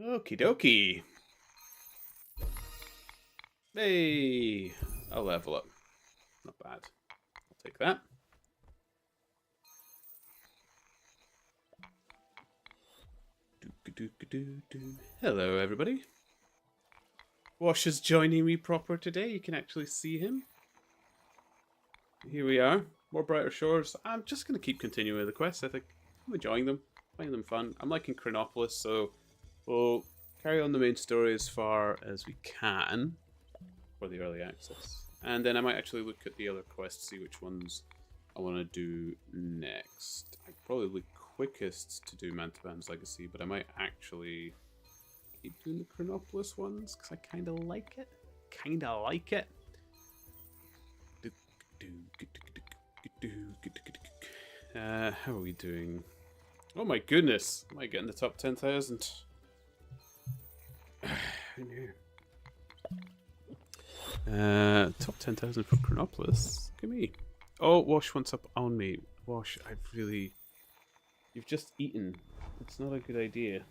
Okie dokie. Hey, I'll level up. Not bad. I'll take that. Hello, everybody. Wash is joining me proper today. You can actually see him. Here we are. More Brighter Shores. I'm just going to keep continuing with the quests. I think I'm enjoying them. Finding them fun. I'm liking Chronopolis, so we'll carry on the main story as far as we can for the early access. And then I might actually look at the other quests, see which ones I want to do next. I'd probably be quickest to do Mantaban's Legacy, but I might actually keep doing the Chronopolis ones because I kind of like it. How are we doing? Oh my goodness! Am I getting the top 10,000? Who knew? Top 10,000 for Chronopolis. Look at me. Oh, Wash wants up on me. Wash, I've really... You've just eaten. It's not a good idea.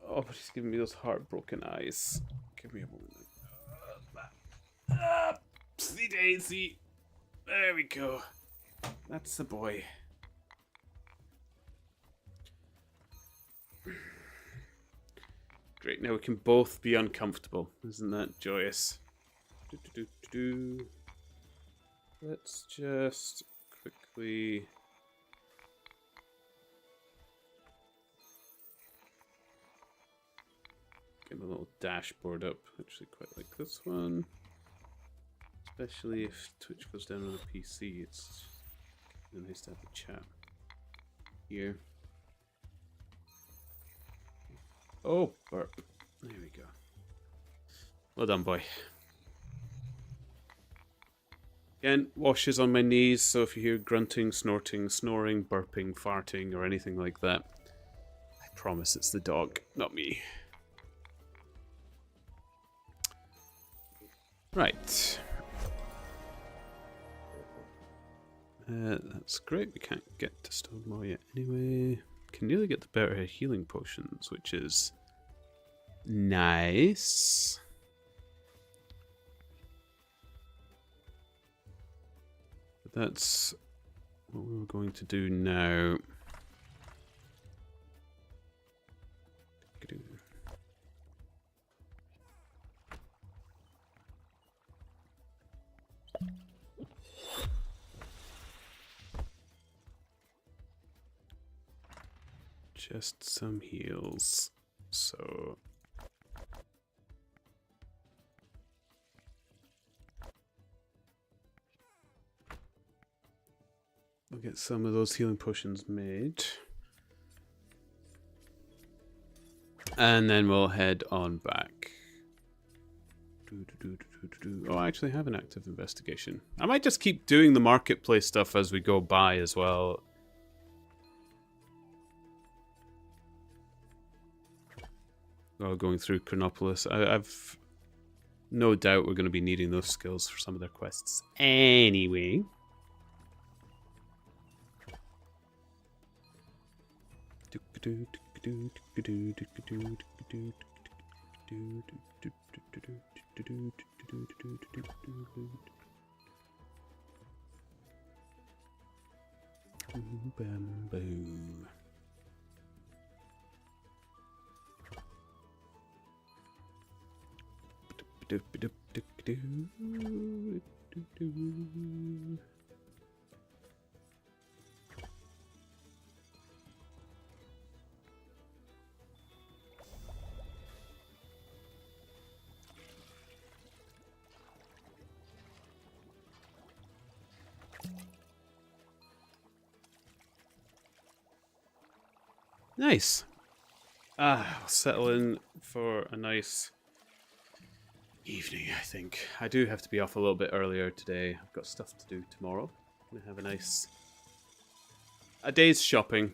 Oh, but he's giving me those heartbroken eyes. Give me a moment. Psy daisy. There we go. That's the boy. Great, now we can both be uncomfortable. Isn't that joyous? Let's just quickly... get my little dashboard up. I actually quite like this one. Especially if Twitch goes down on a PC, it's nice to have a chat here. Oh, burp. There we go. Well done, boy. Again, Wash is on my knees, so if you hear grunting, snorting, snoring, burping, farting, or anything like that, I promise it's the dog, not me. Right. That's great. We can't get to Stonemore yet anyway. Can nearly get the better healing potions, which is nice. But that's what we were going to do now. Just some heals. So we'll get some of those healing potions made. And then we'll head on back. Oh, I actually have an active investigation. I might just keep doing the marketplace stuff as we go by as well. While going through Chronopolis. I've no doubt we're going to be needing those skills for some of their quests anyway. Boom. Nice. I'll settle in for a nice evening, I think. I do have to be off a little bit earlier today. I've got stuff to do tomorrow. I'm gonna have a day's shopping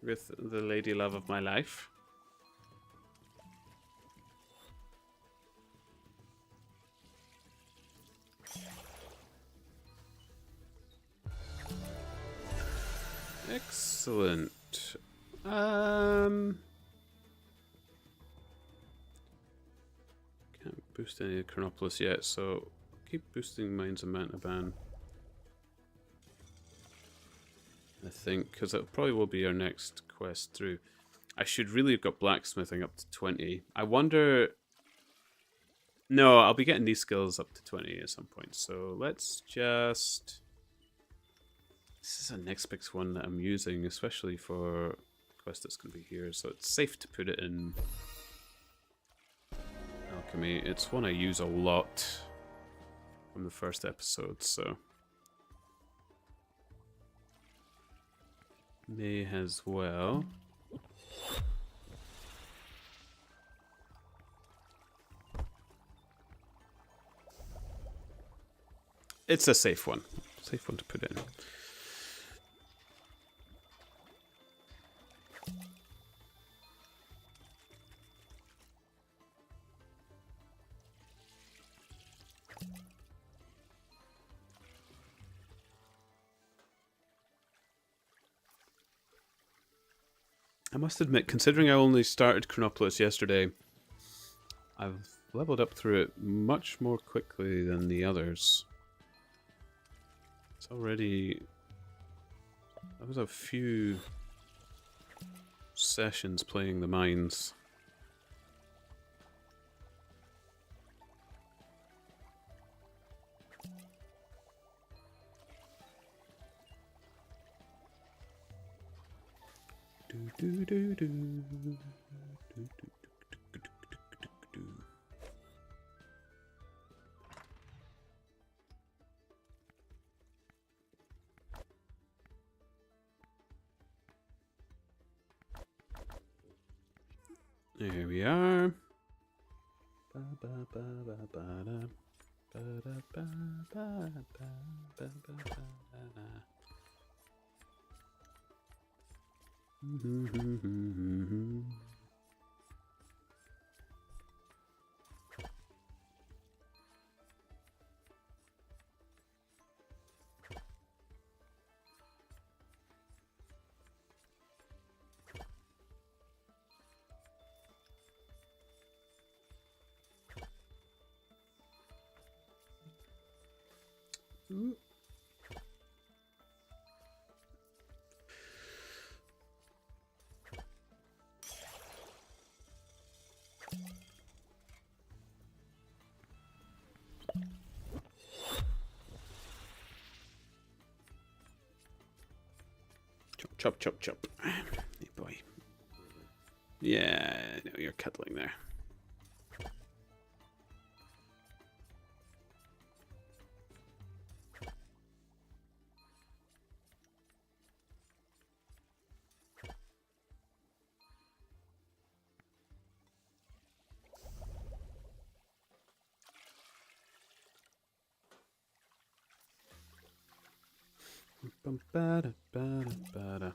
with the lady love of my life. Excellent. Can't boost any of Chronopolis yet, so keep boosting Mines of Mantaban. I think, because it probably will be our next quest through. I should really have got blacksmithing up to 20. I wonder... No, I'll be getting these skills up to 20 at some point, so let's just... This is a next big one that I'm using, especially for the quest that's going to be here, so it's safe to put it in alchemy. It's one I use a lot from the first episode, so... May as well. It's a safe one. Safe one to put in. I must admit, considering I only started Chronopolis yesterday, I've leveled up through it much more quickly than the others. It's already... That was a few sessions playing the mines. There we are. Chop, chop, chop. Hey, boy. Yeah, I know you're cuddling there. Bum-ba-da-ba-da-ba-da.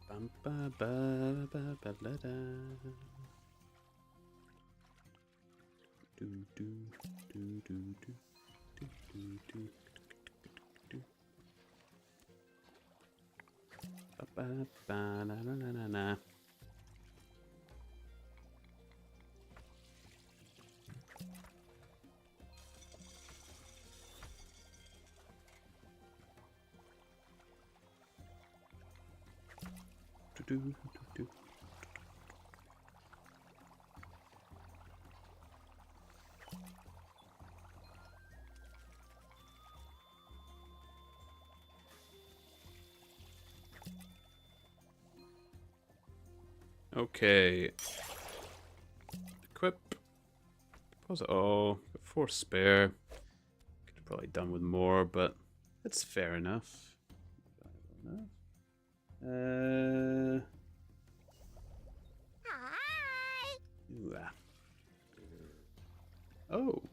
Bum-ba-ba-ba-ba-ba-da. Do do do do do do do do. Ba-ba-ba-na-na-na-na. Do do do. Okay. Equip. Pause it all. Got 4 spare. Could have probably done with more, but it's fair enough. Ooh, ah. Oh.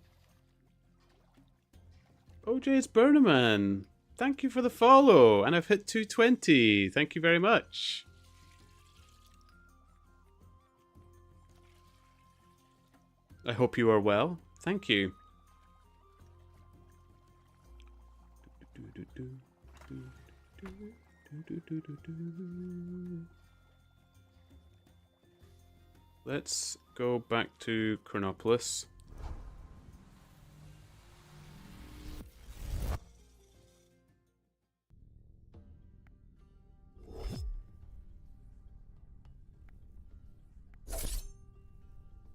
OJ's Burnerman. Thank you for the follow. And I've hit 220. Thank you very much. I hope you are well. Thank you. Let's go back to Chronopolis.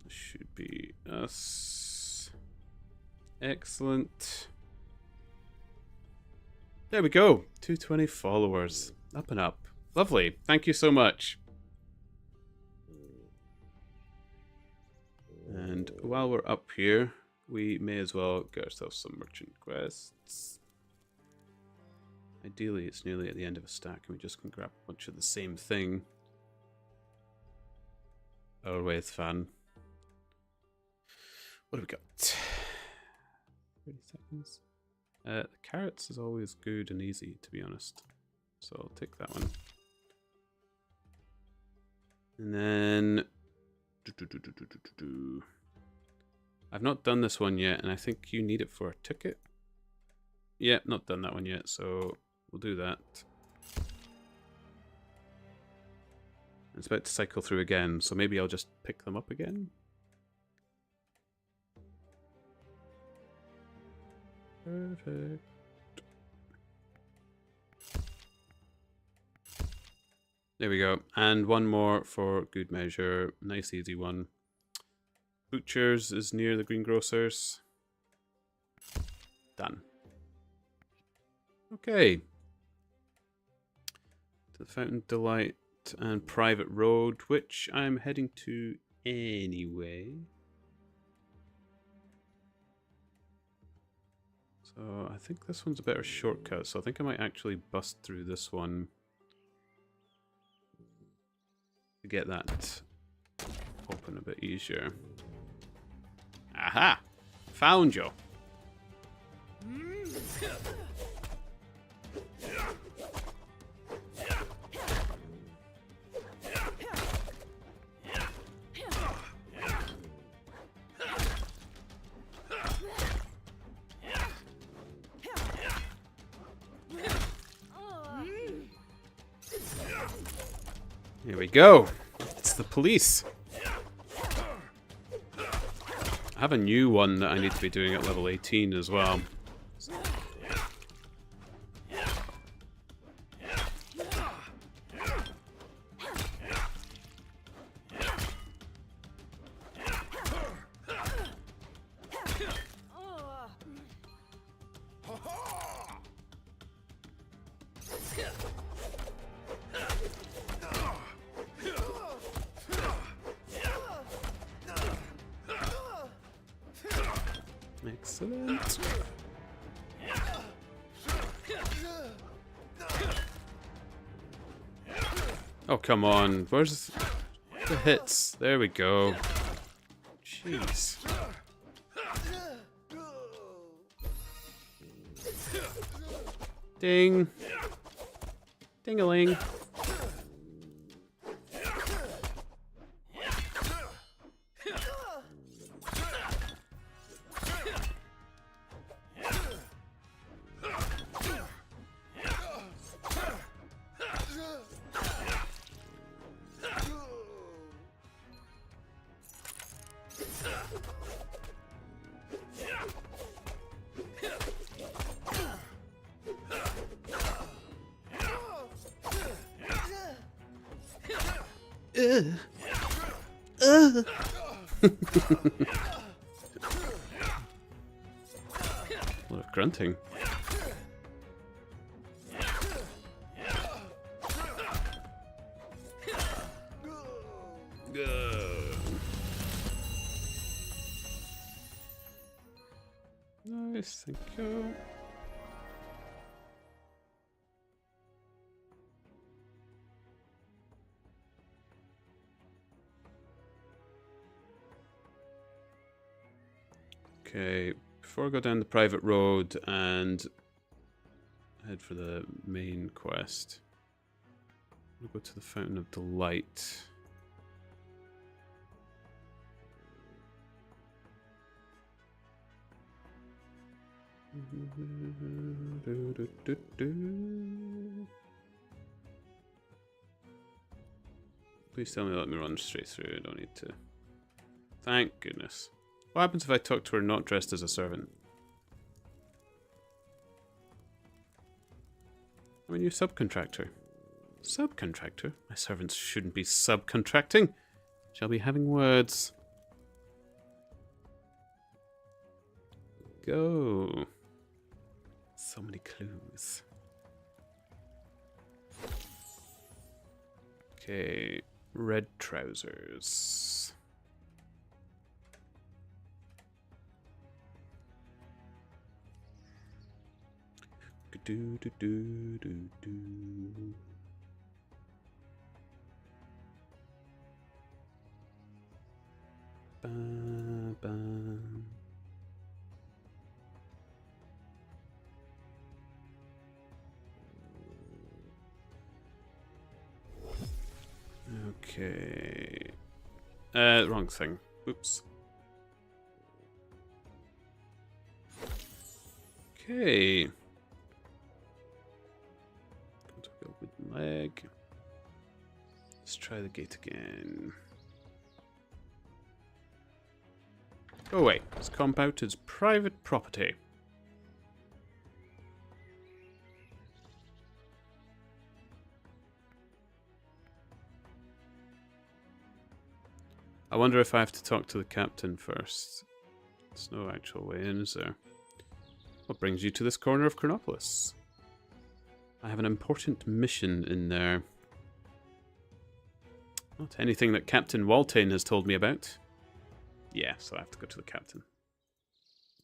Should be us. Excellent. There we go. 220 followers. Up and up. Lovely. Thank you so much. And while we're up here, we may as well get ourselves some merchant quests. Ideally, it's nearly at the end of a stack and we just can grab a bunch of the same thing. Always fun. What have we got? 30 seconds. The carrots is always good and easy, to be honest. So I'll take that one. And then... I've not done this one yet, and I think you need it for a ticket. Yeah, not done that one yet, so we'll do that. It's about to cycle through again, so maybe I'll just pick them up again. Perfect. There we go. And one more for good measure. Nice easy one. Butcher's is near the greengrocers. Done. Okay. To the Fountain Delight and Private Road, which I'm heading to anyway. So I think this one's a better shortcut, so I think I might actually bust through this one to get that open a bit easier. Aha! Found you! Here we go. It's the police. I have a new one that I need to be doing at level 18 as well. Excellent. Oh, come on. Where's the hits? There we go. Jeez. Ding. Ding-a-ling. A lot of grunting. Nice, thank you. Okay, before I go down the private road and head for the main quest, we'll go to the Fountain of Delight. Please tell me to let me run straight through. I don't need to. Thank goodness. What happens if I talk to her not dressed as a servant? I'm a new subcontractor. Subcontractor? My servants shouldn't be subcontracting. Shall be having words. Go. So many clues. Okay, red trousers. Do do do do do. Ba ba. Okay. Wrong thing. Oops. Okay. Got to go with leg. Let's try the gate again. Go away. This compound is private property. I wonder if I have to talk to the captain first. There's no actual way in, is there? What brings you to this corner of Chronopolis? I have an important mission in there. Not anything that Captain Waltane has told me about. Yeah, so I have to go to the captain.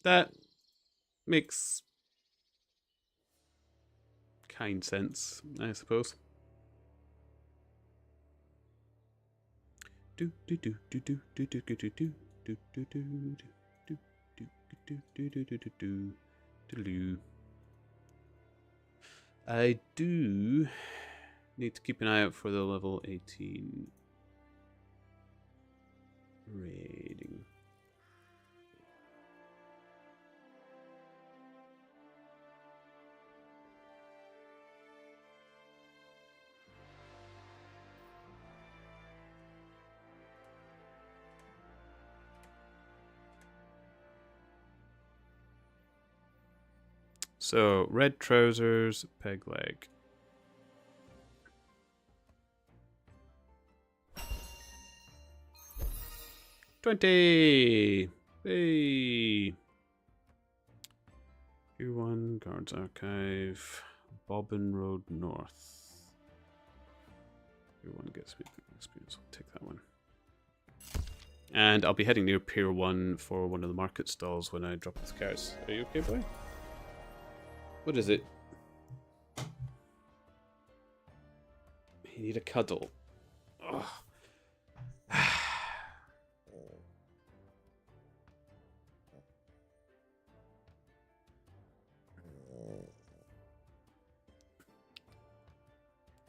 That makes kind sense, I suppose. Do do do do do do do do do do do do do do do do do do do do. I do need to keep an eye out for the level 18 rating. So, red trousers, peg leg. $20! Hey! Q1, Guards Archive, Bobbin Road North. Q1 gets me experience, I'll take that one. And I'll be heading near Pier 1 for one of the market stalls when I drop the cars. Are you okay, boy? What is it? You need a cuddle. Ugh. I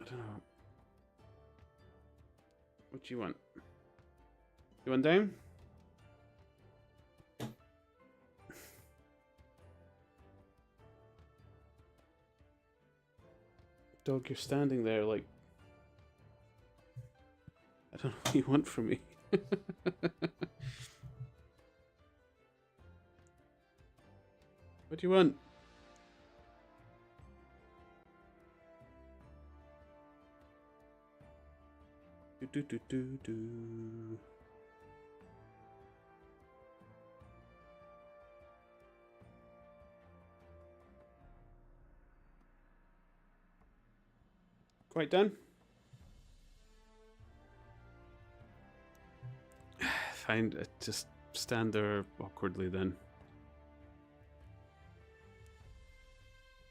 don't know. What do you want? You want down? Dog, you're standing there like... I don't know what you want from me. What do you want? Do do do do do. Quite done? Fine, just stand there awkwardly then.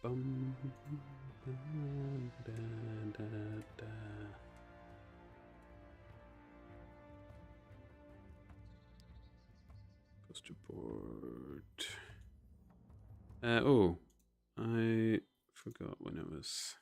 Bum, da, da, da. Poster board. Oh, I forgot when it was.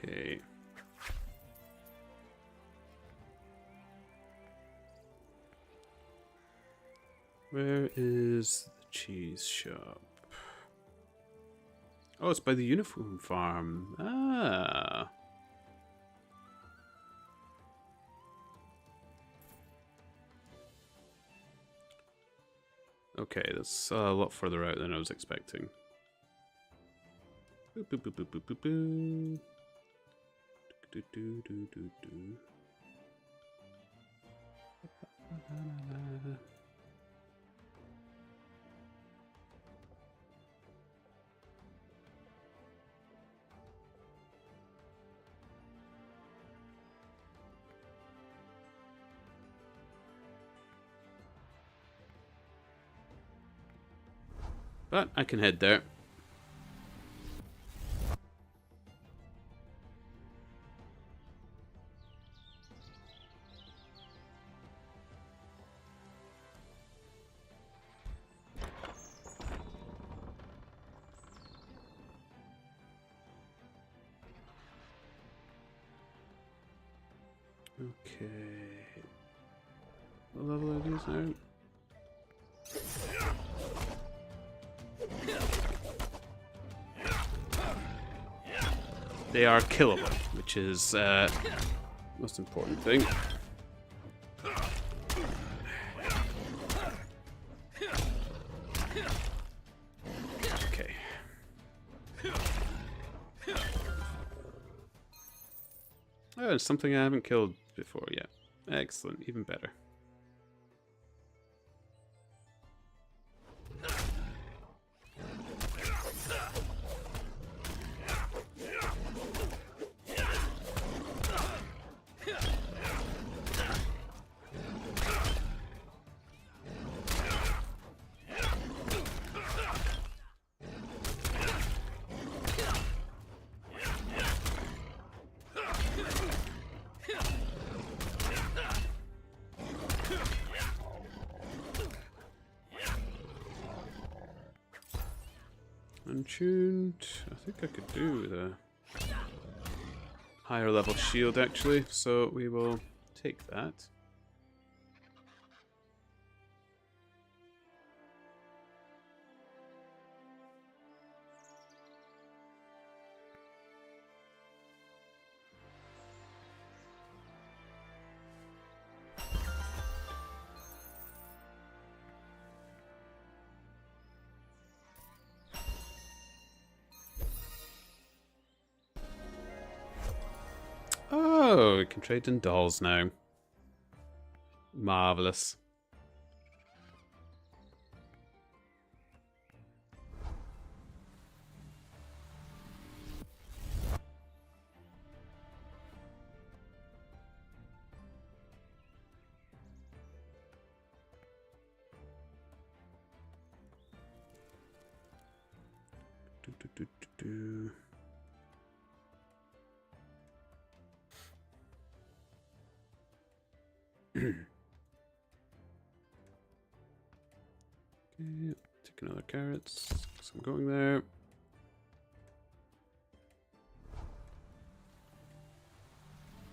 Okay. Where is the cheese shop? Oh, it's by the uniform farm. Ah. Okay, that's a lot further out than I was expecting. Boop, boop, boop, boop, boop, boop, boop. Do, do, do, do, do. But I can head there. Okay. What level are these now? They are killable, which is the most important thing. Okay. Oh, it's something I haven't killed before yet. Excellent, even better. Untuned. I think I could do with a higher level shield actually, so we will take that. Oh, we can trade in dolls now. Marvelous. Do, do, do, do, do. Okay, take another carrots. So I'm going there.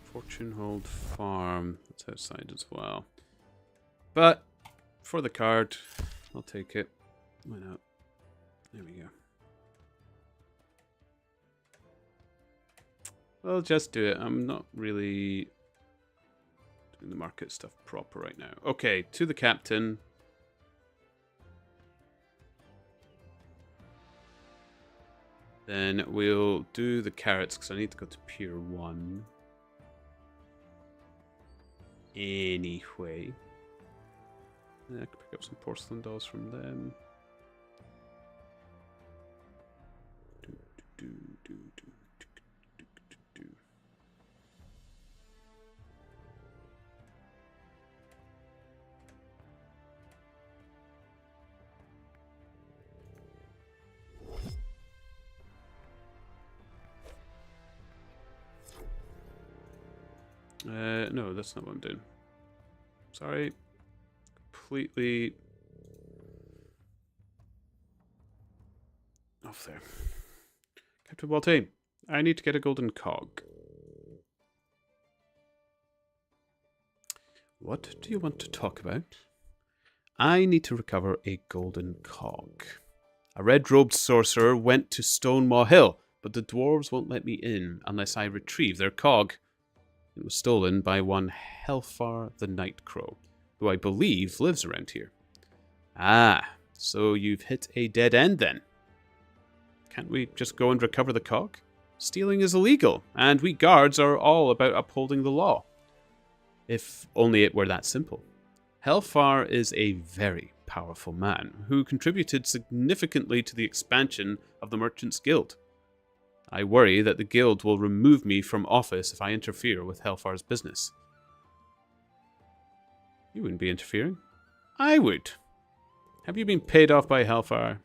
Fortune Hold Farm. That's outside as well. But for the card, I'll take it. Why not? There we go. I'll just do it. I'm not really doing the market stuff proper right now. Okay, to the captain. Then we'll do the carrots because I need to go to Pier 1. Anyway. I can pick up some porcelain dolls from them. No, that's not what I'm doing. Sorry. Completely off there. Captain Waltane, I need to get a golden cog. What do you want to talk about? I need to recover a golden cog. A red-robed sorcerer went to Stonemaw Hill, but the dwarves won't let me in unless I retrieve their cog. It was stolen by one Helfar the Nightcrow, who I believe lives around here. Ah, so you've hit a dead end then. Can't we just go and recover the cog? Stealing is illegal, and we guards are all about upholding the law. If only it were that simple. Helfar is a very powerful man who contributed significantly to the expansion of the Merchants Guild. I worry that the guild will remove me from office if I interfere with Helfar's business. You wouldn't be interfering. I would. Have you been paid off by Helfar?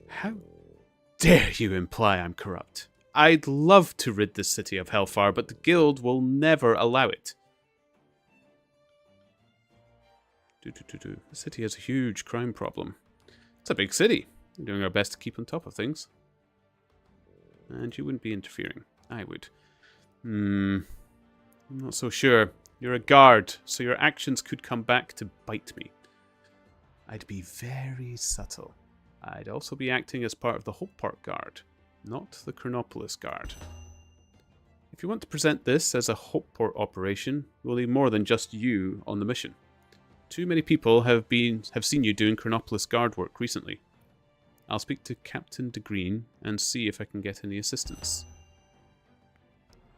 How dare you imply I'm corrupt? I'd love to rid the city of Helfar, but the guild will never allow it. The city has a huge crime problem. It's a big city. We're doing our best to keep on top of things. And you wouldn't be interfering. I would. I'm not so sure. You're a guard, so your actions could come back to bite me. I'd be very subtle. I'd also be acting as part of the Hopeport Guard, not the Chronopolis Guard. If you want to present this as a Hopeport operation, we'll need more than just you on the mission. Too many people have seen you doing Chronopolis Guard work recently. I'll speak to Captain de Green and see if I can get any assistance.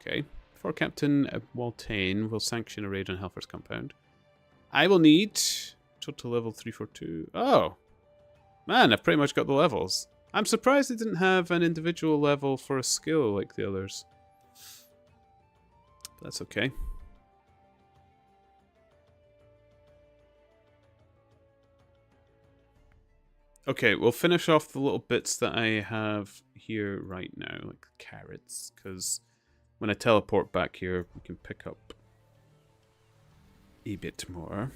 Okay. Before Captain Waltane will sanction a raid on Helfar's compound, I will need total level 342. Oh! Man, I've pretty much got the levels. I'm surprised they didn't have an individual level for a skill like the others. That's okay. Okay, we'll finish off the little bits that I have here right now, like carrots, because when I teleport back here, we can pick up a bit more.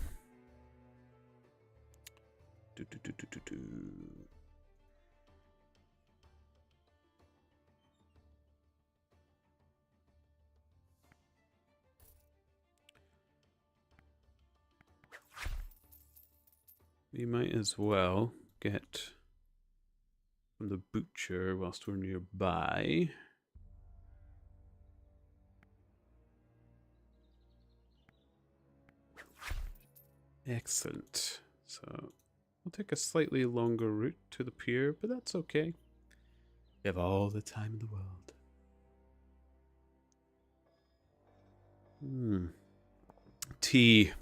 We might as well get from the butcher whilst we're nearby. Excellent. So we'll take a slightly longer route to the pier, but that's okay. We have all the time in the world. Tea.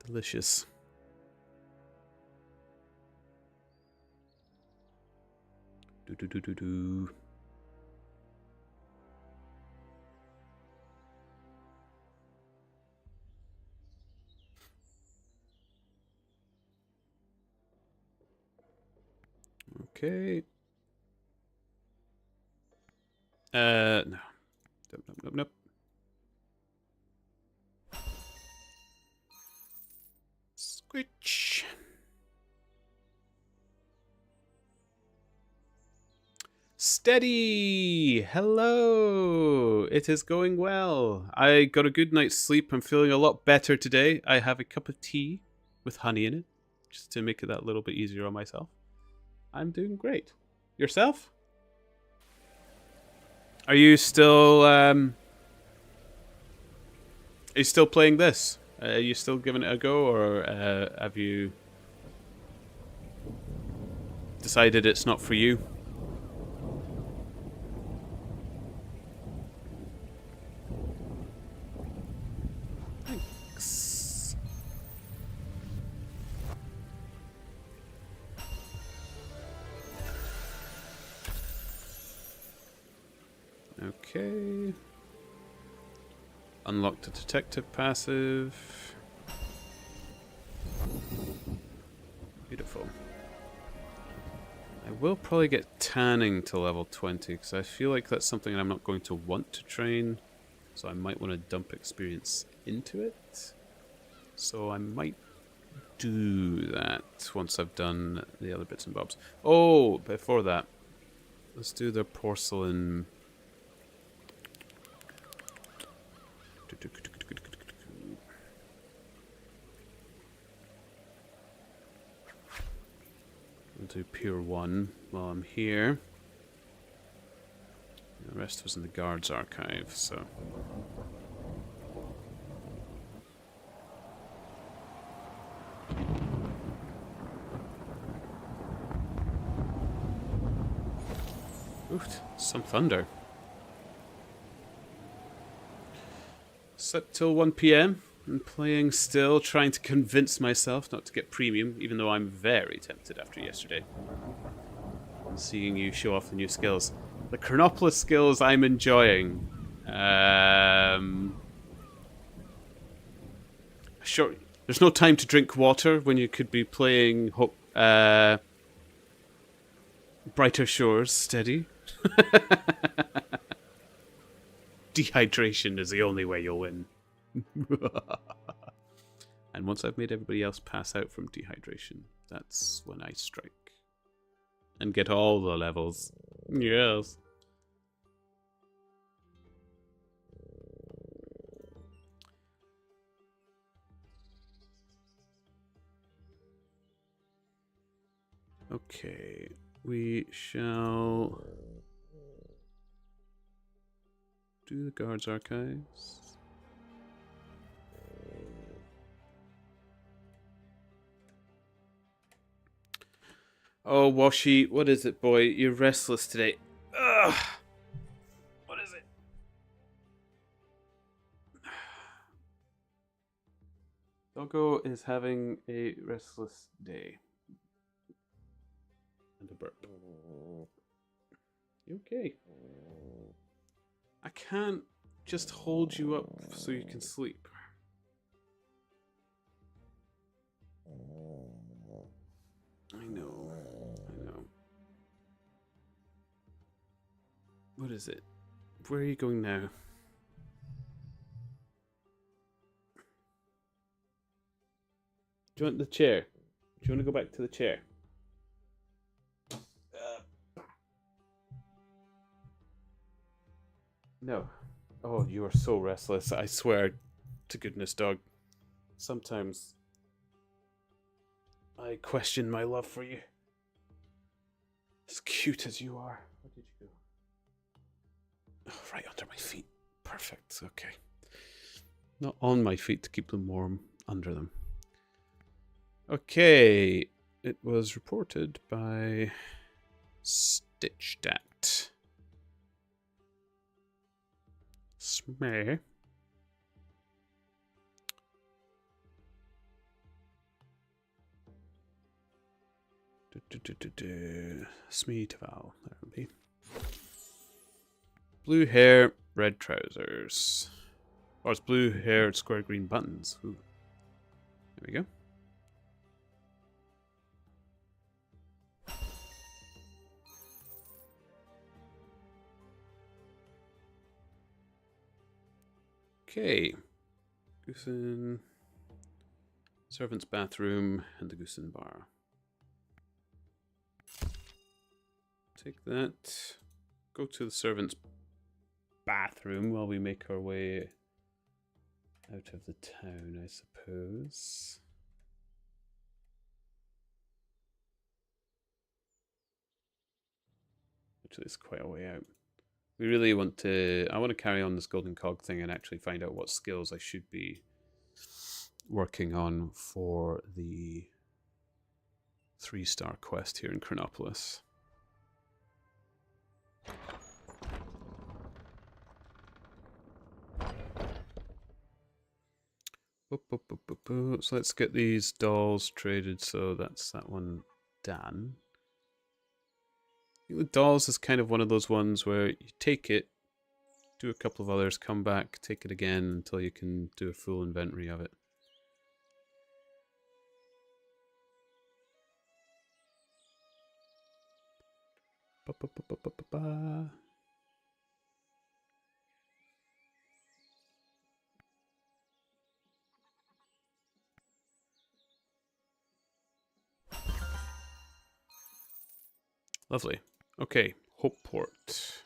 Delicious. Do. Okay. No. Nope. Squitch. Steady! Hello! It is going well. I got a good night's sleep. I'm feeling a lot better today. I have a cup of tea with honey in it, just to make it that little bit easier on myself. I'm doing great. Yourself? Are you still playing this? Are you still giving it a go, or have you decided it's not for you. Thanks. Okay. Unlock the detective passive. Beautiful. I will probably get tanning to level 20 because I feel like that's something I'm not going to want to train. So I might want to dump experience into it. So I might do that once I've done the other bits and bobs. Oh, before that, let's do the porcelain. We'll do Pier 1 while I'm here. The rest was in the guard's archive, so... Oof, some thunder. Set till 1 PM and playing still, trying to convince myself not to get premium, even though I'm very tempted after yesterday. Seeing you show off the new skills. The Chronopolis skills I'm enjoying. Sure, there's no time to drink water when you could be playing Brighter Shores steady. Dehydration is the only way you'll win. And once I've made everybody else pass out from dehydration, that's when I strike. And get all the levels. Yes. Okay, we shall do the guard's archives. Oh, Washi, what is it, boy? You're restless today. Ugh. What is it? Doggo is having a restless day. And a burp. You okay? I can't just hold you up so you can sleep. I know. I know. What is it? Where are you going now? Do you want the chair? Do you want to go back to the chair? No. Oh, you are so restless. I swear to goodness, dog. Sometimes I question my love for you. As cute as you are. Where did you go? Oh, right under my feet. Perfect. Okay. Not on my feet to keep them warm. Under them. Okay. It was reported by Stitchdat. Smeh. Smee Taval. There would be. Blue hair, red trousers. Or it's blue hair, square green buttons. Ooh. There we go. Okay. Goosen. Servant's bathroom and the Goosen bar. Take that. Go to the servant's bathroom while we make our way out of the town, I suppose. Actually, it's quite a way out. We really want to... I want to carry on this golden cog thing and actually find out what skills I should be working on for the 3-star quest here in Chronopolis. So let's get these dolls traded. So that's that one done. I think the dolls is kind of one of those ones where you take it, do a couple of others, come back, take it again until you can do a full inventory of it. Lovely. Okay, Hopeport.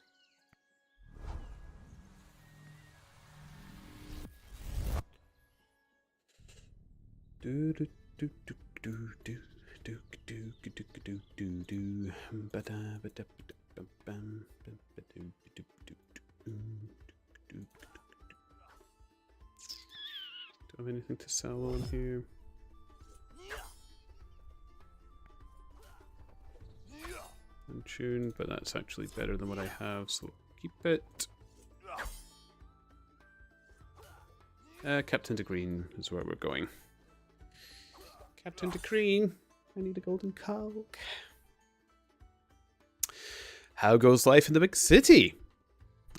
Do do do do do do do do do do do do ba da ba da ba bam ba do do do do. Do I have anything to sell on here? Tune, but that's actually better than what I have, so keep it. Captain to Green is where we're going. Captain to Green, I need a golden cog. How goes life in the big city?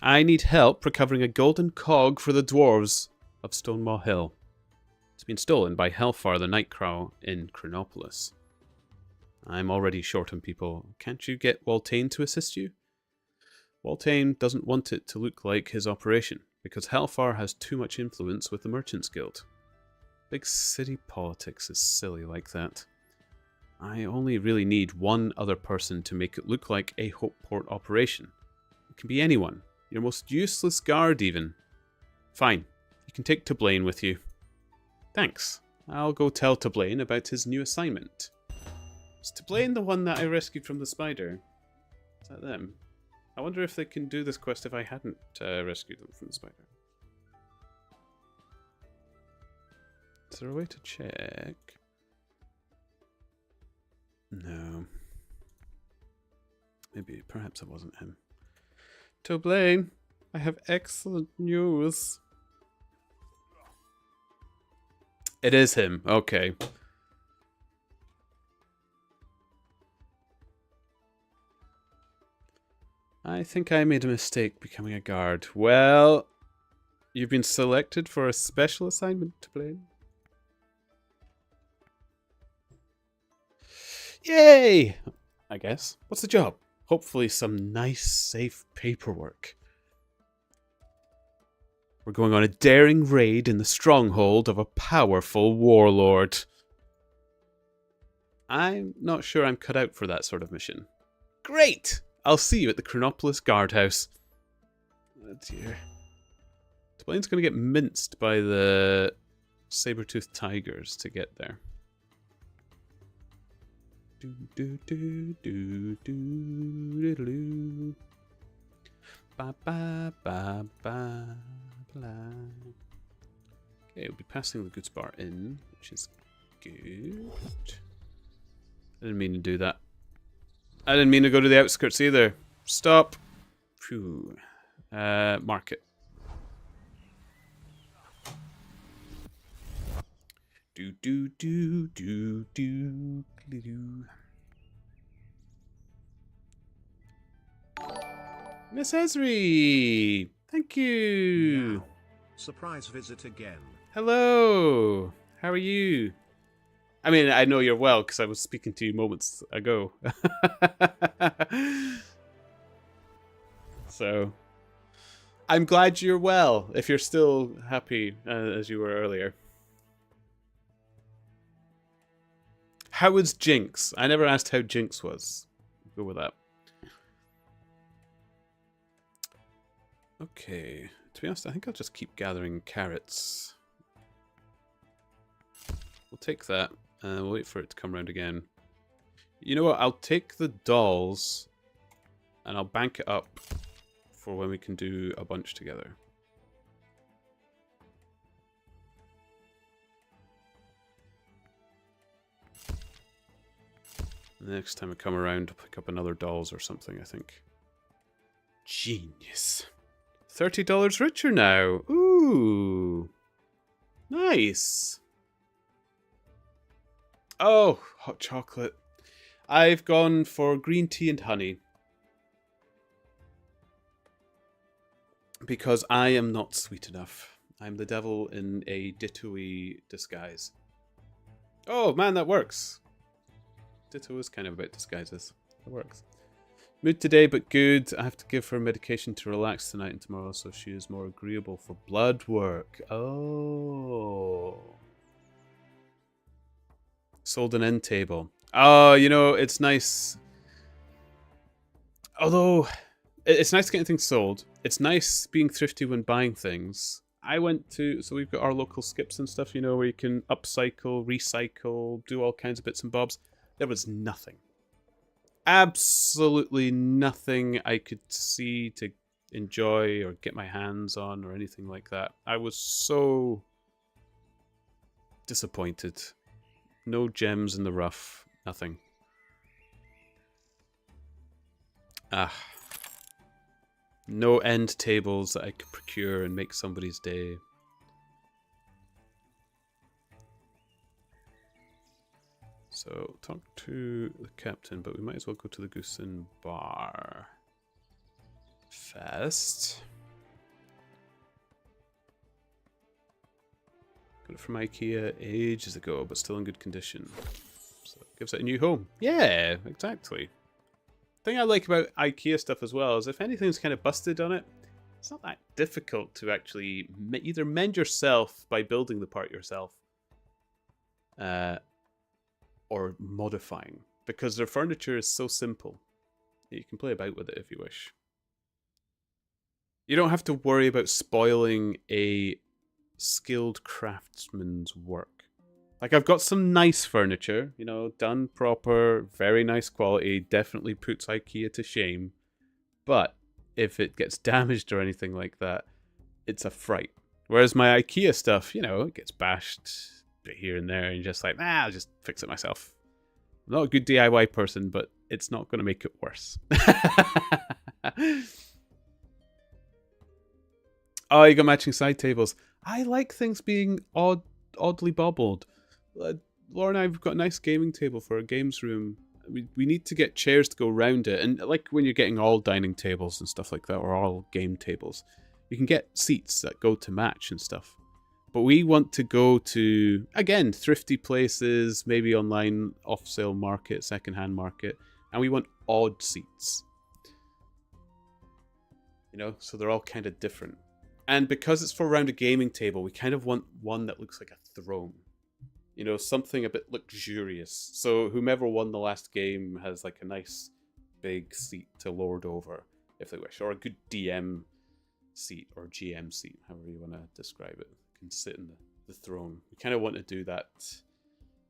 I need help recovering a golden cog for the dwarves of Stonemaw Hill. It's been stolen by Hellfar the Nightcrow in Chronopolis. I'm already short on people. Can't you get Waltane to assist you? Waltane doesn't want it to look like his operation, because Hellfar has too much influence with the Merchants Guild. Big city politics is silly like that. I only really need one other person to make it look like a Hopeport operation. It can be anyone. Your most useless guard, even. Fine. You can take Toblain with you. Thanks. I'll go tell Toblain about his new assignment. Is Toblain the one that I rescued from the spider? Is that them? I wonder if they can do this quest if I hadn't rescued them from the spider. Is there a way to check? No. Maybe, perhaps it wasn't him. Toblain, I have excellent news. It is him, okay. I think I made a mistake becoming a guard. Well, you've been selected for a special assignment, Toblain. Yay! I guess. What's the job? Hopefully some nice, safe paperwork. We're going on a daring raid in the stronghold of a powerful warlord. I'm not sure I'm cut out for that sort of mission. Great! I'll see you at the Chronopolis guardhouse. Oh dear. Toblain's going to get minced by the saber-toothed tigers to get there. Do do do do do do do. Ba ba ba ba blah. Okay, we'll be passing the goods bar in, which is good. I didn't mean to do that. I didn't mean to go to the outskirts either. Stop. Phew. Market. Do do do do do do. Miss Esri, thank you. Now, surprise visit again. Hello. How are you? I mean, I know you're well because I was speaking to you moments ago. So, I'm glad you're well. If you're still happy as you were earlier. How was Jinx? I never asked how Jinx was. Go with that. Okay. To be honest, I think I'll just keep gathering carrots. We'll take that. We'll wait for it to come around again. You know what? I'll take the dolls and I'll bank it up for when we can do a bunch together. The next time I come around, I'll pick up another dolls or something, I think. Genius. $30 richer now. Ooh. Nice. Oh, hot chocolate. I've gone for green tea and honey. Because I am not sweet enough. I'm the devil in a ditto-y disguise. Oh, man, that works. Ditto is kind of about disguises. It works. Mood today, but good. I have to give her medication to relax tonight and tomorrow, so she is more agreeable for blood work. Oh. Sold an end table. Oh, you know, it's nice. Although, it's nice getting things sold. It's nice being thrifty when buying things. I went to, so we've got our local skips and stuff, you know, where you can upcycle, recycle, do all kinds of bits and bobs. There was nothing. Absolutely nothing I could see to enjoy or get my hands on or anything like that. I was so disappointed. No gems in the rough. Nothing. Ah. No end tables that I could procure and make somebody's day. So, talk to the captain, but we might as well go to the Goosen Bar first. Got it from IKEA ages ago, but still in good condition. So it gives it a new home. Yeah, exactly. The thing I like about IKEA stuff as well is if anything's kind of busted on it, it's not that difficult to actually either mend yourself by building the part yourself, or modifying, because their furniture is so simple. You can play about with it if you wish. You don't have to worry about spoiling a skilled craftsman's work. Like, I've got some nice furniture, you know, done proper, very nice quality, definitely puts IKEA to shame. But if it gets damaged or anything like that, it's a fright. Whereas my IKEA stuff, you know, it gets bashed bit here and there, and you're just like, I'll just fix it myself. I'm not a good DIY person, but it's not going to make it worse. Oh, you got matching side tables. I like things being oddly bobbled. Laura and I have got a nice gaming table for a games room. We need to get chairs to go around it, and like when you're getting all dining tables and stuff like that, or all game tables, you can get seats that go to match and stuff. But we want to go to, again, thrifty places, maybe online off-sale market, second-hand market, and we want odd seats. You know, so they're all kind of different. And because it's for around a gaming table, we kind of want one that looks like a throne. You know, something a bit luxurious. So whomever won the last game has like a nice big seat to lord over, if they wish. Or a good DM seat or GM seat, however you want to describe it. Can sit in the throne. We kind of want to do that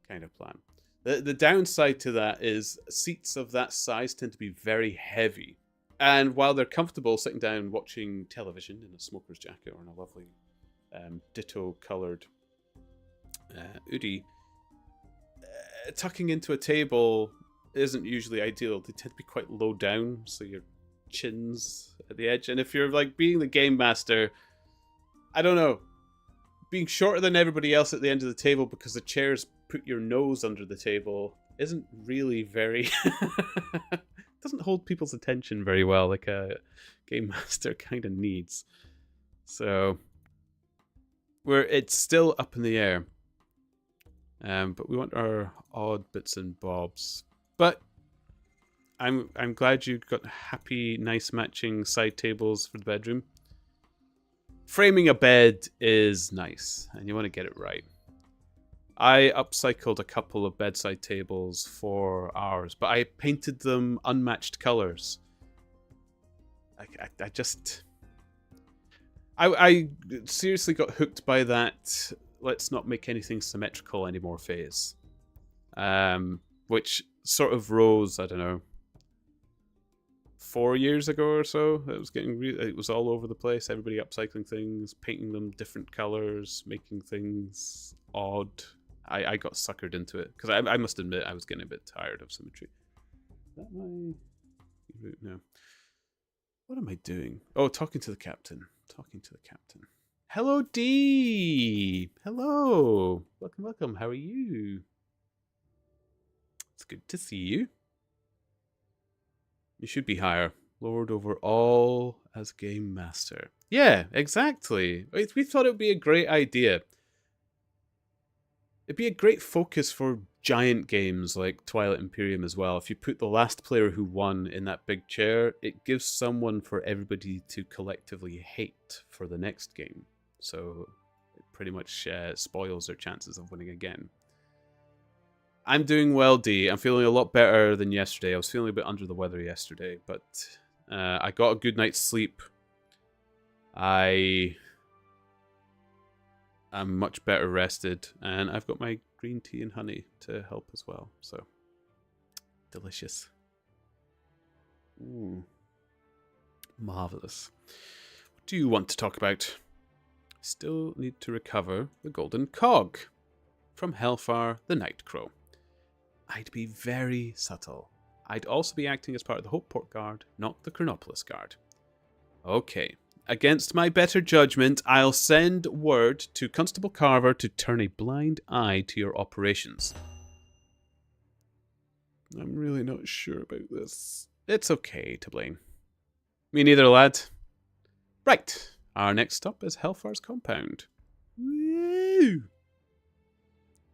kind of plan. The downside to that is seats of that size tend to be very heavy. And while they're comfortable sitting down watching television in a smoker's jacket or in a lovely ditto coloured hoodie, tucking into a table isn't usually ideal. They tend to be quite low down, so your chin's at the edge. And if you're like being the game master, I don't know, being shorter than everybody else at the end of the table because the chairs put your nose under the table isn't really very... doesn't hold people's attention very well like a game master kind of needs. So it's still up in the air. But we want our odd bits and bobs. But I'm glad you got happy, nice matching side tables for the bedroom. Framing a bed is nice, and you want to get it right. I upcycled a couple of bedside tables for ours, but I painted them unmatched colors. I seriously got hooked by that let's not make anything symmetrical anymore phase. Which sort of rose, I don't know, 4 years ago or so. It was all over the place. Everybody upcycling things, painting them different colors, making things odd. I got suckered into it because I must admit I was getting a bit tired of symmetry. that my route? No. What am I doing? Oh, talking to the captain. Talking to the captain. Hello, D. Hello. Welcome, welcome. How are you? It's good to see you. You should be higher. Lord over all as game master. Yeah, exactly. We thought it would be a great idea. It'd be a great focus for giant games like Twilight Imperium as well. If you put the last player who won in that big chair, it gives someone for everybody to collectively hate for the next game. So it pretty much spoils their chances of winning again. I'm doing well, D. I'm feeling a lot better than yesterday. I was feeling a bit under the weather yesterday, but I got a good night's sleep. I'm much better rested, and I've got my green tea and honey to help as well. So, delicious. Marvelous. What do you want to talk about? Still need to recover the golden cog from Hellfire the Nightcrow. I'd be very subtle. I'd also be acting as part of the Hopeport Guard, not the Chronopolis Guard. Okay. Against my better judgment, I'll send word to Constable Carver to turn a blind eye to your operations. I'm really not sure about this. It's okay to blame. Me neither, lad. Right. Our next stop is Hellfire's compound. Woo!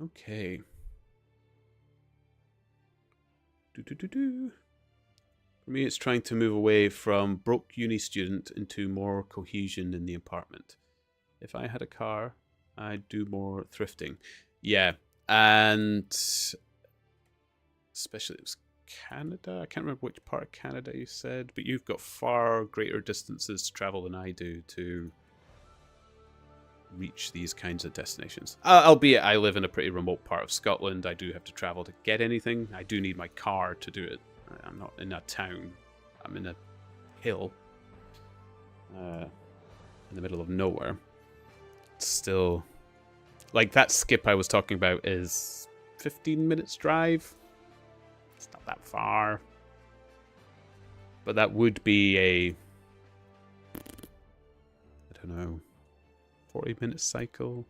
Okay. For me, it's trying to move away from broke uni student into more cohesion in the apartment. If I had a car, I'd do more thrifting. Yeah, and especially it was Canada. I can't remember which part of Canada you said, but you've got far greater distances to travel than I do to reach these kinds of destinations. Albeit I live in a pretty remote part of Scotland. I do have to travel to get anything. I do need my car to do it. I'm not in a town. I'm in a hill. In the middle of nowhere. It's still... Like, that skip I was talking about is 15 minutes drive. It's not that far. But that would be a... I don't know... 40-minute cycle.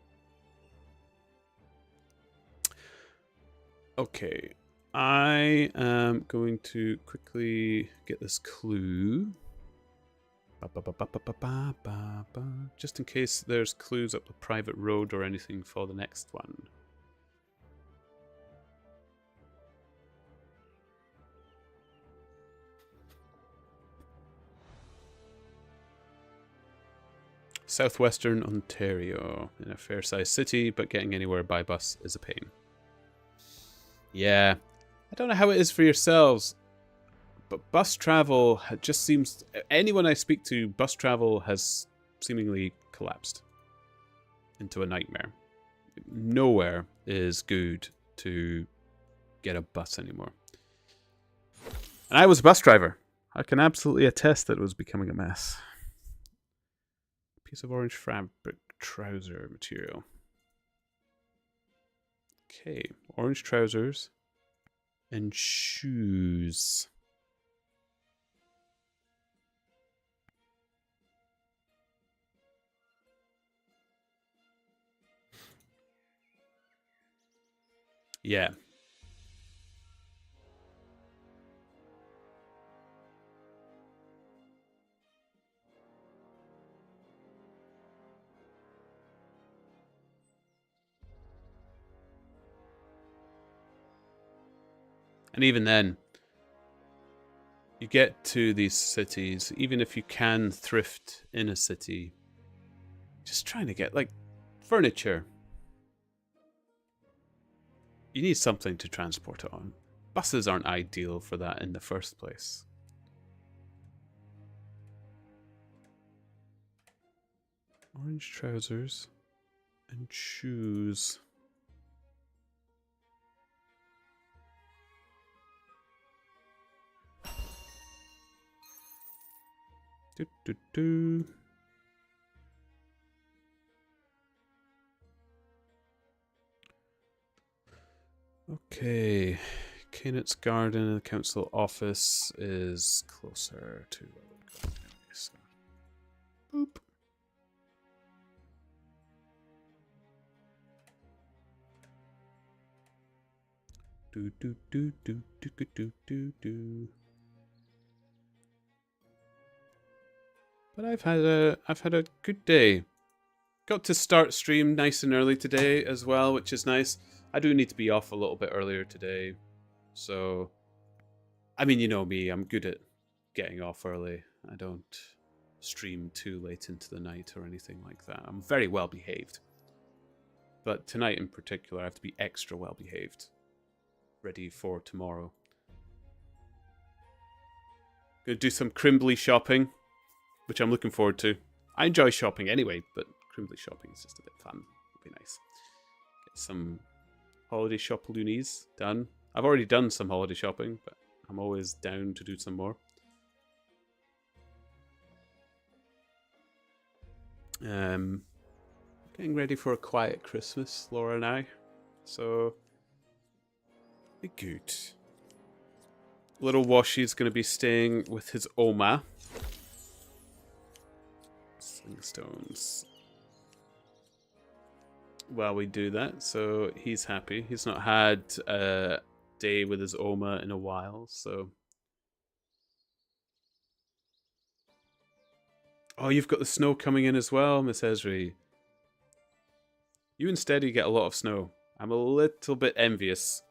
Okay. I am going to quickly get this clue. Just in case there's clues up the private road or anything for the next one. Southwestern Ontario, in a fair-sized city, but getting anywhere by bus is a pain. Yeah, I don't know how it is for yourselves, but bus travel just seems... Anyone I speak to, bus travel has seemingly collapsed into a nightmare. Nowhere is good to get a bus anymore. And I was a bus driver. I can absolutely attest that it was becoming a mess. Piece of orange fabric trouser material. Okay, orange trousers and shoes. Yeah. And even then, you get to these cities, even if you can thrift in a city, just trying to get, like, furniture. You need something to transport it on. Buses aren't ideal for that in the first place. Orange trousers and shoes. Do, do, do. Okay. Canute's garden and the council office is closer to where we're going anyway, so. Boop. Do do do do do do do do do. But I've had a good day. Got to start stream nice and early today as well, which is nice. I do need to be off a little bit earlier today. So, I mean, you know me, I'm good at getting off early. I don't stream too late into the night or anything like that. I'm very well behaved. But tonight in particular, I have to be extra well behaved. Ready for tomorrow. Gonna do some Crimbly shopping, which I'm looking forward to. I enjoy shopping anyway, but Crimbly shopping is just a bit fun. It'll be nice. Get some holiday shop loonies done. I've already done some holiday shopping, but I'm always down to do some more. Getting ready for a quiet Christmas, Laura and I. So, be good. Little Washy's going to be staying with his Oma. Sling stones. While we do that, so he's happy. He's not had a day with his Oma in a while, so. Oh, you've got the snow coming in as well, Miss Esri. You and Steady get a lot of snow. I'm a little bit envious.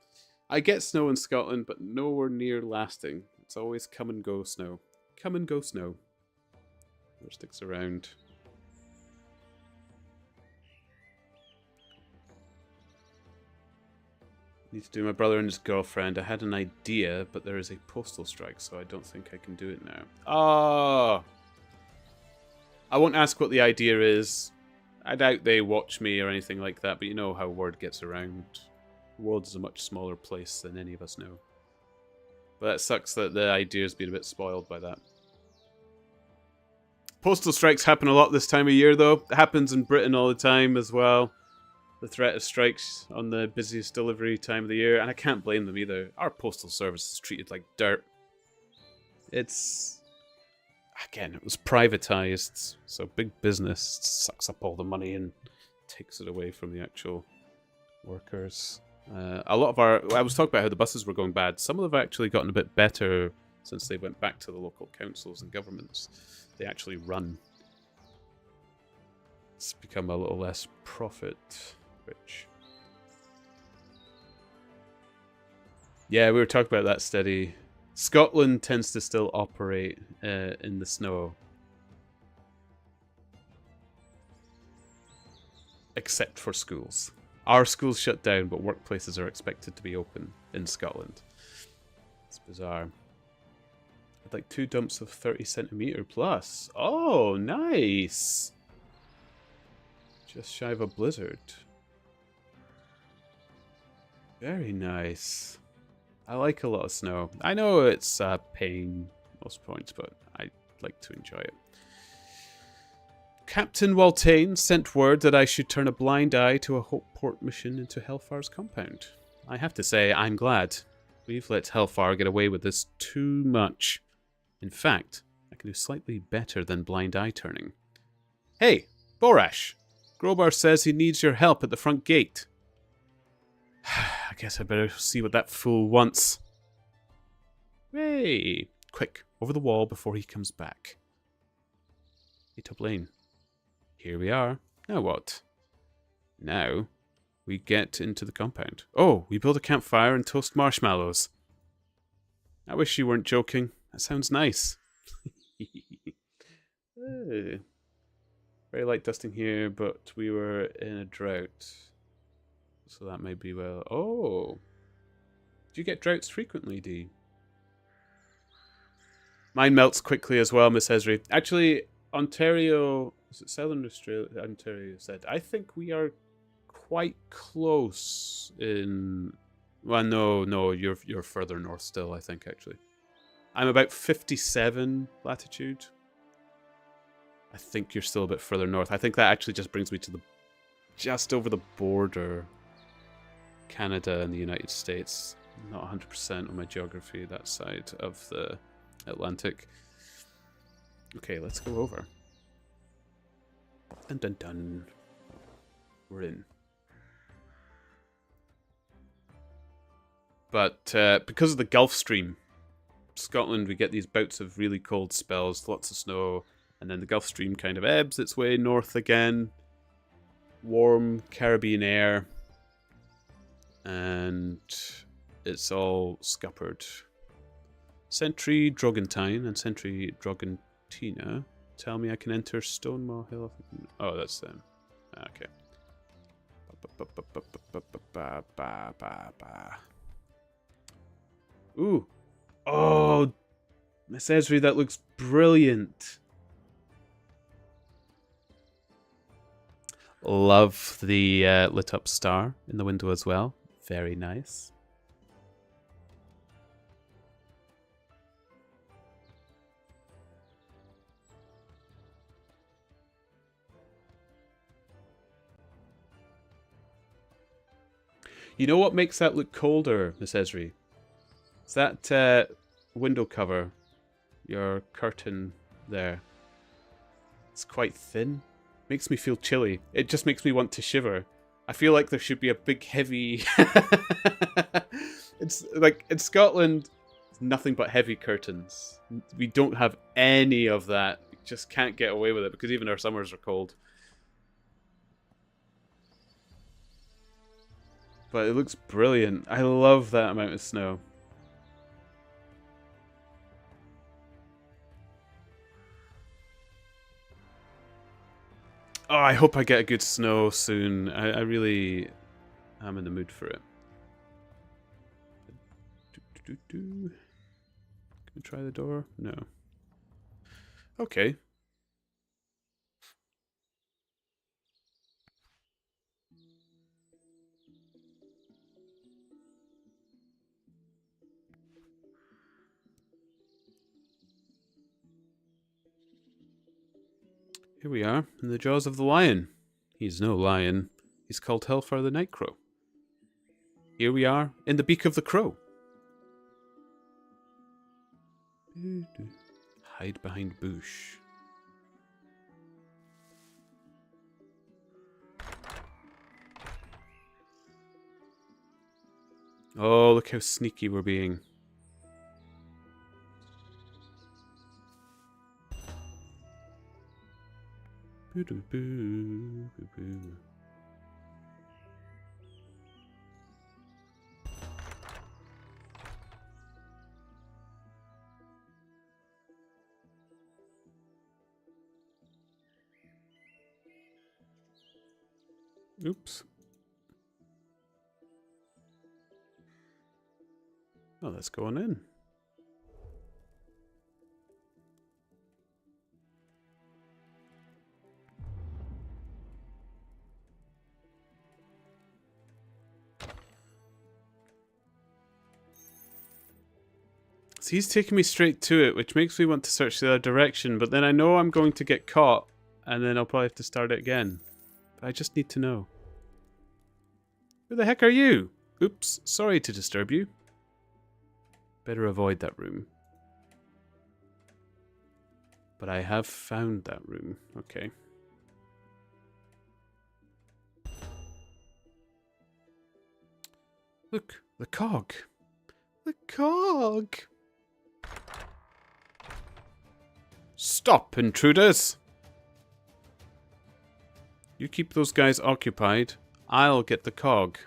I get snow in Scotland, but nowhere near lasting. It's always come and go snow. Come and go snow. Never sticks around. Need to do my brother and his girlfriend. I had an idea, but there is a postal strike, so I don't think I can do it now. Oh! I won't ask what the idea is. I doubt they watch me or anything like that, but you know how word gets around. The world is a much smaller place than any of us know. But that sucks that the idea's been a bit spoiled by that. Postal strikes happen a lot this time of year, though. It happens in Britain all the time as well. The threat of strikes on the busiest delivery time of the year, and I can't blame them either. Our postal service is treated like dirt. It's... Again, it was privatized, so big business sucks up all the money and takes it away from the actual workers. A lot of I was talking about how the buses were going bad. Some of them have actually gotten a bit better since they went back to the local councils and governments. They actually run. It's become a little less profit-rich. Yeah, we were talking about that Steady. Scotland tends to still operate in the snow. Except for schools. Our schools shut down, but workplaces are expected to be open in Scotland. It's bizarre. I'd like 2 dumps of 30 centimeter plus. Oh, nice! Just shy of a blizzard. Very nice. I like a lot of snow. I know it's a pain most points, but I like to enjoy it. Captain Waltane sent word that I should turn a blind eye to a Hopeport mission into Hellfire's compound. I have to say, I'm glad. We've let Hellfire get away with this too much. In fact, I can do slightly better than blind eye turning. Hey, Borash! Grobar says he needs your help at the front gate. I guess I better see what that fool wants. Hey! Quick, over the wall before he comes back. Hey, Top Lane. Here we are. Now what? Now, we get into the compound. Oh, we build a campfire and toast marshmallows. I wish you weren't joking. That sounds nice. Very light dusting here, but we were in a drought. So that may be well... Oh! Do you get droughts frequently, Dee? Mine melts quickly as well, Miss Esri. Actually, Ontario... Is it Southern Australia? Ontario said. I think we are quite close in... Well, no, you're further north still, I think, actually. I'm about 57 latitude. I think you're still a bit further north. I think that actually just brings me to the... Just over the border. Canada and the United States. not 100% on my geography, that side of the Atlantic. Okay, let's go over. Dun dun dun. We're in. But because of the Gulf Stream, Scotland, we get these bouts of really cold spells, lots of snow, and then the Gulf Stream kind of ebbs its way north again. Warm Caribbean air. And it's all scuppered. Sentry Drogantine and Sentry Drogantina tell me I can enter Stonemaw Hill. Oh, that's them. Okay. Ooh. Oh, Miss Esri, that looks brilliant. Love the lit up star in the window as well. Very nice. You know what makes that look colder, Miss Esri? It's that window cover, your curtain there. It's quite thin. Makes me feel chilly. It just makes me want to shiver. I feel like there should be a big, heavy... It's like, in Scotland, it's nothing but heavy curtains. We don't have any of that. We just can't get away with it because even our summers are cold. But it looks brilliant. I love that amount of snow. Oh, I hope I get a good snow soon. I really am in the mood for it. Can we try the door? No. Okay. Here we are, in the jaws of the lion. He's no lion. He's called Hellfire the Night Crow. Here we are, in the beak of the crow. Hide behind bush. Oh, look how sneaky we're being. Oops. Oh, let's go on in. So he's taking me straight to it, which makes me want to search the other direction, but then I know I'm going to get caught, and then I'll probably have to start it again. But I just need to know. Who the heck are you? Oops, sorry to disturb you. Better avoid that room. But I have found that room. Okay. Look, the cog. The cog. Stop, intruders. You keep those guys occupied. I'll get the cog.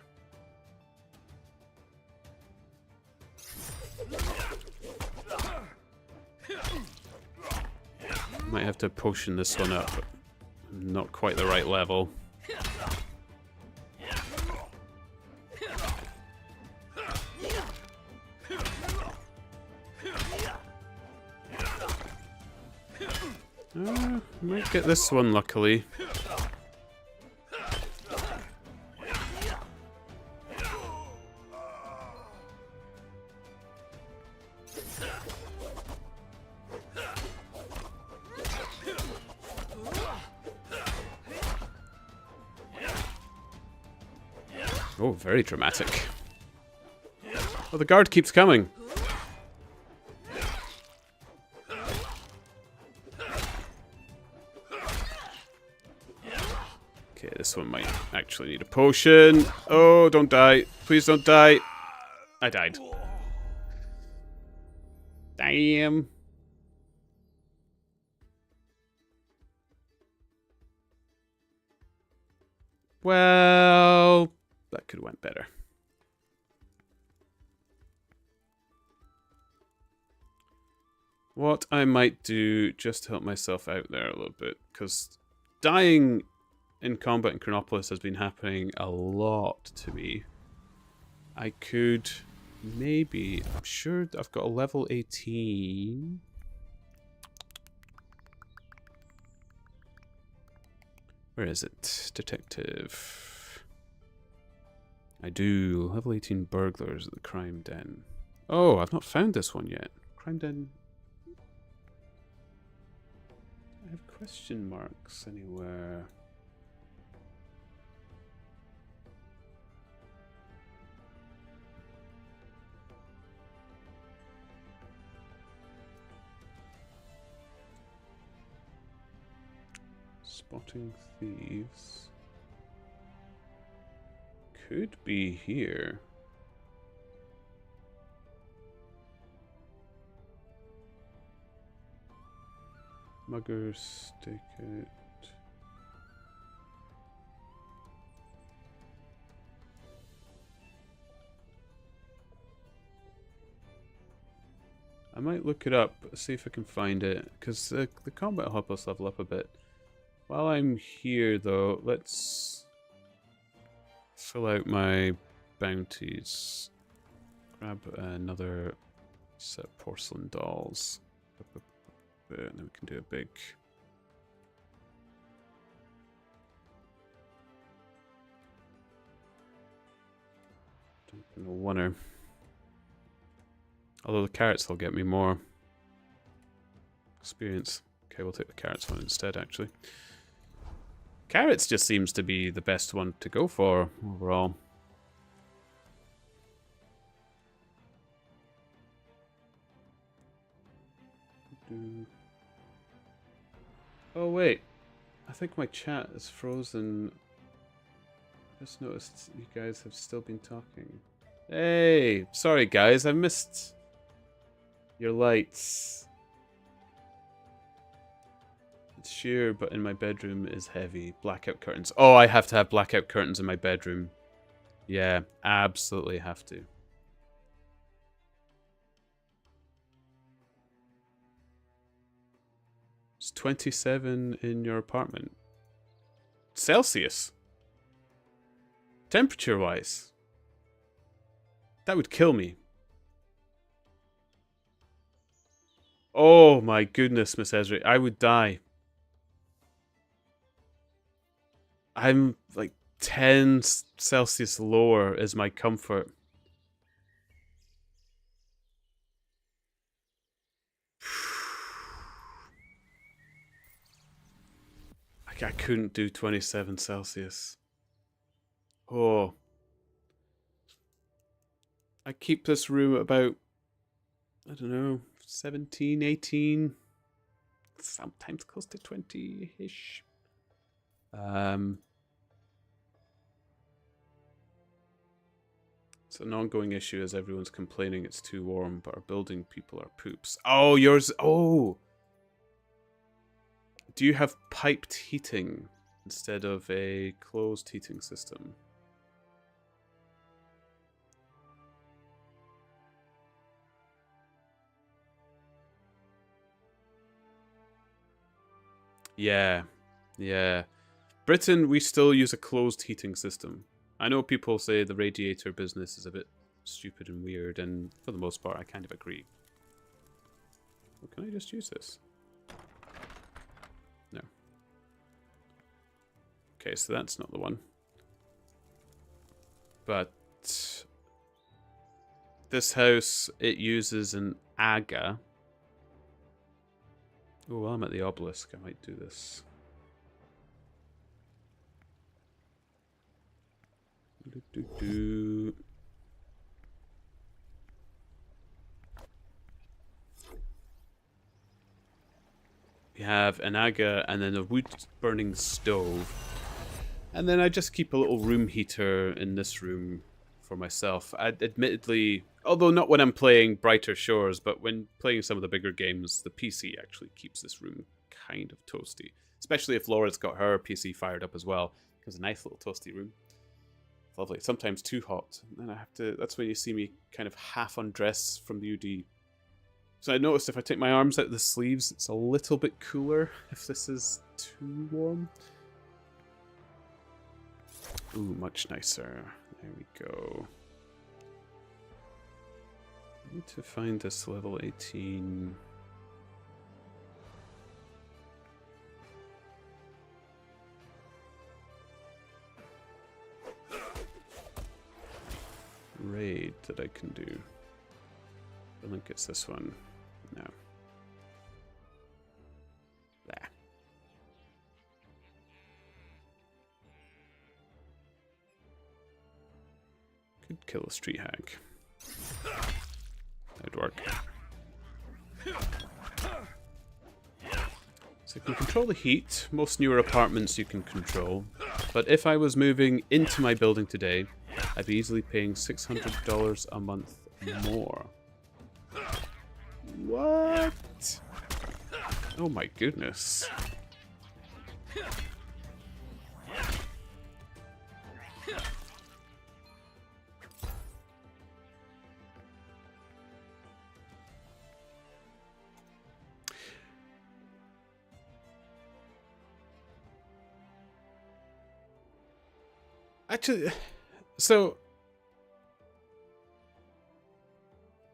Might have to potion this one up. Not quite the right level. Might get this one, luckily. Oh, very dramatic. Oh, the guard keeps coming. Okay, this one might actually need a potion. Oh, don't die. Please don't die. I died. Damn. Well, that could have went better. What I might do just to help myself out there a little bit, because dying in combat in Chronopolis has been happening a lot to me. I could maybe, I'm sure I've got a level 18. Where is it? Detective. I do. Level 18 burglars at the crime den. Oh, I've not found this one yet. Crime den. I have question marks anywhere. Spotting thieves. Could be here. Muggers, stake it. I might look it up, see if I can find it, because the combat will help us level up a bit. While I'm here, though, let's fill out my bounties. Grab another set of porcelain dolls. And then we can do a big... No winner. Although the carrots will get me more experience. Okay, we'll take the carrots one instead, actually. Carrots just seems to be the best one to go for overall. Oh wait, I think my chat is frozen. Just noticed you guys have still been talking. Hey, sorry guys, I missed your lights. It's sheer, but in my bedroom is heavy. Blackout curtains. Oh, I have to have blackout curtains in my bedroom. Yeah, absolutely have to. It's 27 in your apartment. Celsius? Temperature-wise? That would kill me. Oh my goodness, Miss Esri. I would die. I'm like 10 Celsius lower is my comfort. I couldn't do 27 Celsius. Oh. I keep this room at about, I don't know, 17, 18. Sometimes close to 20-ish. It's an ongoing issue as everyone's complaining it's too warm, but our building people are poops. Oh, yours... Oh! Do you have piped heating instead of a closed heating system? Yeah. Yeah. Britain, we still use a closed heating system. I know people say the radiator business is a bit stupid and weird, and for the most part, I kind of agree. Well, can I just use this? No. Okay, so that's not the one. But this house, it uses an aga. Oh, well, I'm at the obelisk. I might do this. We have an aga and then a wood-burning stove. And then I just keep a little room heater in this room for myself. Admittedly, although not when I'm playing Brighter Shores, but when playing some of the bigger games, the PC actually keeps this room kind of toasty. Especially if Laura's got her PC fired up as well. It's a nice little toasty room. It's lovely. Sometimes too hot. And then I have to... That's when you see me kind of half undress from the UD. So I noticed if I take my arms out of the sleeves, it's a little bit cooler if this is too warm. Ooh, much nicer. There we go. I need to find this level 18. Raid that I can do. I think it's this one. No. There. Could kill a street hag. That'd work. So you can control the heat. Most newer apartments you can control. But if I was moving into my building today, I'd be easily paying $600 a month more. What? Oh my goodness. Actually, so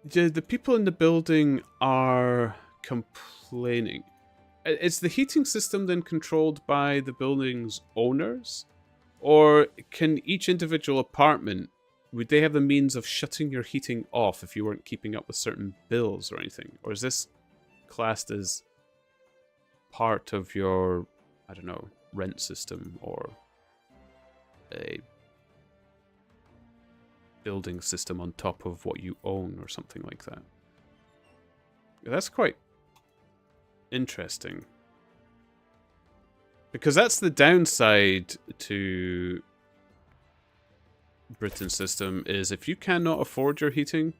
the people in the building are complaining. Is the heating system then controlled by the building's owners? Or can each individual apartment, would they have the means of shutting your heating off if you weren't keeping up with certain bills or anything? Or is this classed as part of your, I don't know, rent system or a building system on top of what you own or something like that? That's quite interesting. Because that's the downside to Britain's system, is if you cannot afford your heating,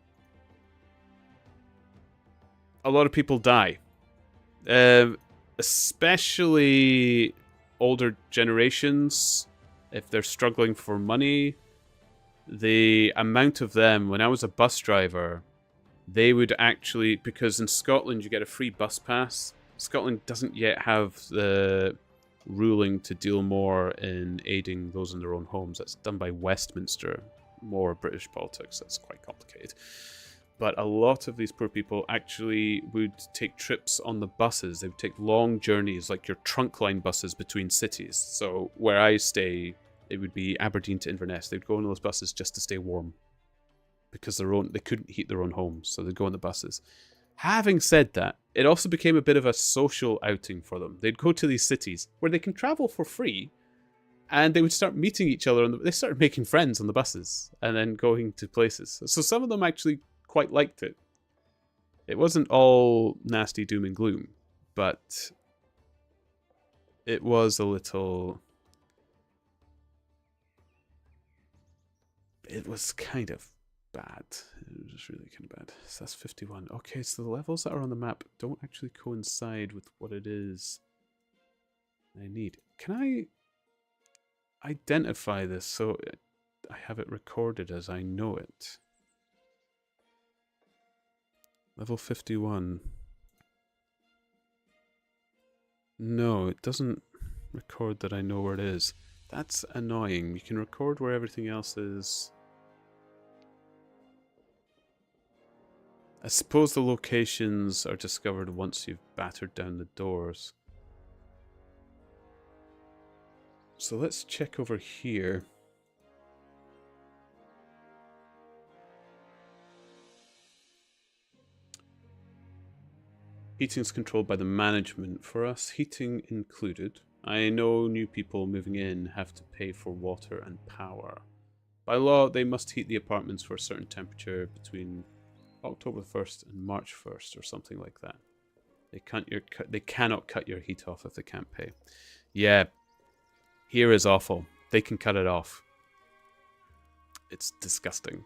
a lot of people die. Especially older generations, if they're struggling for money. The amount of them, when I was a bus driver, they would actually, because in Scotland you get a free bus pass. Scotland doesn't yet have the ruling to deal more in aiding those in their own homes. That's done by Westminster, more British politics. That's quite complicated. But a lot of these poor people actually would take trips on the buses. They would take long journeys, like your trunk line buses between cities. So where I stay, it would be Aberdeen to Inverness. They'd go on those buses just to stay warm, because they couldn't heat their own homes, so they'd go on the buses. Having said that, it also became a bit of a social outing for them. They'd go to these cities where they can travel for free, and they would start meeting each other. They started making friends on the buses, and then going to places. So some of them actually quite liked it. It wasn't all nasty doom and gloom, but it was a little... It was kind of bad. It was really kind of bad. So that's 51. Okay, so the levels that are on the map don't actually coincide with what it is I need. Can I identify this so I have it recorded as I know it? Level 51. No, it doesn't record that I know where it is. That's annoying. You can record where everything else is. I suppose the locations are discovered once you've battered down the doors. So let's check over here. Heating's controlled by the management. For us, heating included. I know new people moving in have to pay for water and power. By law, they must heat the apartments for a certain temperature between October 1st and March 1st or something like that. They cannot cut your heat off if they can't pay. Yeah, here is awful. They can cut it off. It's disgusting.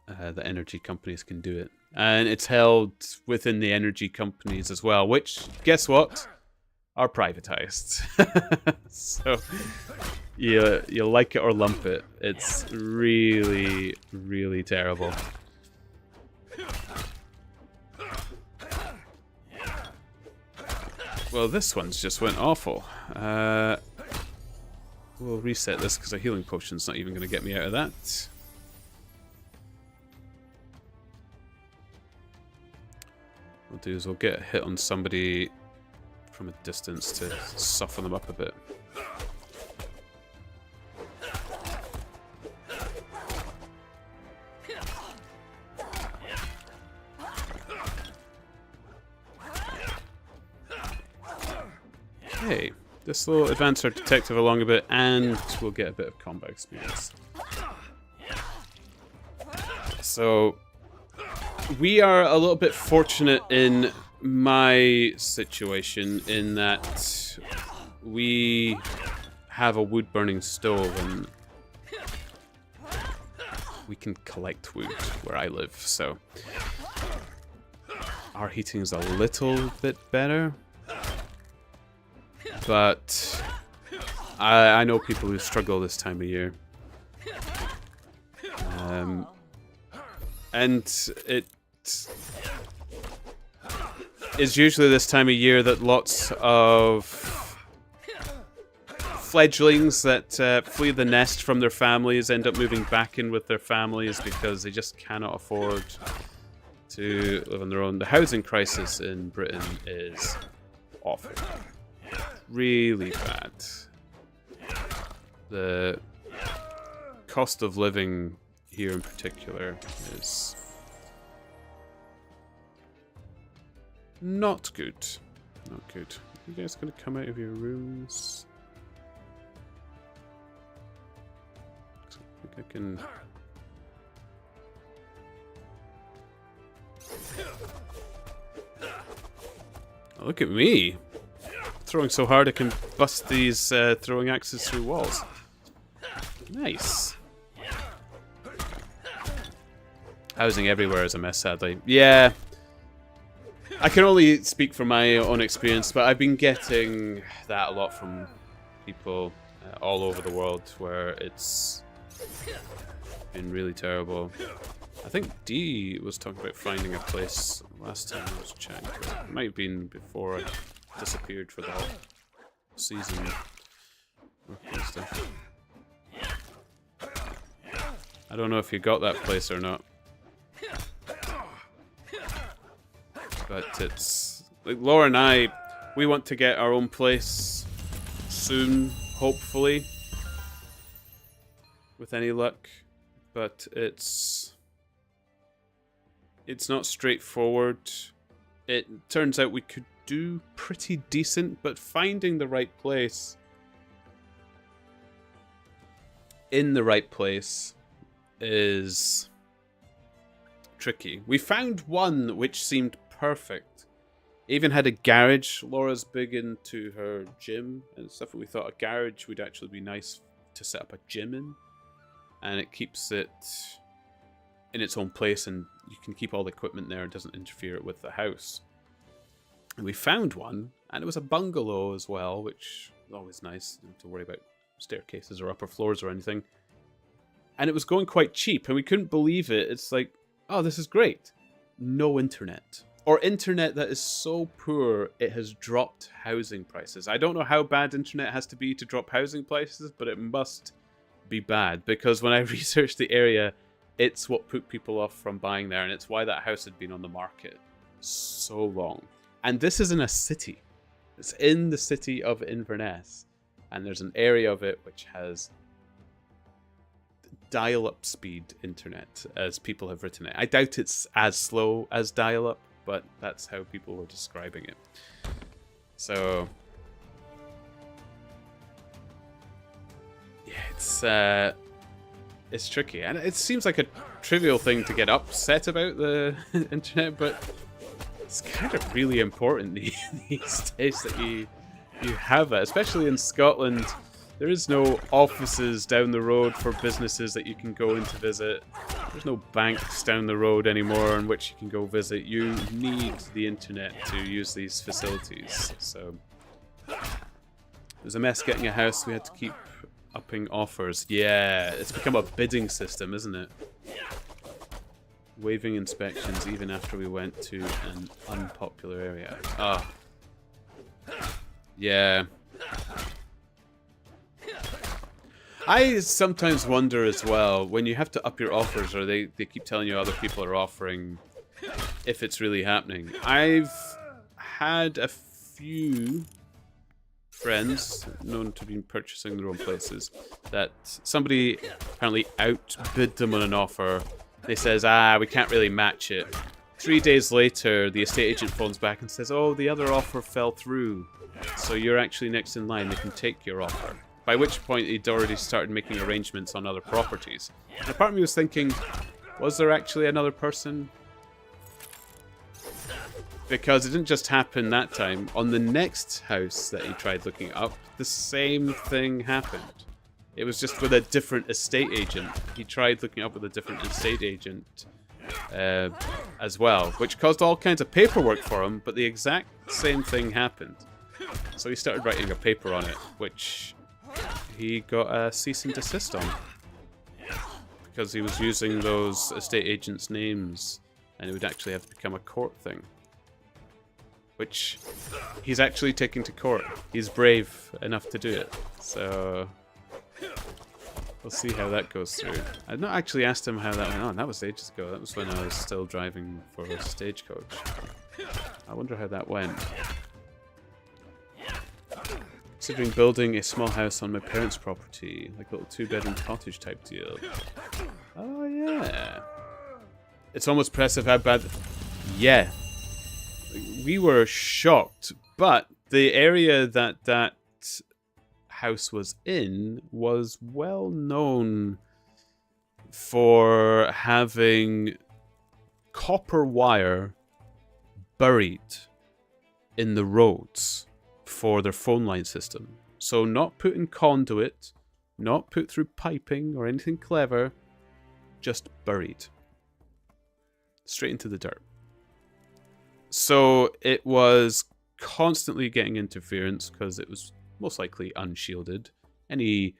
The energy companies can do it. And it's held within the energy companies as well, which, guess what? Are privatized. So, you like it or lump it. It's really, really terrible. Well, this one's just went awful. We'll reset this because a healing potion's not even going to get me out of that. What we'll do is we'll get a hit on somebody from a distance to soften them up a bit. Okay, this will advance our detective along a bit, and we'll get a bit of combat experience. So, we are a little bit fortunate in my situation in that we have a wood-burning stove and we can collect wood where I live, so our heating is a little bit better. But I know people who struggle this time of year. And it is usually this time of year that lots of fledglings that flee the nest from their families end up moving back in with their families because they just cannot afford to live on their own. The housing crisis in Britain is awful. Really bad. The cost of living here in particular is not good. Not good. You guys gonna come out of your rooms? I think I can. Oh, look at me! Throwing so hard I can bust these throwing axes through walls. Nice. Housing everywhere is a mess, sadly. Yeah. I can only speak from my own experience, but I've been getting that a lot from people all over the world where it's been really terrible. I think Dee was talking about finding a place last time I was chatting. It might have been before I disappeared for the whole season. Okay, stuff. I don't know if you got that place or not. But it's like Laura and I, we want to get our own place soon, hopefully, with any luck. But it's not straightforward. It turns out we could do pretty decent, but finding the right place in the right place is tricky. We found one which seemed perfect. Even had a garage. Laura's big into her gym and stuff. We thought a garage would actually be nice to set up a gym in, and it keeps it in its own place, and you can keep all the equipment there. It doesn't interfere with the house. And we found one, and it was a bungalow as well, which is always nice. You don't have to worry about staircases or upper floors or anything. And it was going quite cheap, and we couldn't believe it. It's like, oh, this is great. No internet. Or internet that is so poor, it has dropped housing prices. I don't know how bad internet has to be to drop housing prices, but it must be bad. Because when I researched the area, it's what put people off from buying there, and it's why that house had been on the market so long. And this is in a city. It's in the city of Inverness. And there's an area of it which has dial-up speed internet, as people have written it. I doubt it's as slow as dial-up, but that's how people were describing it. So yeah, it's tricky, and it seems like a trivial thing to get upset about the internet, but It's kind of really important these days that you have that, especially in Scotland. There is no offices down the road for businesses that you can go in to visit. There's no banks down the road anymore in which you can go visit. You need the internet to use these facilities. So it was a mess getting a house. We had to keep upping offers. Yeah, it's become a bidding system, isn't it? Waiving inspections even after we went to an unpopular area. Ah. Yeah. I sometimes wonder as well, when you have to up your offers, or they keep telling you other people are offering, if it's really happening. I've had a few friends known to be purchasing their own places that somebody apparently outbid them on an offer. They says, we can't really match it. 3 days later, the estate agent phones back and says, oh, the other offer fell through. So you're actually next in line. They can take your offer. By which point, he'd already started making arrangements on other properties. And a part of me was thinking, was there actually another person? Because it didn't just happen that time. On the next house that he tried looking up, the same thing happened. It was just with a different estate agent. He tried looking up with a different estate agent as well, which caused all kinds of paperwork for him, but the exact same thing happened. So he started writing a paper on it, which he got a cease and desist on. Because he was using those estate agents' names, and it would actually have to become a court thing. Which he's actually taking to court. He's brave enough to do it. So we'll see how that goes through. I've not actually asked him how that went on. That was ages ago. That was when I was still driving for a stagecoach. I wonder how that went. Considering building a small house on my parents' property, like a little 2-bedroom cottage type deal. Oh yeah. It's almost impressive how bad. Yeah. We were shocked, but the area that house was in was well known for having copper wire buried in the roads for their phone line system. So not put in conduit, not put through piping or anything clever, just buried. Straight into the dirt. So it was constantly getting interference because it was most likely unshielded. Any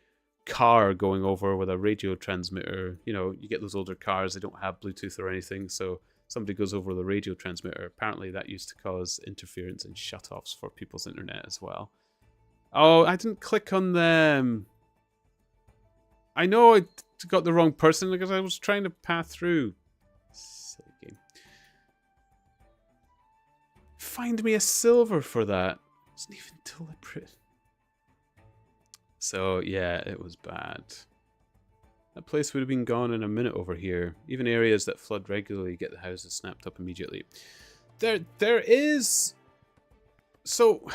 car going over with a radio transmitter, you know, you get those older cars, they don't have Bluetooth or anything, so somebody goes over the radio transmitter. Apparently that used to cause interference and shutoffs for people's internet as well. Oh, I didn't click on them. I know I got the wrong person because I was trying to path through. Silly game. Find me a silver for that. It wasn't even deliberate. So, yeah, it was bad. That place would have been gone in a minute over here. Even areas that flood regularly get the houses snapped up immediately. There is... So...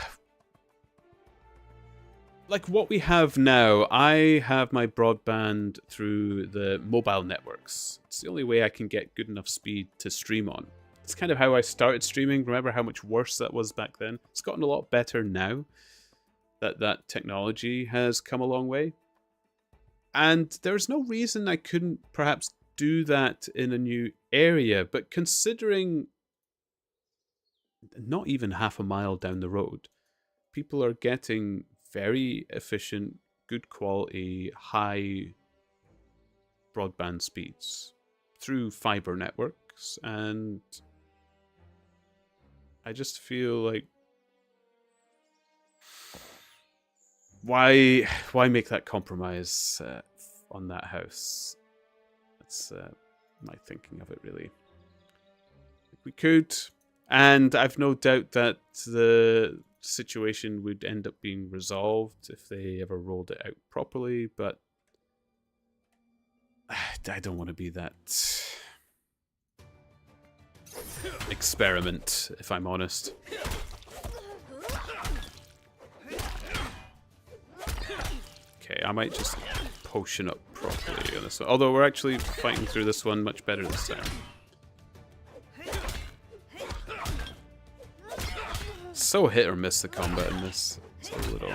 Like what we have now, I have my broadband through the mobile networks. It's the only way I can get good enough speed to stream on. It's kind of how I started streaming. Remember how much worse that was back then? It's gotten a lot better now that technology has come a long way. And there's no reason I couldn't perhaps do that in a new area. But considering not even half a mile down the road, people are getting very efficient, good quality, high broadband speeds through fiber networks, and I just feel like why make that compromise on that house? That's my thinking of it, really. We could, and I've no doubt that the situation would end up being resolved if they ever rolled it out properly, but I don't want to be that experiment, if I'm honest. Okay, I might just potion up properly on this one. Although we're actually fighting through this one much better this time. so hit or miss, the combat in this. It's a little...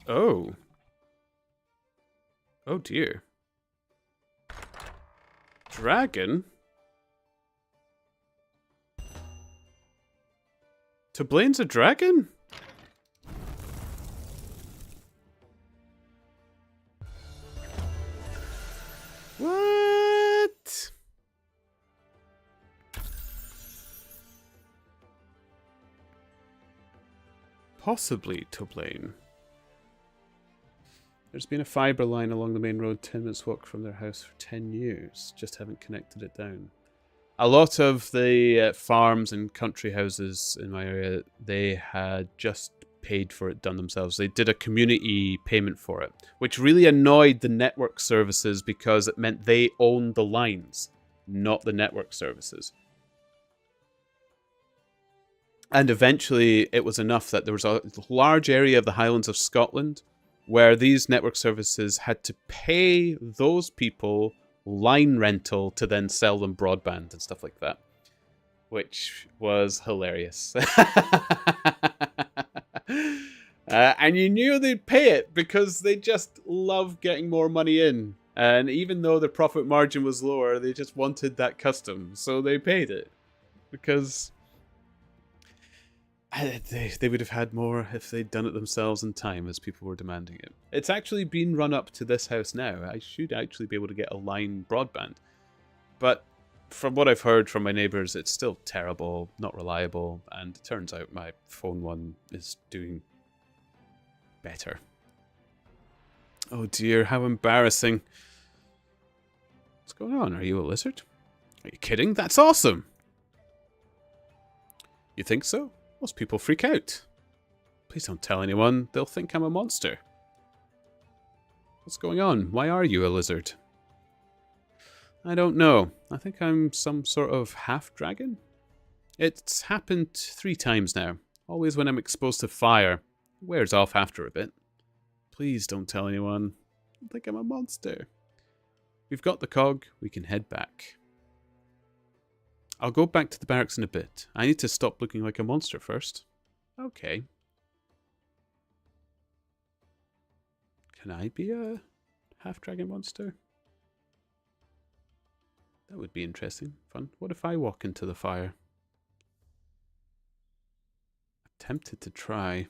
Oh. Oh dear. Dragon? Tablane's a dragon? What? Possibly Tublane. There's been a fibre line along the main road 10 minutes walk from their house for 10 years. Just haven't connected it down. A lot of the farms and country houses in my area, they had just paid for it done themselves. They did a community payment for it, which really annoyed the network services because it meant they owned the lines, not the network services. And eventually it was enough that there was a large area of the Highlands of Scotland where these network services had to pay those people line rental to then sell them broadband and stuff like that, which was hilarious. And you knew they'd pay it because they just love getting more money in. And even though the profit margin was lower, they just wanted that custom, so they paid it because they would have had more if they'd done it themselves in time, as people were demanding it. It's actually been run up to this house now. I should actually be able to get a line broadband. But from what I've heard from my neighbours, it's still terrible, not reliable, and it turns out my phone one is doing better. Oh dear, how embarrassing. What's going on? Are you a lizard? Are you kidding? That's awesome! You think so? Most people freak out. Please don't tell anyone. They'll think I'm a monster. What's going on? Why are you a lizard? I don't know. I think I'm some sort of half-dragon. It's happened 3 times now. Always when I'm exposed to fire. It wears off after a bit. Please don't tell anyone. I think I'm a monster. We've got the cog. We can head back. I'll go back to the barracks in a bit. I need to stop looking like a monster first. Okay. Can I be a half-dragon monster? That would be interesting. Fun. What if I walk into the fire? I'm tempted to try.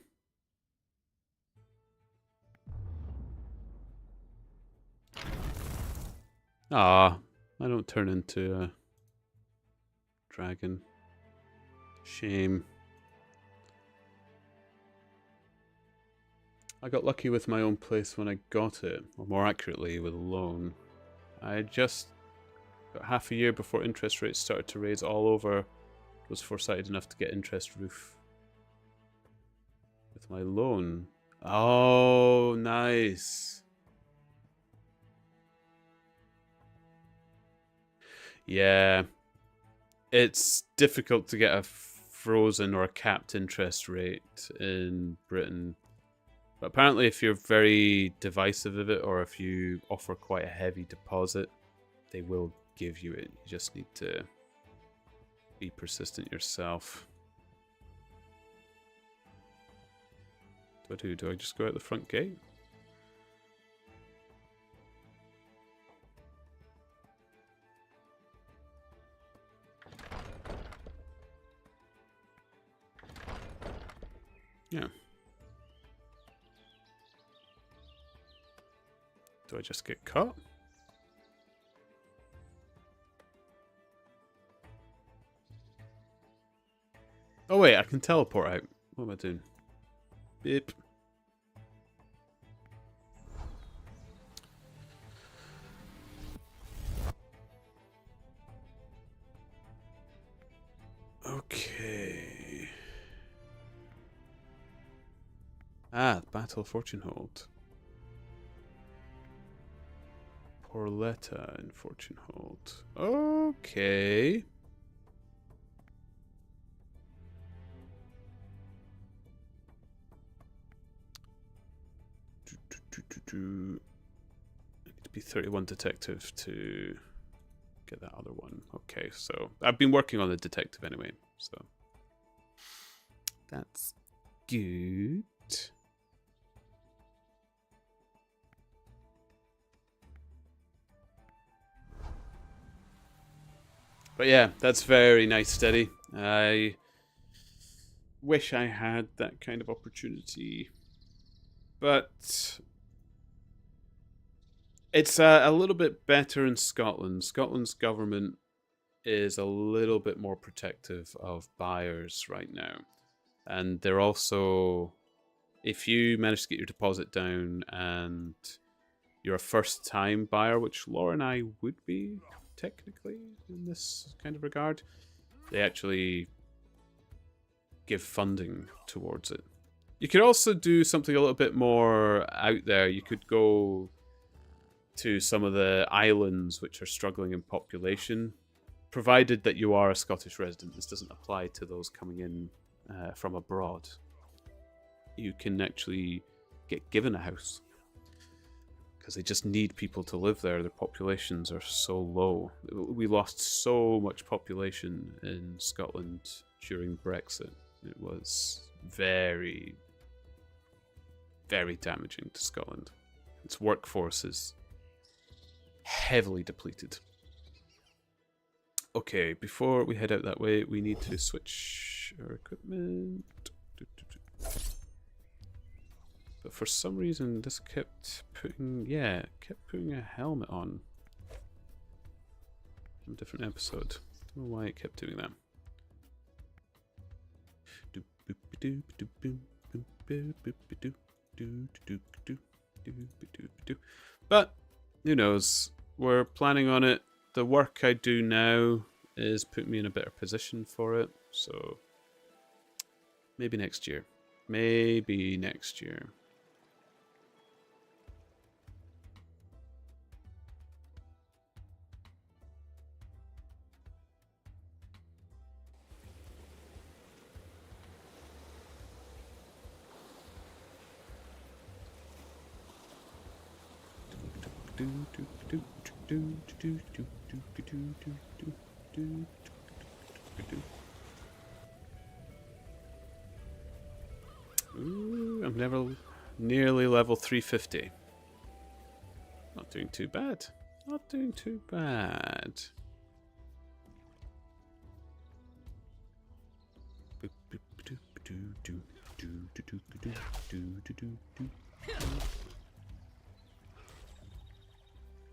Ah, I don't turn into a dragon. Shame. I got lucky with my own place when I got it, or more accurately, with a loan. I just got half a year before interest rates started to raise all over. Was foresighted enough to get interest roof with my loan. Oh, nice. Yeah. It's difficult to get a frozen or a capped interest rate in Britain. But apparently if you're very divisive of it, or if you offer quite a heavy deposit, they will give you it. You just need to be persistent yourself. What do I do? Do I just go out the front gate? Yeah. Do I just get caught? Oh wait, I can teleport out. What am I doing? Beep. Okay. Ah, Battle Fortune Hold. Porletta and Fortune Hold. Okay. need to be 31 detective to get that other one. Okay, so I've been working on the detective anyway, so that's good. But yeah, that's very nice, steady. I wish I had that kind of opportunity, but it's a little bit better in Scotland. Scotland's government is a little bit more protective of buyers right now. And they're also, if you manage to get your deposit down and you're a first time buyer, which Laura and I would be technically in this kind of regard, they actually give funding towards it. You could also do something a little bit more out there. You could go to some of the islands which are struggling in population, provided that you are a Scottish resident. This doesn't apply to those coming in from abroad. You can actually get given a house because they just need people to live there. Their populations are so low. We lost so much population in Scotland during Brexit. It was very, very damaging to Scotland. Its workforce is heavily depleted. Okay, before we head out that way, we need to switch our equipment. But for some reason, this kept putting a helmet on. From a different episode. Don't know why it kept doing that. But who knows? We're planning on it. The work I do now is put me in a better position for it. So maybe next year. Maybe next year. Ooh, I'm nearly level 350. Not doing too bad. Not doing too bad.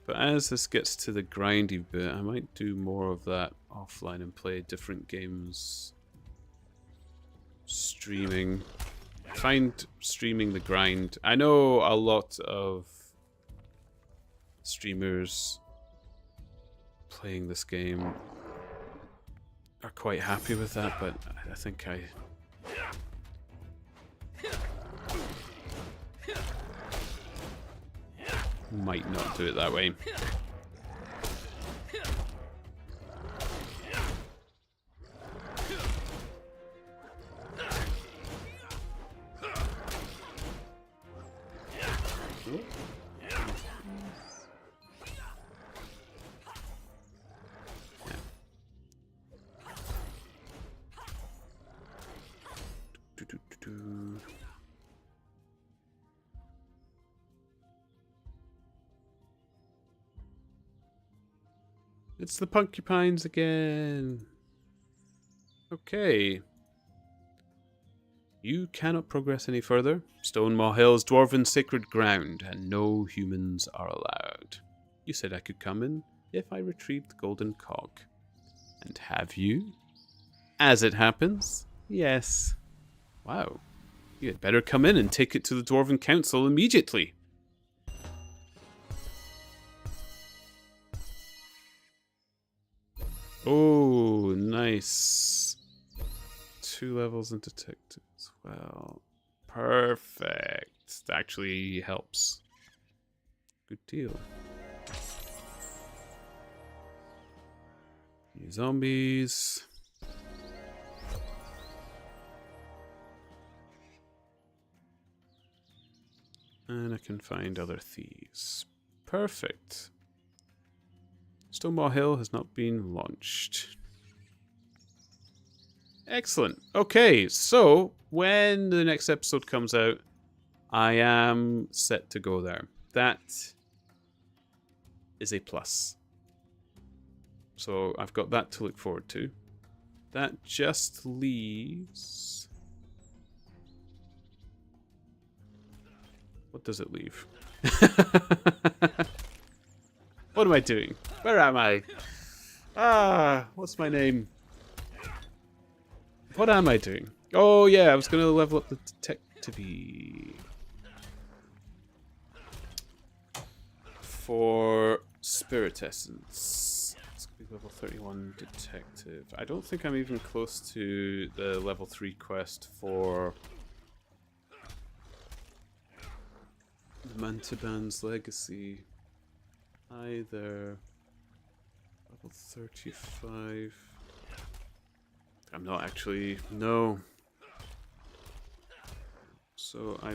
But as this gets to the grindy bit, I might do more of that offline and play different games. Streaming. I find streaming the grind. I know a lot of streamers playing this game are quite happy with that, but I think I might not do it that way. It's the porcupines again. Okay. You cannot progress any further. Stonemaw Hill is dwarven sacred ground, and no humans are allowed. You said I could come in if I retrieved the golden cog. And have you? As it happens, yes. Wow. You had better come in and take it to the Dwarven Council immediately. Oh, nice. 2 levels in detective as well. Perfect. That actually helps. Good deal. New zombies. And a can find other thieves. Perfect. Stonewall Hill has not been launched. Excellent. Okay, so when the next episode comes out, I am set to go there. That is a plus. So I've got that to look forward to. That just leaves... What does it leave? What am I doing? Where am I? What's my name? What am I doing? Oh yeah, I was going to level up the detective for Spirit Essence. It's going to be level 31 detective. I don't think I'm even close to the level 3 quest for the Mantiban's Legacy. Either level 35. I'm not actually, no. So I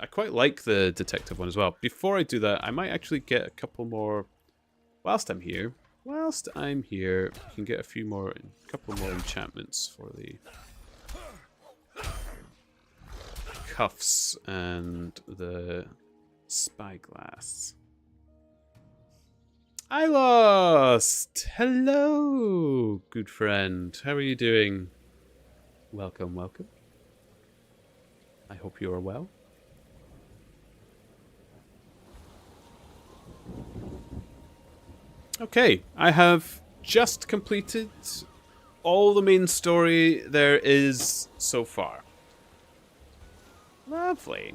quite like the detective one as well. Before I do that, I might actually get a couple more, whilst I'm here, we can get a couple more enchantments for the cuffs and the spyglass. I lost! Hello, good friend. How are you doing? Welcome, welcome. I hope you are well. Okay, I have just completed all the main story there is so far. Lovely.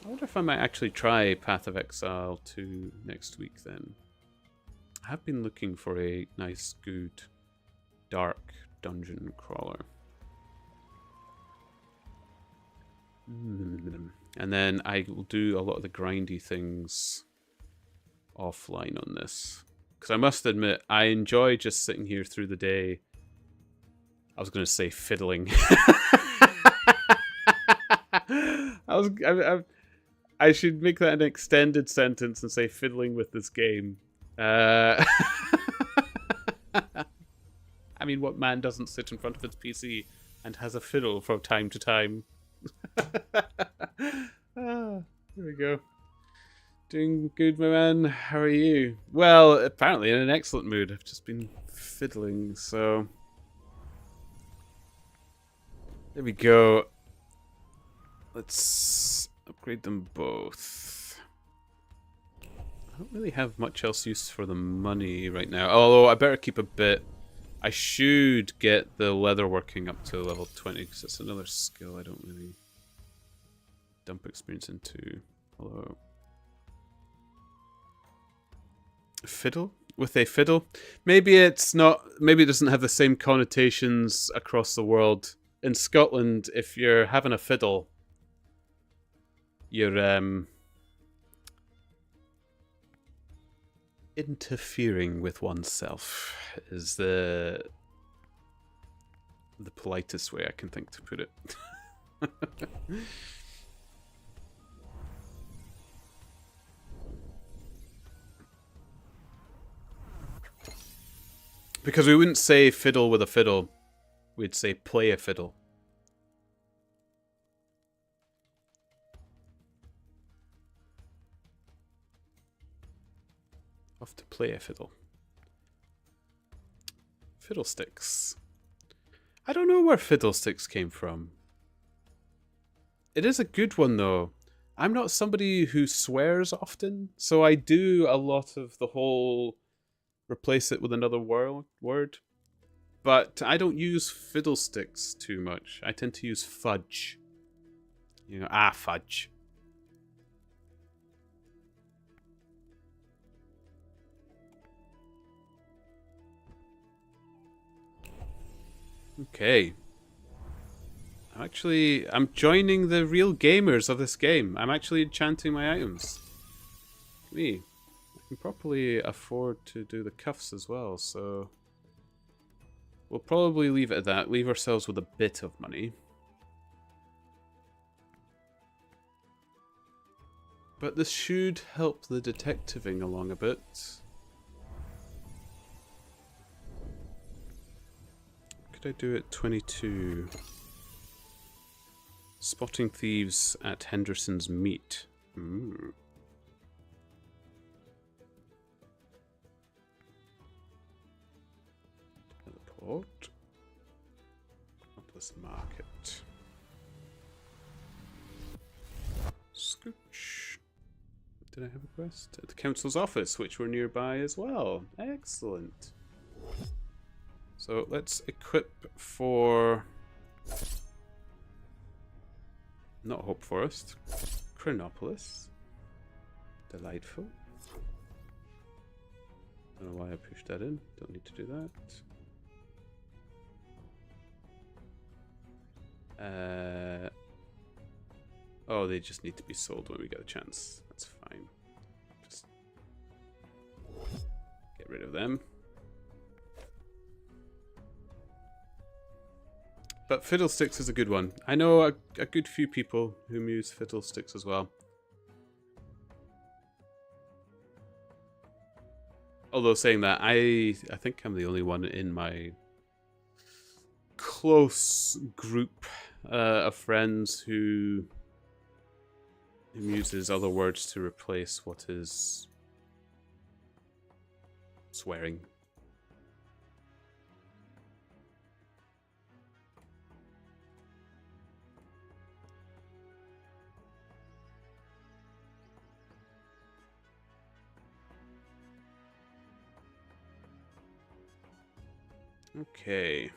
I wonder if I might actually try Path of Exile 2 next week then. I have been looking for a nice, good, dark dungeon crawler. And then I will do a lot of the grindy things offline on this. Because I must admit, I enjoy just sitting here through the day. I was going to say fiddling. I should make that an extended sentence and say fiddling with this game. I mean, what man doesn't sit in front of its PC and has a fiddle from time to time? Here we go. Doing good, my man. How are you? Well, apparently in an excellent mood. I've just been fiddling, so... There we go. Let's upgrade them both. I don't really have much else use for the money right now. Although I better keep a bit. I should get the leatherworking up to level 20 because it's another skill I don't really dump experience into. Although fiddle with a fiddle, maybe it's not. Maybe it doesn't have the same connotations across the world. In Scotland, if you're having a fiddle, you're interfering with oneself is the politest way I can think to put it. Because we wouldn't say fiddle with a fiddle, we'd say play a fiddle. Off to play a fiddle. Fiddlesticks. I don't know where fiddlesticks came from. It is a good one though. I'm not somebody who swears often, so I do a lot of the whole replace it with another word. But I don't use fiddlesticks too much. I tend to use fudge. You know, fudge. Okay. I'm joining the real gamers of this game. I'm actually enchanting my items. Look at me. I can properly afford to do the cuffs as well, so... We'll probably leave it at that. Leave ourselves with a bit of money. But this should help the detectiving along a bit. Could I do it 22? Spotting thieves at Henderson's Meat. Ooh. Teleport. Up this market. Scooch. Did I have a quest? At the council's office, which we're nearby as well. Excellent. So let's equip for... not Hope Forest. Chronopolis. Delightful. Don't know why I pushed that in. Don't need to do that. Oh, they just need to be sold when we get a chance. That's fine. Just get rid of them. But Fiddlesticks is a good one. I know a good few people who use Fiddlesticks as well. Although saying that, I think I'm the only one in my close group of friends who uses other words to replace what is swearing. Okay.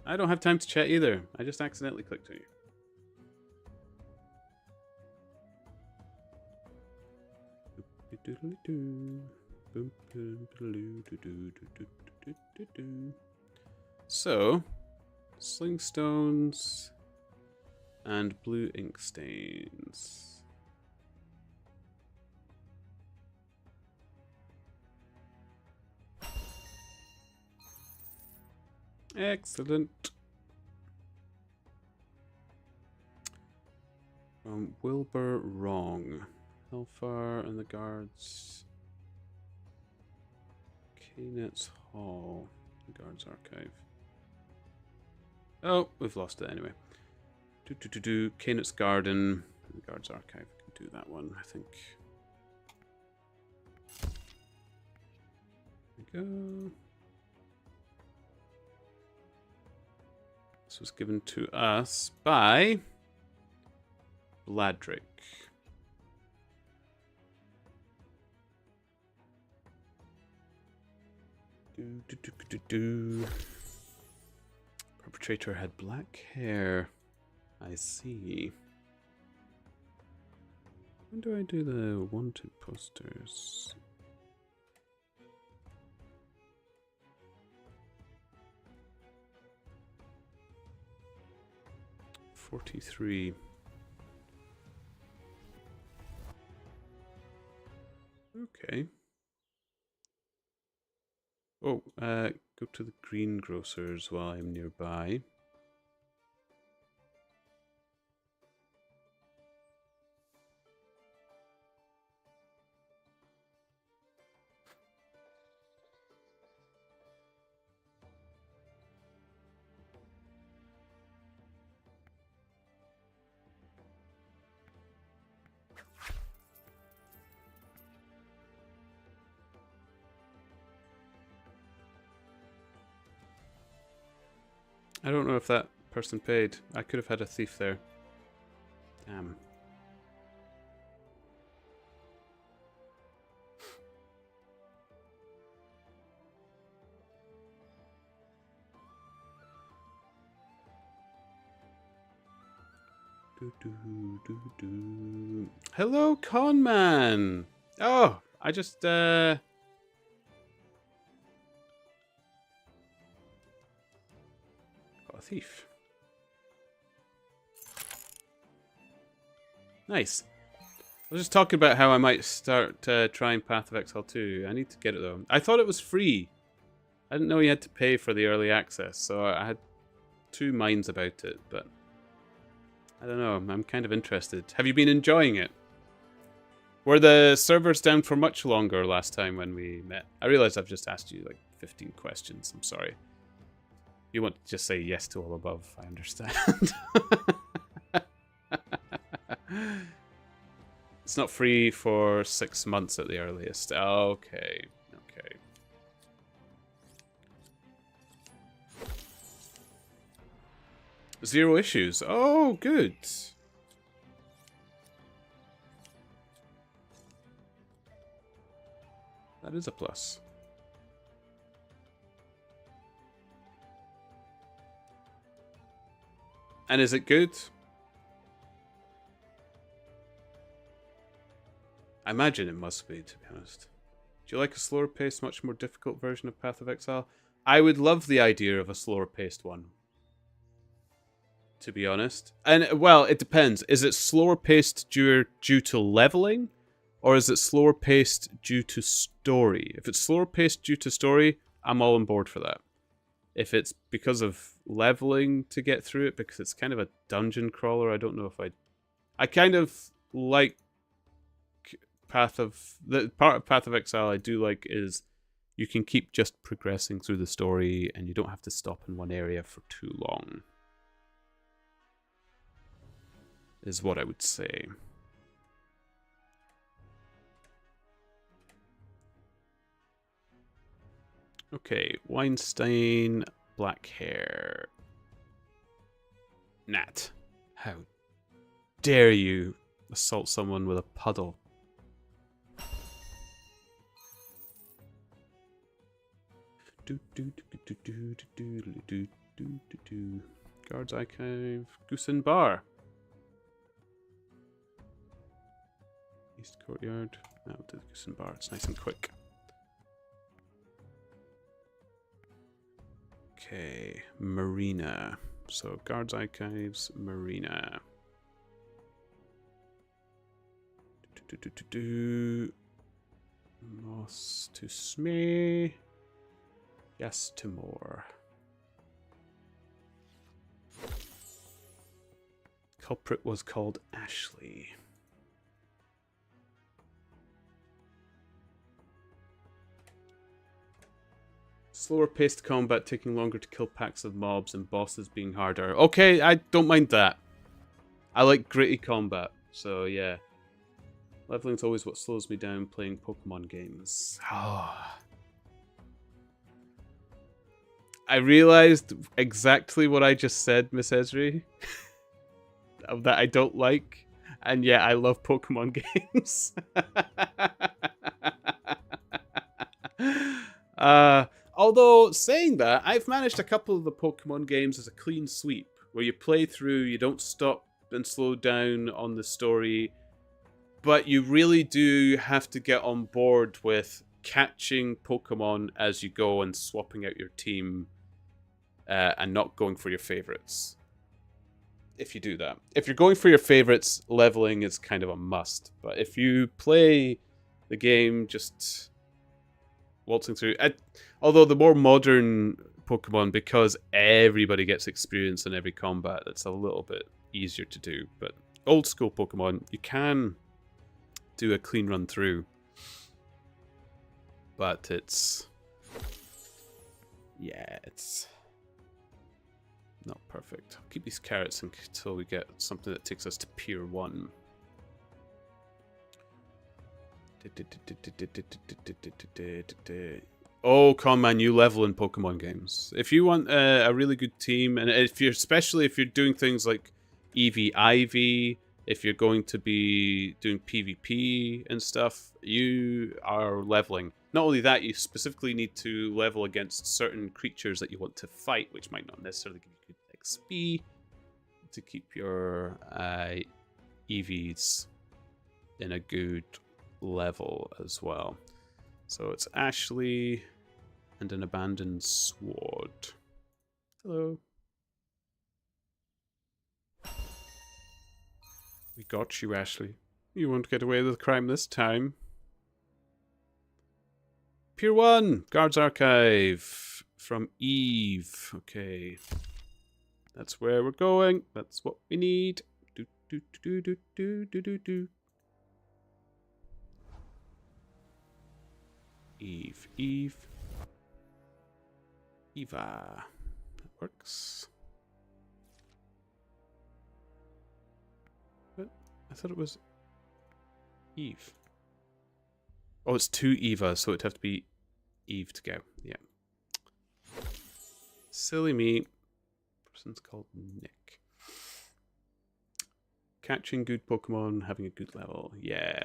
I don't have time to chat either. I just accidentally clicked on you. So, sling stones and blue ink stains. Excellent. From Wilbur Wrong. Hellfire and the guards. Canet's Hall. The guards archive. Oh, we've lost it anyway. Canet's Garden. The guards archive. We can do that one, I think. There we go. This was given to us by Bladrick. Perpetrator had black hair. I see. When do I do the wanted posters? $43. Okay. Oh, go to the greengrocers while I'm nearby. I don't know if that person paid. I could have had a thief there. Damn. Hello, Conman! Oh, I just, got a thief. Nice. I was just talking about how I might start trying Path of Exile 2. I need to get it though. I thought it was free. I didn't know you had to pay for the early access, so I had two minds about it, but I don't know. I'm kind of interested. Have you been enjoying it? Were the servers down for much longer last time when we met? I realize I've just asked you like 15 questions. I'm sorry. You want to just say yes to all above. I understand. It's not free for 6 months at the earliest. Okay. Okay. Zero issues. Oh, good. That is a plus. And is it good? I imagine it must be, to be honest. Do you like a slower paced, much more difficult version of Path of Exile? I would love the idea of a slower paced one, to be honest. And, well, it depends. Is it slower paced due to leveling? Or is it slower paced due to story? If it's slower paced due to story, I'm all on board for that. If it's because of leveling to get through it, because it's kind of a dungeon crawler, I don't know if I kind of like the part of Path of Exile I do like is you can keep just progressing through the story and you don't have to stop in one area for too long. Is what I would say. Okay, Weinstein, black hair. Nat, how dare you assault someone with a puddle? Guards Archive, Goose and Bar. East Courtyard. Now to the Goose and Bar. It's nice and quick. Okay, Marina. So, Guards Archives, Marina. Moss to Smee. Yes to more. Culprit was called Ashley. Slower paced combat, taking longer to kill packs of mobs and bosses being harder. Okay, I don't mind that. I like gritty combat, so yeah. Leveling's always what slows me down playing Pokemon games. I realized exactly what I just said, Miss Esri. That I don't like. And yet I love Pokemon games. Although, saying that, I've managed a couple of the Pokemon games as a clean sweep. Where you play through, you don't stop and slow down on the story. But you really do have to get on board with catching Pokemon as you go and swapping out your team. And not going for your favorites. If you do that. If you're going for your favorites, leveling is kind of a must. But if you play the game just waltzing through... although the more modern Pokemon, because everybody gets experience in every combat, it's a little bit easier to do. But old school Pokemon, you can do a clean run through. But it's... yeah, it's... not perfect. I'll keep these carrots until we get something that takes us to Pier 1. Oh, come on, you level in Pokemon games. If you want a really good team, and especially if you're doing things like EV-IV, if you're going to be doing PvP and stuff, you are leveling. Not only that, you specifically need to level against certain creatures that you want to fight, which might not necessarily give you good XP, to keep your EVs in a good level as well. So it's Ashley and an abandoned sword. Hello. We got you, Ashley. You won't get away with the crime this time. Pier 1, Guards Archive from Eve. Okay. That's where we're going. That's what we need. Do, do, do, do, do, do, do, do. Eve, Eve. Eva. That works. What? I thought it was Eve. Oh, it's 2 Eva, so it'd have to be Eve to go. Yeah. Silly me. Person's called Nick. Catching good Pokemon, having a good level. Yeah.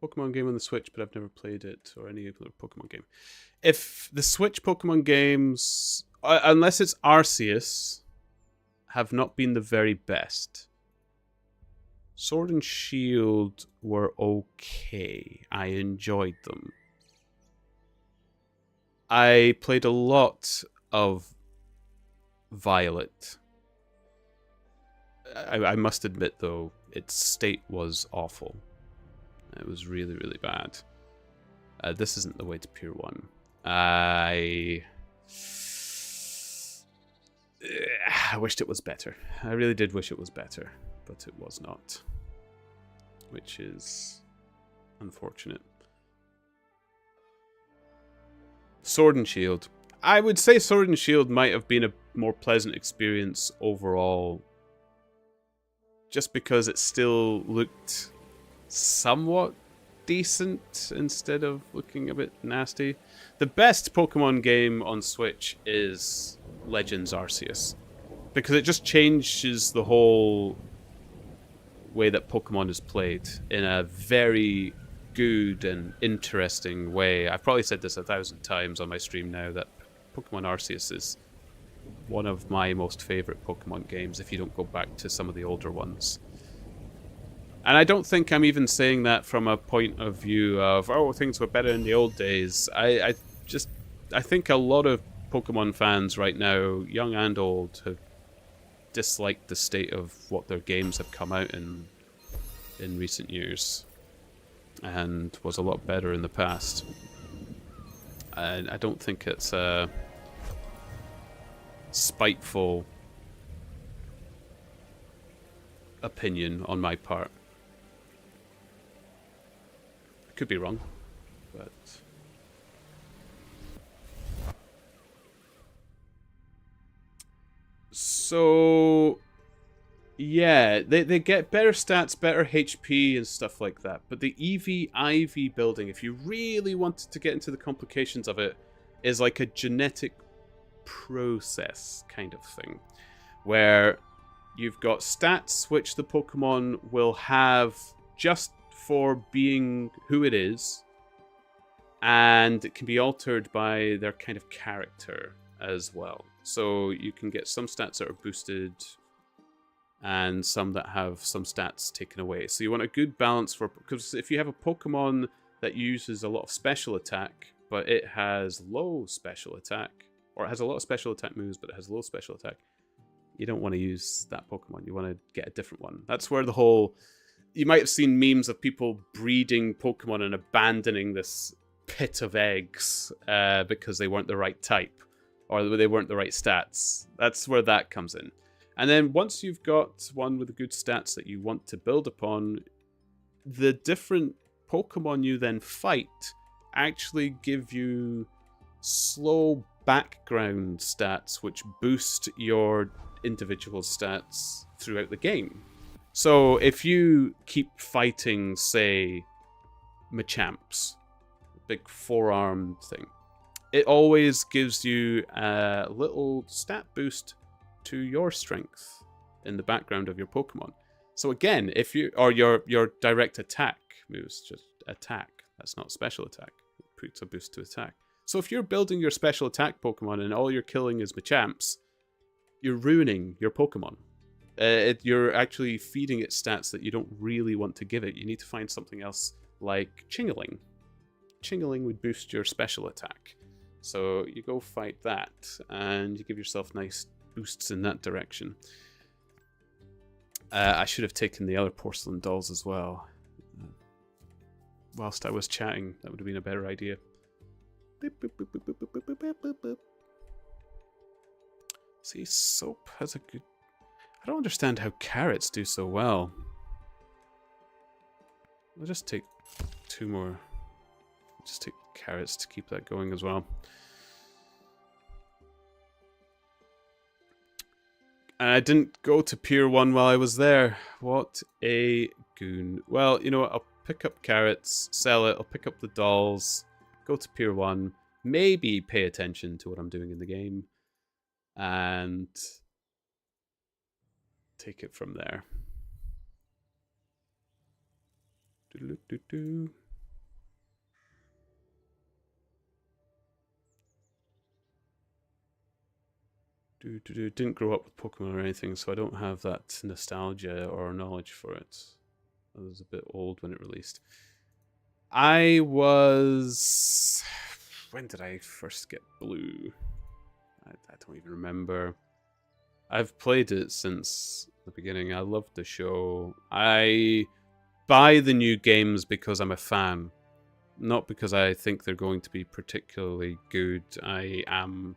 Pokemon game on the Switch, but I've never played it or any other Pokemon game. If the Switch Pokemon games, unless it's Arceus, have not been the very best. Sword and Shield were okay. I enjoyed them. I played a lot of Violet. I must admit, though, its state was awful. It was really, really bad. This isn't the way to Pier 1. I wished it was better. I really did wish it was better, but it was not. Which is unfortunate. Sword and Shield. I would say Sword and Shield might have been a more pleasant experience overall. Just because it still looked somewhat decent instead of looking a bit nasty. The best Pokemon game on Switch is Legends Arceus. Because it just changes the whole way that Pokemon is played in a very good and interesting way. I've probably said this 1,000 times on my stream now that Pokemon Arceus is one of my most favourite Pokemon games if you don't go back to some of the older ones. And I don't think I'm even saying that from a point of view of, oh, things were better in the old days. I think a lot of Pokemon fans right now, young and old, have disliked the state of what their games have come out in recent years. And was a lot better in the past. And I don't think it's a spiteful opinion on my part. I could be wrong, but so yeah, they get better stats, better HP and stuff like that. But the EV-IV building, if you really wanted to get into the complications of it, is like a genetic process kind of thing, where you've got stats which the Pokemon will have just for being who it is, and it can be altered by their kind of character as well. So you can get some stats that are boosted and some that have some stats taken away. So you want a good balance for, because if you have a Pokemon that uses a lot of special attack, but it has low special attack, or it has a lot of special attack moves, but it has low special attack, you don't want to use that Pokemon. You want to get a different one. That's where the whole... You might have seen memes of people breeding Pokemon and abandoning this pit of eggs because they weren't the right type, or they weren't the right stats. That's where that comes in. And then once you've got one with the good stats that you want to build upon, the different Pokemon you then fight actually give you slow background stats which boost your individual stats throughout the game. So if you keep fighting, say, Machamps, big four-armed thing, it always gives you a little stat boost to your strength in the background of your Pokemon. So again, if you, or your direct attack moves, just attack, that's not special attack, it puts a boost to attack. So if you're building your special attack Pokemon and all you're killing is Machamps, you're ruining your Pokemon. You're actually feeding it stats that you don't really want to give it. You need to find something else like Chingling. Chingling would boost your special attack. So you go fight that, and you give yourself nice boosts in that direction. I should have taken the other porcelain dolls as well. Whilst I was chatting, that would have been a better idea. Boop, boop, boop, boop, boop, boop, boop, boop, boop, boop. See, soap has a good... I don't understand how carrots do so well. I'll just take 2 more. Just take carrots to keep that going as well. And I didn't go to Pier 1 while I was there. What a goon. Well, you know what? I'll pick up carrots, sell it, I'll pick up the dolls, go to Pier 1, maybe pay attention to what I'm doing in the game, and take it from there. Doo-doo-doo-doo. Didn't grow up with Pokemon or anything, so I don't have that nostalgia or knowledge for it. I was a bit old when it released. I was... When did I first get Blue? I don't even remember. I've played it since the beginning. I loved the show. I buy the new games because I'm a fan, not because I think they're going to be particularly good. I am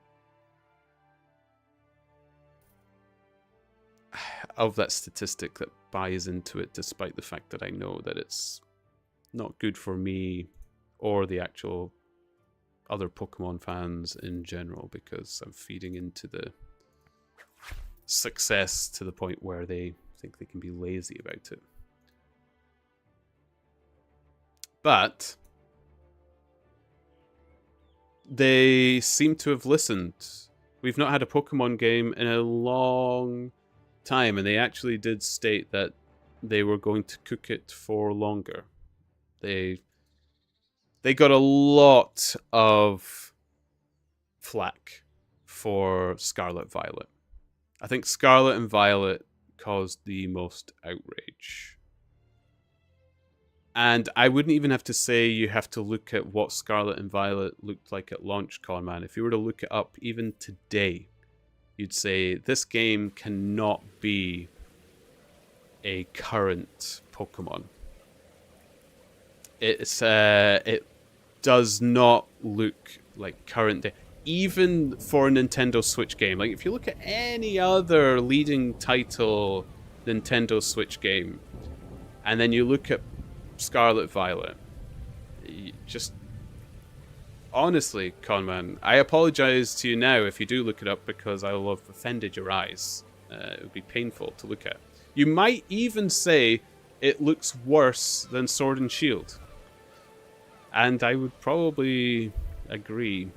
of that statistic that buys into it despite the fact that I know that it's not good for me or the actual other Pokemon fans in general, because I'm feeding into the success to the point where they think they can be lazy about it. But they seem to have listened. We've not had a Pokemon game in a long time, and they actually did state that they were going to cook it for longer. They got a lot of flack for Scarlet Violet. I think Scarlet and Violet caused the most outrage. And I wouldn't even have to say you have to look at what Scarlet and Violet looked like at launch, Conman. If you were to look it up even today, you'd say this game cannot be a current Pokemon. It does not look like current day, even for a Nintendo Switch game. Like, if you look at any other leading title Nintendo Switch game, and then you look at Scarlet Violet, just honestly, Conman, I apologize to you now if you do look it up, because I will have offended your eyes. It would be painful to look at. You might even say it looks worse than Sword and Shield. And I would probably agree.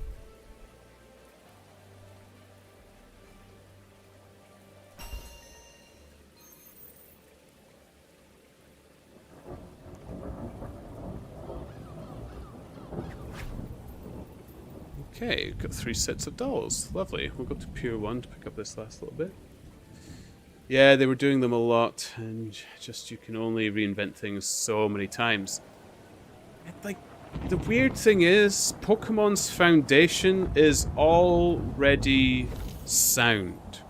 Okay, we've got 3 sets of dolls. Lovely. We'll go to Pier 1 to pick up this last little bit. Yeah, they were doing them a lot, and just you can only reinvent things so many times. And, like, the weird thing is, Pokemon's foundation is already sound.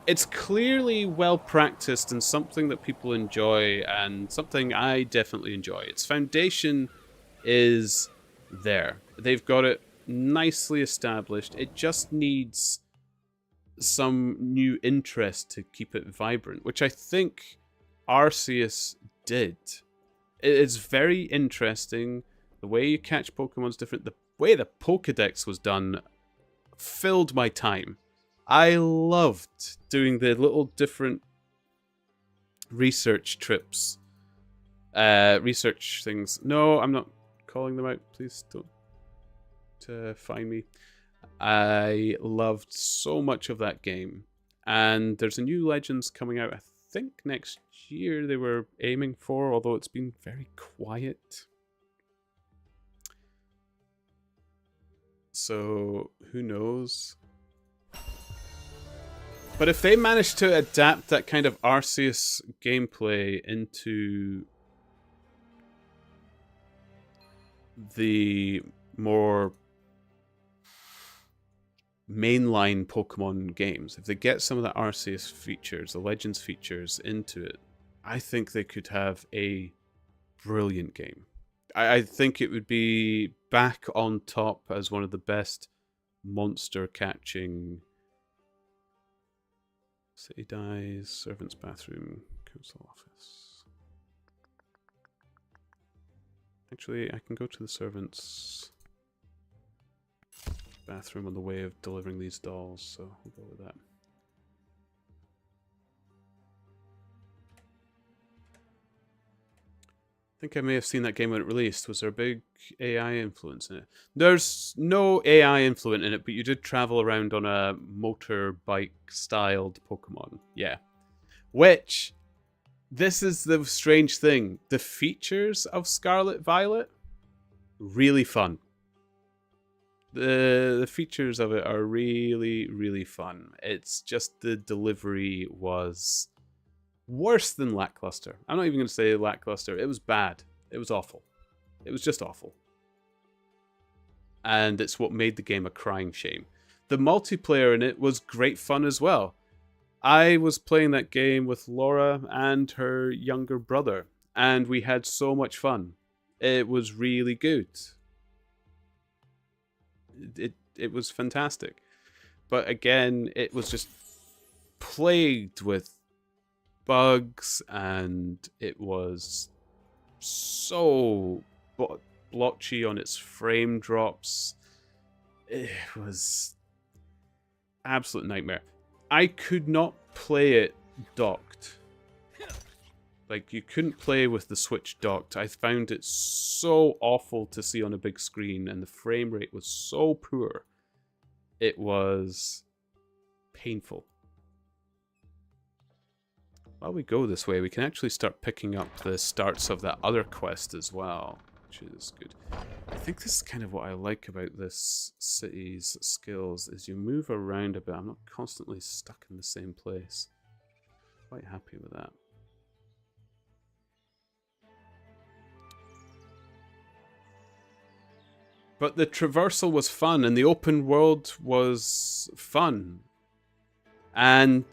It's clearly well practiced and something that people enjoy, and something I definitely enjoy. Its foundation is there. They've got it nicely established. It just needs some new interest to keep it vibrant, which I think Arceus did. It's very interesting. The way you catch Pokemon's different. The way the Pokedex was done filled my time. I loved doing the little different research trips. Research things. No, I'm not calling them out. Please don't find me. I loved so much of that game. And there's a new Legends coming out, I think next year they were aiming for, although it's been very quiet. So, who knows? But if they manage to adapt that kind of Arceus gameplay into the more mainline Pokemon games, if they get some of the Arceus features, the Legends features into it, I think they could have a brilliant game. I think it would be back on top as one of the best monster catching. City dies, servant's bathroom, council office. Actually, I can go to the servant's bathroom on the way of delivering these dolls, so we'll go with that. I think I may have seen that game when it released. Was there a big AI influence in it? There's no AI influence in it, but you did travel around on a motorbike-styled Pokemon. Yeah. Which, this is the strange thing. The features of Scarlet Violet, really fun. The features of it are really, really fun. It's just the delivery was worse than lackluster. I'm not even going to say lackluster. It was bad. It was awful. It was just awful. And it's what made the game a crying shame. The multiplayer in it was great fun as well. I was playing that game with Laura and her younger brother, and we had so much fun. It was really good. It was fantastic. But again, it was just plagued with bugs, and it was so blotchy on its frame drops. It was absolute nightmare. I could not play it docked. Like, you couldn't play with the Switch docked. I found it so awful to see on a big screen, and the frame rate was so poor. It was painful. While we go this way, we can actually start picking up the starts of that other quest as well, which is good. I think this is kind of what I like about this city's skills, is you move around a bit. I'm not constantly stuck in the same place. Quite happy with that. But the traversal was fun, and the open world was fun. And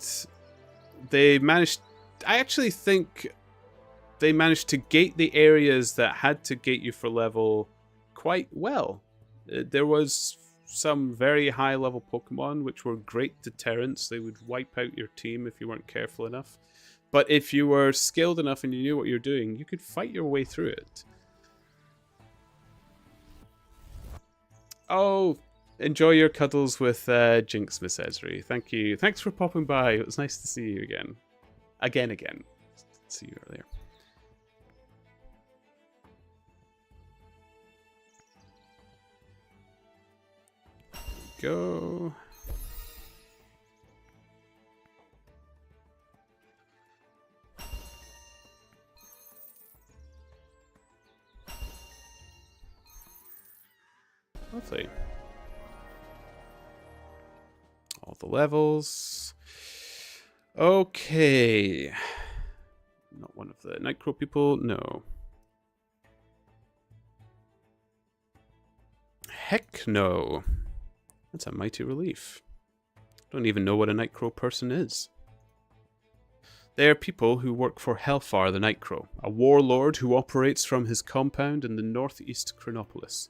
they managed... I actually think they managed to gate the areas that had to gate you for level quite well. There was some very high level Pokemon which were great deterrents. They would wipe out your team if you weren't careful enough. But if you were skilled enough and you knew what you were doing, you could fight your way through it. Oh, enjoy your cuddles with Jinx, Miss Esri. Thank you. Thanks for popping by. It was nice to see you again. Again. See you earlier. Go. Lovely. All the levels. Okay. Not one of the Nightcrow people? No. Heck no. That's a mighty relief. Don't even know what a Nightcrow person is. They are people who work for Hellfire the Nightcrow, a warlord who operates from his compound in the northeast Chronopolis.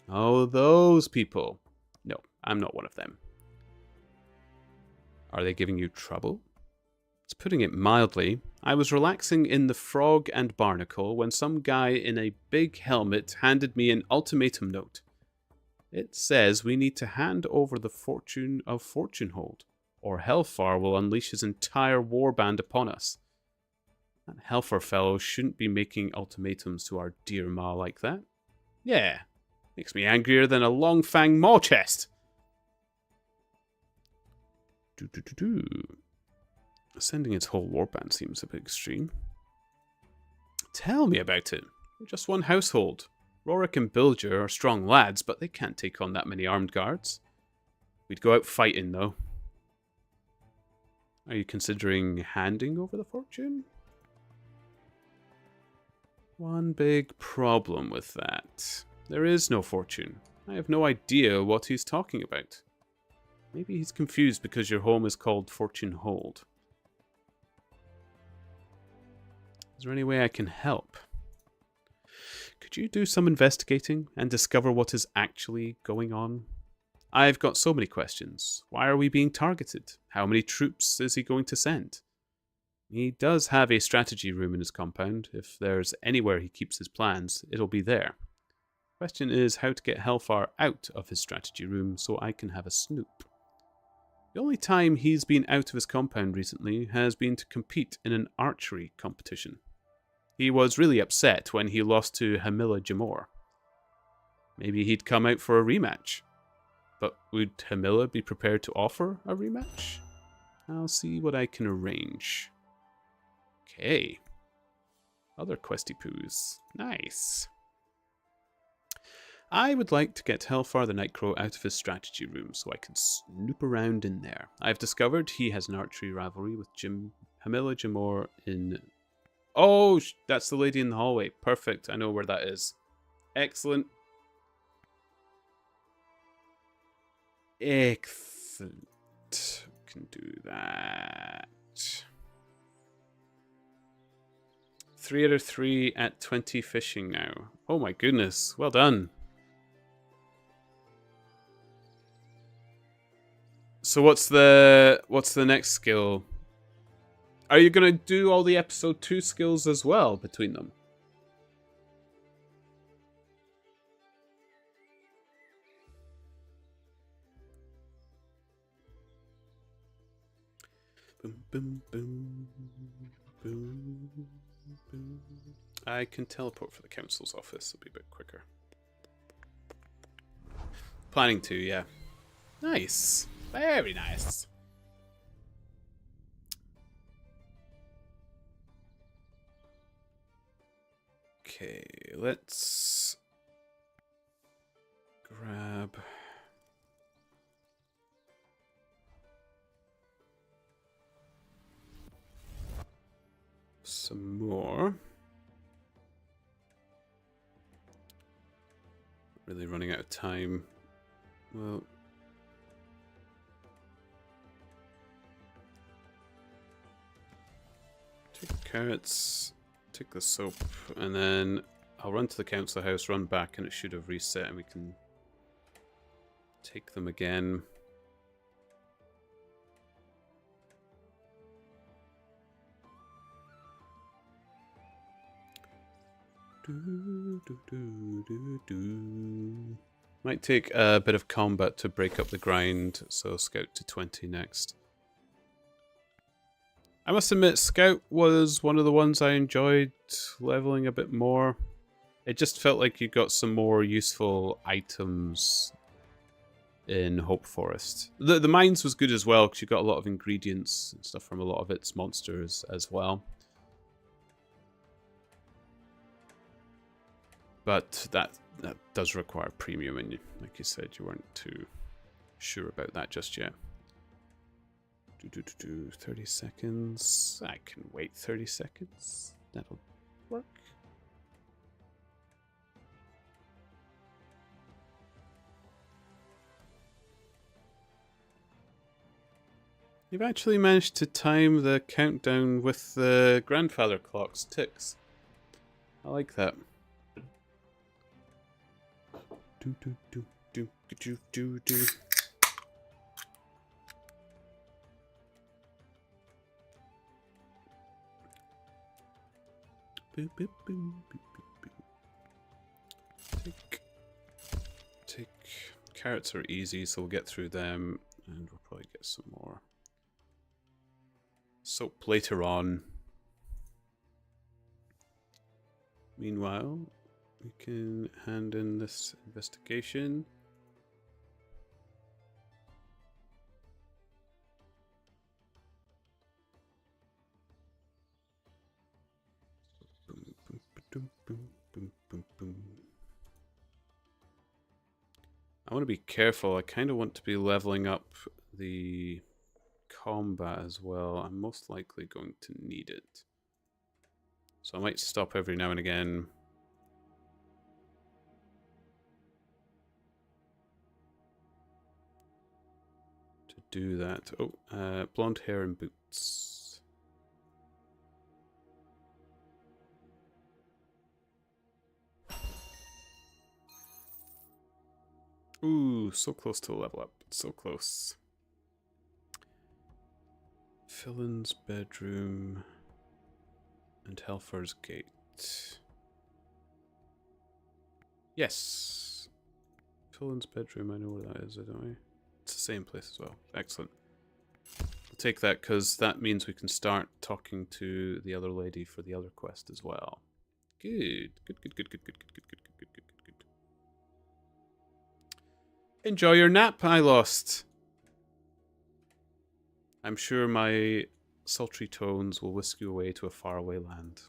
Oh, those people. No, I'm not one of them. Are they giving you trouble? It's putting it mildly. I was relaxing in the Frog and Barnacle when some guy in a big helmet handed me an ultimatum note. It says we need to hand over the fortune of Fortunehold, or Hellfire will unleash his entire warband upon us. That Hellfire fellow shouldn't be making ultimatums to our dear Ma like that. Yeah, makes me angrier than a long-fang maw chest. Sending its whole warband seems a bit extreme. Tell me about it. We're just one household. Rorik and Bilger are strong lads, but they can't take on that many armed guards. We'd go out fighting, though. Are you considering handing over the fortune? One big problem with that. There is no fortune. I have no idea what he's talking about. Maybe he's confused because your home is called Fortune Hold. Is there any way I can help? Could you do some investigating and discover what is actually going on? I've got so many questions. Why are we being targeted? How many troops is he going to send? He does have a strategy room in his compound. If there's anywhere he keeps his plans, it'll be there. Question is how to get Hellfire out of his strategy room so I can have a snoop. The only time he's been out of his compound recently has been to compete in an archery competition. He was really upset when he lost to Hamila Jamor. Maybe he'd come out for a rematch. But would Hamila be prepared to offer a rematch? I'll see what I can arrange. Okay. Other questy poos. Nice. I would like to get Hellfire the Nightcrow out of his strategy room so I can snoop around in there. I've discovered he has an archery rivalry with Hamila Jamor in... Oh, that's the lady in the hallway. Perfect. I know where that is. Excellent. Excellent. Can do that. 3 out of 3 at 20 fishing now. Oh my goodness. Well done. So what's the next skill? Are you going to do all the episode 2 skills as well between them? Boom, boom, boom, boom, boom. I can teleport for the council's office. It'll be a bit quicker. Planning to, yeah. Nice. Very nice. Okay, let's grab some more. Really running out of time. Well, take the carrots, take the soap, and then I'll run to the council house, run back, and it should have reset, and we can take them again. Might take a bit of combat to break up the grind, so Scout to 20 next. I must admit, Scout was one of the ones I enjoyed leveling a bit more. It just felt like you got some more useful items in Hope Forest. The mines was good as well, because you got a lot of ingredients and stuff from a lot of its monsters as well. But that does require premium, and like you said, you weren't too sure about that just yet. 30 seconds. I can wait 30 seconds. That'll work. You've actually managed to time the countdown with the grandfather clock's ticks. I like that. Boop, boop, boop, boop, boop, boop. Take. Carrots are easy, so we'll get through them, and we'll probably get some more soap later on. Meanwhile, we can hand in this investigation. Boom, boom, boom, boom, boom, boom, boom. I want to be careful. I kind of want to be leveling up the combat as well. I'm most likely going to need it. So I might stop every now and again. do that. Oh, blonde hair and boots. Ooh, so close to a level up. So close. Fillin's bedroom and Helfer's Gate. Yes. Fillin's bedroom, I know where that is, don't I? It's the same place as well. Excellent. I'll take that because that means we can start talking to the other lady for the other quest as well. Good. Good, good, good, good, good, good, good, good, good, good, good, good. Enjoy your nap, I lost. I'm sure my sultry tones will whisk you away to a faraway land.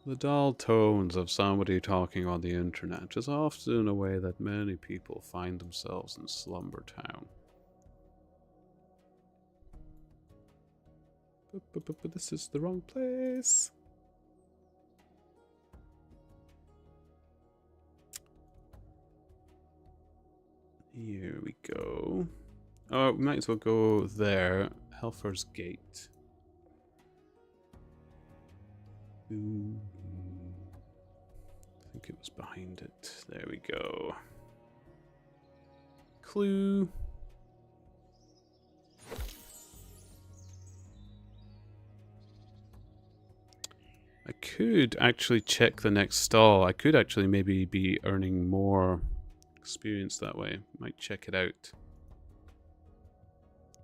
The dull tones of somebody talking on the internet is often a way that many people find themselves in Slumber Town. But this is the wrong place. Here we go. Oh, we might as well go there. Helfer's Gate. Ooh. I think it was behind it. There we go. Clue. I could actually check the next stall. I could actually maybe be earning more experience that way. Might check it out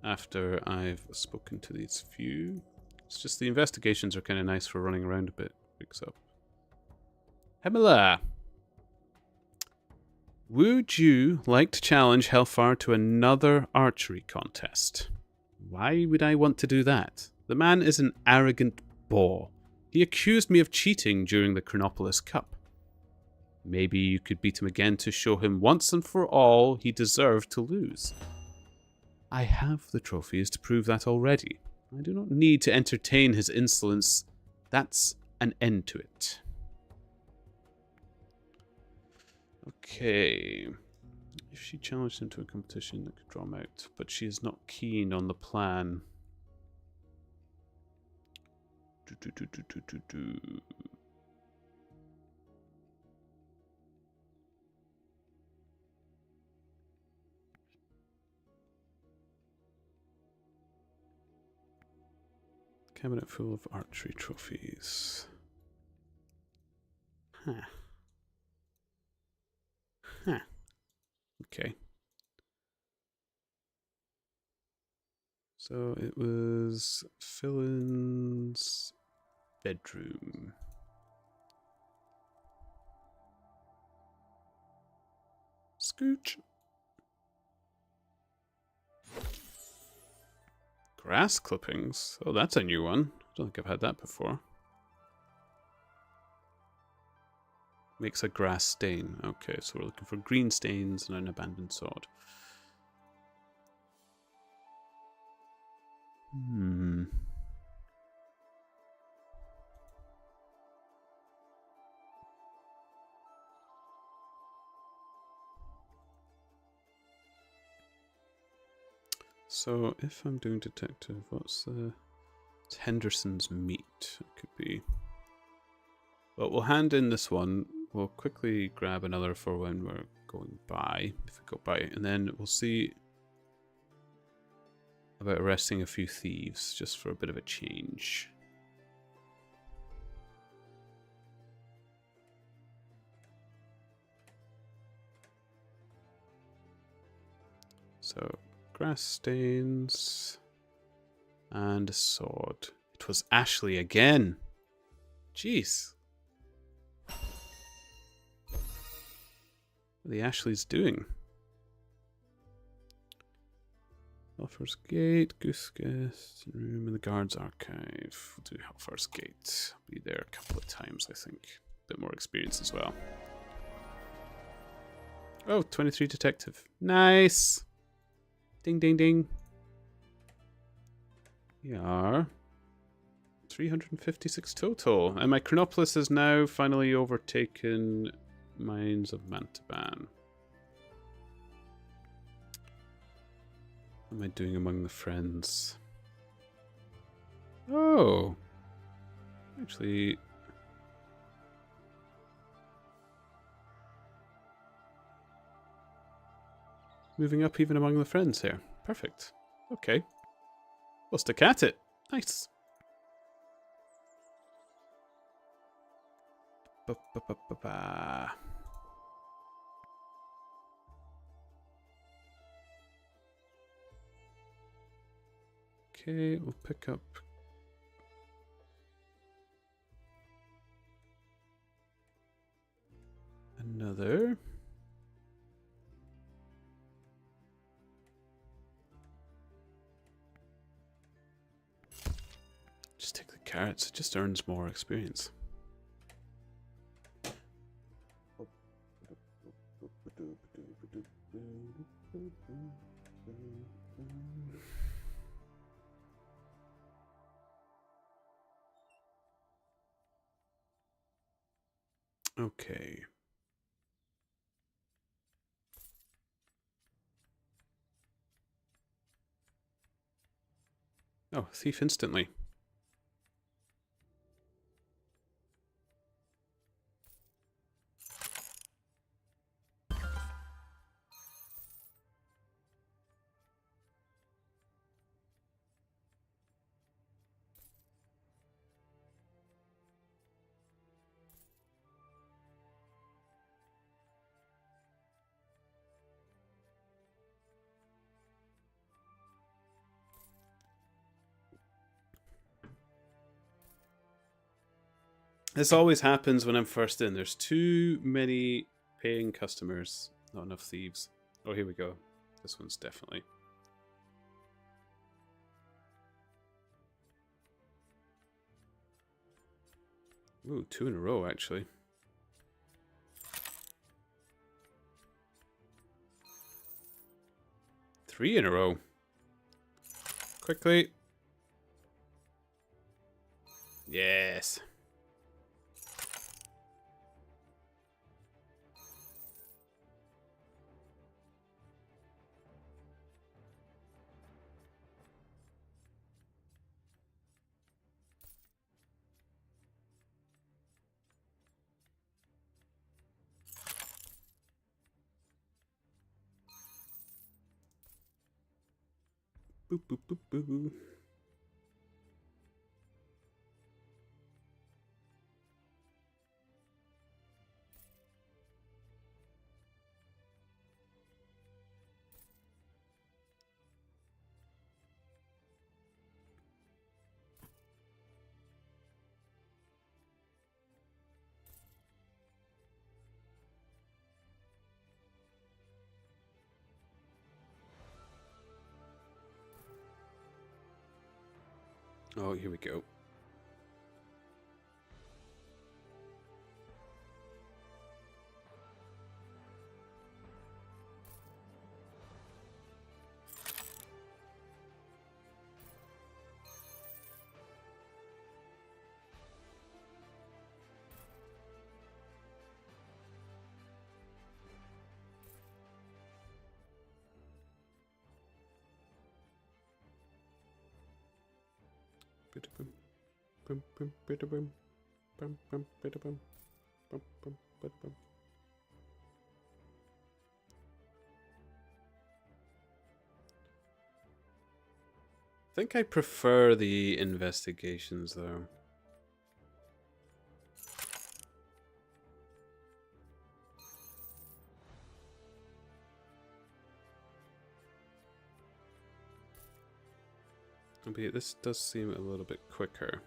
after I've spoken to these few. It's just the investigations are kind of nice for running around a bit. Picks up. Hemela, would you like to challenge Helfar to another archery contest? Why would I want to do that? The man is an arrogant boor. He accused me of cheating during the Chronopolis Cup. Maybe you could beat him again to show him once and for all he deserved to lose. I have the trophies to prove that already. I do not need to entertain his insolence. That's an end to it. Okay. If she challenged him to a competition, that could draw him out. But she is not keen on the plan. Cabinet full of archery trophies. Huh. Huh. Okay. So it was Fillin's bedroom. Scooch. Grass clippings. Oh, that's a new one. I don't think I've had that before. Makes a grass stain. Okay, so we're looking for green stains and an abandoned sword. So if I'm doing detective, what's the... It's Henderson's meat. It could be... Well, we'll hand in this one. We'll quickly grab another for when we're going by, if we go by, and then we'll see about arresting a few thieves, just for a bit of a change. So, grass stains and a sword. It was Ashley again. Jeez. What are the Ashleys doing? Helfer's Gate, Goose Guest, room in the guards archive. We'll do Helfer's Gate. Be there a couple of times, I think. A bit more experience as well. Oh, 23 detective. Nice. Ding, ding, ding. We are 356 total. And my Chronopolis has now finally overtaken Mines of Mantaban. What am I doing among the friends? Oh! Actually... moving up even among the friends here. Perfect. Okay. We'll stick at it. Nice. Ba-ba-ba-ba-ba. Okay, we'll pick up another. Just take the carrots, it just earns more experience. Okay. Oh, thief instantly. This always happens when I'm first in. There's too many paying customers, not enough thieves. Oh, here we go. This one's definitely. Ooh, 2 in a row, actually. Three in a row. Quickly. Yes. Boop, boop, boop, boo. Oh, here we go. Bida-boom. Boom, boom, bida-boom. Boom, boom, bida-boom. Boom, boom, bida-boom. I think I prefer the investigations, though. Albeit this does seem a little bit quicker.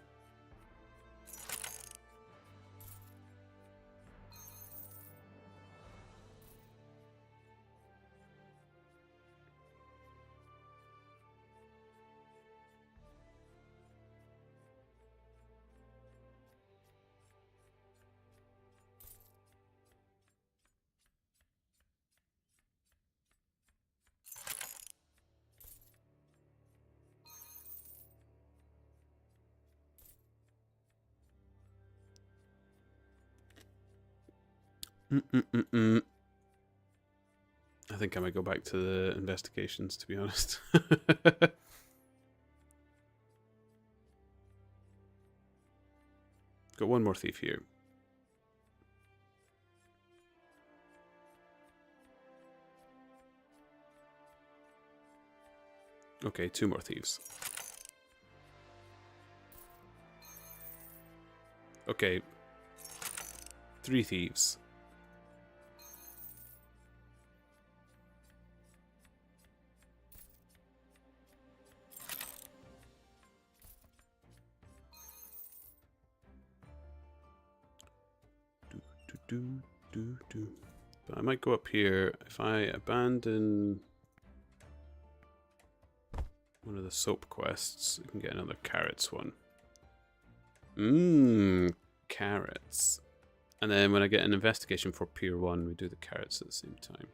Mm-mm-mm-mm. I think I might go back to the investigations, to be honest. Got one more thief here. Okay, two more thieves. Okay. Three thieves. Do. But I might go up here. If I abandon one of the soap quests, we can get another carrots one. Mmm, carrots. And then when I get an investigation for Pier 1, we do the carrots at the same time.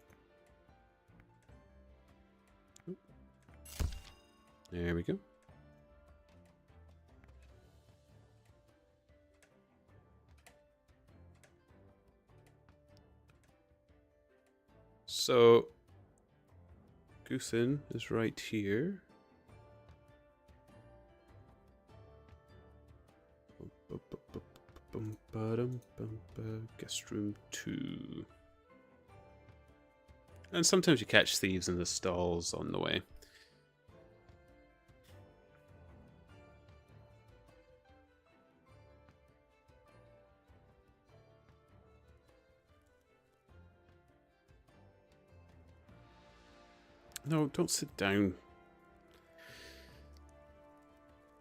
There we go. So, Goosen is right here. Guest room 2. And sometimes you catch thieves in the stalls on the way. No, don't sit down.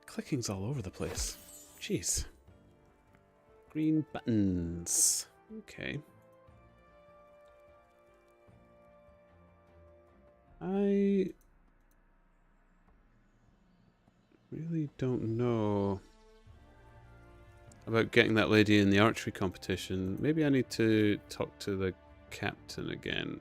Clicking's all over the place. Jeez. Green buttons. Okay. I really don't know about getting that lady in the archery competition. Maybe I need to talk to the captain again.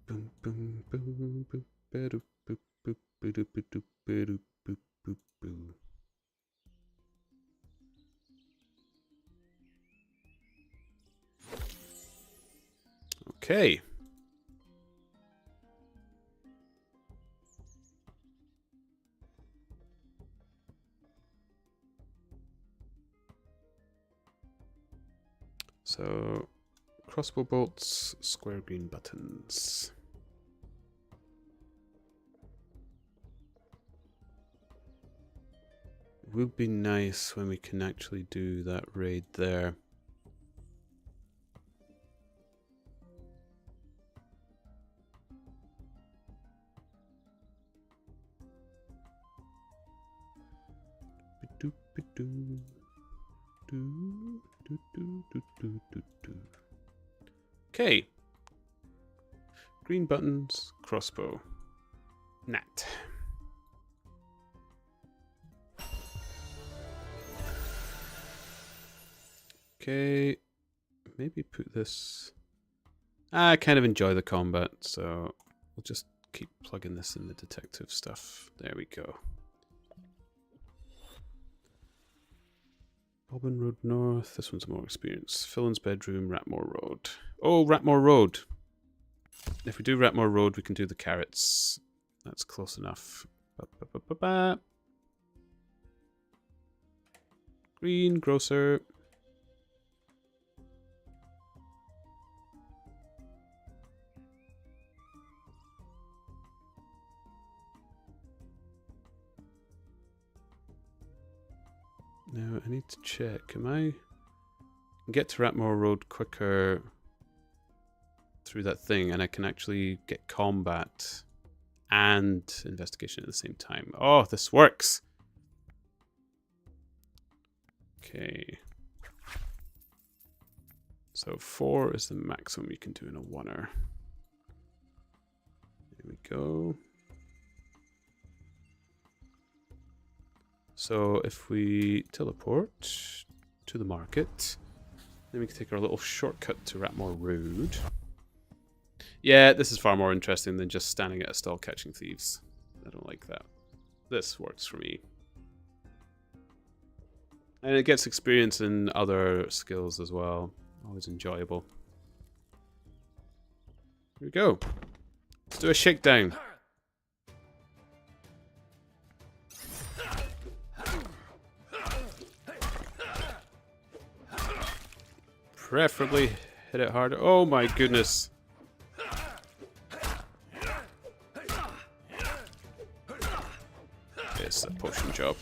Boom, boom, boom, boom, ba-doop, boop, boop, ba-doop, ba-doop, ba-doop, boop, boop, boo. Okay. So, crossbow bolts, square green buttons. It would be nice when we can actually do that raid there. Okay. Green buttons, crossbow. Nat. Okay. Maybe put this... I kind of enjoy the combat, so we'll just keep plugging this in the detective stuff. There we go. Bobbin Road North. This one's more experience. Fillin's bedroom, Ratmore Road. Oh, Ratmore Road. If we do Ratmore Road, we can do the carrots. That's close enough. Ba-ba-ba-ba-ba. Green grocer. Now I need to check. Am I get to Ratmore Road quicker through that thing, and I can actually get combat and investigation at the same time. Oh, this works. Okay. So 4 is the maximum you can do in a oneer. There we go. So if we teleport to the market, then we can take our little shortcut to Ratmore Road. Yeah, this is far more interesting than just standing at a stall catching thieves. I don't like that. This works for me. And it gets experience in other skills as well. Always enjoyable. Here we go. Let's do a shakedown. Preferably hit it harder. Oh my goodness. It's a potion job.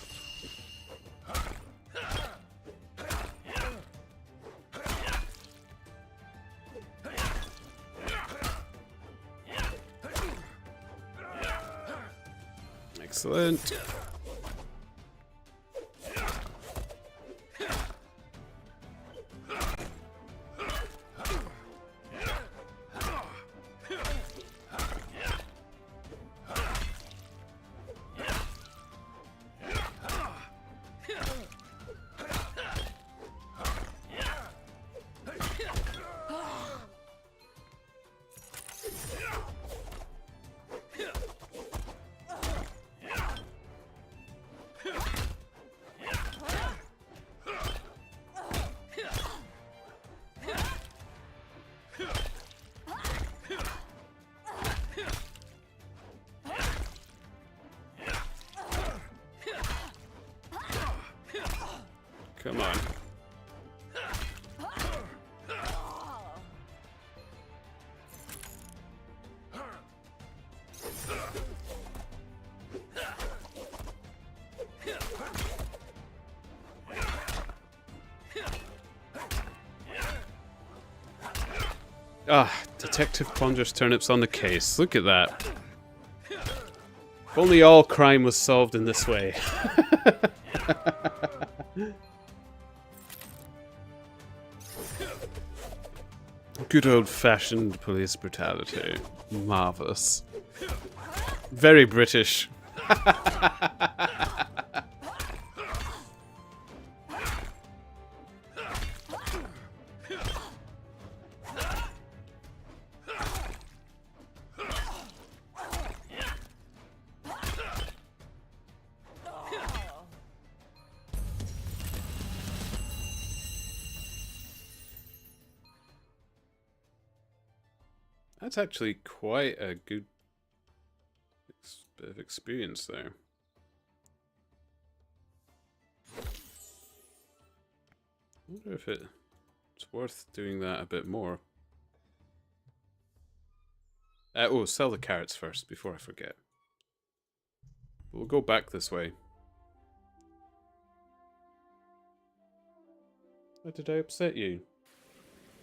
Excellent. Come on. Ah, Detective ponders turnips on the case. Look at that. If only all crime was solved in this way. Good old-fashioned police brutality. Marvellous. Very British. That's actually quite a good bit of experience there. I wonder if it's worth doing that a bit more. Oh, sell the carrots first before I forget. We'll go back this way. How did I upset you?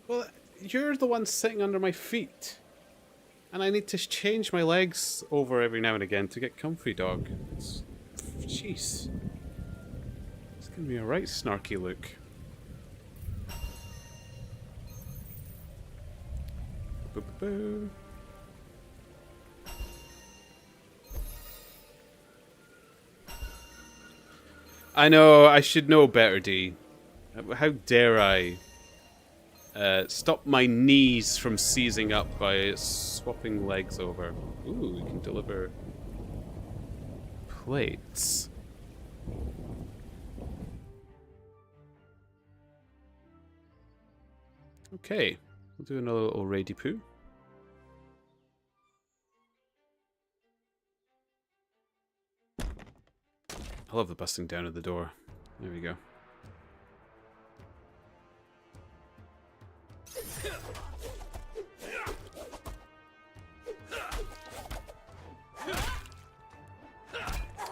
Well, you're the one sitting under my feet. And I need to change my legs over every now and again to get comfy, dog. Jeez. It's gonna be a right snarky look. Boo -boo -boo. I know, I should know better, D. How dare I stop my knees from seizing up by swapping legs over. Ooh, we can deliver plates. Okay, we'll do another little raidy poo. I love the busting down of the door. There we go.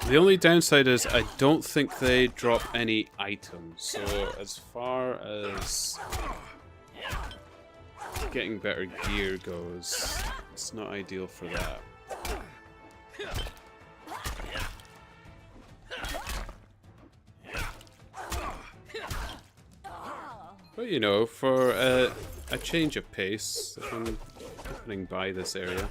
The only downside is I don't think they drop any items, so as far as getting better gear goes, it's not ideal for that. But you know, for a change of pace, if I'm happening by this area.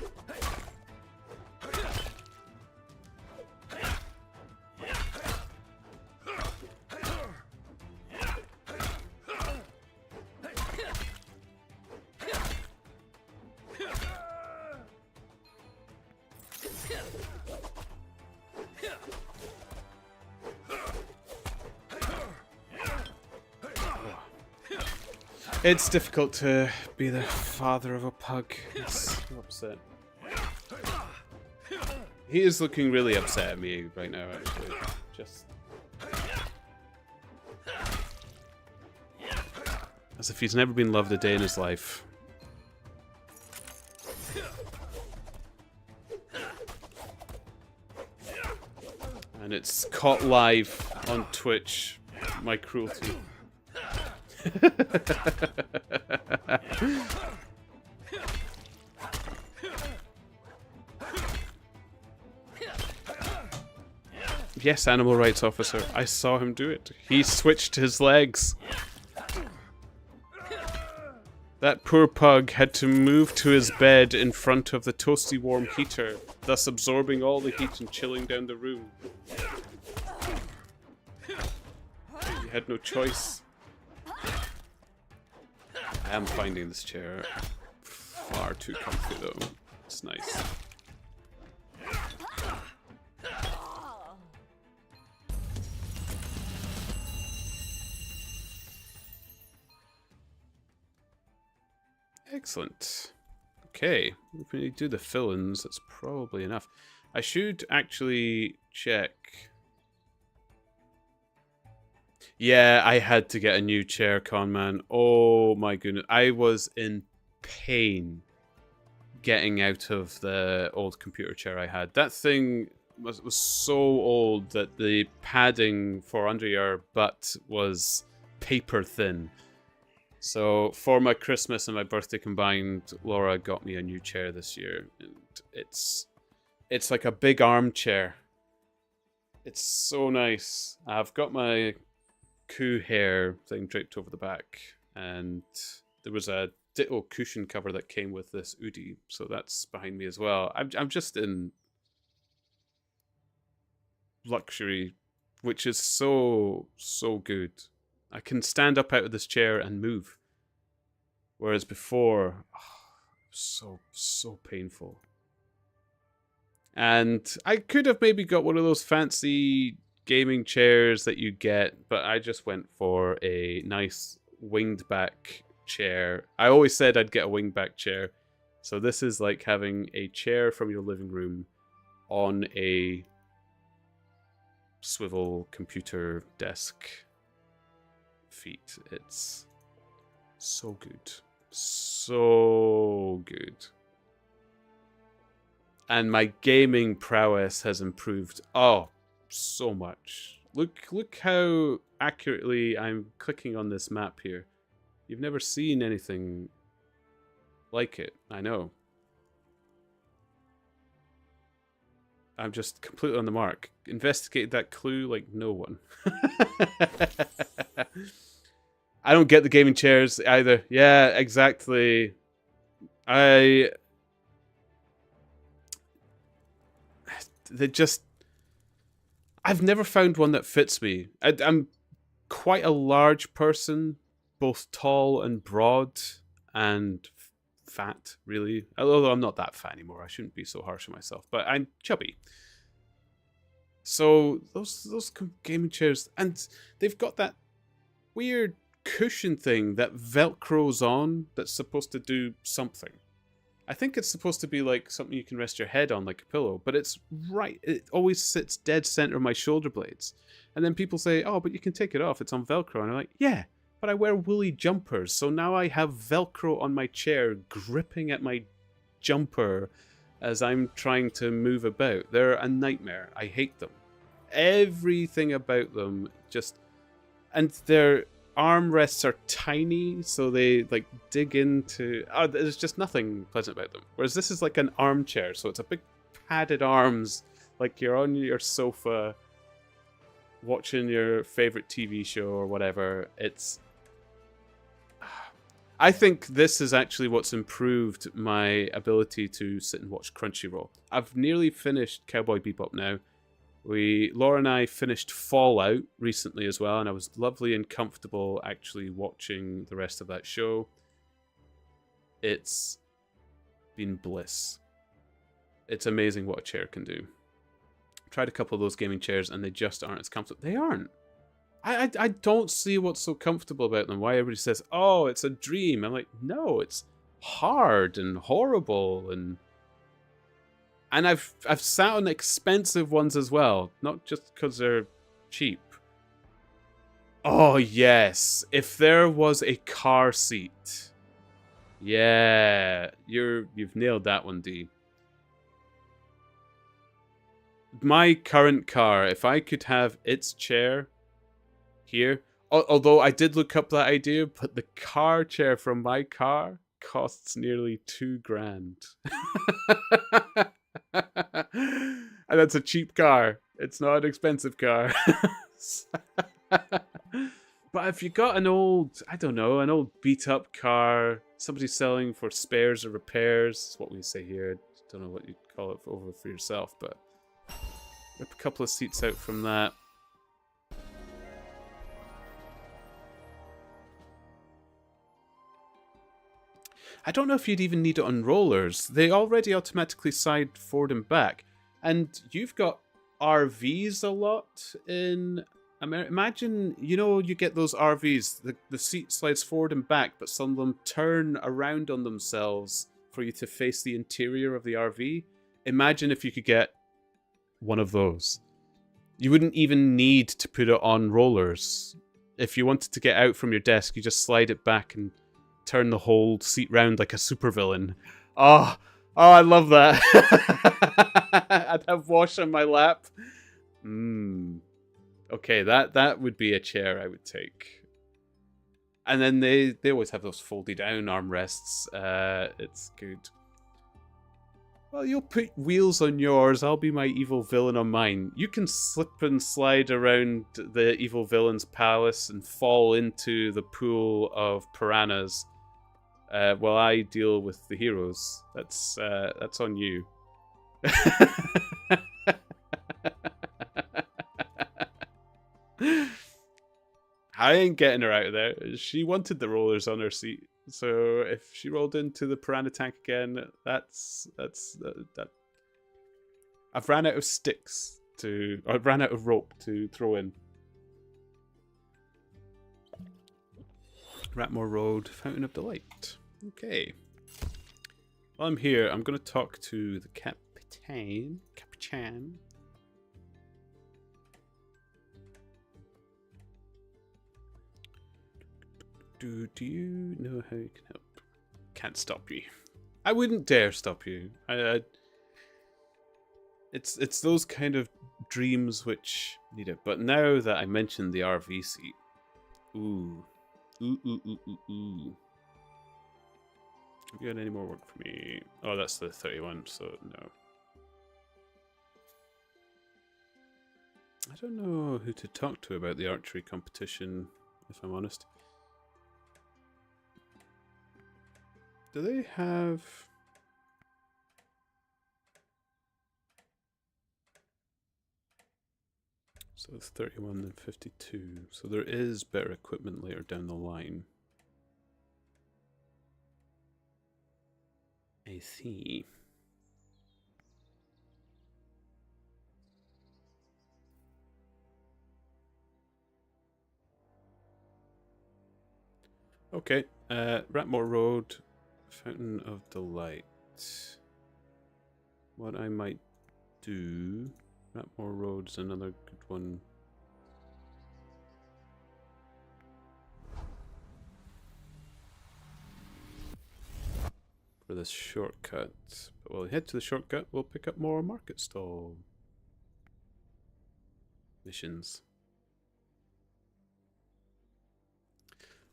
It's difficult to be the father of a pug. He's so upset. He is looking really upset at me right now, actually. Just as if he's never been loved a day in his life. And it's caught live on Twitch, my cruelty. Yes, animal rights officer. I saw him do it. He switched his legs. That poor pug had to move to his bed in front of the toasty warm heater, thus absorbing all the heat and chilling down the room. He had no choice. I am finding this chair far too comfy though. It's nice. Excellent. Okay, if we do the fill-ins, that's probably enough. I should actually check. Yeah, I had to get a new chair, Conman. Oh my goodness. I was in pain getting out of the old computer chair I had. That thing was so old that the padding for under your butt was paper thin. So for my Christmas and my birthday combined, Laura got me a new chair this year, and it's like a big armchair. It's so nice. I've got my coup hair thing draped over the back, and there was a ditto cushion cover that came with this Udi, so that's behind me as well. I'm just in luxury, which is so good. I can stand up out of this chair and move. Whereas before, so painful. And I could have maybe got one of those fancy gaming chairs that you get, but I just went for a nice winged back chair. I always said I'd get a winged back chair. So this is like having a chair from your living room on a swivel computer desk feet. It's so good. So good. And my gaming prowess has improved. Oh, so much. Look how accurately I'm clicking on this map here. You've never seen anything like it. I know. I'm just completely on the mark. Investigated that clue like no one. I don't get the gaming chairs either. Yeah, exactly. They just... I've never found one that fits me. I'm quite a large person, both tall and broad, and fat, really. Although I'm not that fat anymore. I shouldn't be so harsh on myself. But I'm chubby. So those gaming chairs, and they've got that weird cushion thing that velcros on that's supposed to do something. I think it's supposed to be like something you can rest your head on, like a pillow, but it's right. It always sits dead center of my shoulder blades. And then people say, oh, but you can take it off. It's on Velcro. And I'm like, yeah, but I wear woolly jumpers. So now I have Velcro on my chair gripping at my jumper as I'm trying to move about. They're a nightmare. I hate them. Everything about them just... And their armrests are tiny, so they like dig into... Oh, there's just nothing pleasant about them. Whereas this is like an armchair, so it's a big padded arms, like you're on your sofa watching your favorite TV show or whatever. It's... I think this is actually what's improved my ability to sit and watch Crunchyroll. I've nearly finished Cowboy Bebop now. Laura and I finished Fallout recently as well, and I was lovely and comfortable actually watching the rest of that show. It's been bliss. It's amazing what a chair can do. Tried a couple of those gaming chairs, and they just aren't as comfortable. They aren't. I don't see what's so comfortable about them. Why everybody says, "Oh, it's a dream." I'm like, no, it's hard and horrible, and I've sat on expensive ones as well, not just because they're cheap. Oh yes, if there was a car seat, yeah, you've nailed that one, D. My current car, if I could have its chair here. Although I did look up that idea, but the car chair from my car costs nearly $2,000. And that's a cheap car. It's not an expensive car. But if you got an old, I don't know, an old beat up car, somebody selling for spares or repairs, that's what we say here. I don't know what you call it over for yourself, but rip a couple of seats out from that. I don't know if you'd even need it on rollers. They already automatically slide forward and back. And you've got RVs a lot in America. Imagine, you get those RVs, the seat slides forward and back, but some of them turn around on themselves for you to face the interior of the RV. Imagine if you could get one of those. You wouldn't even need to put it on rollers. If you wanted to get out from your desk, you just slide it back and turn the whole seat round like a supervillain. Oh, I love that. I'd have Wash on my lap. Okay, that would be a chair I would take. And then they always have those folded down armrests. It's good. Well, you'll put wheels on yours. I'll be my evil villain on mine. You can slip and slide around the evil villain's palace and fall into the pool of piranhas. While I deal with the heroes. That's on you. I ain't getting her out of there. She wanted the rollers on her seat, so if she rolled into the piranha tank again, that's that. I've ran out of sticks I've ran out of rope to throw in. Ratmore Road, Fountain of Delight. Okay. While I'm here, I'm going to talk to the Capitan. Do you know how you can help? Can't stop you. I wouldn't dare stop you. It's those kind of dreams which need it. But now that I mentioned the RV seat, ooh. Have you got any more work for me? Oh, that's the 31, so no. I don't know who to talk to about the archery competition, if I'm honest. Do they have... So it's 31 and 52. So there is better equipment later down the line. I see. Okay, Ratmore Road, Fountain of Delight. What I might do... Ratmore Road's another good one. For this shortcut. But while we head to the shortcut, we'll pick up more market stall missions.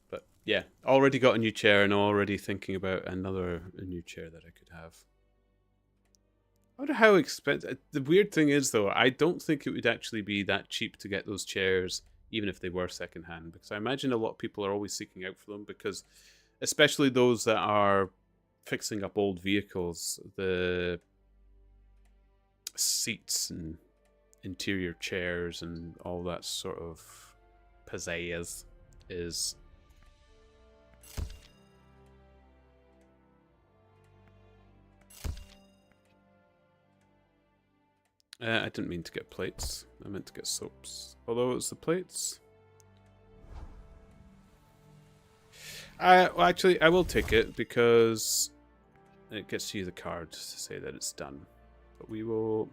But yeah, already got a new chair and already thinking about a new chair that I could have. I wonder how expensive... The weird thing is, though, I don't think it would actually be that cheap to get those chairs, even if they were secondhand, because I imagine a lot of people are always seeking out for them, because especially those that are fixing up old vehicles, the seats and interior chairs and all that sort of pizzazz is... I didn't mean to get plates. I meant to get soaps. Although it's the plates, Well, actually, I will take it because it gets to use a card to say that it's done. But we will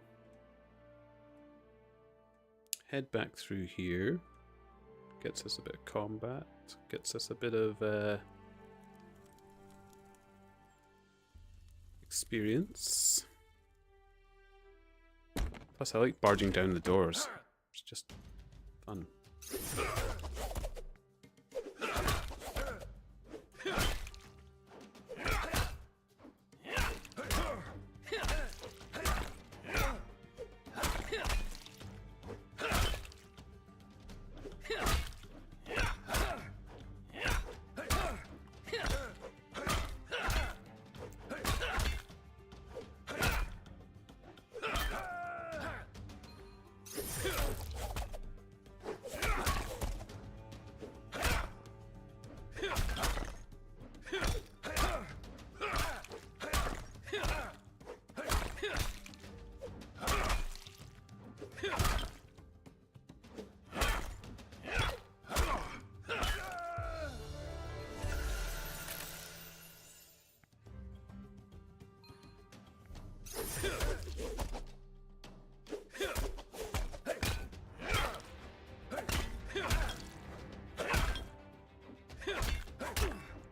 head back through here. Gets us a bit of combat. Gets us a bit of experience. Plus, I like barging down the doors. It's just fun.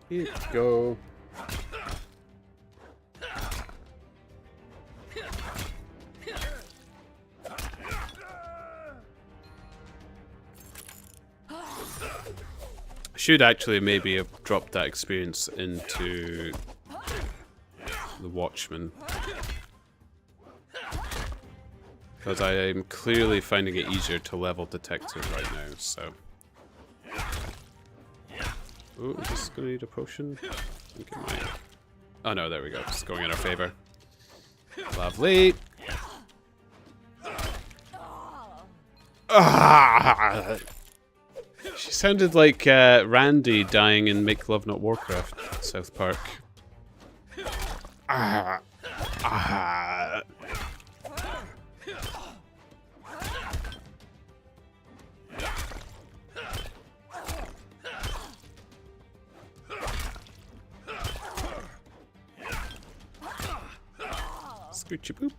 Here you go. I should actually maybe have dropped that experience into the Watchman. Because I am clearly finding it easier to level Detective right now, so... Oh, is this going to need a potion? I think it might. Oh no, there we go. It's going in our favor. Lovely. Ah! She sounded like Randy dying in Make Love Not Warcraft, South Park. Ah! Ah! Scoochie boop.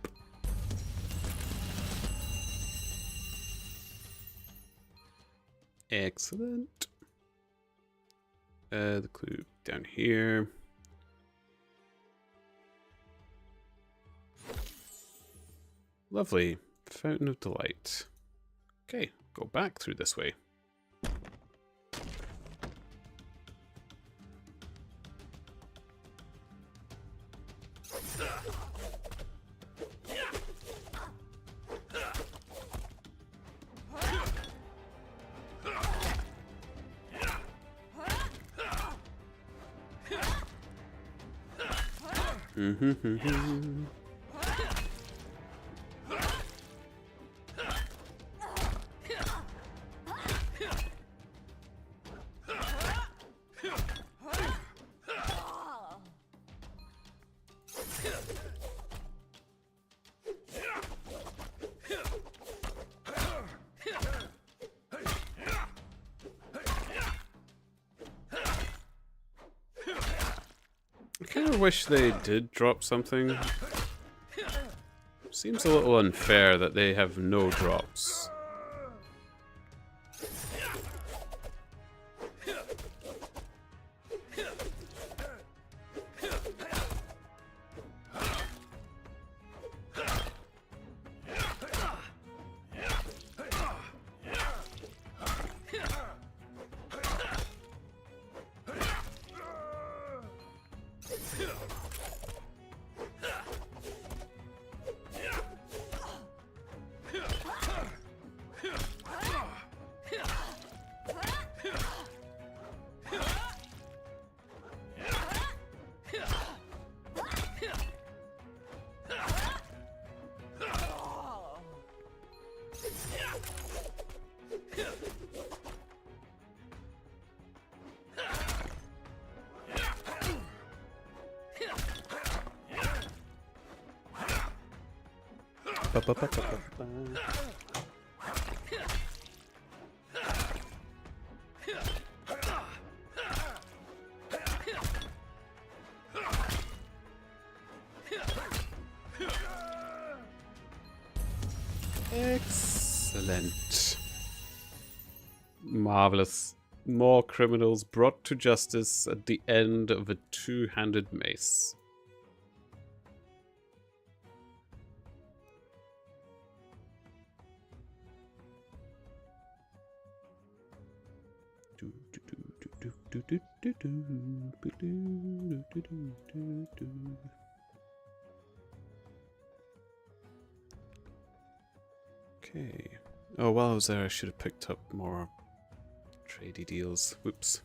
Excellent. The clue down here. Lovely. Fountain of Delight. Okay, go back through this way. I kind of wish they did drop something. Seems a little unfair that they have no drops. Excellent. Marvelous. More criminals brought to justice at the end of a two-handed mace. Okay. Oh, while I was there, I should have picked up more tradey deals. Whoops.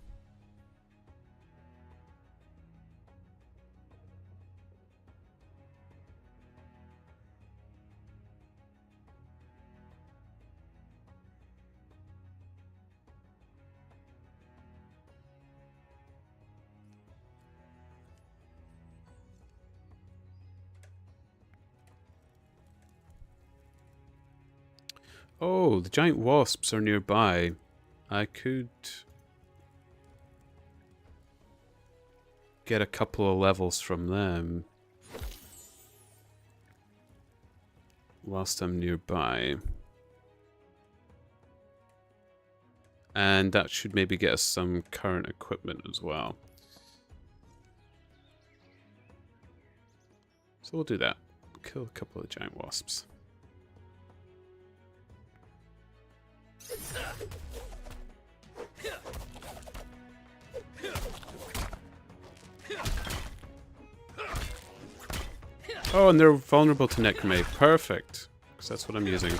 Oh, the giant wasps are nearby. I could get a couple of levels from them whilst I'm nearby. And that should maybe get us some current equipment as well. So we'll do that. Kill a couple of giant wasps. Oh, and they're vulnerable to Necromate. Perfect. Because that's what I'm using.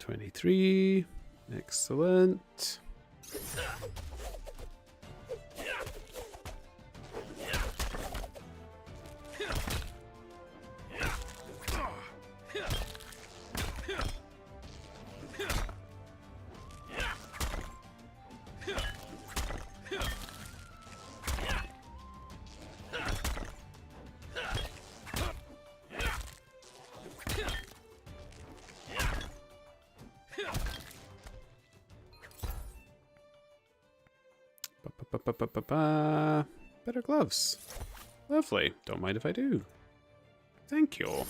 .23. Excellent. Better gloves. Lovely. Don't mind if I do. Thank you.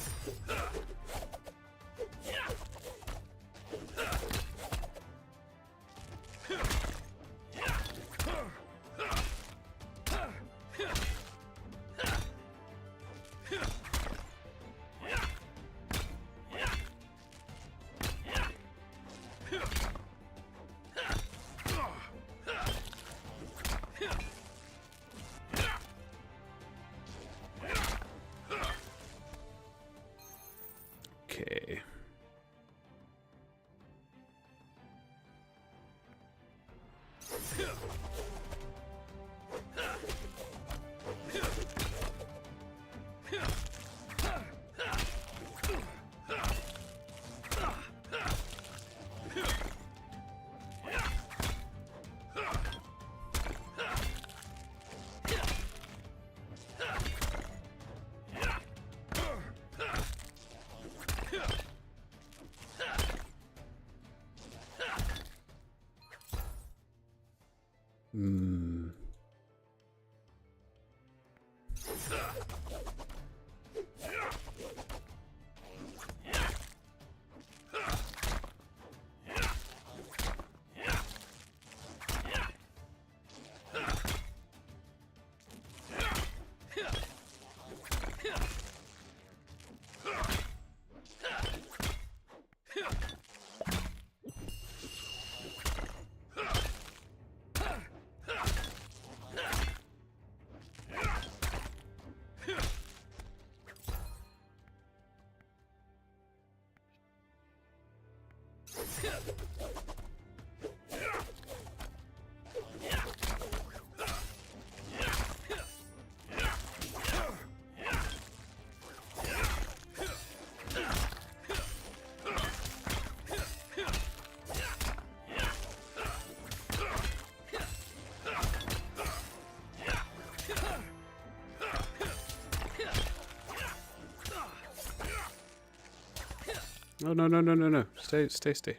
Okay. Oh, no, no, no, no, no. Stay, stay, stay.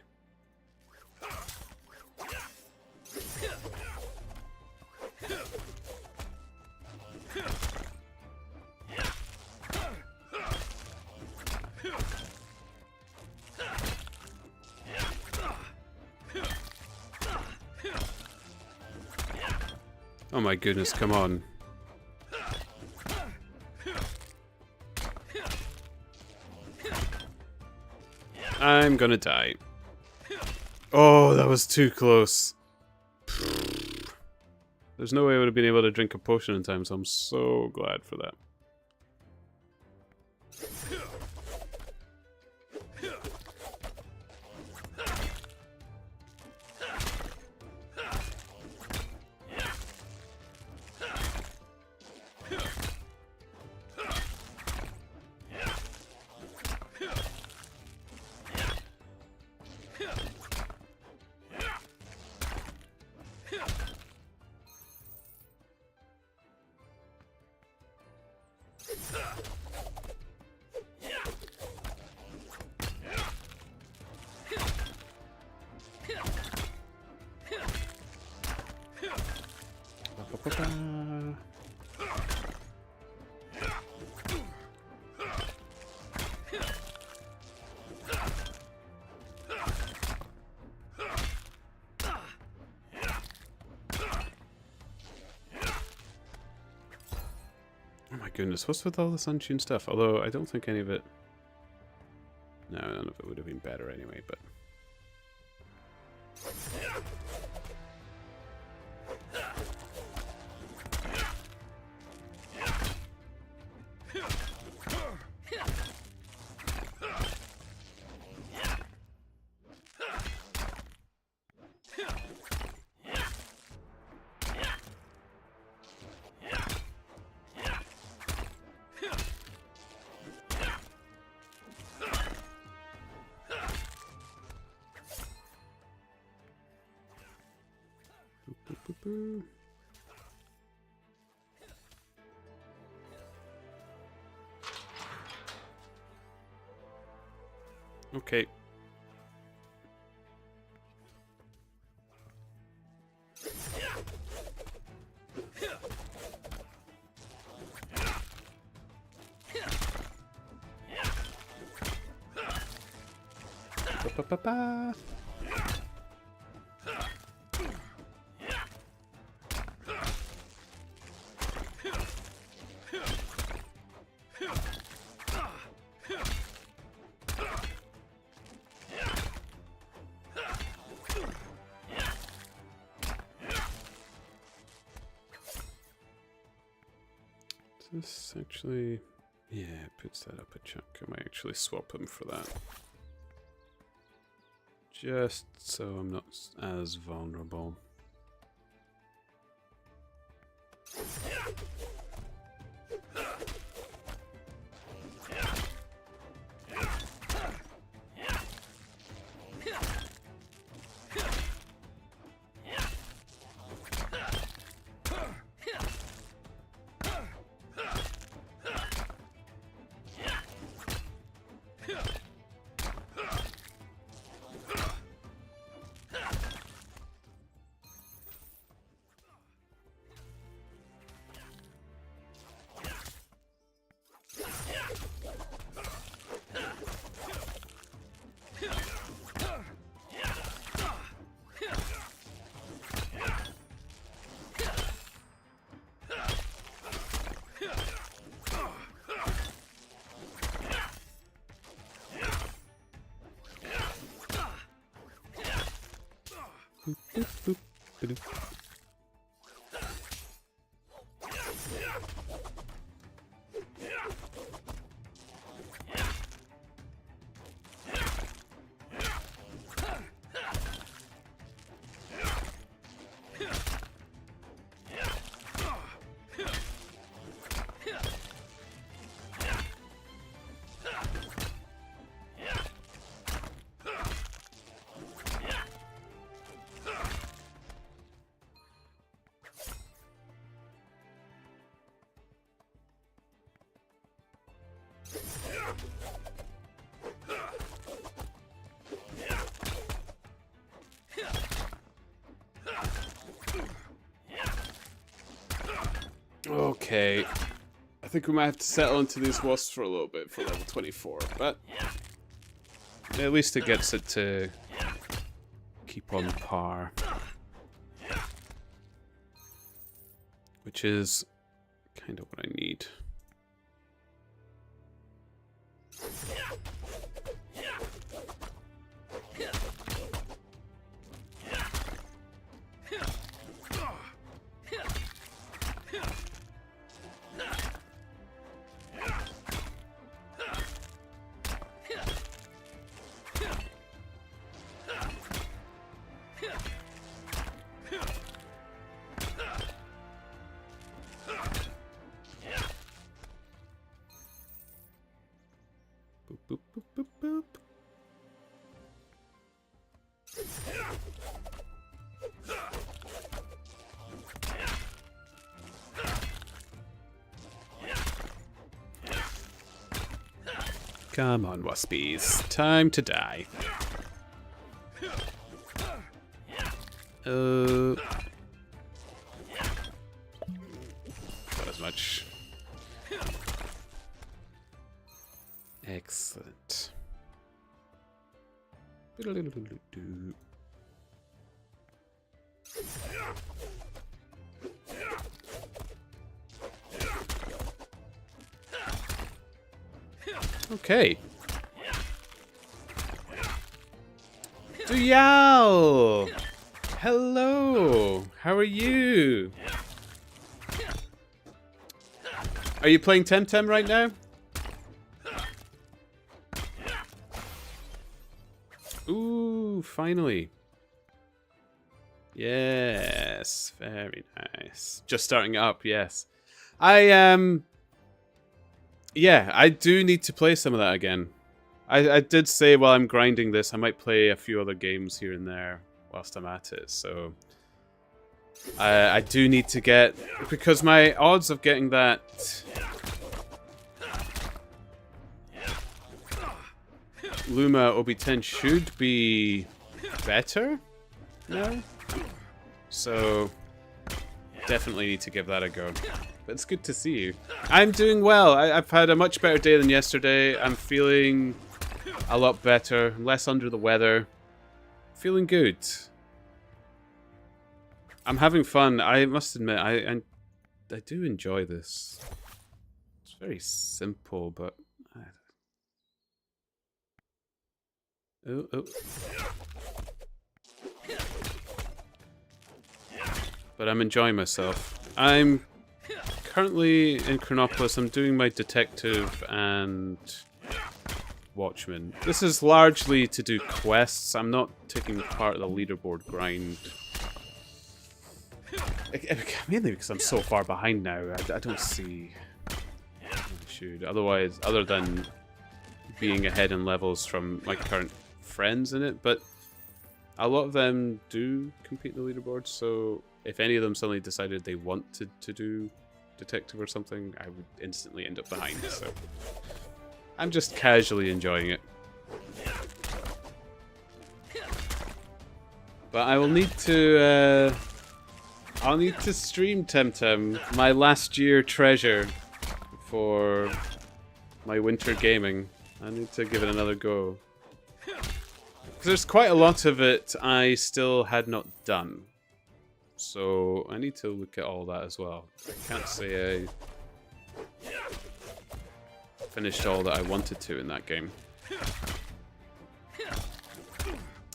Oh my goodness, come on. I'm gonna die. Oh, that was too close. There's no way I would have been able to drink a potion in time, so I'm so glad for that. Oh my goodness, what's with all the sunshine stuff? Although, I don't think any of it... No, none of it would have been better anyway, but... Okay. Ba-ba-ba-ba. This actually, yeah, it puts that up a chunk. I might actually swap him for that. Just so I'm not as vulnerable. Boop, boop, boop, ba-doop. Okay. I think we might have to settle into these wasps for a little bit for level 24, but at least it gets it to keep on par. Which is kind of what I need. Boop, boop, boop, boop. Come on, waspies. Time to die. Not as much. Excellent. Okay. Duyal! Hello! How are you? Are you playing Temtem right now? Ooh, finally. Yes, very nice. Just starting up, yes. Yeah, I do need to play some of that again. I did say while I'm grinding this, I might play a few other games here and there whilst I'm at it, so... I do need to get... Because my odds of getting that... Luma OB10 should be better now. So, definitely need to give that a go. But it's good to see you. I'm doing well. I've had a much better day than yesterday. I'm feeling a lot better, less under the weather. Feeling good. I'm having fun. I must admit, I do enjoy this. It's very simple, but... Oh. But I'm enjoying myself. I'm currently in Chronopolis. I'm doing my detective and watchman. This is largely to do quests. I'm not taking part of the leaderboard grind. Mainly because I'm so far behind now. I don't see... I should. Otherwise, other than being ahead in levels from my current friends in it, but a lot of them do compete in the leaderboard, so if any of them suddenly decided they wanted to do detective or something, I would instantly end up behind, so I'm just casually enjoying it. But I will need to I'll need to stream Temtem, my last year treasure for my winter gaming. I need to give it another go. There's quite a lot of it I still had not done. So I need to look at all that as well. I can't say I finished all that I wanted to in that game.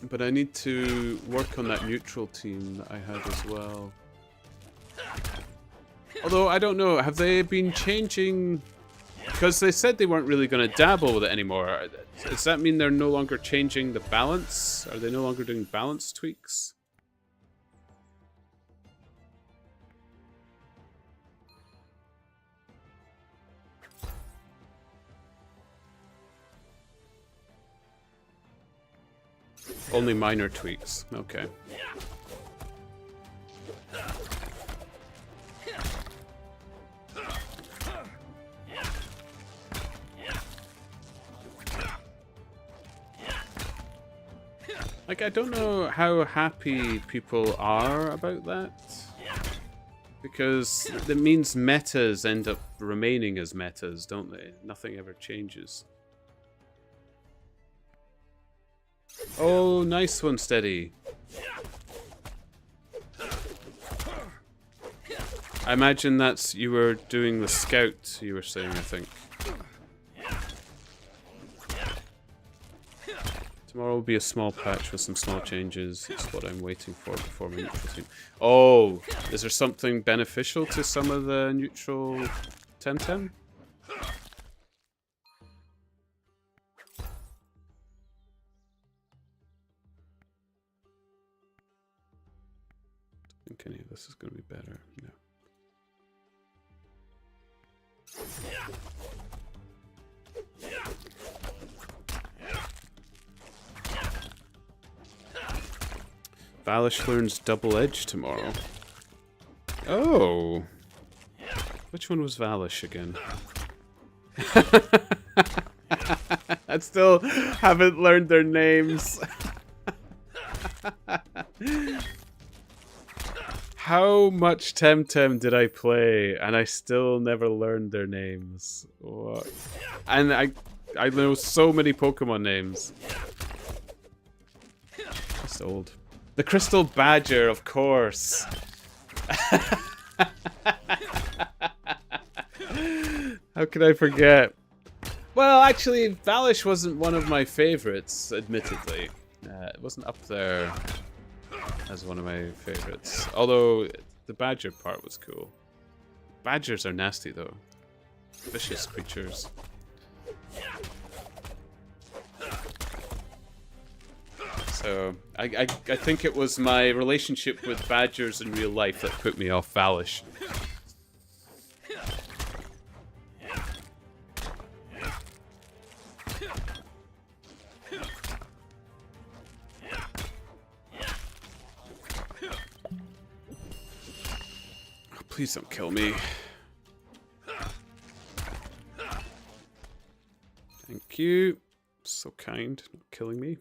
But I need to work on that neutral team that I had as well. Although, I don't know, have they been changing... Because they said they weren't really going to dabble with it anymore. Does that mean they're no longer changing the balance? Are they no longer doing balance tweaks? Only minor tweaks. Okay. Like, I don't know how happy people are about that. Because that means metas end up remaining as metas, don't they? Nothing ever changes. Oh, nice one, Steady. I imagine that's you were doing the scout, you were saying, I think. Tomorrow will be a small patch with some small changes. It's what I'm waiting for before my neutral team. Oh, is there something beneficial to some of the neutral Temtem? I think any of this is going to be better. No. Valish learns double edge tomorrow. Oh. Which one was Valish again? I still haven't learned their names. How much Temtem did I play and I still never learned their names? What? And I know so many Pokemon names. That's old. The Crystal Badger, of course. How could I forget? Well, actually, Valish wasn't one of my favorites, admittedly. It wasn't up there as one of my favorites. Although, the Badger part was cool. Badgers are nasty, though. Vicious creatures. So, I think it was my relationship with Badgers in real life that put me off Valish. Oh, please don't kill me. Thank you. So kind, not killing me.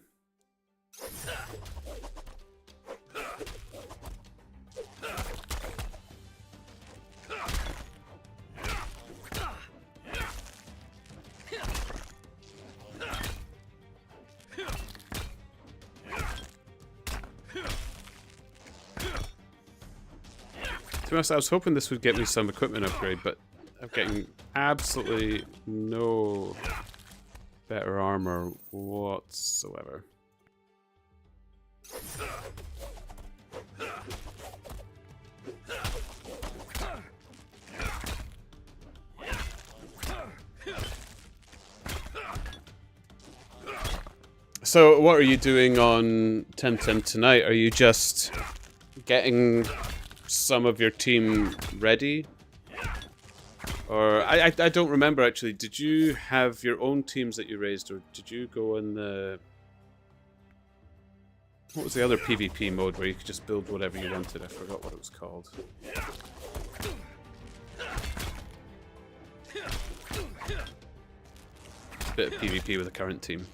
To be honest, I was hoping this would get me some equipment upgrade, but I'm getting absolutely no better armor whatsoever. So, what are you doing on Temtem tonight? Are you just getting some of your team ready? Or, I don't remember actually, did you have your own teams that you raised, or did you go in the... What was the other PvP mode where you could just build whatever you wanted? I forgot what it was called. Bit of PvP with the current team.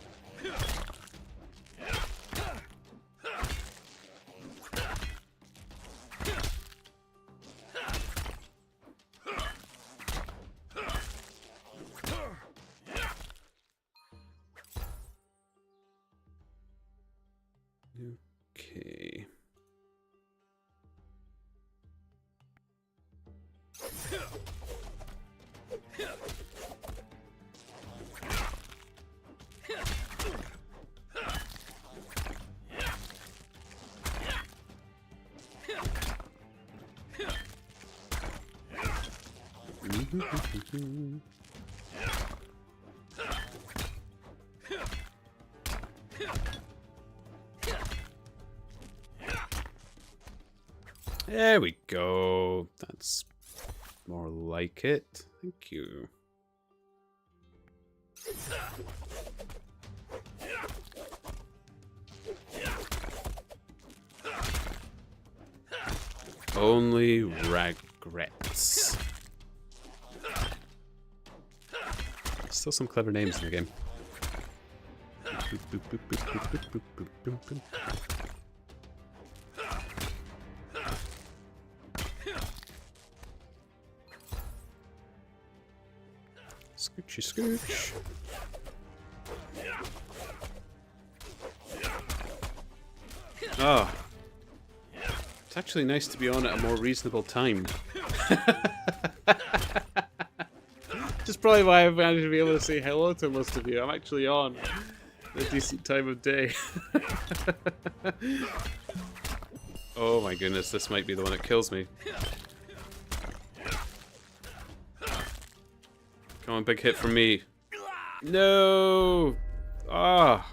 Okay. There we go. That's more like it. Thank you. Only regrets. Still some clever names in the game. Scoochy scooch. Oh. It's actually nice to be on at a more reasonable time. Just probably why I've managed to be able to say hello to most of you. I'm actually on a decent time of day. Oh my goodness, this might be the one that kills me. Come on, big hit from me. No! Ah.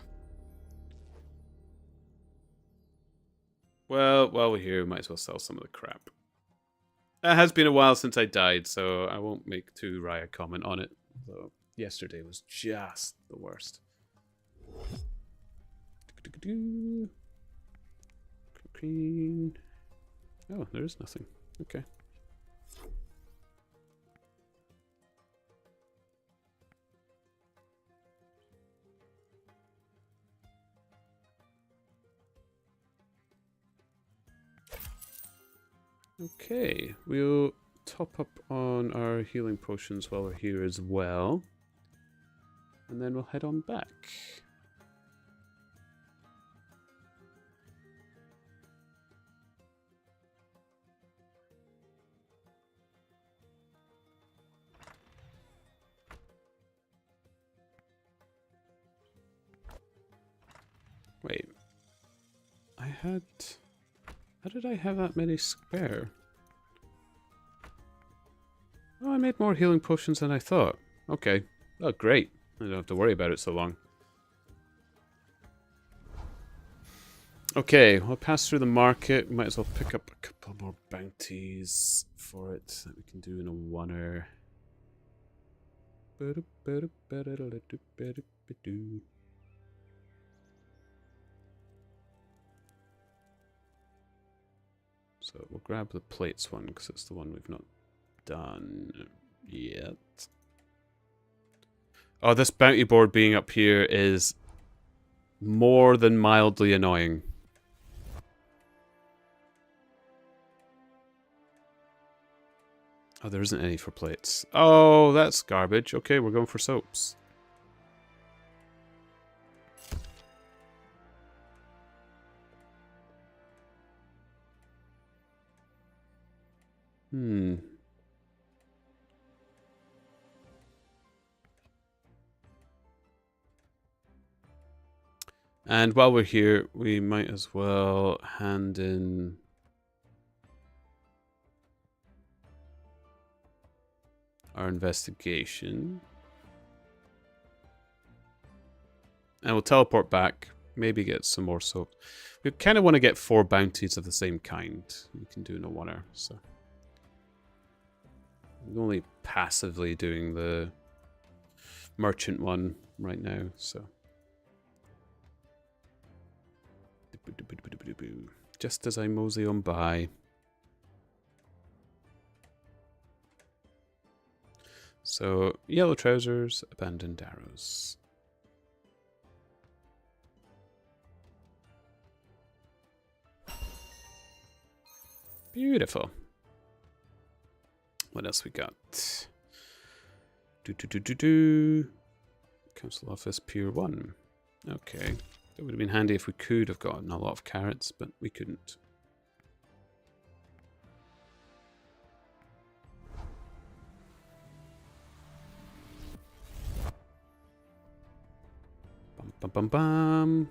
Well, while we're here, we might as well sell some of the crap. It has been a while since I died, so I won't make too wry a comment on it. Though yesterday was just the worst. Green. Oh, there is nothing. Okay. Okay, we'll top up on our healing potions while we're here as well. And then we'll head on back. Wait. I had... How did I have that many spare? Oh, I made more healing potions than I thought. Okay. Oh, great. I don't have to worry about it so long. Okay, we'll pass through the market. We might as well pick up a couple more bounties for it that we can do in a oneer. So we'll grab the plates one because it's the one we've not done yet. Oh, this bounty board being up here is more than mildly annoying. Oh, there isn't any for plates. Oh, that's garbage. Okay, we're going for soaps. Hmm. And while we're here, we might as well hand in our investigation. And we'll teleport back, maybe get some more soap. We kind of want to get 4 bounties of the same kind. We can do no oneer, so. I'm only passively doing the merchant one right now, so. Just as I mosey on by. So, yellow trousers, abandoned arrows. Beautiful. What else we got? Council office, Pier 1. Okay. That would have been handy if we could have gotten a lot of carrots, but we couldn't. Bum bum bum bum.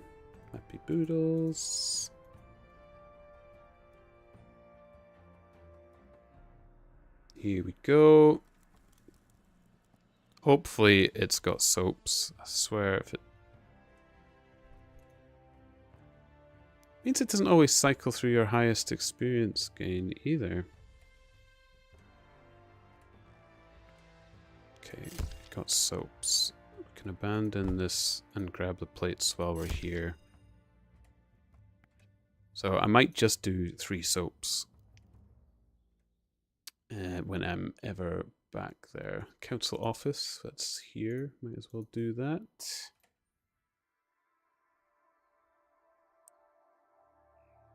Happy Boodles. Here we go. Hopefully it's got soaps. I swear if it... Means it doesn't always cycle through your highest experience gain either. Okay, got soaps. We can abandon this and grab the plates while we're here. So I might just do 3 soaps. When I'm ever back there. Council office, that's here. Might as well do that.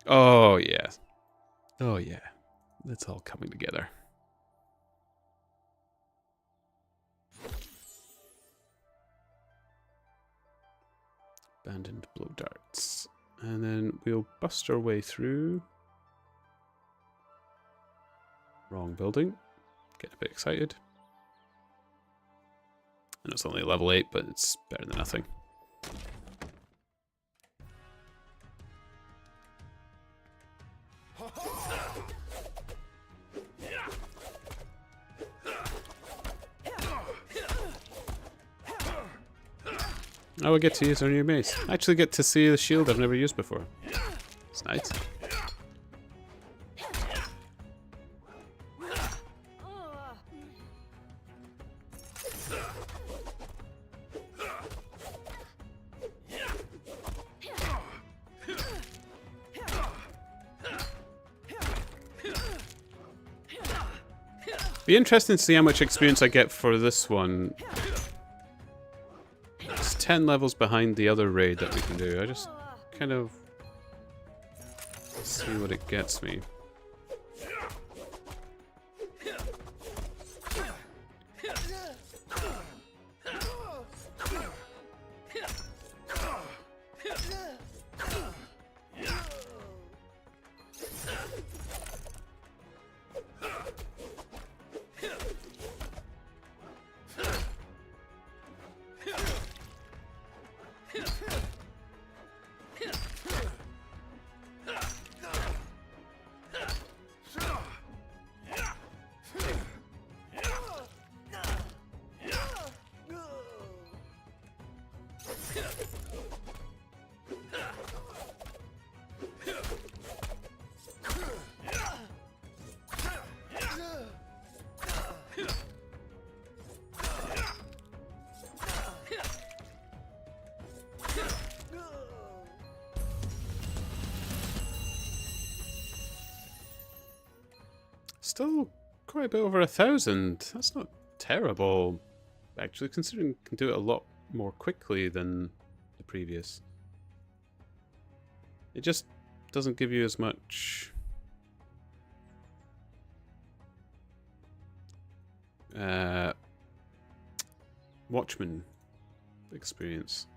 Oh, yeah. Oh, yeah. It's all coming together. Abandoned blow darts. And then we'll bust our way through. Wrong building. Get a bit excited. And it's only level 8, but it's better than nothing. Oh, I get to use our new mace. I actually get to see the shield I've never used before. It's nice. Be interesting to see how much experience I get for this one. It's 10 levels behind the other raid that we can do. I just kind of see what it gets me. Still quite a bit over 1,000. That's not terrible, actually, considering you can do it a lot more quickly than the previous. It just doesn't give you as much Watchman experience.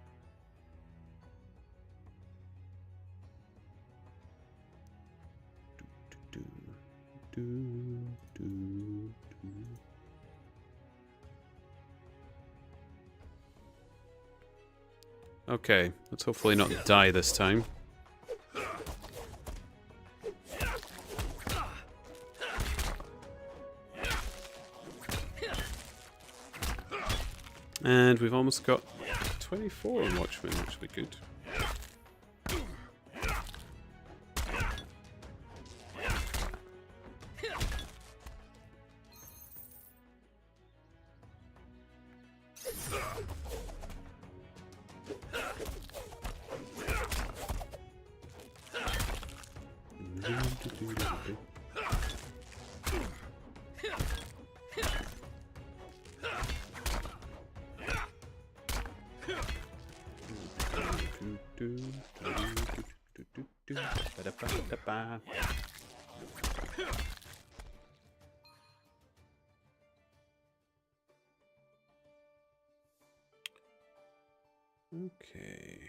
Okay, let's hopefully not die this time. And we've almost got 24 on Watchmen, which will be good. Okay.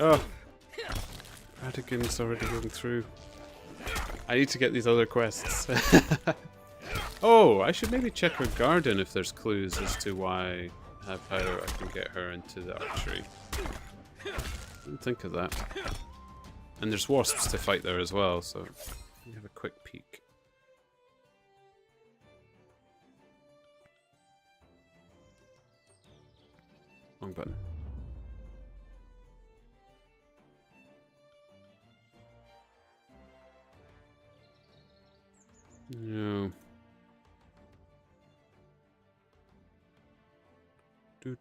Oh, Radigan's already going through. I need to get these other quests. Oh, I should maybe check her garden if there's clues as to why, how I can get her into the archery. Didn't think of that. And there's wasps to fight there as well, so let me have a quick peek. Wrong button. No. Do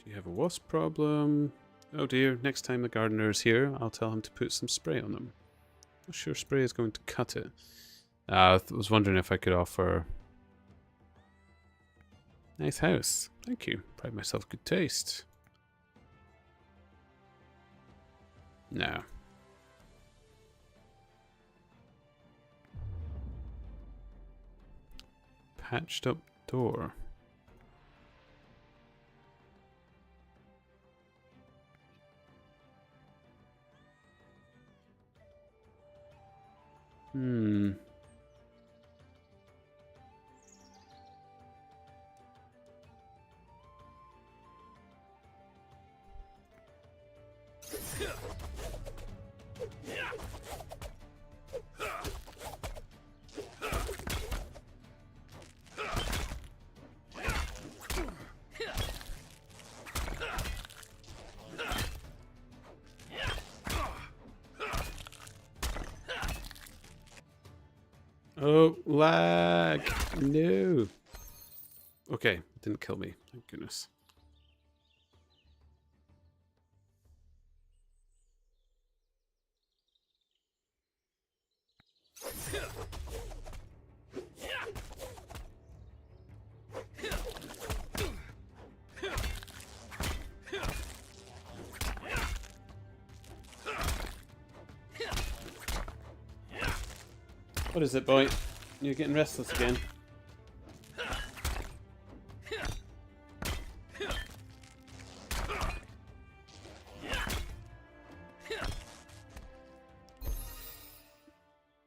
you have a wasp problem? Oh dear, next time the gardener is here, I'll tell him to put some spray on them. Not sure spray is going to cut it. I was wondering if I could offer... Nice house. Thank you. Pride myself good taste. No. Patched up door. Oh, lag! No! Okay, it didn't kill me. Thank goodness. What is it, boy? You're getting restless again.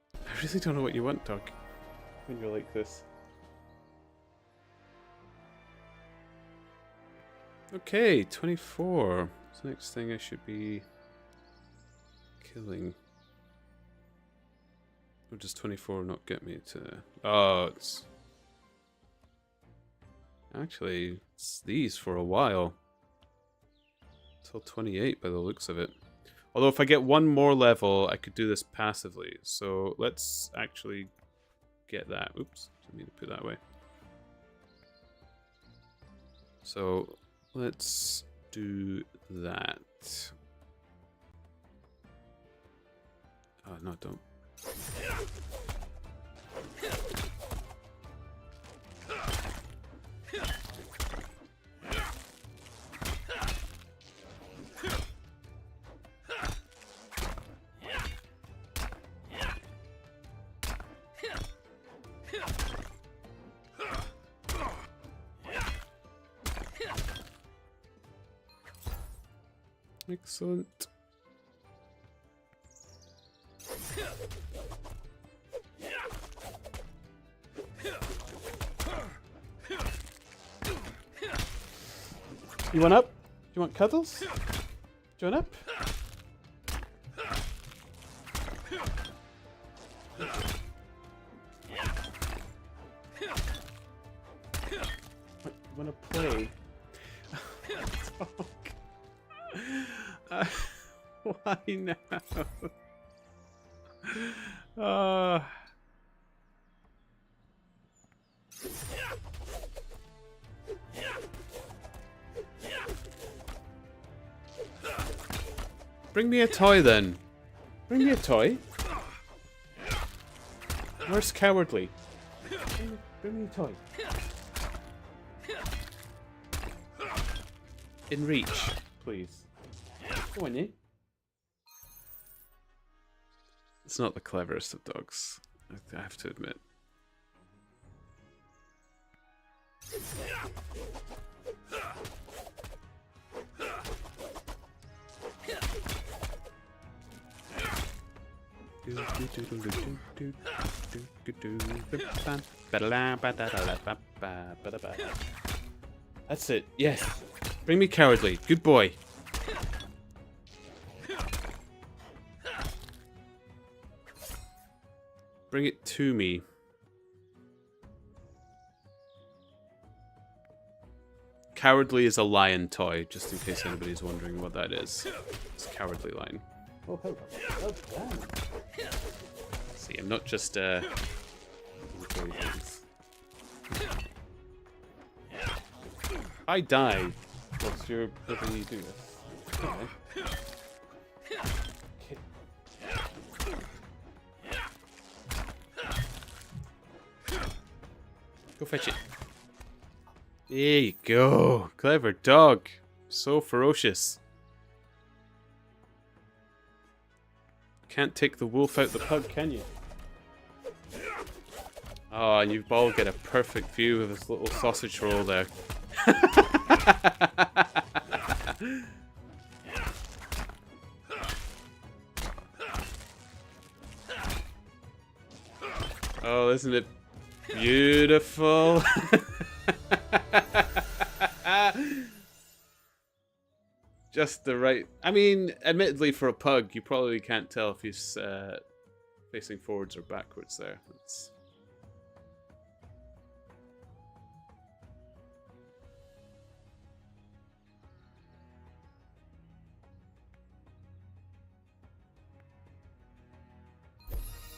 I really don't know what you want, dog, when you're like this. Okay, 24. What's the next thing I should be killing? Or does 24 not get me to... Oh, it's... Actually, it's these for a while. Until 28 by the looks of it. Although if I get one more level, I could do this passively. So let's actually get that. Oops, didn't mean to put that away. So let's do that. Oh, no, don't. Excellent. You want up? Do you want cuddles? Do you want up? What, you want to play? Why now? Bring me a toy then. Bring me a toy. Where's cowardly? Bring me a toy. In reach, please. Go on, you. It's not the cleverest of dogs, I have to admit. That's it. Yes. Bring me cowardly. Good boy. Bring it to me. Cowardly is a lion toy, just in case anybody's wondering what that is. It's a cowardly lion. Oh, hello. Oh, damn. See, I'm not just I die. What's your living you do this? Okay. Go fetch it. There you go. Clever dog. So ferocious. Can't take the wolf out the pug, can you? Oh, and you've all get a perfect view of this little sausage roll there. Oh, isn't it beautiful? Just the right... I mean, admittedly for a pug, you probably can't tell if he's facing forwards or backwards there. It's...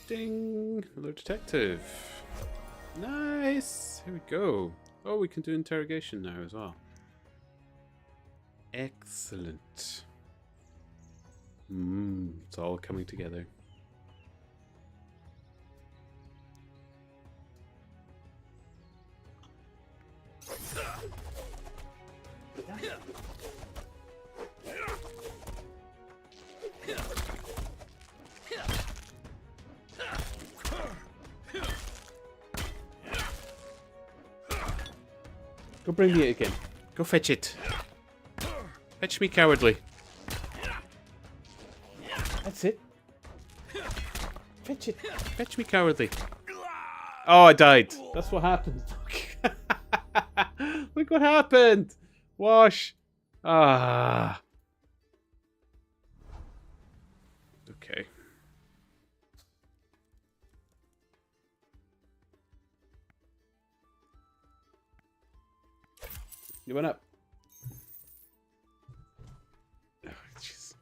Ding! Another detective. Nice! Here we go. Oh, we can do interrogation now as well. Excellent. It's all coming together. Go bring me it again. Go fetch it. Fetch me, cowardly. That's it. Fetch it. Fetch me, cowardly. Oh, I died. That's what happened. Look what happened. Wash. Ah. Okay. You went up. Oh, jeez.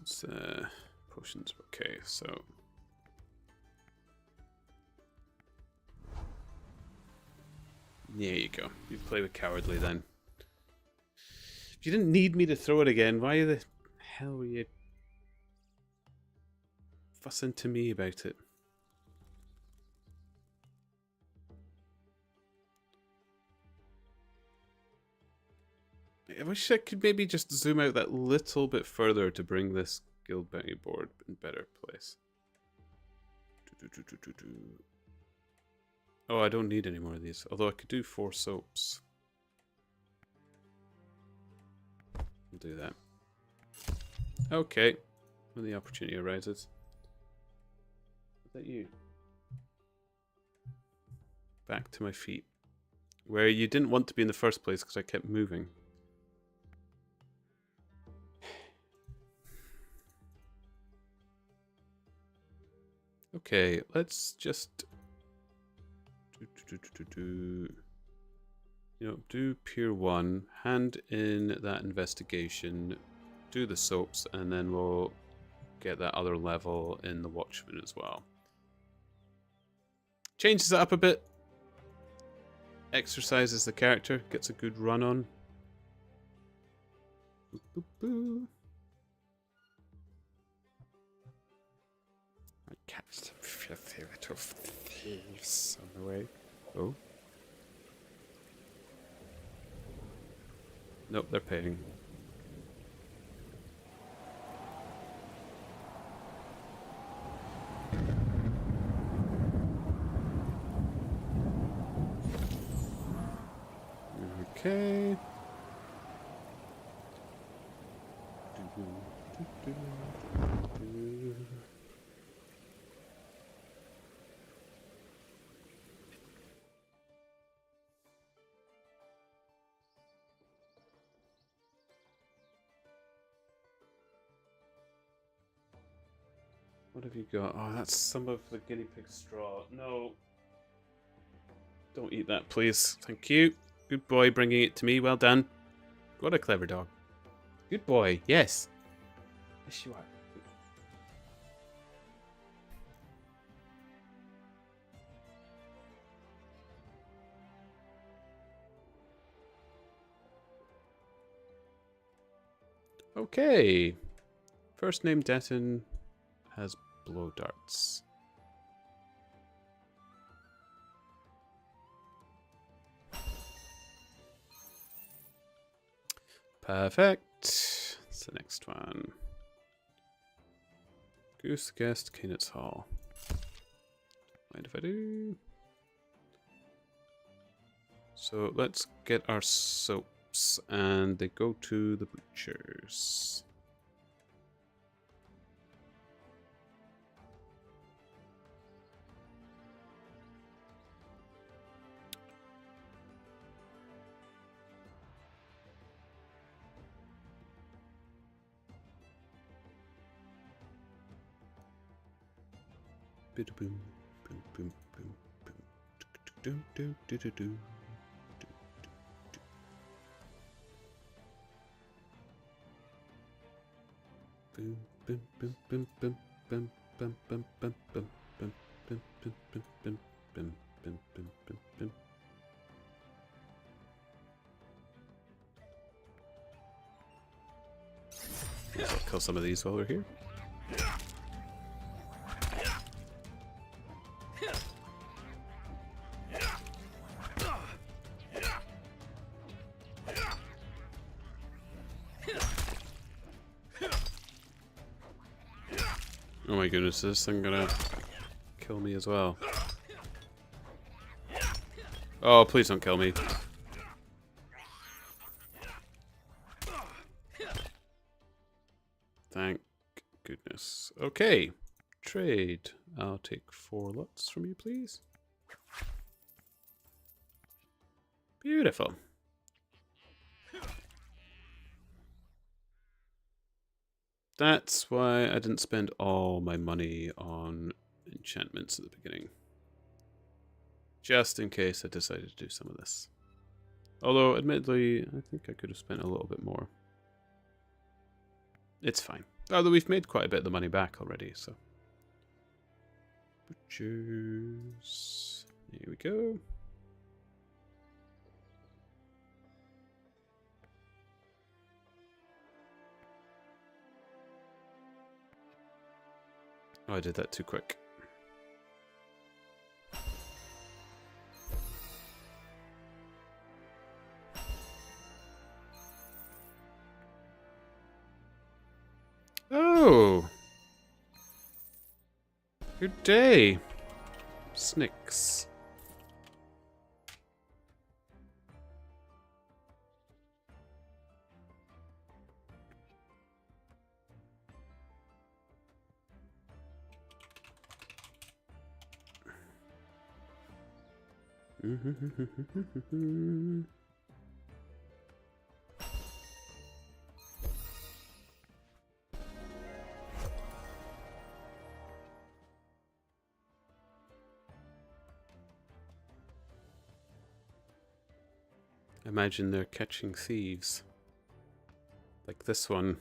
It's, potions. Okay, so. There you go. You play with cowardly then. If you didn't need me to throw it again, why the hell were you fussing to me about it? I wish I could maybe just zoom out that little bit further to bring this guild bounty board in better place. Oh, I don't need any more of these. Although I could do 4 soaps. I'll do that. Okay. When the opportunity arises. Is that you? Back to my feet. Where you didn't want to be in the first place because I kept moving. Okay, let's just do Pier 1, hand in that investigation, do the soaps, and then we'll get that other level in the Watchman as well. Changes it up a bit. Exercises the character, gets a good run on. Boop, boop, boop. I catch some filthy little thieves on the way. Oh. Nope, they're paying. Okay. What have you got? Oh, that's some of the guinea pig straw. No. Don't eat that, please. Thank you. Good boy bringing it to me. Well done. What a clever dog. Good boy. Yes. Yes, you are. Okay. First name Detton has blow darts. Perfect. That's the next one. Goose Guest, Keenet's Hall. Mind if I do? So let's get our soaps, and they go to the butchers. Boom, boom, boom, boom, boom, boom. Do, do, do, do, do. Boom, boom, boom, boom, boom, boom, boom, boom, boom, boom, boom, boom, boom, boom, boom, boom, boom, boom, boom, boom. I'll kill some of these while we're here. Oh my goodness, is this thing gonna kill me as well? Oh, please don't kill me. Thank goodness. Okay, trade. I'll take 4 lots from you, please. Beautiful. That's why I didn't spend all my money on enchantments at the beginning. Just in case I decided to do some of this. Although, admittedly, I think I could have spent a little bit more. It's fine. Although we've made quite a bit of the money back already, so. Butchers. Here we go. Oh, I did that too quick. Oh! Good day, Snicks. Imagine they're catching thieves. Like this one.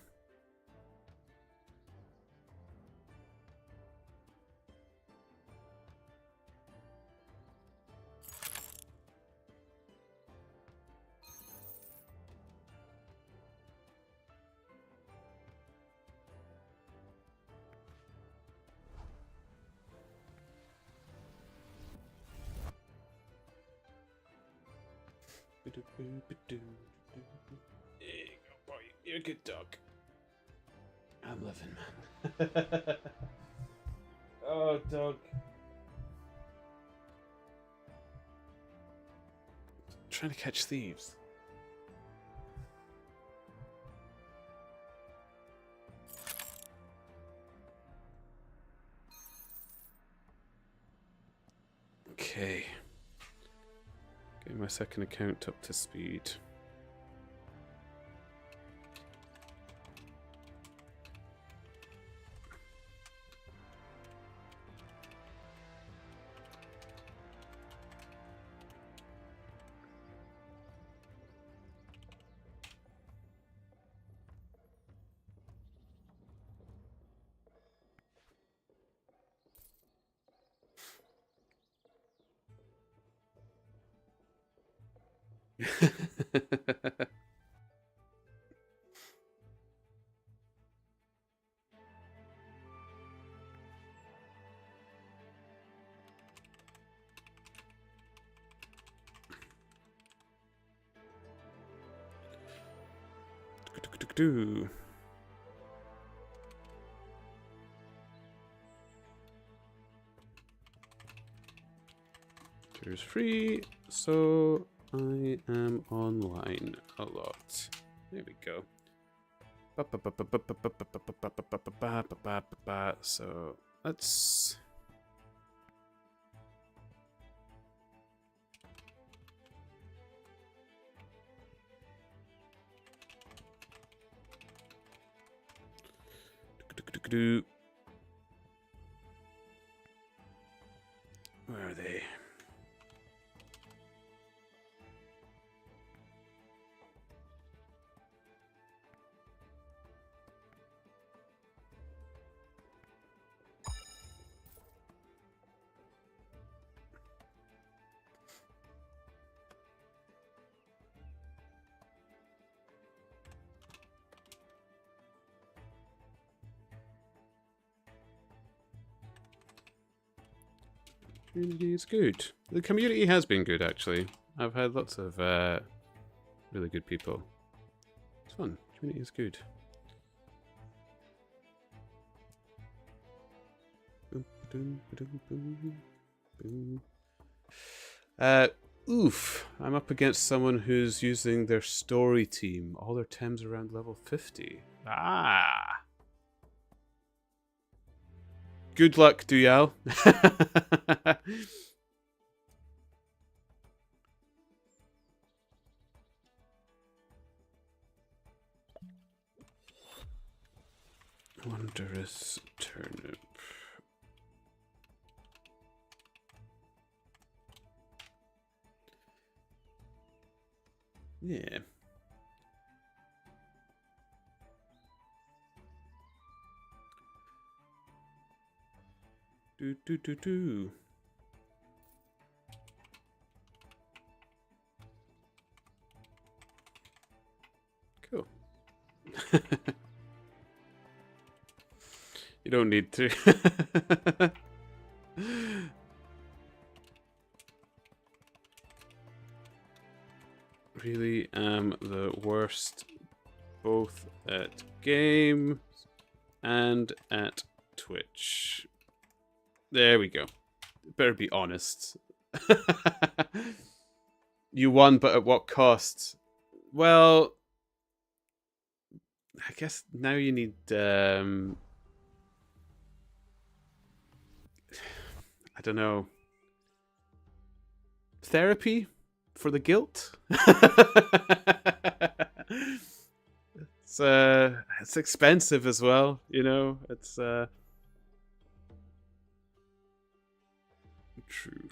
There you go, boy. You're a good dog. I'm living, man. Oh, dog. Trying to catch thieves. Okay. Getting my second account up to speed. Do. There's free, so I am online a lot. There we go. So let's. Where are they? Community is good. The community has been good, actually. I've had lots of really good people. It's fun. Community is good. Oof. I'm up against someone who's using their story team. All their Thames around level 50. Ah. Good luck, Duyal. Wondrous turnip. Yeah. Do. Cool. You don't need to. Really am the worst both at game and at Twitch. There we go. Better be honest. You won, but at what cost? Well, I guess now you need I don't know, therapy for the guilt. It's expensive as well, you know. It's true.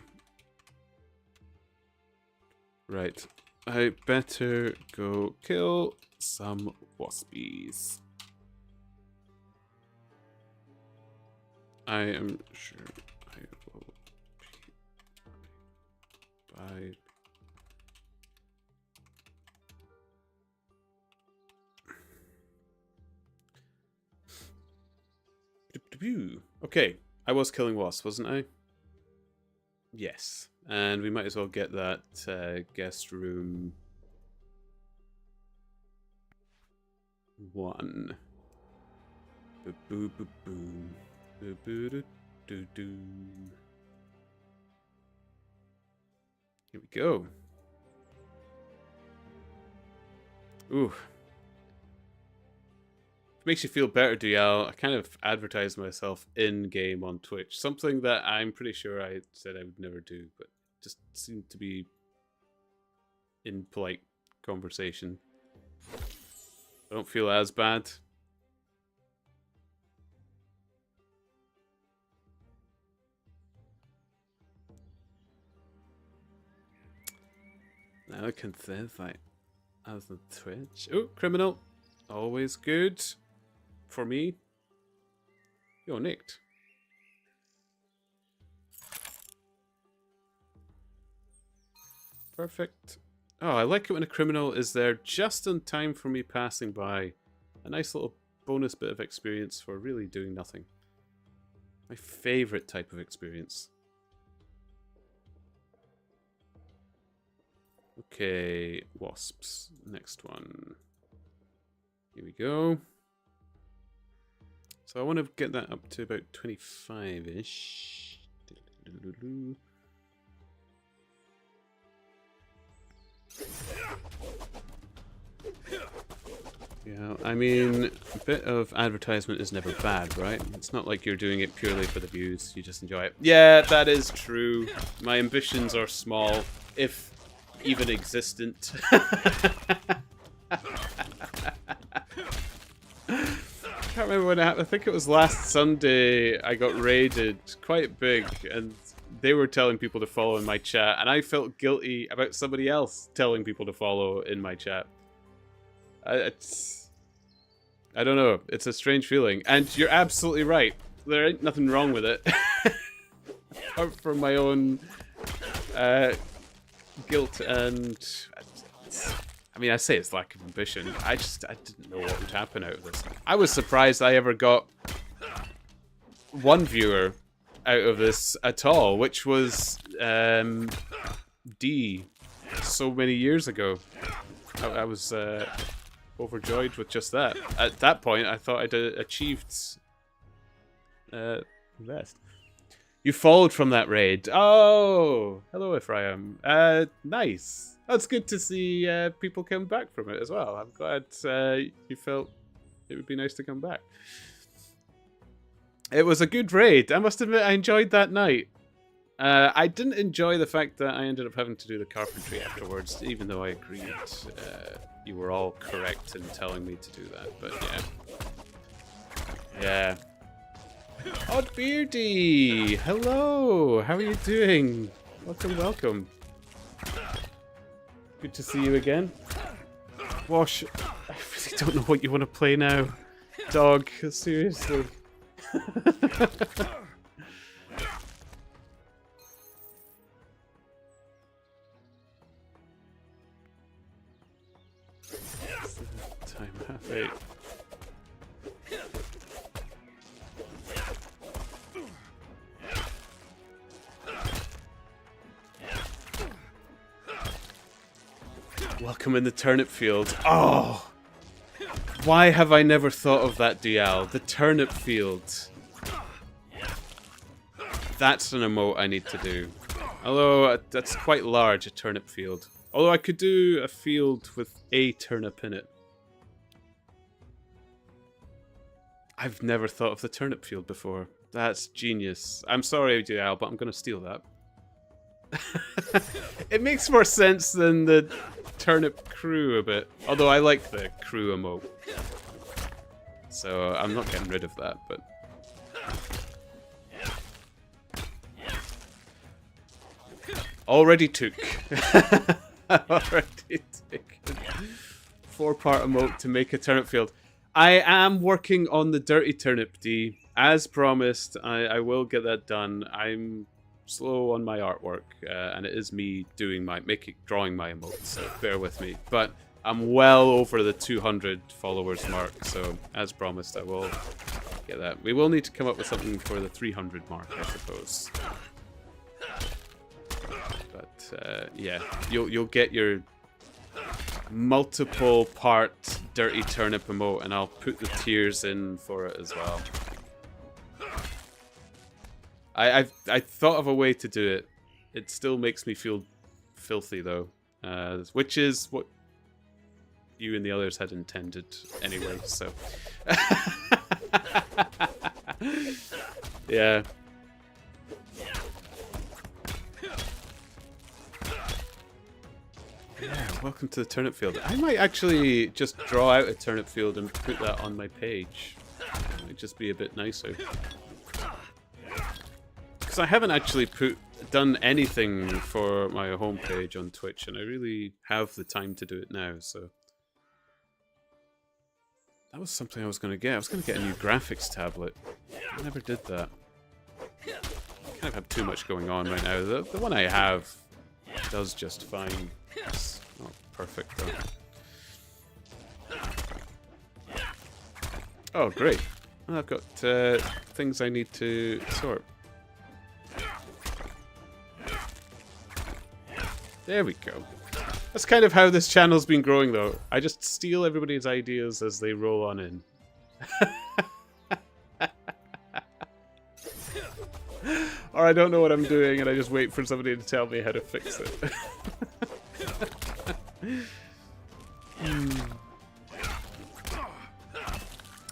Right, I better go kill some waspies. I am sure I will buy. Okay, I was killing wasps, wasn't I? Yes, and we might as well get that guest room 1. Boo boo boo boo boo doo doo doo. Here we go. Ooh. It makes you feel better, DL. I kind of advertised myself in-game on Twitch. Something that I'm pretty sure I said I would never do, but just seemed to be in polite conversation. I don't feel as bad. Now I can say like as the Twitch. Oh, criminal. Always good. For me. You're nicked. Perfect. Oh, I like it when a criminal is there just in time for me passing by. A nice little bonus bit of experience for really doing nothing. My favorite type of experience. Okay, wasps. Next one. Here we go. So I want to get that up to about 25-ish. Yeah, I mean, a bit of advertisement is never bad, right? It's not like you're doing it purely for the views, you just enjoy it. Yeah, that is true. My ambitions are small, if even existent. I can't remember when it happened. I think it was last Sunday I got raided quite big, and they were telling people to follow in my chat, and I felt guilty about somebody else telling people to follow in my chat. I don't know. It's a strange feeling. And you're absolutely right. There ain't nothing wrong with it. Apart from my own guilt and... I mean, I say it's lack of ambition. I didn't know what would happen out of this. I was surprised I ever got one viewer out of this at all, which was D so many years ago. I was overjoyed with just that. At that point, I thought I'd achieved the best. You followed from that raid. Oh, hello, Ephraim. Nice. That's good to see people come back from it as well. I'm glad you felt it would be nice to come back. It was a good raid. I must admit, I enjoyed that night. I didn't enjoy the fact that I ended up having to do the carpentry afterwards, even though I agreed you were all correct in telling me to do that. But yeah. Odd Beardy! Hello! How are you doing? Welcome, welcome. Good to see you again. Wash, I really don't know what you want to play now. Dog, seriously. Time 8:30. Welcome in the turnip field. Oh! Why have I never thought of that, DL? The turnip field. That's an emote I need to do. Although, that's quite large, a turnip field. Although I could do a field with a turnip in it. I've never thought of the turnip field before. That's genius. I'm sorry, DL, but I'm going to steal that. It makes more sense than the turnip crew a bit. Although I like the crew emote. So I'm not getting rid of that, but... Already took. Already taken. 4-part emote to make a turnip field. I am working on the dirty turnip, D. As promised, I will get that done. I'm slow on my artwork, and it is me doing drawing my emotes, so bear with me. But I'm well over the 200 followers mark, so as promised, I will get that. We will need to come up with something for the 300 mark, I suppose. But yeah, you'll get your multiple part dirty turnip emote, and I'll put the tears in for it as well. I thought of a way to do it. It still makes me feel filthy though, which is what you and the others had intended anyway. So yeah. Yeah, welcome to the turnip field. I might actually just draw out a turnip field and put that on my page. It might just be a bit nicer. Because I haven't actually done anything for my homepage on Twitch, and I really have the time to do it now, so... That was something I was going to get. I was going to get a new graphics tablet. I never did that. I kind of have too much going on right now. The one I have does just fine. It's not perfect, though. Oh, great. I've got things I need to sort. There we go. That's kind of how this channel's been growing, though. I just steal everybody's ideas as they roll on in. Or I don't know what I'm doing and I just wait for somebody to tell me how to fix it.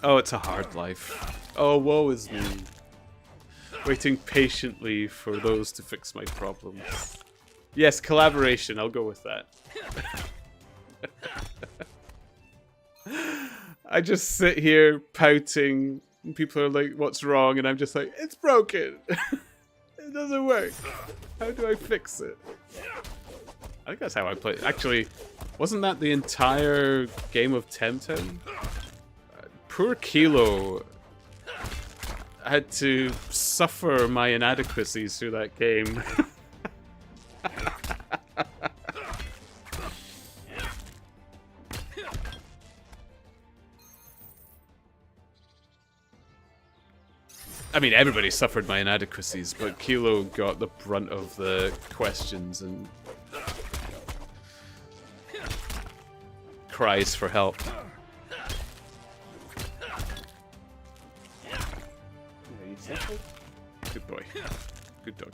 Oh, it's a hard life. Oh, woe is me. Waiting patiently for those to fix my problems. Yes, collaboration, I'll go with that. I just sit here pouting, and people are like, what's wrong? And I'm just like, it's broken. It doesn't work. How do I fix it? I think that's how I play. Actually, wasn't that the entire game of Temtem? Poor Kilo had to suffer my inadequacies through that game. I mean, everybody suffered my inadequacies, but Kilo got the brunt of the questions and cries for help. Good boy. Good dog.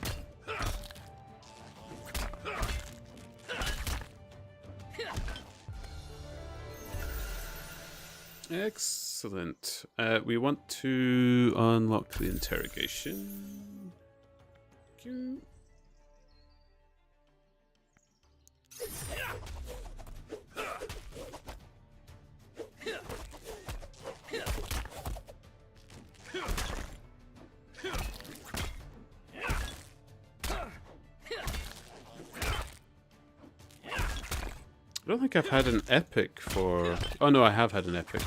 Excellent. We want to unlock the interrogation. Cute. I don't think I've had an epic for... Oh no, I have had an epic.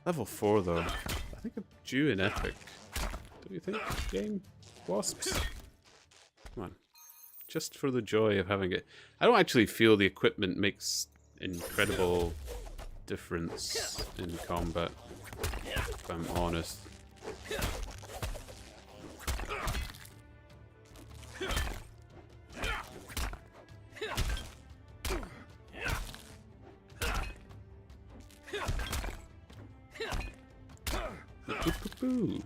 Level 4 though. I think I'm due an epic. Don't you think, game? Wasps? Come on. Just for the joy of having it. I don't actually feel the equipment makes incredible difference in combat, if I'm honest. Ooh.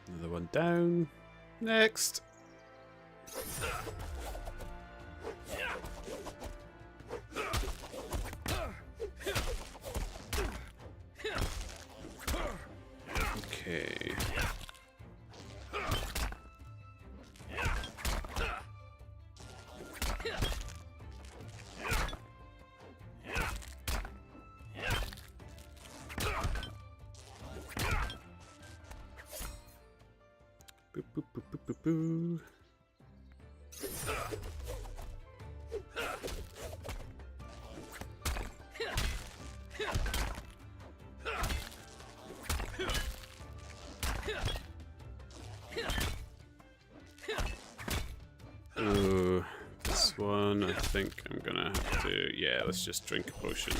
Another one down. Next. Okay. Boop, boop, boop, boop, boop, boo. Oh, this one I think I'm gonna have to... Yeah, let's just drink a potion.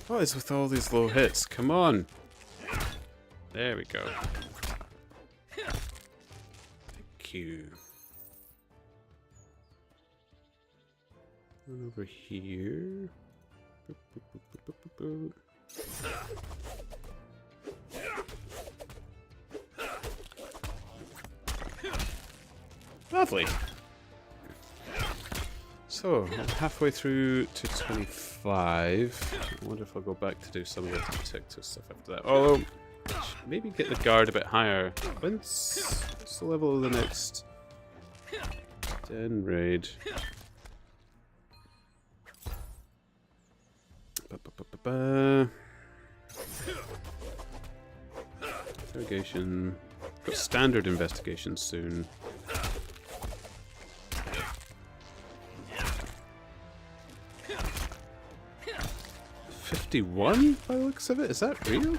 What is with all these low hits? Come on! There we go. Thank you. One over here. Boop, boop, boop, boop, boop, boop. Lovely. So, I'm halfway through to 25. I wonder if I'll go back to do some of the detective stuff after that. Oh, maybe get the guard a bit higher. What's the level of the next Den raid? Interrogation. Got standard investigation soon. 51 by the looks of it? Is that real?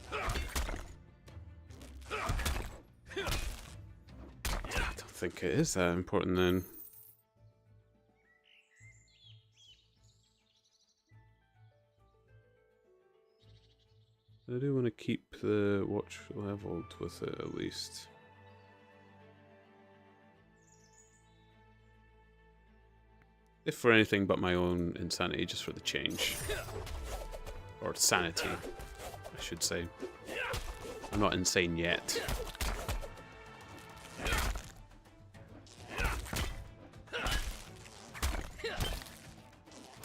I don't think it is that important then. I do want to keep the watch leveled with it at least. If for anything but my own insanity, just for the change. Or sanity, I should say. I'm not insane yet.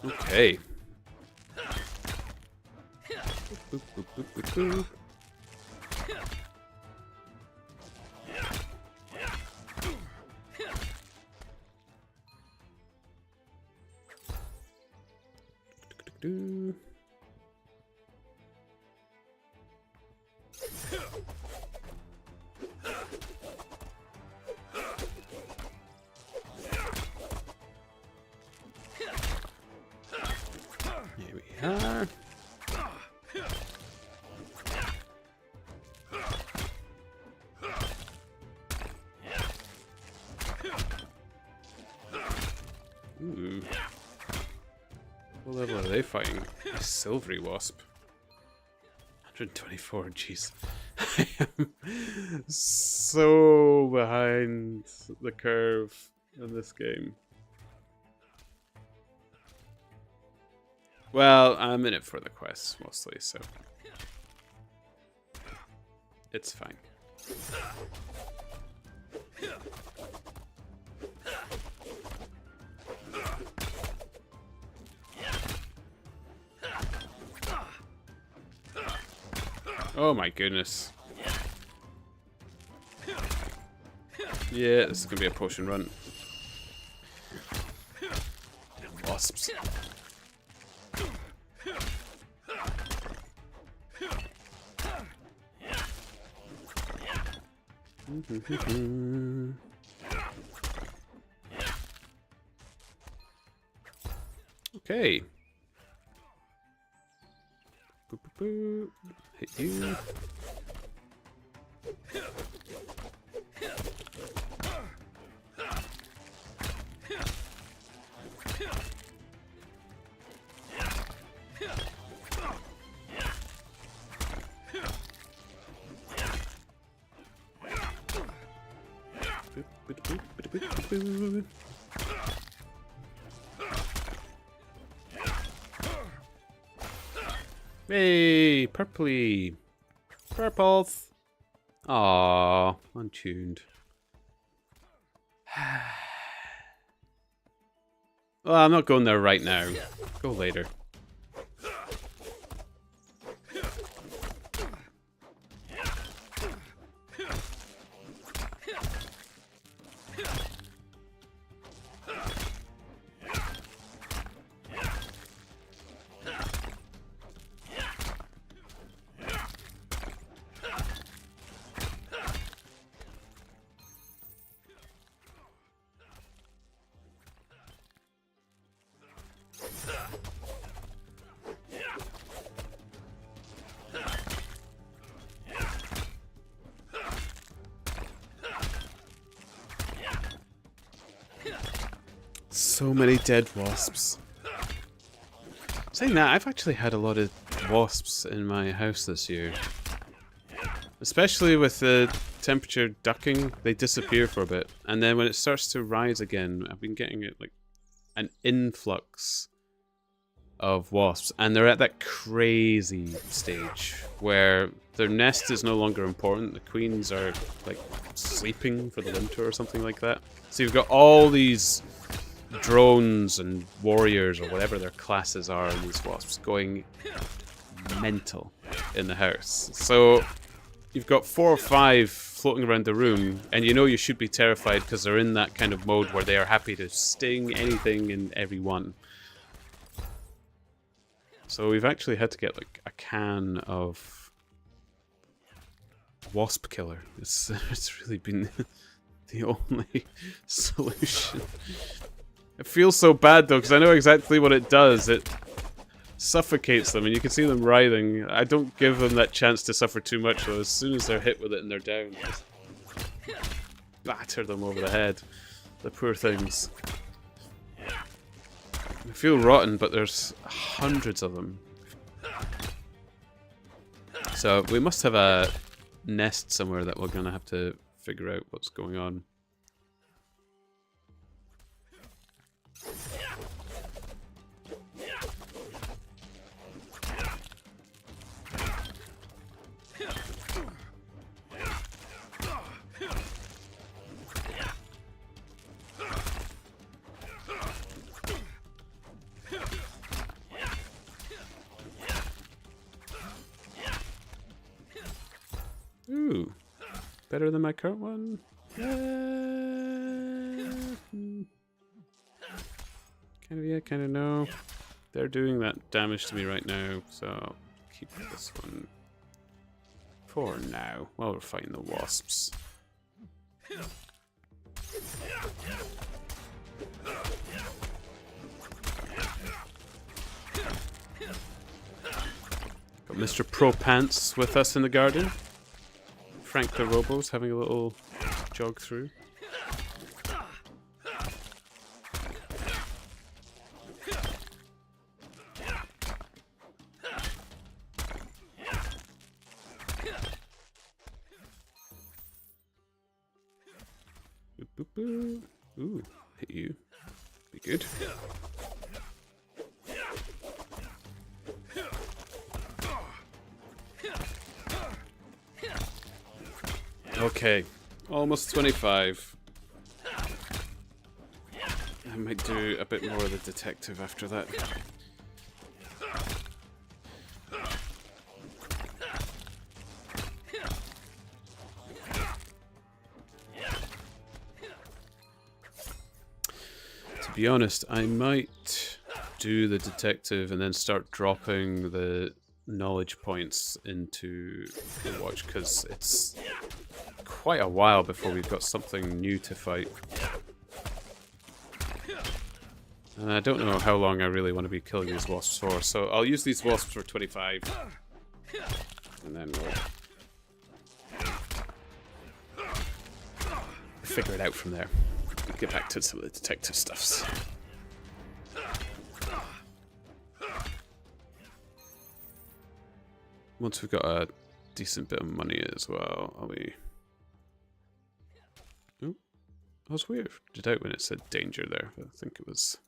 Okay. Boop, boop, boop, boop, boop. Do. Here we are. Ooh. What level are they fighting? A silvery wasp. 124, jeez. I am so behind the curve in this game. Well, I'm in it for the quests mostly, so it's fine. Oh my goodness. Yeah, this is gonna be a potion run. Wasps. Okay. Boop, boop, boop. Hit you. Hey, purpley. Purples. Aww, untuned. Well, I'm not going there right now. Go later. So many dead wasps. Saying that, I've actually had a lot of wasps in my house this year. Especially with the temperature ducking, they disappear for a bit. And then when it starts to rise again, I've been getting it like an influx of wasps. And they're at that crazy stage where their nest is no longer important. The queens are like sleeping for the winter or something like that. So you've got all these drones and warriors or whatever their classes are in these wasps going mental in the house. So you've got 4 or 5 floating around the room, and you know you should be terrified because they're in that kind of mode where they are happy to sting anything and everyone. So we've actually had to get like a can of wasp killer. It's really been the only solution. It feels so bad though, because I know exactly what it does. It suffocates them, and you can see them writhing. I don't give them that chance to suffer too much though. As soon as they're hit with it and they're down, just batter them over the head. The poor things. I feel rotten, but there's hundreds of them. So we must have a nest somewhere that we're going to have to figure out what's going on. Ooh, better than my current one? Kind of yeah, kind of no. They're doing that damage to me right now, so I'll keep this one for now while we're fighting the wasps. Got Mr. Pro Pants with us in the garden. Frank the Robo's having a little jog through. Boop, boop, boop. Ooh, hit you. Be good. Okay, almost 25. I might do a bit more of the detective after that. To be honest, I might do the detective and then start dropping the knowledge points into the watch, because it's quite a while before we've got something new to fight. And I don't know how long I really want to be killing these wasps for, so I'll use these wasps for 25. And then we'll figure it out from there. Get back to some of the detective stuffs. Once we've got a decent bit of money as well, are we... Oh, I was weirded out when it said danger there. I think it was...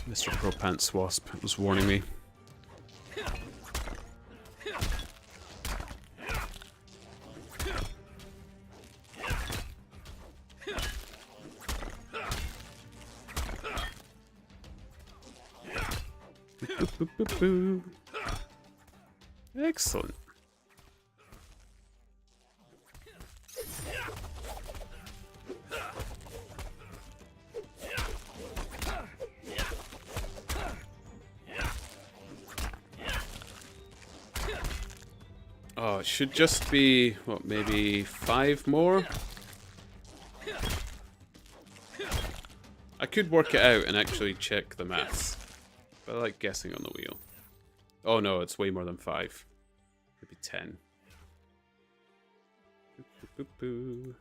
Mr. Pro Pants Wasp was warning me. Boop, boop, boop, boop. Excellent. Oh, it should just be, what, maybe 5 more? I could work it out and actually check the maths, but I like guessing on the wheel. Oh no, it's way more than 5. Maybe 10. Boop, boop, boop.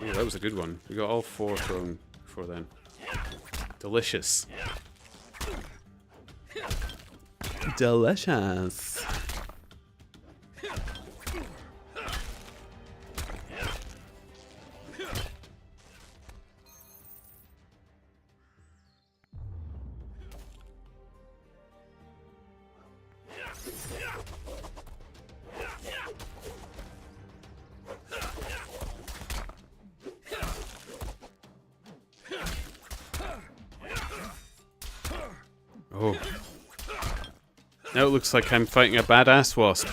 Oh, that was a good one. We got all 4 thrown before then. Delicious. Delicious. Oh. Now it looks like I'm fighting a badass wasp.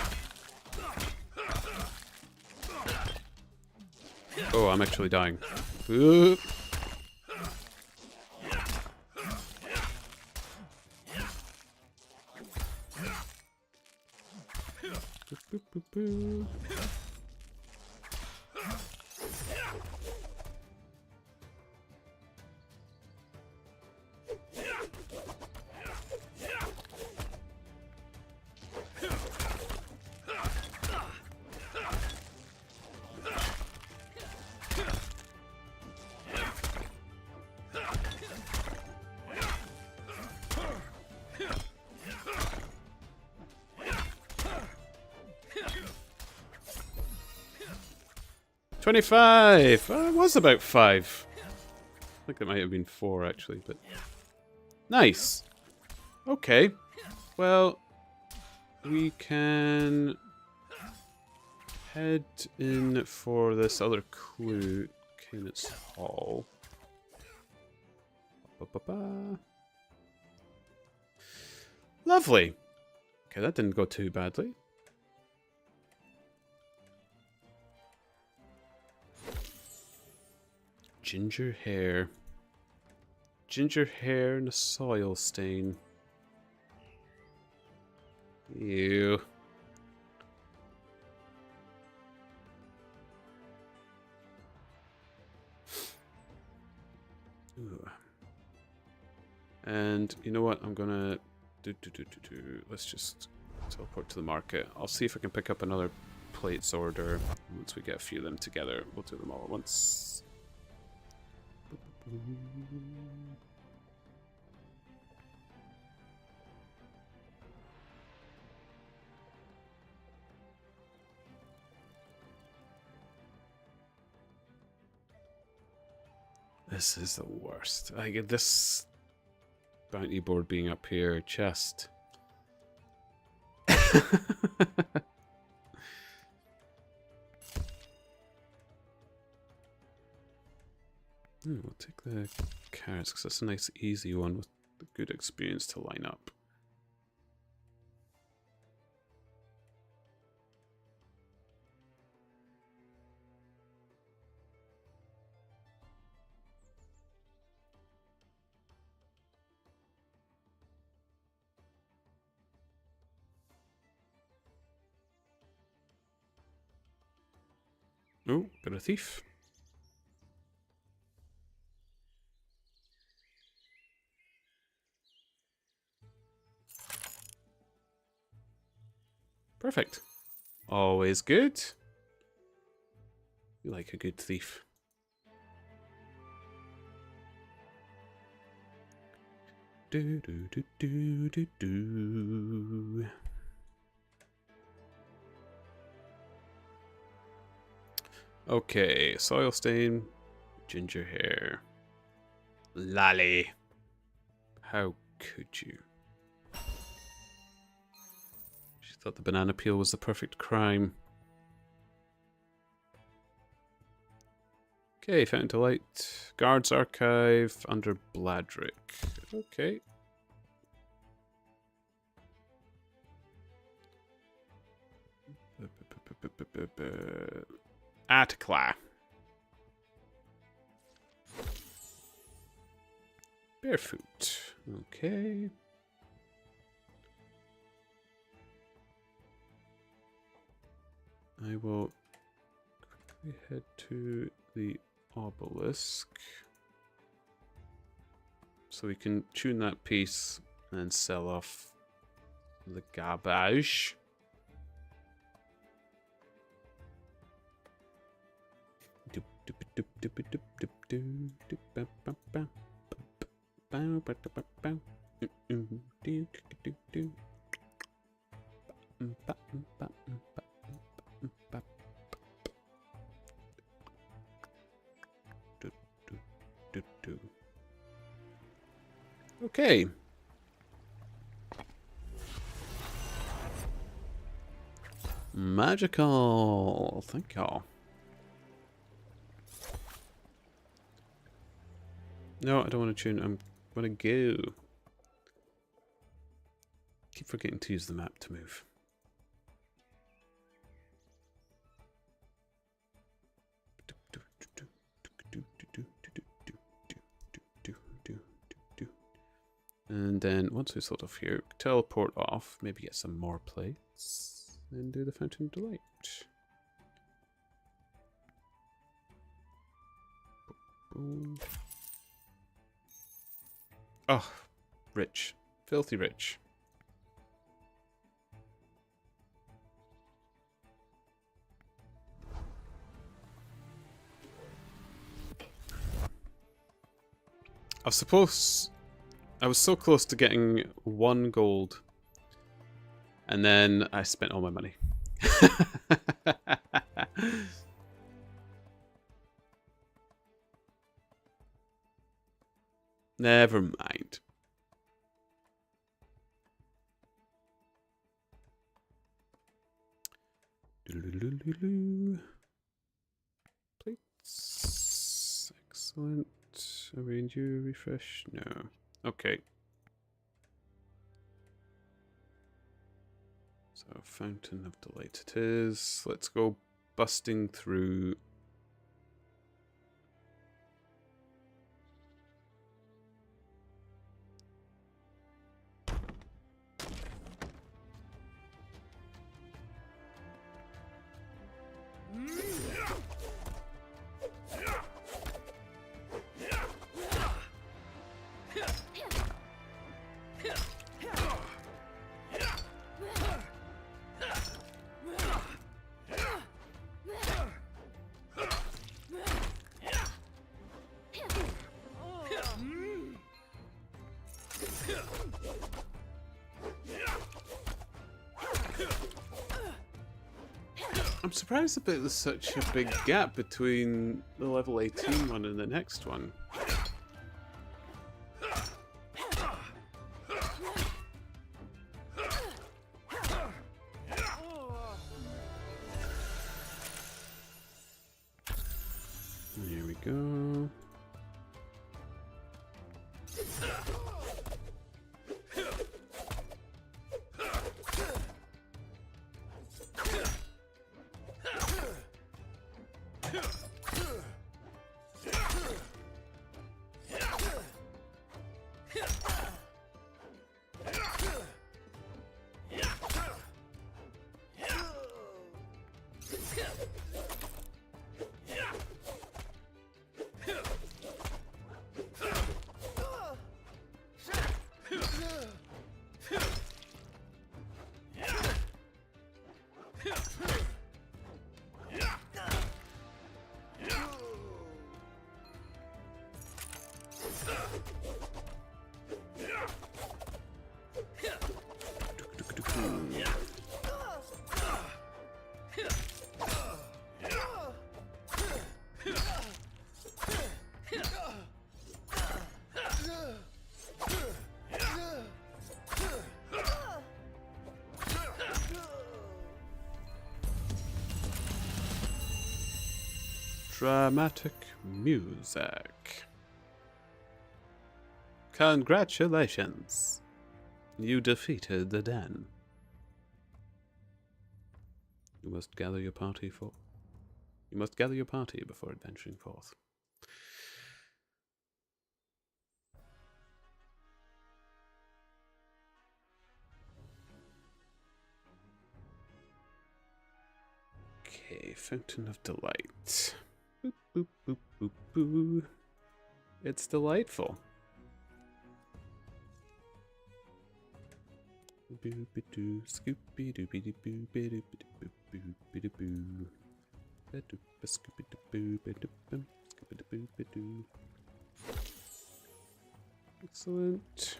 Oh, I'm actually dying. Ooh. Boop, boop, boop, boop. 25! It was about 5. I think it might have been 4 actually, but... Nice! Okay. Well, we can head in for this other clue, Canis Hall. Ba-ba-ba. Lovely! Okay, that didn't go too badly. Ginger hair. Ginger hair and a soil stain. Ew. Ooh. And you know what? I'm gonna let's just teleport to the market. I'll see if I can pick up another plates order. Once we get a few of them together, we'll do them all at once. This is the worst. I get this bounty board being up here just... We'll take the carrots because that's a nice easy one with a good experience to line up. Oh, got a thief. Perfect. Always good. You like a good thief. Do do do do do do. Okay, soil stain, ginger hair. Lally. How could you? She thought the banana peel was the perfect crime. Okay, Fountain Delight. Guards Archive under Bladrick. Okay. Atticla. Barefoot. Okay. I will quickly head to the obelisk so we can tune that piece and sell off the garbage. Okay. Magical. Thank y'all. No, I don't want to tune. I'm going to go. Keep forgetting to use the map to move. And then once we sort off here, teleport off, maybe get some more plates, and do the Fountain of Delight. Boom. Oh, rich. Filthy rich. I was so close to getting 1 gold, and then I spent all my money. Never mind. Plates. Excellent. Arrange you, refresh. No. Okay. So, Fountain of Delight it is. Let's go busting through. I'm surprised that there's such a big gap between the level 18 one and the next one. Here we go. Dramatic music. Congratulations. You defeated the den. You must gather your party before adventuring forth. Okay, Fountain of Delight. Boop, boop, boop, boop, boo. It's delightful. Boo-ba-doo, scoopy-dooby-doo-boo, ba-doo-ba-doo-boo, ba-doo-ba-scooby-doo-boo, ba-doo-bum, scooby-doo-boo-ba-doo. Excellent.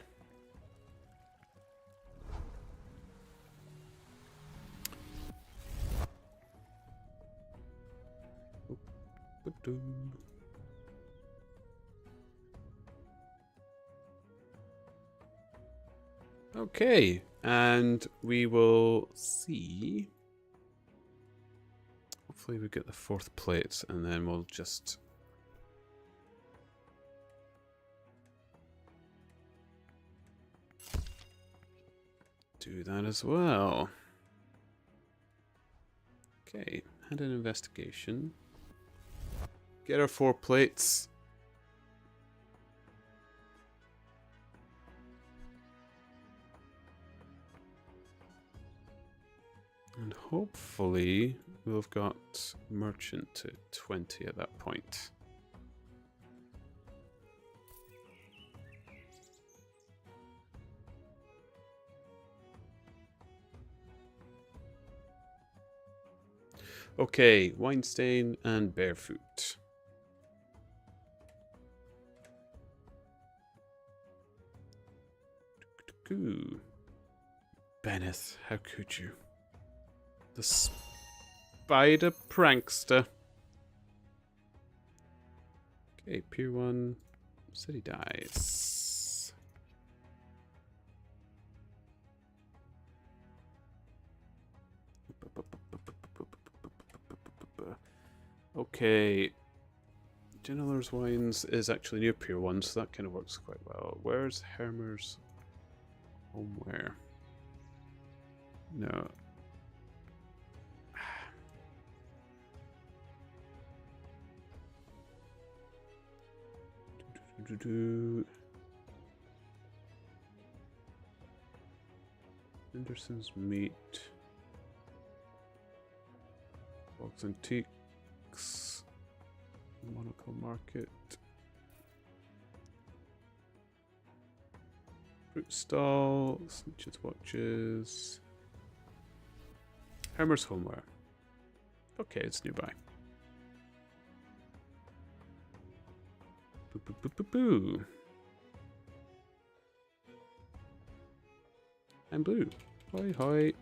Ba-doo. Okay, and we will see. Hopefully we get the 4th plate, and then we'll just do that as well. Okay, had an investigation. Get our 4 plates. And hopefully we'll have got merchant to 20 at that point. Okay, Winestain and Barefoot. Benneth, how could you? The spider prankster. Okay, Pier 1, City dies. Okay. Geneller's Wines is actually near Pier 1, so that kind of works quite well. Where's Hermer's Homeware? No. Henderson's Meat. Boggs Antiques. Monaco Market. Fruit Stall. Snitches Watches. Hermer's Homeware. Okay, it's nearby. Boo, boo, boo, boo, boo. I'm blue. Hoi hoi.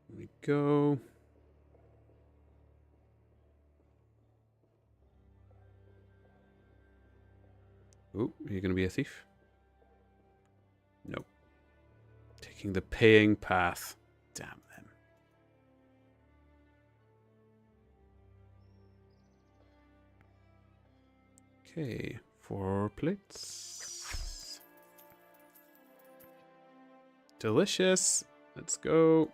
Here we go. Oh, are you going to be a thief? Nope. Taking the paying path. Damn them. Okay, 4 plates. Delicious. Let's go.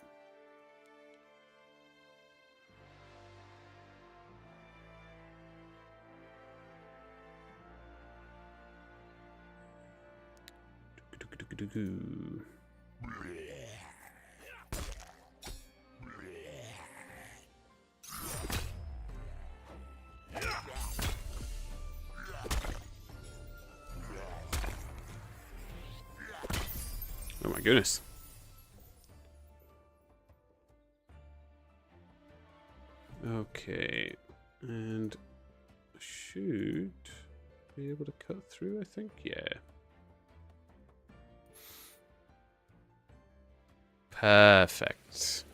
Oh my goodness. Okay, and should be able to cut through, I think. Yeah. Perfect.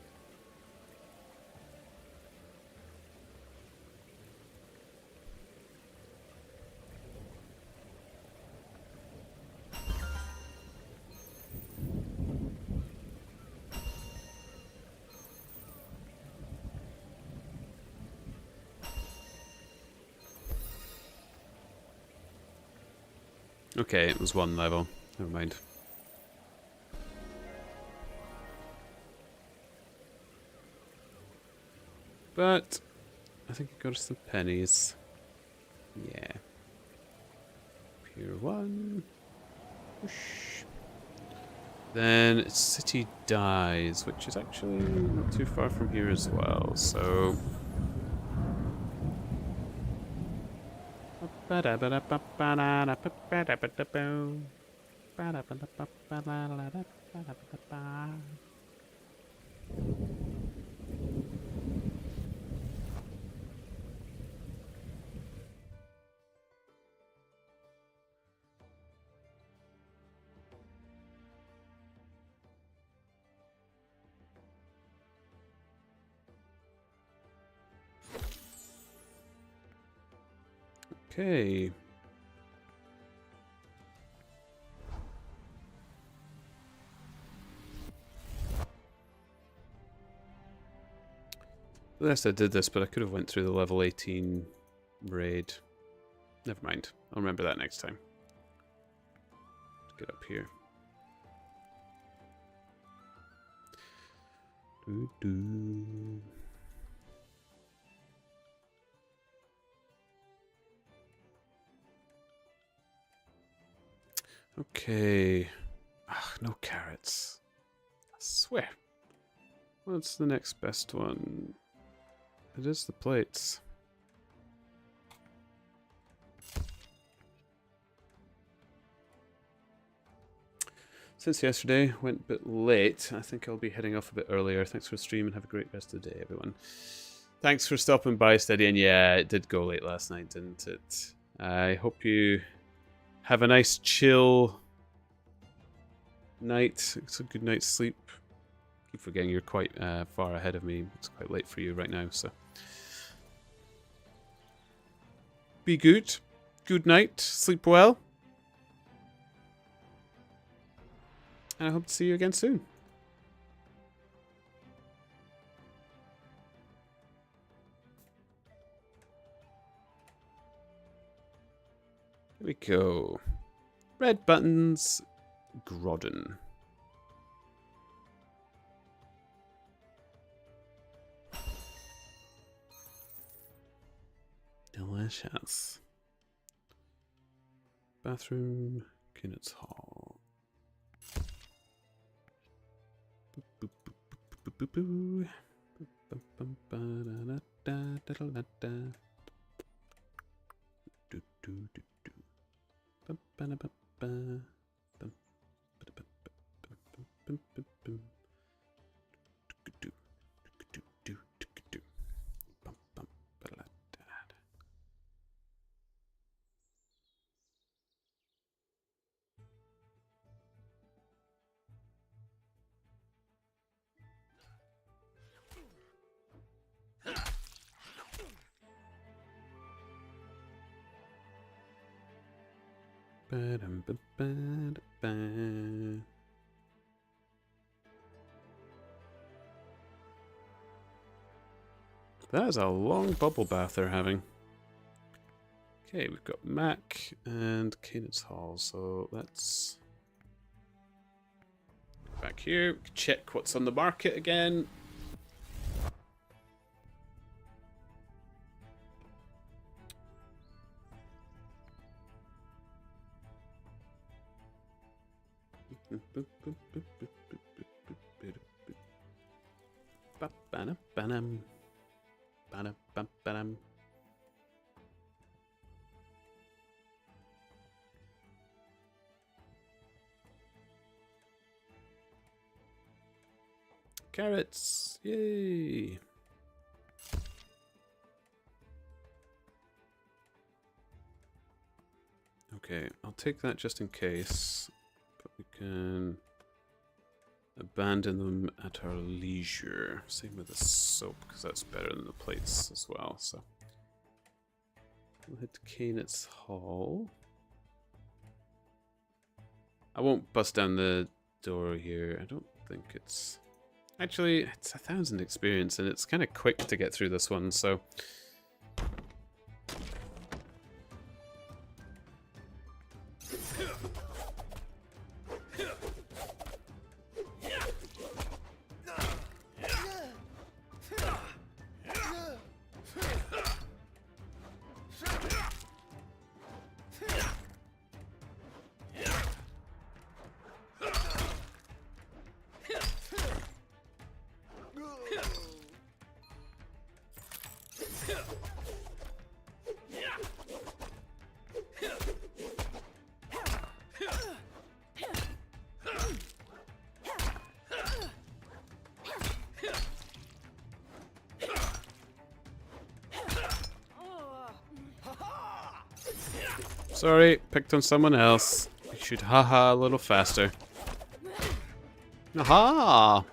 Okay, it was 1 level. Never mind. But I think it got us some pennies. Yeah. Pier 1. Whoosh. Then City Dies, which is actually not too far from here as well, so... Okay. Yes, I did this, but I could have went through the level 18 raid. Never mind. I'll remember that next time. Let's get up here. Doo-doo. Okay. Ugh, no carrots. I swear. What's the next best one? It is the plates. Since yesterday, went a bit late. I think I'll be heading off a bit earlier. Thanks for the stream and have a great rest of the day, everyone. Thanks for stopping by, Steady. And yeah, it did go late last night, didn't it? I hope you have a nice chill night. It's a good night's sleep. Keep forgetting you're quite far ahead of me. It's quite late for you right now, so be good. Good night. Sleep well. And I hope to see you again soon. Here we go. Red buttons. Grodden. Delicious. Bathroom. Kenneth's Hall. Boop, boop, boop, boop, boop, boop. Bum, bum, ba, da, da, da, da, da. Do, do, do, do. Bum, ba, da, ba, ba. Bum, ba, da, ba, ba, bum, bum, bum, bum. Do, do, do, do, do, do. Bum, bum, ba, da, da, da. Ba-dum, ba, ba, da, ba. That is a long bubble bath they're having. Okay, we've got Mac and Cadence Hall, so let's go back here, check what's on the market again. Carrots, yay! Okay, I'll take that just in case, but we can abandon them at our leisure. Same with the soap, because that's better than the plates as well. So we'll head to Canet's Hall. I won't bust down the door here. I don't think it's... Actually, it's 1,000 experience, and it's kind of quick to get through this one, so... Sorry, picked on someone else. You should haha a little faster. Aha!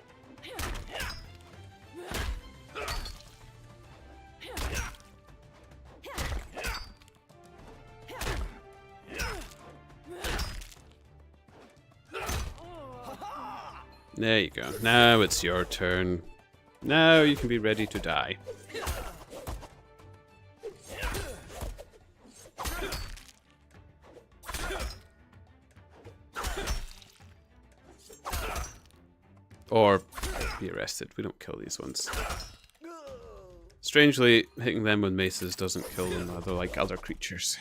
There you go. Now it's your turn. Now you can be ready to die. Or be arrested. We don't kill these ones. Strangely, hitting them with maces doesn't kill them, they're like other creatures.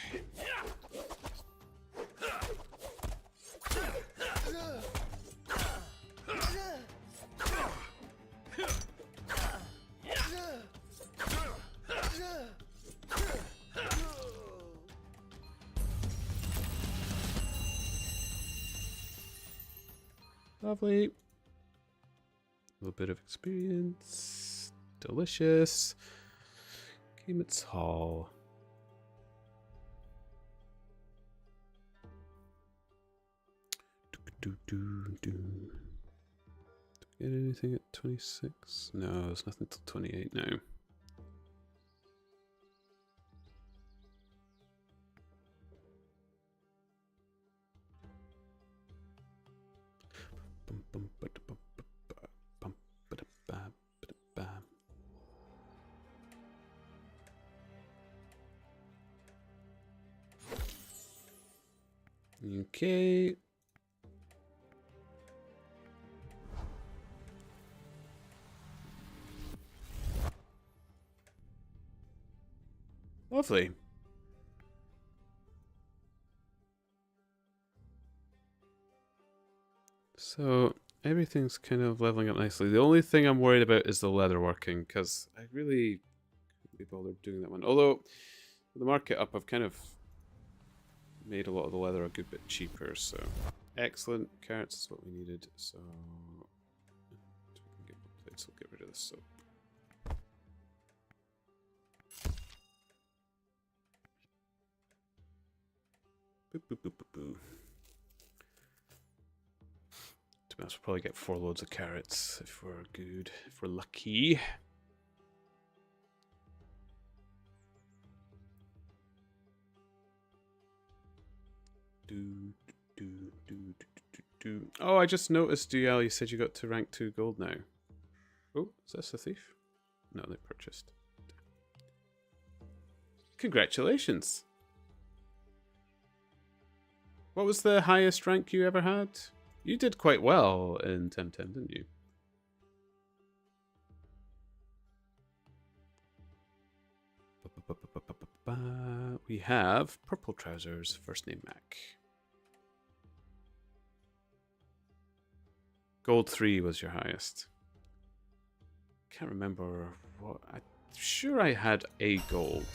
Lovely. A little bit of experience. Delicious. Game's Hall. do, do, do. Get anything at 26? No, there's nothing till 28 now. Okay. Lovely. So everything's kind of leveling up nicely. The only thing I'm worried about is the leather working, because I really couldn't be bothered doing that one. Although, with the market up, I've kind of made a lot of the leather a good bit cheaper, so excellent. Carrots is what we needed, so we can get more plates, we'll get rid of this soap. Boop, boop, boop, boop, boop. To be honest, we'll probably get 4 loads of carrots if we're good, if we're lucky. Oh, I just noticed, Duyal, you said you got to rank 2 gold now. Oh, is this a thief? No, they purchased. Congratulations. What was the highest rank you ever had? You did quite well in Temtem, didn't you? We have purple trousers, first name Mac. Gold 3 was your highest. Can't remember what. I'm sure I had a gold.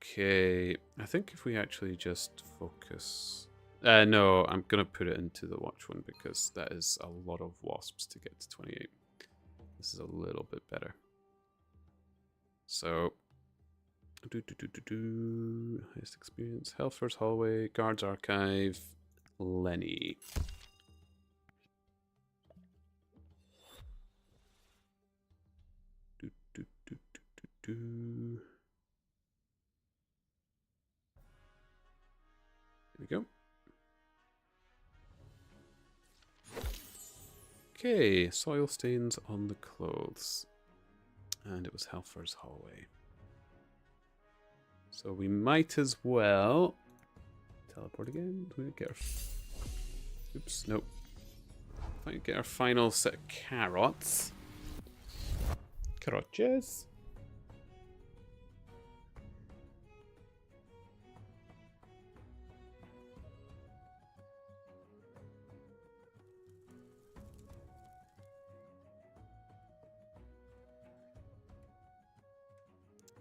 Okay, I think if we actually just focus... no, I'm going to put it into the watch one because that is a lot of wasps to get to 28. This is a little bit better. So, highest experience, Helfer's Hallway, Guard's Archive, Lenny. Here we go. Okay, soil stains on the clothes. And it was Helfer's Hallway. So we might as well teleport again. Do we get our... Oops, nope. Might get our final set of carrots. Carrots.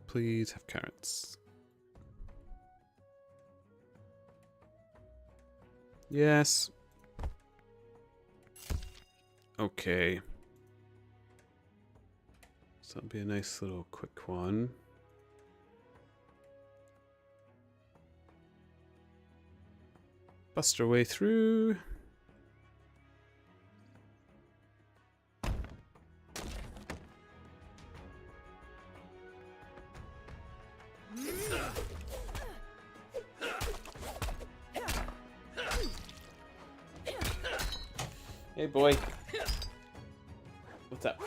Please have carrots. Yes. Okay. So that'll be a nice little quick one. Bust our way through. Hey boy. What's up?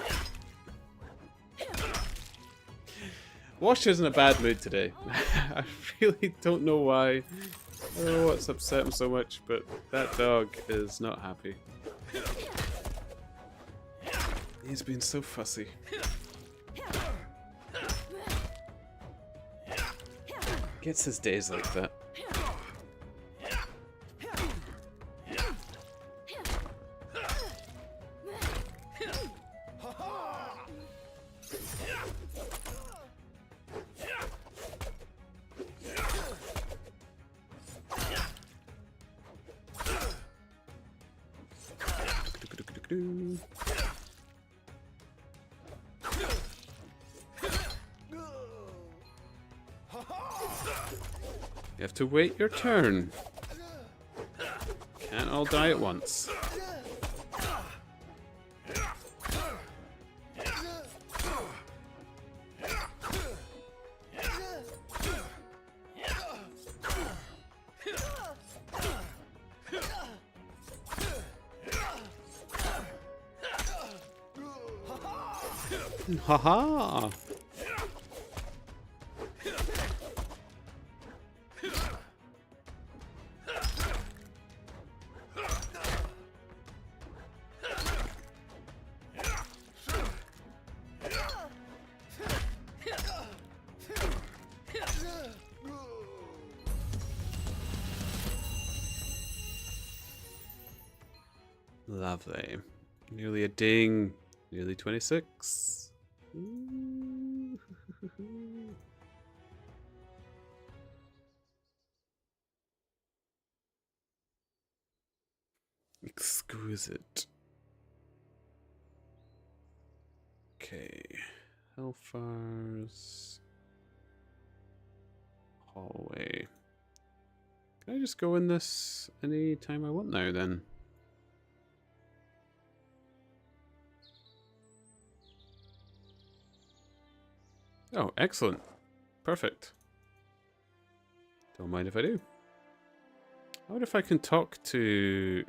Washer's in a bad mood today. I really don't know why. I don't know what's upset him so much, but that dog is not happy. He's been so fussy. Gets his days like that. You have to wait your turn. Can't all die at once. Haha! Lovely. Nearly a ding. Nearly 26. Ooh. Exquisite. Okay. Hellfire's hallway. Can I just go in this any time I want now then? Oh, excellent. Perfect. Don't mind if I do. I wonder if I can talk to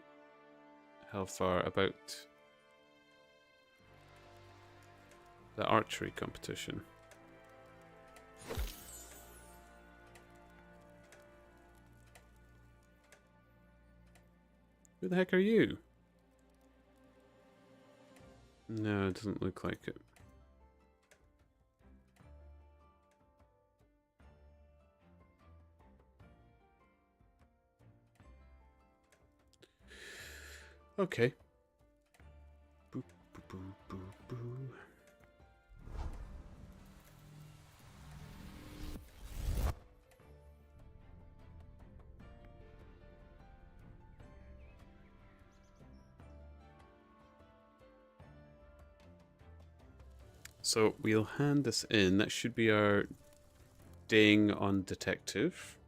Hellfire about the archery competition. Who the heck are you? No, it doesn't look like it. Okay. Boop, boop, boop, boop, boop. So we'll hand this in. That should be our ding on detective.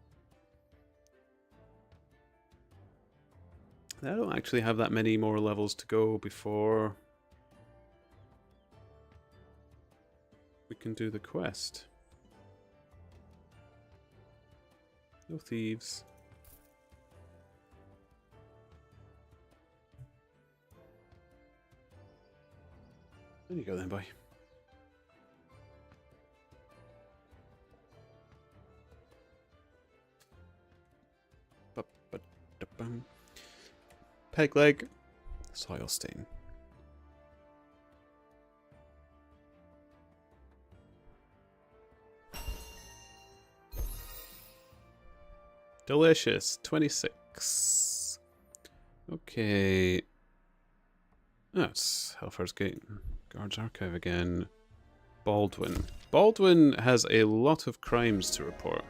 I don't actually have that many more levels to go before we can do the quest. No thieves. There you go then, boy. Peg leg, soil stain. Delicious. 26. Okay. That's Hellfire's Gate. Guards Archive again. Baldwin. Baldwin has a lot of crimes to report.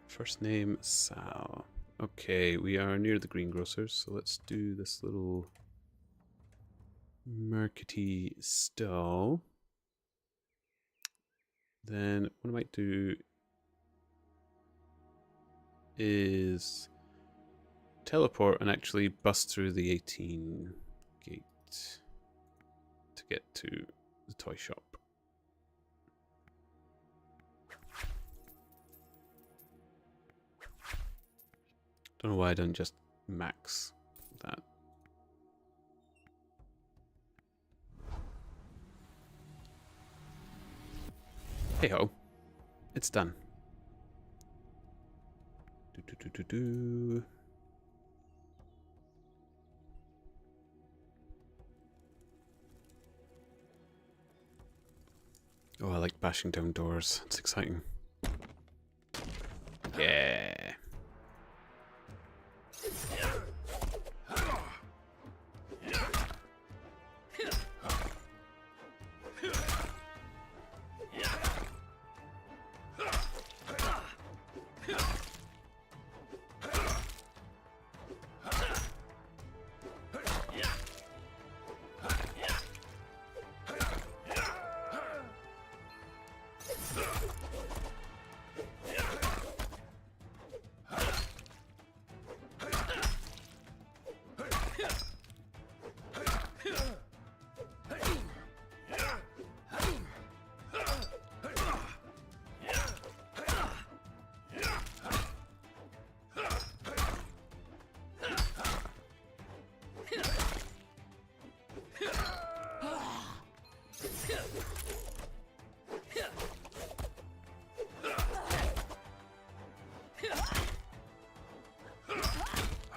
First name, Sal. Okay, we are near the greengrocers, so let's do this little markety stall. Then what I might do is teleport and actually bust through the 18 gate to get to the toy shop. Don't know why I don't just max that. Hey ho, it's done. Do. Oh, I like bashing down doors. It's exciting. Yeah.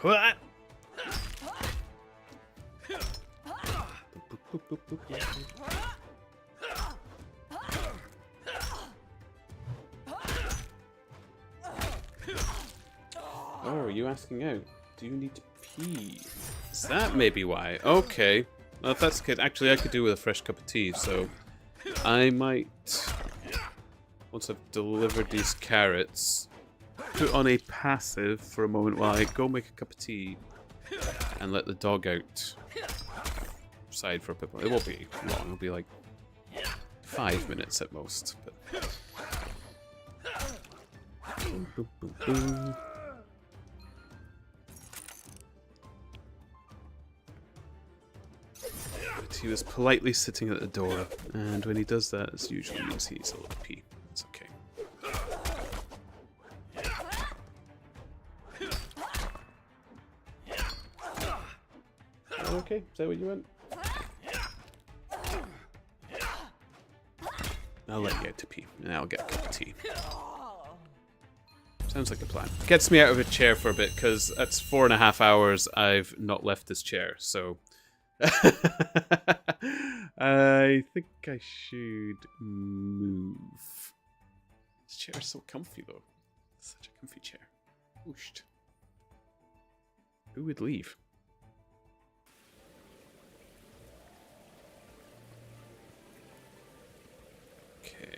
What? Oh, are you asking out? Do you need to pee? Is that maybe why? Okay. Well, if that's the case, actually I could do with a fresh cup of tea, so I might, once I've delivered these carrots, put on a passive for a moment while I go make a cup of tea and let the dog out side for a bit. It won't be long, it'll be like 5 minutes at most. But... boom, boom, boom, boom. He was politely sitting at the door, and when he does that, it usually means he's a little pee. It's okay. Okay, is that what you want? I'll let you out to pee, and I'll get a cup of tea. Sounds like a plan. Gets me out of a chair for a bit, because that's 4.5 hours I've not left this chair, so... I think I should move. This chair is so comfy, though. Such a comfy chair. Ooshed. Who would leave? Okay.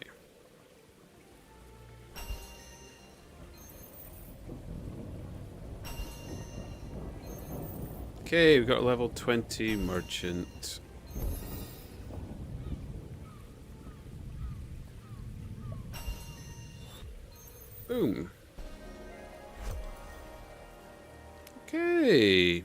Okay, we've got a level 20 merchant. Boom. Okay.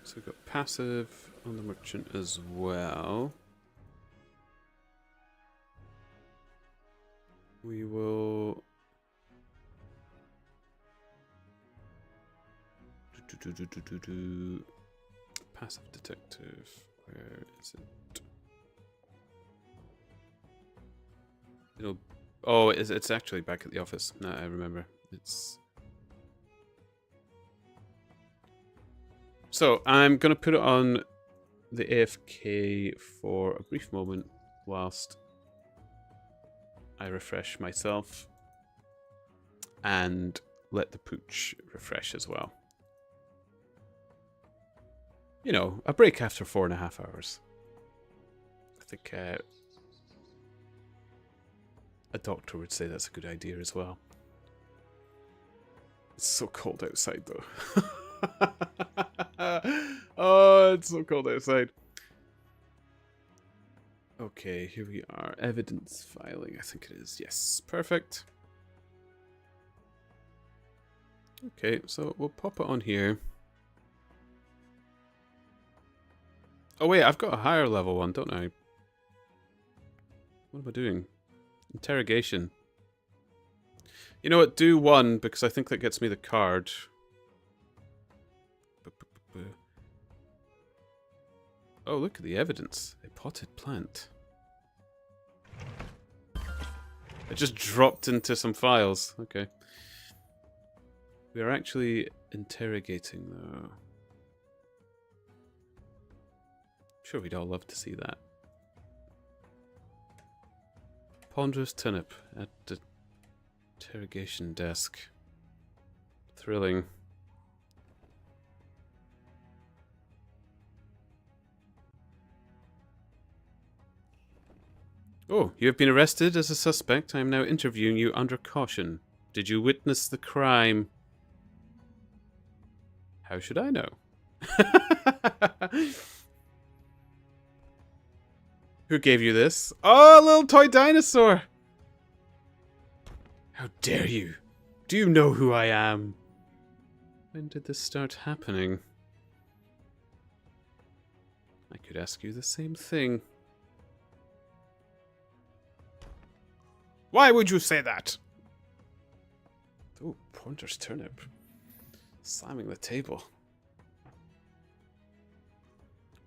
So we've got passive on the merchant as well. We will passive detective. Where is it? It'll. Oh, it's actually back at the office. No, I remember. It's. So I'm gonna put it on the AFK for a brief moment whilst I refresh myself and let the pooch refresh as well. You know, a break after 4.5 hours. I think a doctor would say that's a good idea as well. It's so cold outside though. Oh, it's so cold outside. Okay, here we are. Evidence filing, I think it is. Yes, perfect. Okay, so we'll pop it on here. Oh wait, I've got a higher level one, don't I? What am I doing? Interrogation. You know what, do one, because I think that gets me the card. Oh, look at the evidence. A potted plant. It just dropped into some files. Okay. We are actually interrogating, though. I'm sure we'd all love to see that. Ponderous Turnip at the interrogation desk. Thrilling. Oh, you have been arrested as a suspect. I am now interviewing you under caution. Did you witness the crime? How should I know? Who gave you this? Oh, a little toy dinosaur! How dare you? Do you know who I am? When did this start happening? I could ask you the same thing. Why would you say that? Oh, Pointer's Turnip. Slamming the table.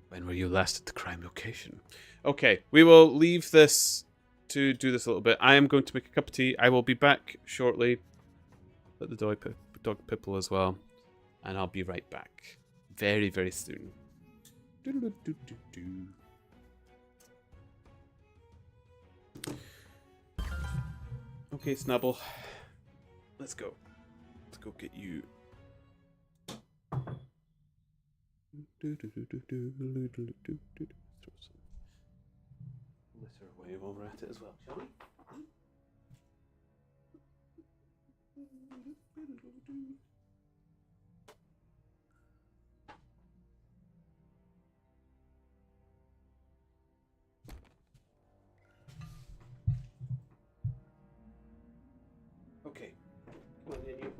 When were you last at the crime location? Okay, we will leave this to do this a little bit. I am going to make a cup of tea. I will be back shortly. Let the dog pipple as well. And I'll be right back. Very, very soon. Okay, Snubble. Let's go. Let's go get you. Throw some litter away while we're at it as well, shall we? Okay. Come on, in you.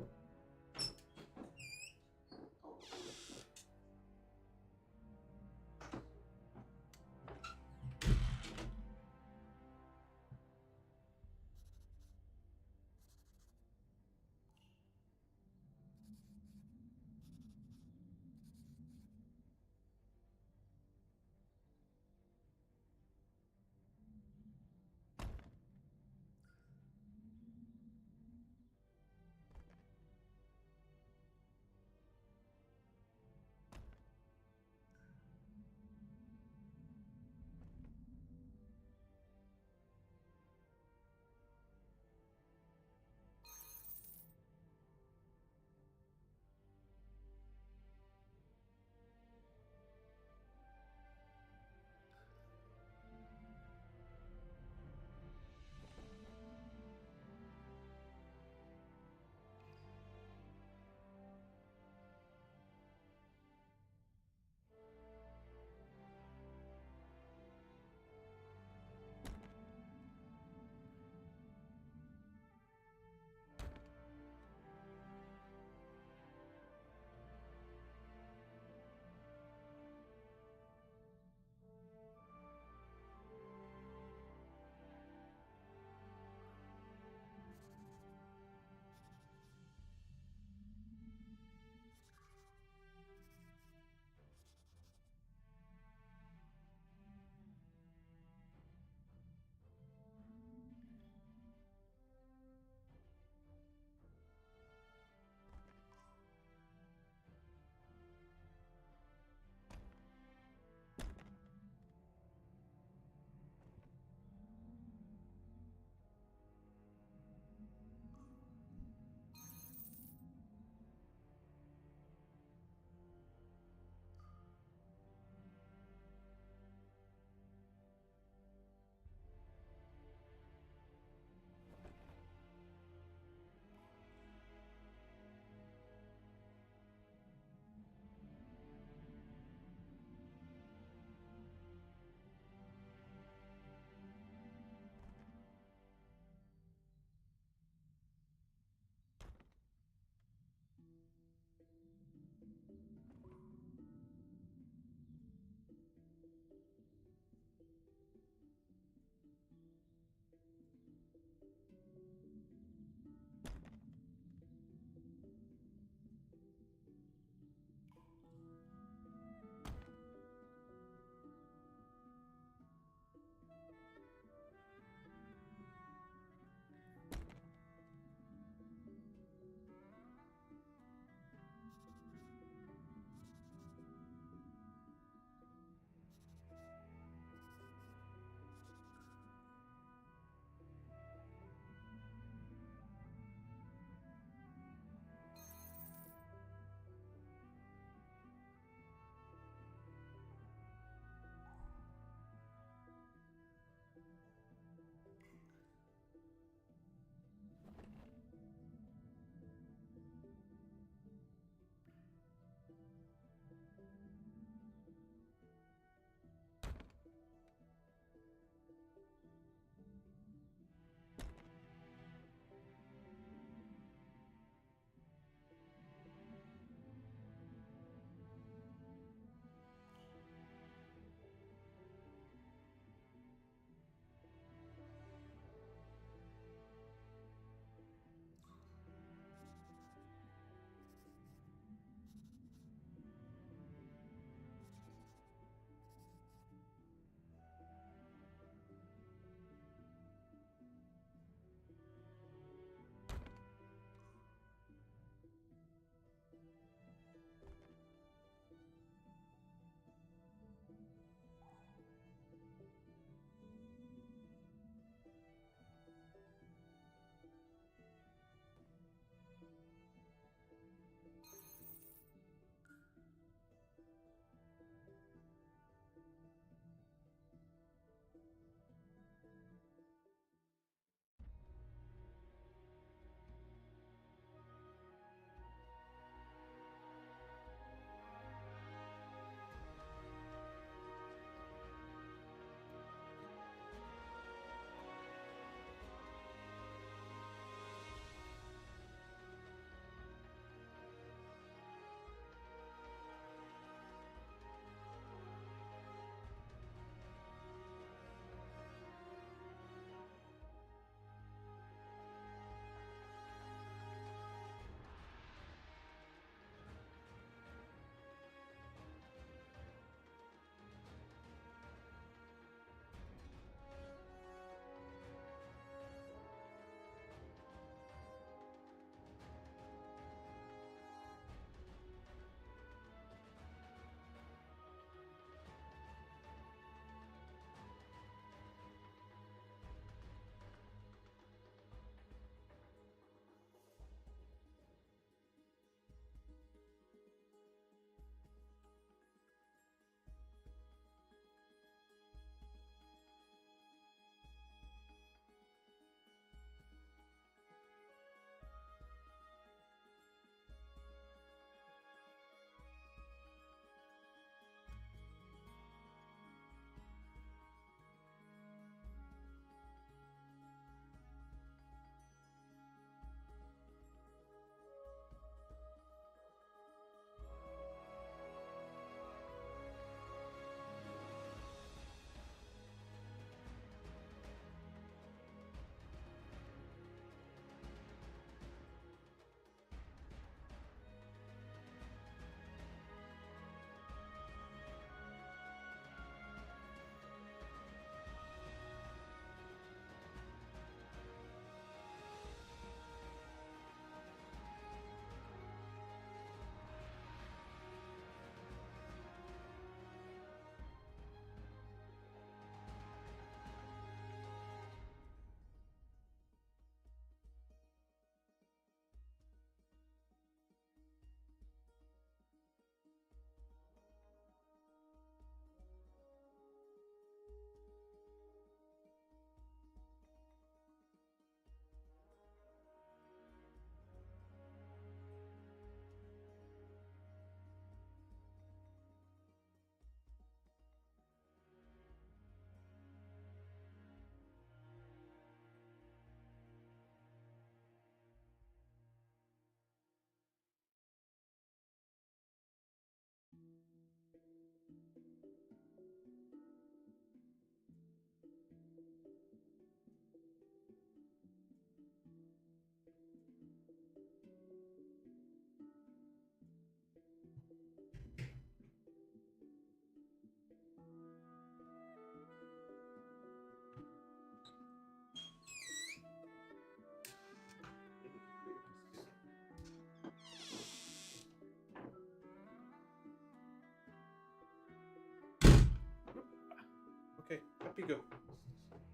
you go.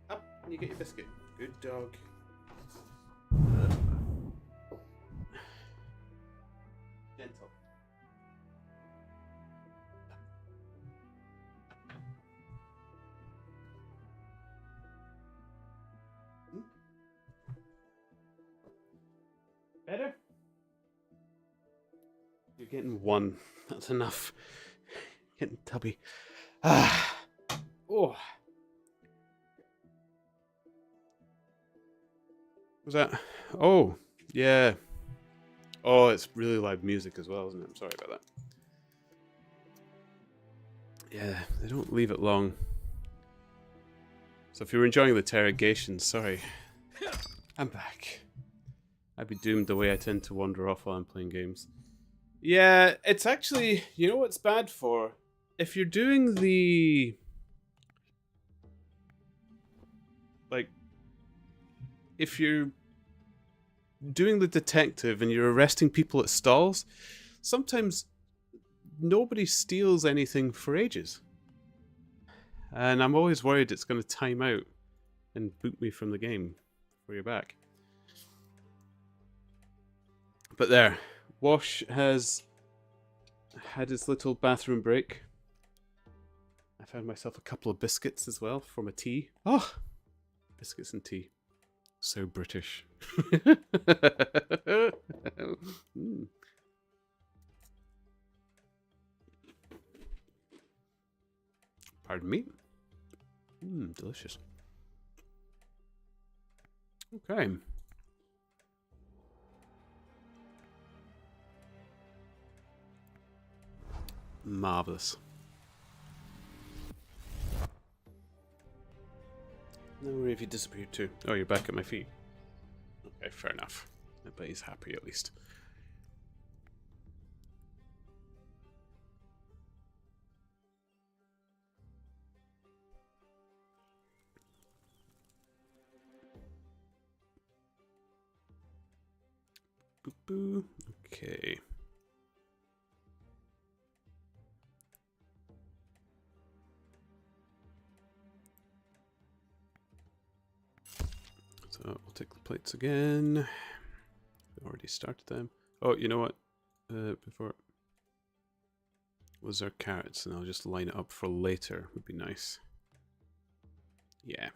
Up, and you get your biscuit. Good dog. Gentle. Better? You're getting one. That's enough. Getting tubby. Ah. Oh. Was that? Oh, yeah. Oh, it's really loud music as well, isn't it? I'm sorry about that. Yeah, they don't leave it long. So if you were enjoying the interrogation, sorry. I'm back. I'd be doomed the way I tend to wander off while I'm playing games. Yeah, it's actually... You know what's bad for? If you're doing the... Like... If you're doing the detective and you're arresting people at stalls, sometimes nobody steals anything for ages. And I'm always worried it's going to time out and boot me from the game before you're back. But there, Wash has had his little bathroom break. I found myself a couple of biscuits as well for my tea. Oh, biscuits and tea. So British. Mm. Pardon me. Delicious. Okay. Marvelous. No, where have you disappeared to? Oh, you're back at my feet. Okay, fair enough. I bet he's happy at least. Boo boo. Okay. So we'll take the plates again. We already started them. Oh, you know what? Before was there carrots, and I'll just line it up for later. Would be nice. Yeah.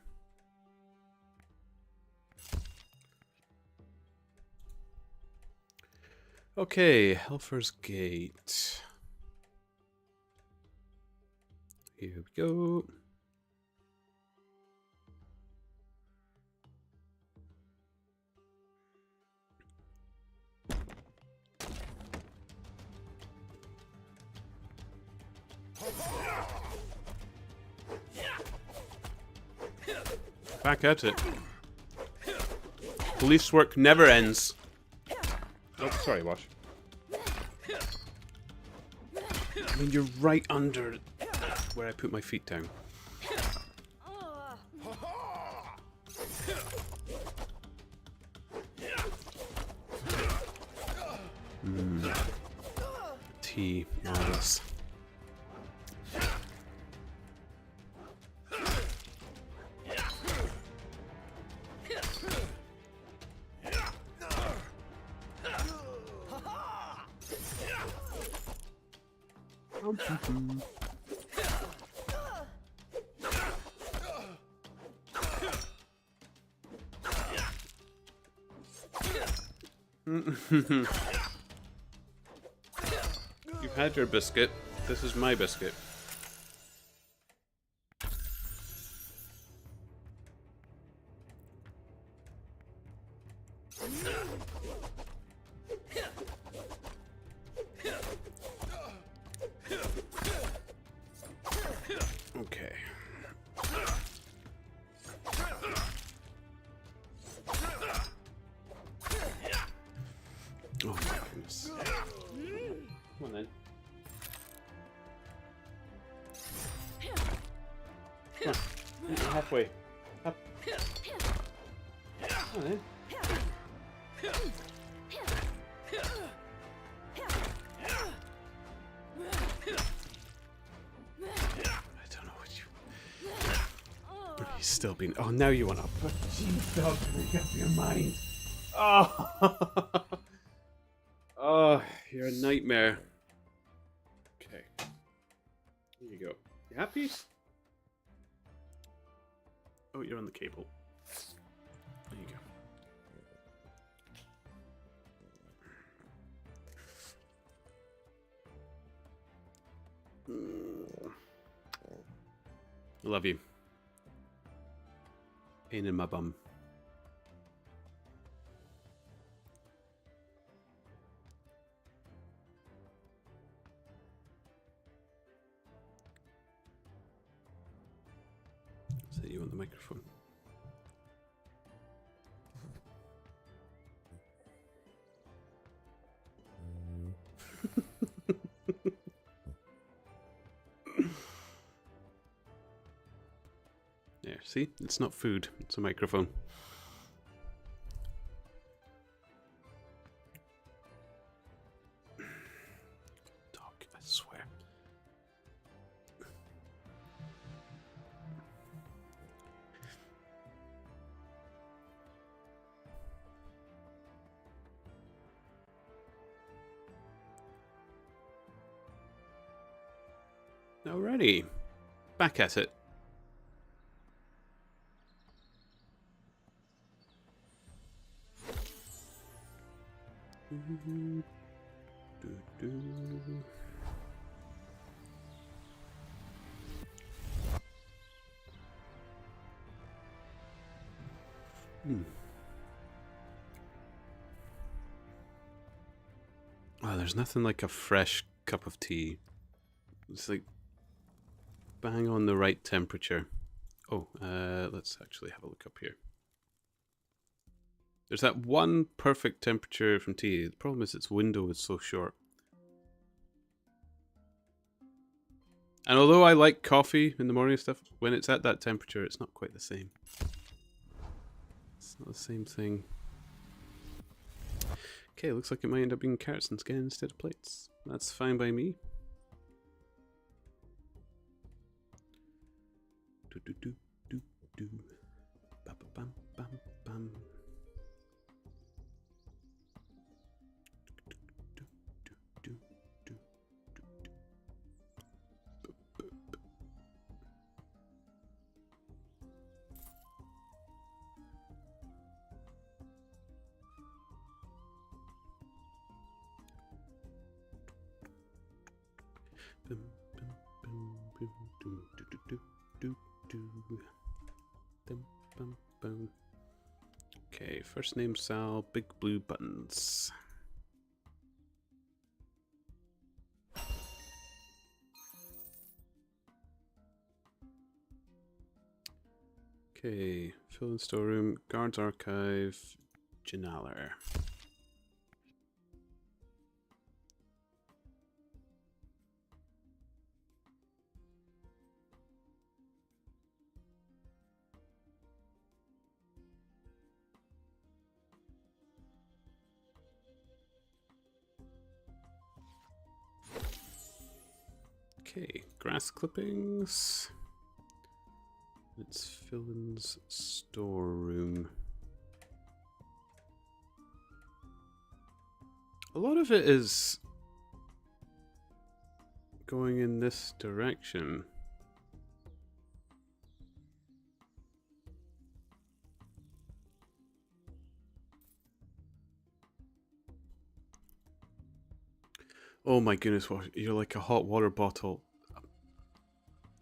Okay, Helfer's Gate. Here we go. Back at it. Police work never ends. Oh, sorry, Wash. I mean, you're right under where I put my feet down. Tea, marvelous. You've had your biscuit. This is my biscuit. Okay. Oh my goodness. Come on then. Come on. Halfway. Up. Come on then. I don't know what you... still been... Oh, now you want up. But jeez, dog, make up your mind. Oh! Oh, you're a nightmare. Okay. Here you go. You happy? Oh, you're on the cable. There you go. Love you. Pain in my bum. So you want the microphone? There, see? It's not food, it's a microphone. Dog, I swear. Alrighty. Back at it. Oh, there's nothing like a fresh cup of tea. It's like bang on the right temperature. Oh, let's actually have a look up here. There's that one perfect temperature from tea. The problem is its window is so short. And although I like coffee in the morning and stuff, when it's at that temperature, it's not quite the same. It's not the same thing. Okay, looks like it might end up being carrots and skin instead of plates. That's fine by me. Do do do do do. Ba ba bam bam bam. Okay, first name Sal, big blue buttons. Okay, fill in storeroom, guards archive, Janaler. Okay, grass clippings. It's Phil's storeroom. A lot of it is going in this direction. Oh my goodness, you're like a hot water bottle.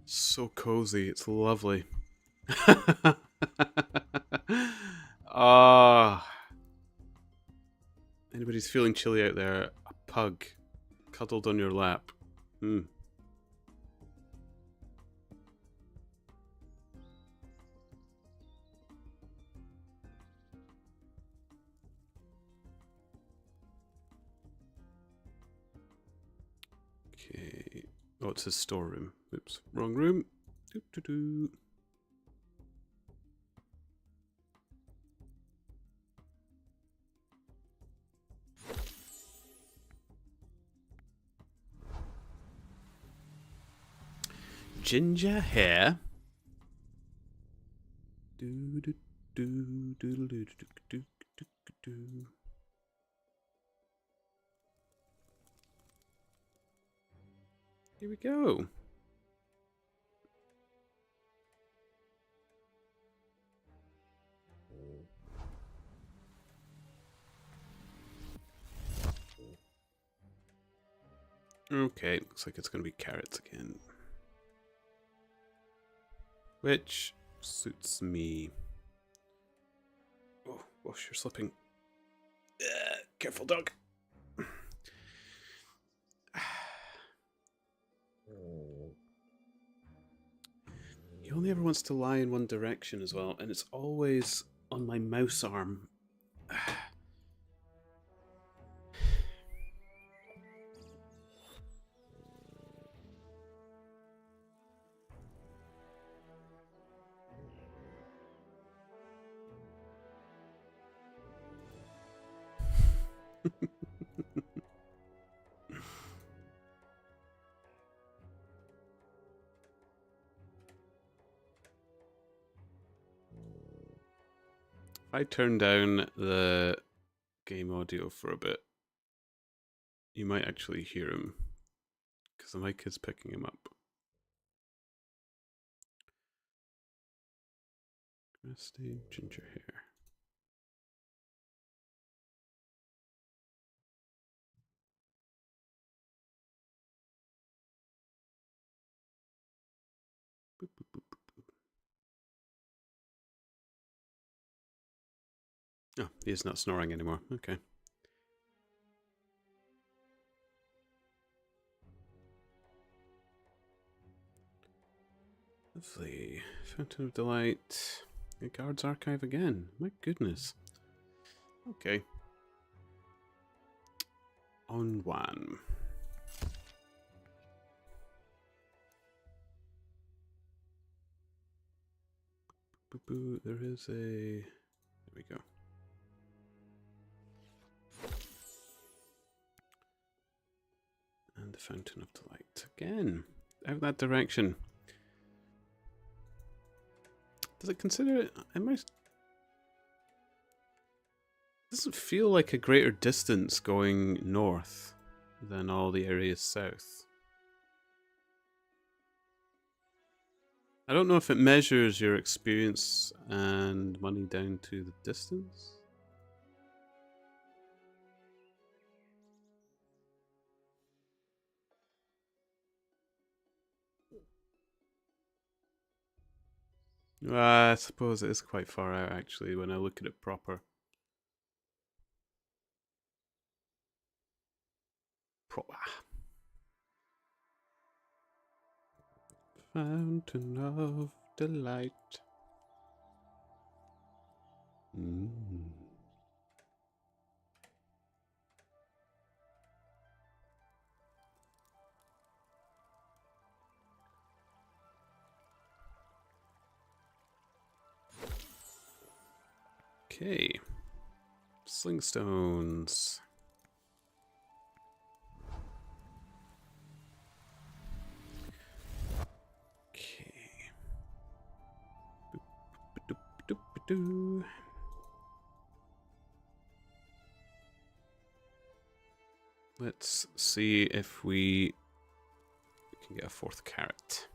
So cozy, it's lovely. Ah. Anybody's feeling chilly out there, a pug cuddled on your lap. Okay. Oh, it's his storeroom. Oops, wrong room. Doo-doo-doo. Ginger hair. Here we go. Okay, looks like it's going to be carrots again. Which suits me. Oh, you're slipping. Careful, dog. He only ever wants to lie in one direction as well, and it's always on my mouse arm. If I turn down the game audio for a bit, you might actually hear him, because the mic is picking him up. Rusty ginger hair. Boop, boop, boop, boop, boop. Oh, he is not snoring anymore. Okay. Lovely. Fountain of Delight. The Guards Archive again. My goodness. Okay. On one. Boo boo. There is a. There we go. And the Fountain of Delight again. Out that direction. Does it consider it? It might. Doesn't feel like a greater distance going north than all the areas south. I don't know if it measures your experience and money down to the distance. I suppose it is quite far out actually when I look at it proper. Fountain of Delight. Okay. Slingstones. Okay. Boop, boop, boop, boop, boop. Let's see if we can get a fourth carrot.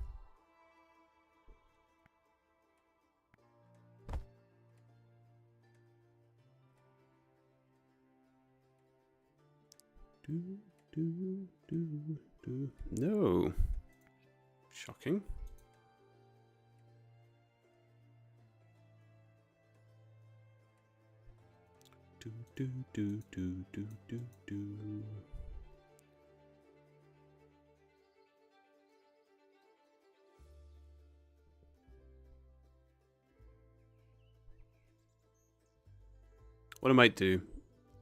No. Shocking. What I might do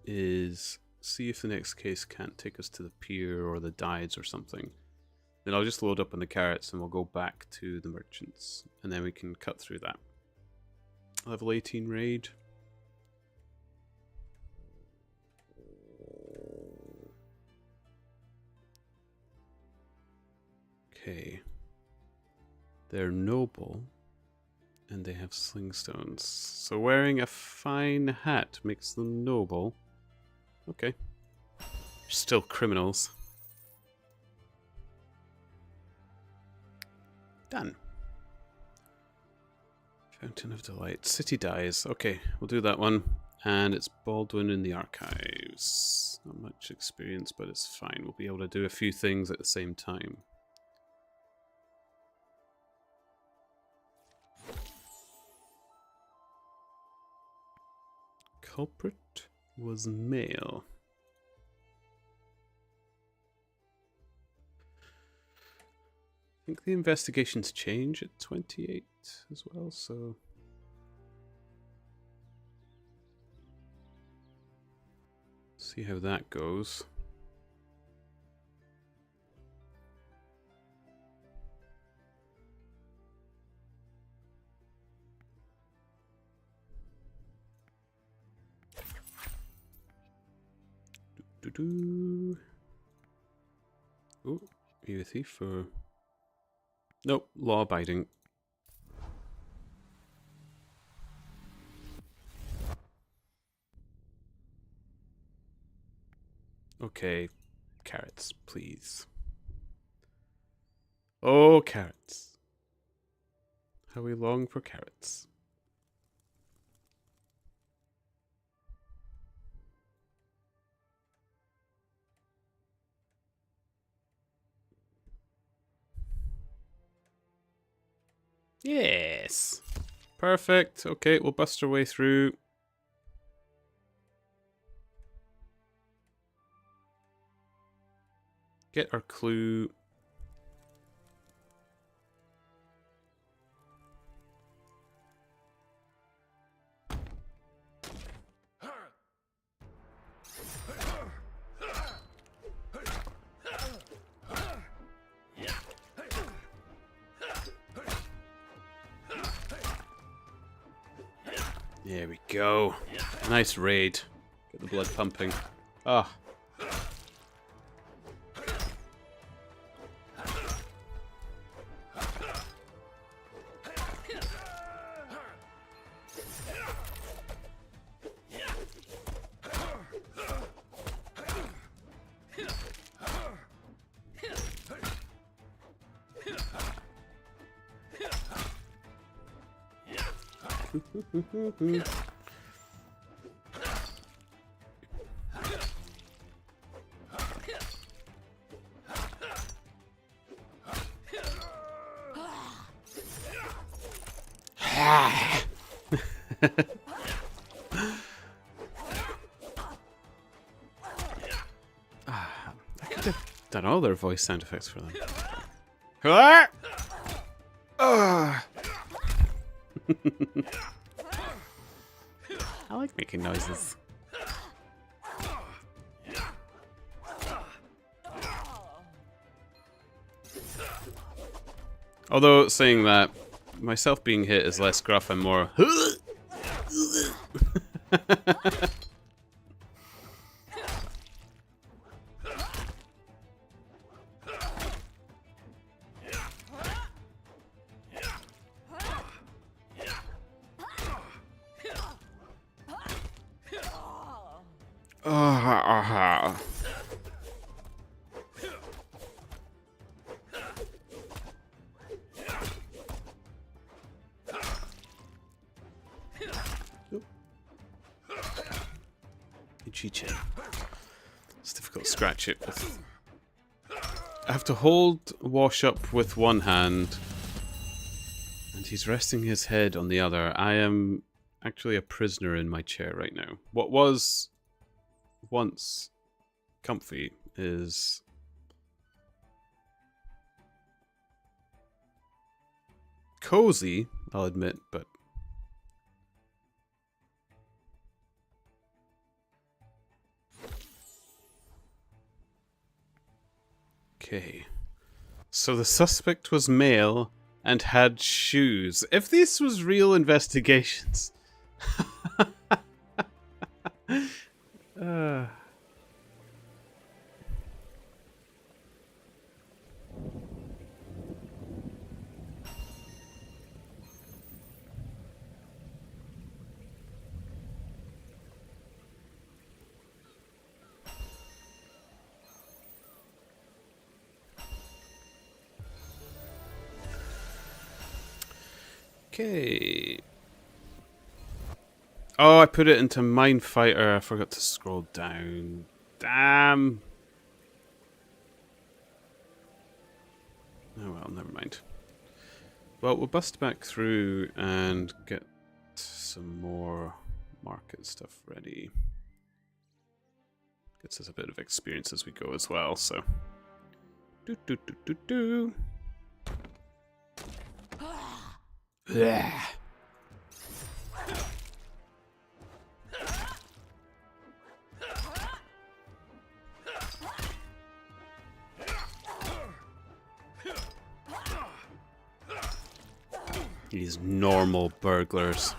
is see if the next case can't take us to the pier or the dives or something. Then I'll just load up on the carrots and we'll go back to the merchants. And then we can cut through that. Level 18 raid. Okay. They're noble. And they have sling stones. So wearing a fine hat makes them noble. Okay. Still criminals. Done. Fountain of Delight. City Dies. Okay, we'll do that one. And it's Baldwin in the Archives. Not much experience, but it's fine. We'll be able to do a few things at the same time. Culprit was male. I think the investigations change at 28 as well, so... see how that goes. Oh, are you a thief or... nope, law-abiding. Okay, carrots, please. Oh, carrots. How we long for carrots. Yes. Perfect. Okay, we'll bust our way through. Get our clue. There we go. Nice raid. Get the blood pumping. Ah. I could have done all their voice sound effects for them. I like making noises. Although, saying that, myself being hit is less gruff and more... It's difficult to scratch it with. I have to hold Wash up with one hand, and he's resting his head on the other. I am actually a prisoner in my chair right now. What was once comfy is cozy, I'll admit, but okay. So the suspect was male and had shoes. If this was real investigations. Okay. Oh, I put it into Mine Fighter. I forgot to scroll down. Damn. Oh well, never mind. Well, we'll bust back through and get some more market stuff ready. Gets us a bit of experience as we go as well, so. Do do do do do. Yeah. These normal burglars.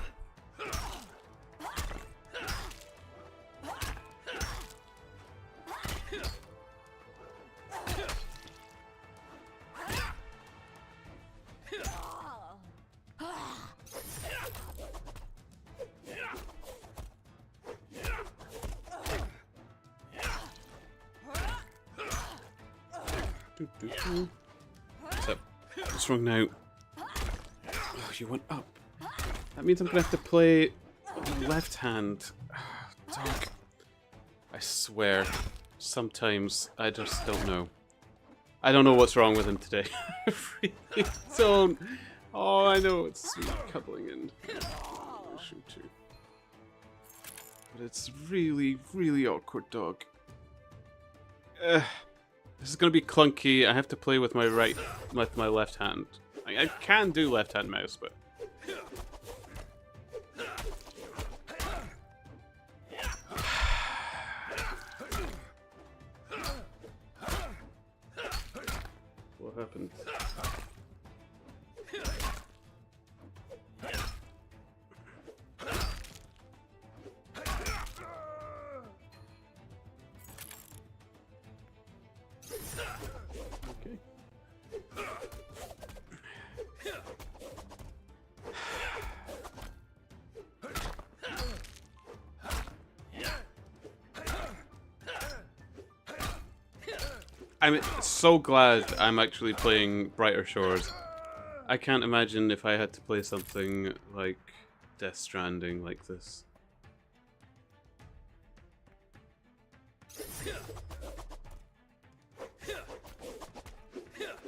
What's up? What's wrong now? Oh, you went up. That means I'm gonna have to play left hand. Dog. I swear, sometimes I just don't know. I don't know what's wrong with him today. I really don't. Oh, I know it's sweet cuddling and shoot too. But it's really, really awkward, dog. This is gonna be clunky. I have to play with my left hand. I can do left-hand mouse, but what happened? Okay. I'm so glad I'm actually playing Brighter Shores. I can't imagine if I had to play something like Death Stranding like this.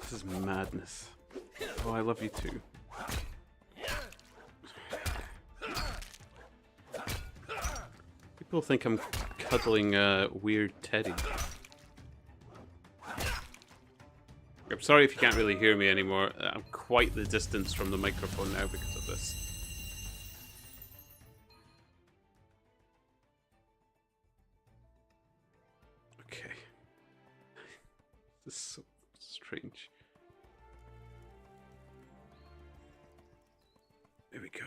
This is madness. Oh, I love you too. People think I'm cuddling a weird teddy. I'm sorry if you can't really hear me anymore. I'm quite the distance from the microphone now because of this. Okay. This is so strange. There we go.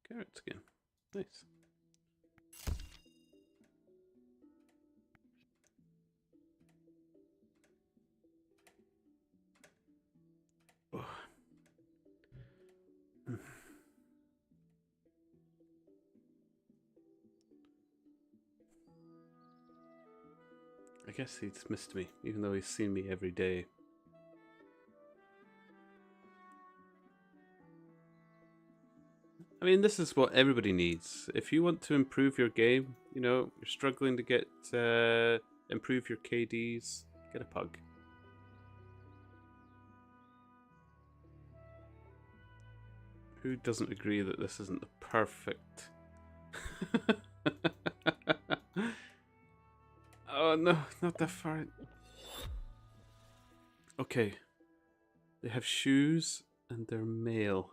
Carrots again. Nice. Oh. I guess he's missed me, even though he's seen me every day. I mean, this is what everybody needs. If you want to improve your game, you know, you're struggling to get improve your KDs, get a pug. Who doesn't agree that this isn't the perfect? Oh no, not that far. Okay. They have shoes and they're male.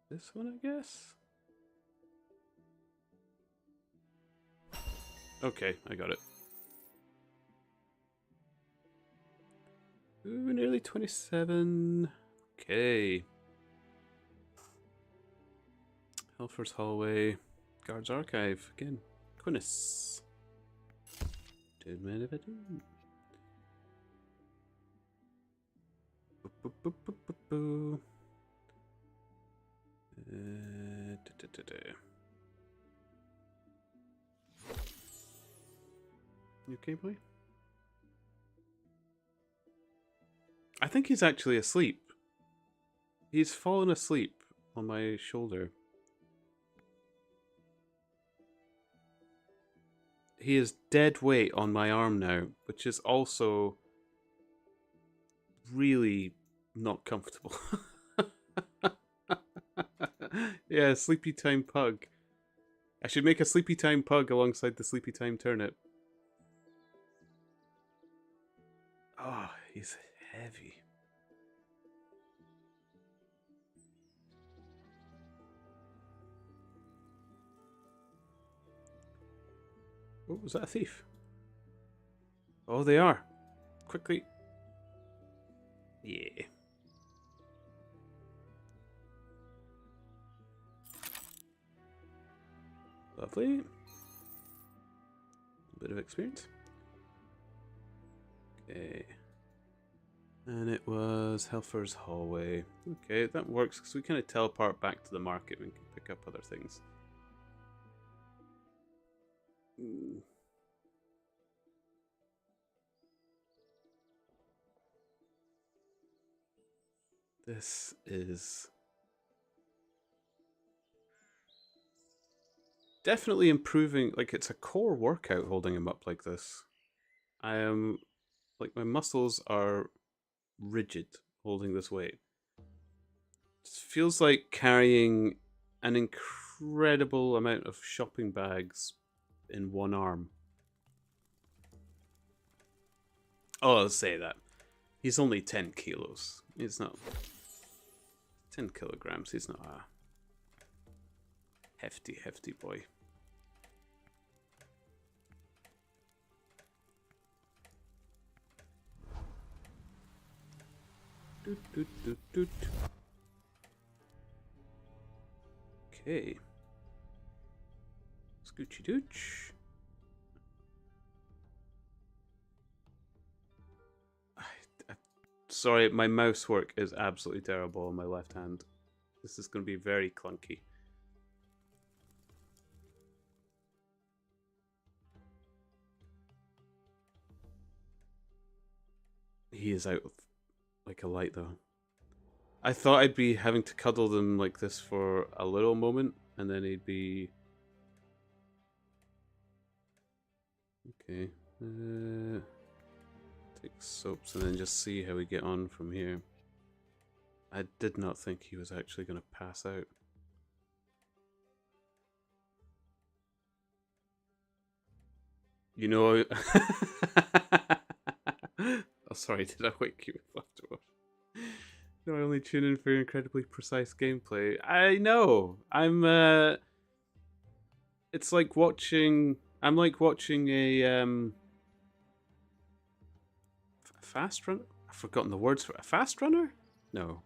This one, I guess? Okay, I got it. Ooh, nearly 27. Okay. Helfer's Hallway. Guard's Archive. Again. Quinnis. Don't mind if I do. Boop, boop, boop, boop, boop, boop. Da, da, da. You okay, boy? I think he's actually asleep. He's fallen asleep on my shoulder. He is dead weight on my arm now, which is also really not comfortable. Yeah, Sleepy Time Pug. I should make a Sleepy Time Pug alongside the Sleepy Time Turnip. Oh, he's heavy. Oh, was that a thief? Oh, they are. Quickly. Yeah. Lovely. A bit of experience. Okay. And it was Helfer's Hallway. Okay, that works because we kind of teleport back to the market and can pick up other things. Ooh. This is definitely improving. Like, it's a core workout holding him up like this. I am, like, my muscles are rigid holding this weight. It feels like carrying an incredible amount of shopping bags in one arm. Oh, I'll say that. He's only 10 kilos. He's not 10 kilograms. He's not a hefty, hefty boy. Doot, doot, doot, doot. Okay. Scoochy dooch. Sorry, my mouse work is absolutely terrible on my left hand. This is going to be very clunky. He is out of like a light though. I thought I'd be having to cuddle them like this for a little moment and then he'd be... Okay. Take soaps and then just see how we get on from here. I did not think he was actually going to pass out. You know... Oh, sorry, did I wake you up afterward? No, I only tune in for incredibly precise gameplay. I know! It's like watching... I'm like watching a, fast run? I've forgotten the words for it. A fast runner? No.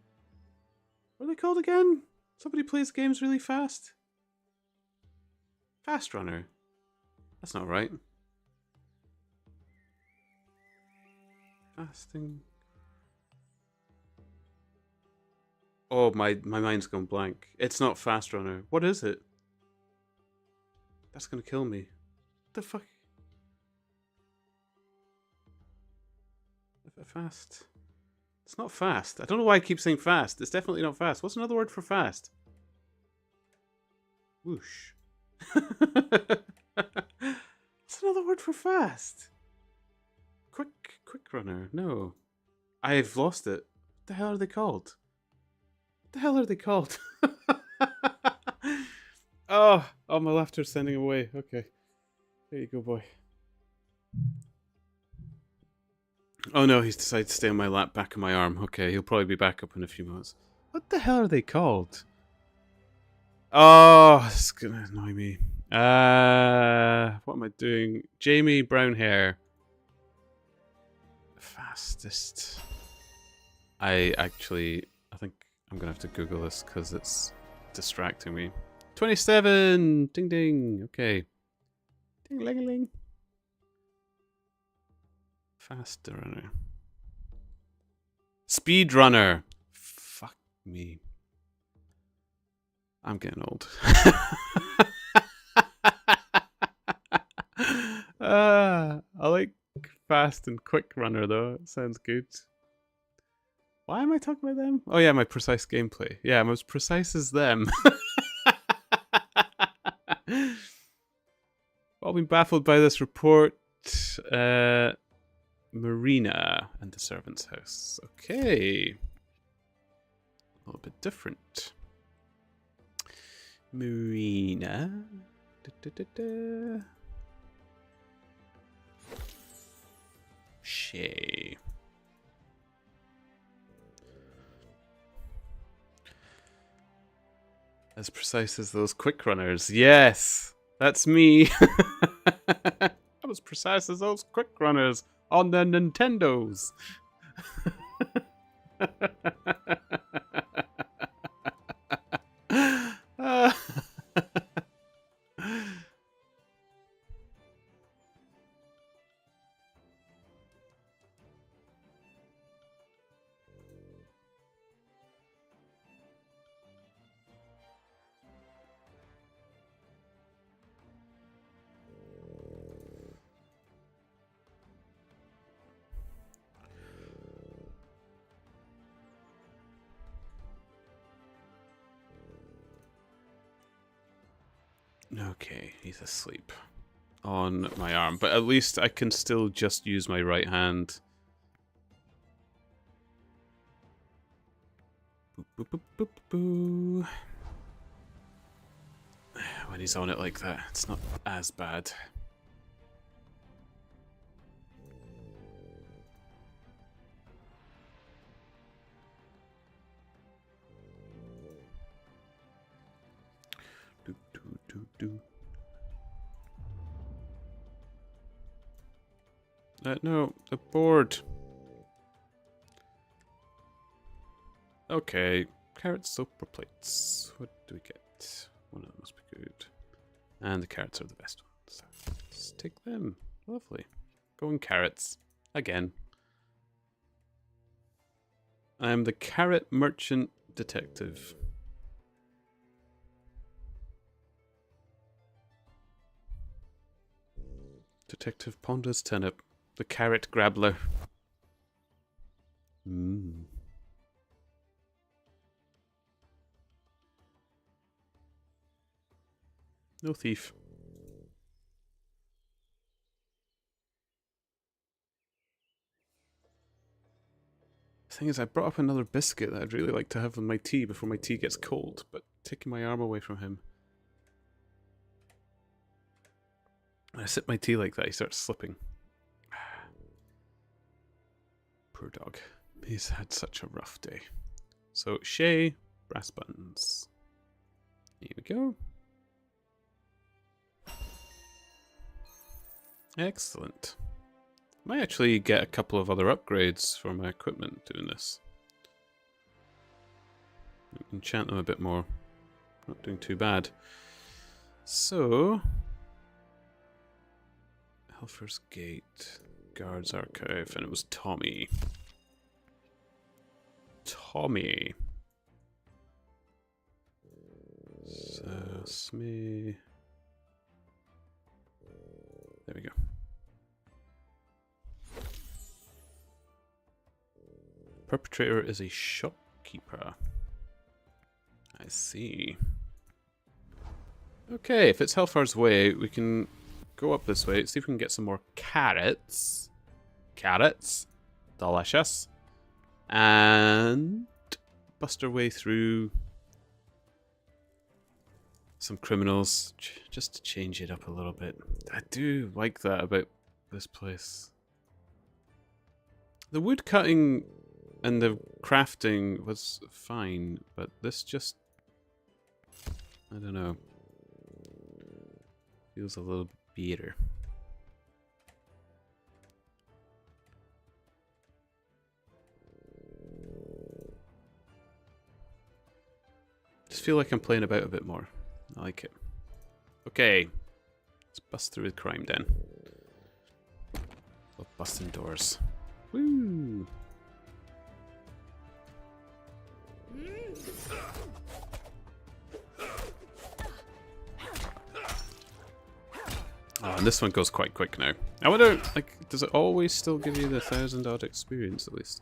What are they called again? Somebody plays games really fast? Fast runner. That's not right. Fasting. Oh, my mind's gone blank. It's not fast runner. What is it? That's gonna kill me. What the fuck? Fast. It's not fast. I don't know why I keep saying fast. It's definitely not fast. What's another word for fast? Whoosh. What's another word for fast? Quick runner. No. I've lost it. What the hell are they called? What the hell are they called? Oh, my laughter's sending away. Okay. There you go, boy. Oh no, he's decided to stay on my lap, back of my arm. Okay, he'll probably be back up in a few minutes. What the hell are they called? Oh, this is gonna annoy me. What am I doing? Jamie brown hair. Fastest. I think I'm gonna have to Google this because it's distracting me. 27! Ding ding. Okay. Ding ling ling. Faster runner. Speed runner. Fuck me. I'm getting old. I like fast and quick runner though. It sounds good. Why am I talking about them? Oh yeah, my precise gameplay. Yeah, I'm as precise as them. I've been baffled by this report. Marina and the servant's house. Okay. A little bit different. Marina. Da, da, da, da. Shay. As precise as those quick runners. Yes, that's me. I'm as precise as those quick runners on the Nintendos. Okay, he's asleep on my arm, but at least I can still just use my right hand. Boop, boop, boop, boop, boo. When he's on it like that, it's not as bad. Do, do, do, do. No, the board. Okay, carrots, soap, or plates. What do we get? One of them must be good. And the carrots are the best ones. Let's take them. Lovely. Going carrots. Again. I am the carrot merchant detective. Detective ponders Turnip, the carrot grabbler. No thief. The thing is, I brought up another biscuit that I'd really like to have with my tea before my tea gets cold, but taking my arm away from him. When I sip my tea like that, he starts slipping. Poor dog. He's had such a rough day. So, Shay, brass buttons. Here we go. Excellent. Might actually get a couple of other upgrades for my equipment doing this. Enchant them a bit more. Not doing too bad. So, Helfer's Gate, Guards Archive, and it was Tommy. Tommy. So, Smee. There we go. Perpetrator is a shopkeeper. I see. Okay, if it's Hellfar's Way, we can go up this way, see if we can get some more carrots. Carrots. Delicious. And bust our way through some criminals, just to change it up a little bit. I do like that about this place. The wood cutting and the crafting was fine, but this just, I don't know, feels a little bit better. Just feel like I'm playing about a bit more. I like it. Okay. Let's bust through the crime den. Love busting doors. Woo! Oh, and this one goes quite quick now. I wonder, like, does it always still give you the 1,000 odd experience at least?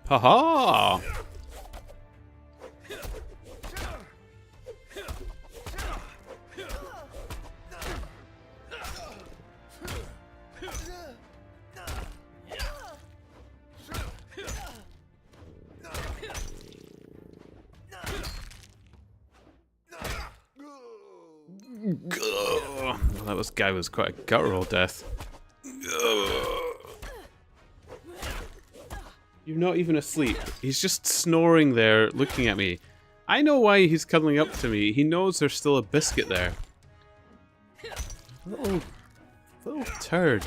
Haha! Well, that guy was quite a guttural death. You're not even asleep. He's just snoring there, looking at me. I know why he's cuddling up to me. He knows there's still a biscuit there. Little turd.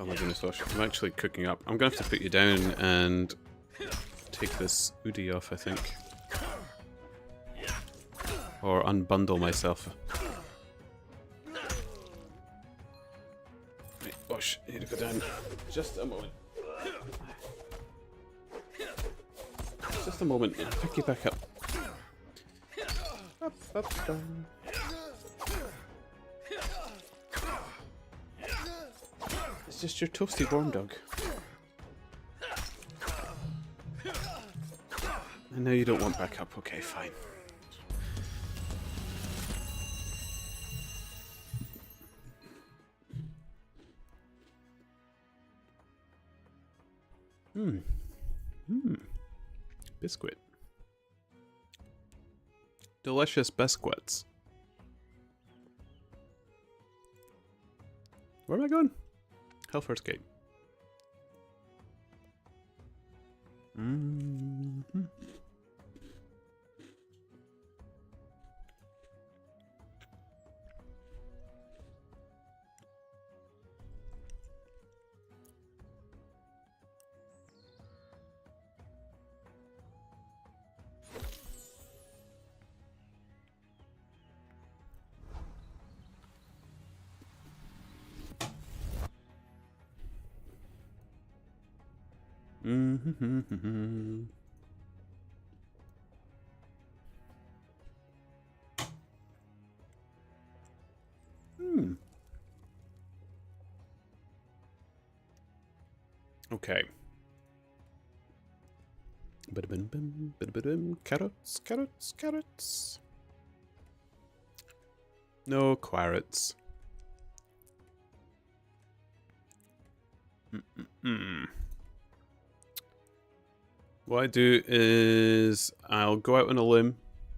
Oh my goodness, Josh, I'm actually cooking up. I'm gonna have to put you down and take this Udi off, I think. Or unbundle myself. Right, Josh, I need to go down. Just a moment. Just a moment, I'll pick you back up. It's just your toasty warm dog. I know you don't want backup. Okay, fine. Biscuit. Delicious biscuits. Where am I going? Hellfire's Gate. Okay. Carrots, carrots, carrots. No carrots. What I do is I'll go out on a limb.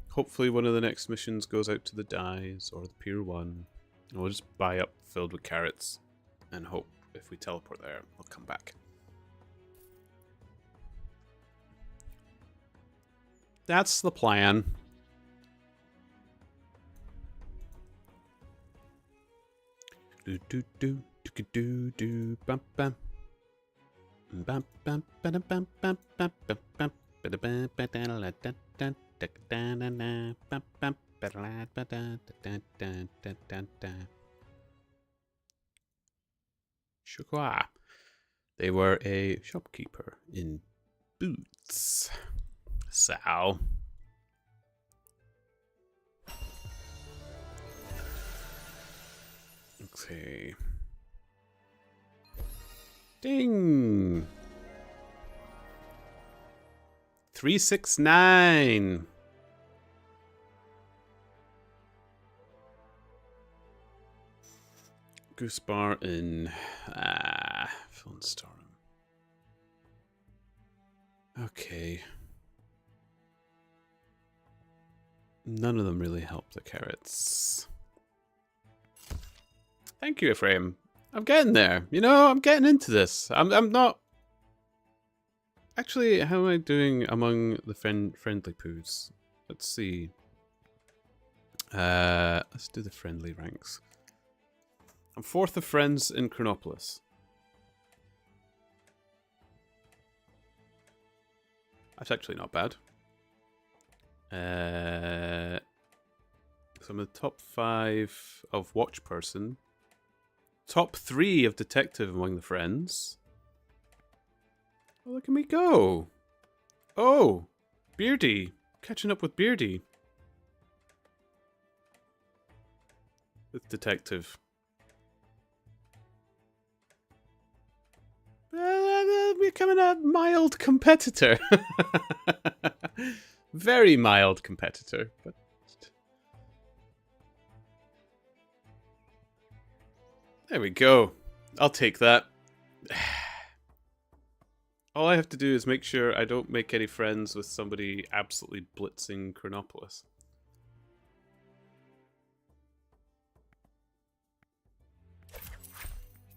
Hopefully one of the next missions goes out to the Dyes or the Pier 1. And we'll just buy up filled with carrots and hope if we teleport there, we'll come back. That's the plan. Do do do do do do bam bam. Bam bam bam bam bam bam bam bam. Sugar. They were a shopkeeper in Boots. So. Okay. Ding! 369! Goose Bar in Philstorm. Okay. None of them really help the carrots. Thank you, Ephraim. I'm getting there. You know, I'm getting into this. I'm not Actually, how am I doing among the friendly poos? Let's see. Let's do the friendly ranks. I'm 4th of friends in Chronopolis. That's actually not bad. So I'm in the top 5 of watch person. Top 3 of detective among the friends. Oh, look at me go. Oh, Beardy. Catching up with Beardy. With detective. Becoming a mild competitor. Very mild competitor, but there we go. I'll take that. All I have to do is make sure I don't make any friends with somebody absolutely blitzing Chronopolis.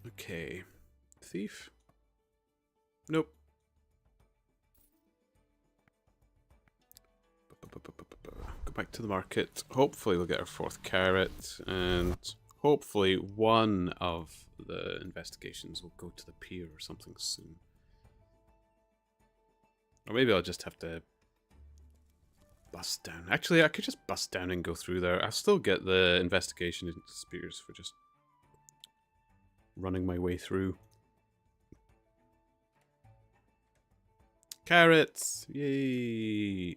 Okay. Thief? Nope. Go back to the market. Hopefully we'll get our 4th carrot, and hopefully one of the investigations will go to the pier or something soon. Or maybe I'll just have to bust down. Actually, I could just bust down and go through there. I'll still get the investigation into Spears for just running my way through. Carrots! Yay!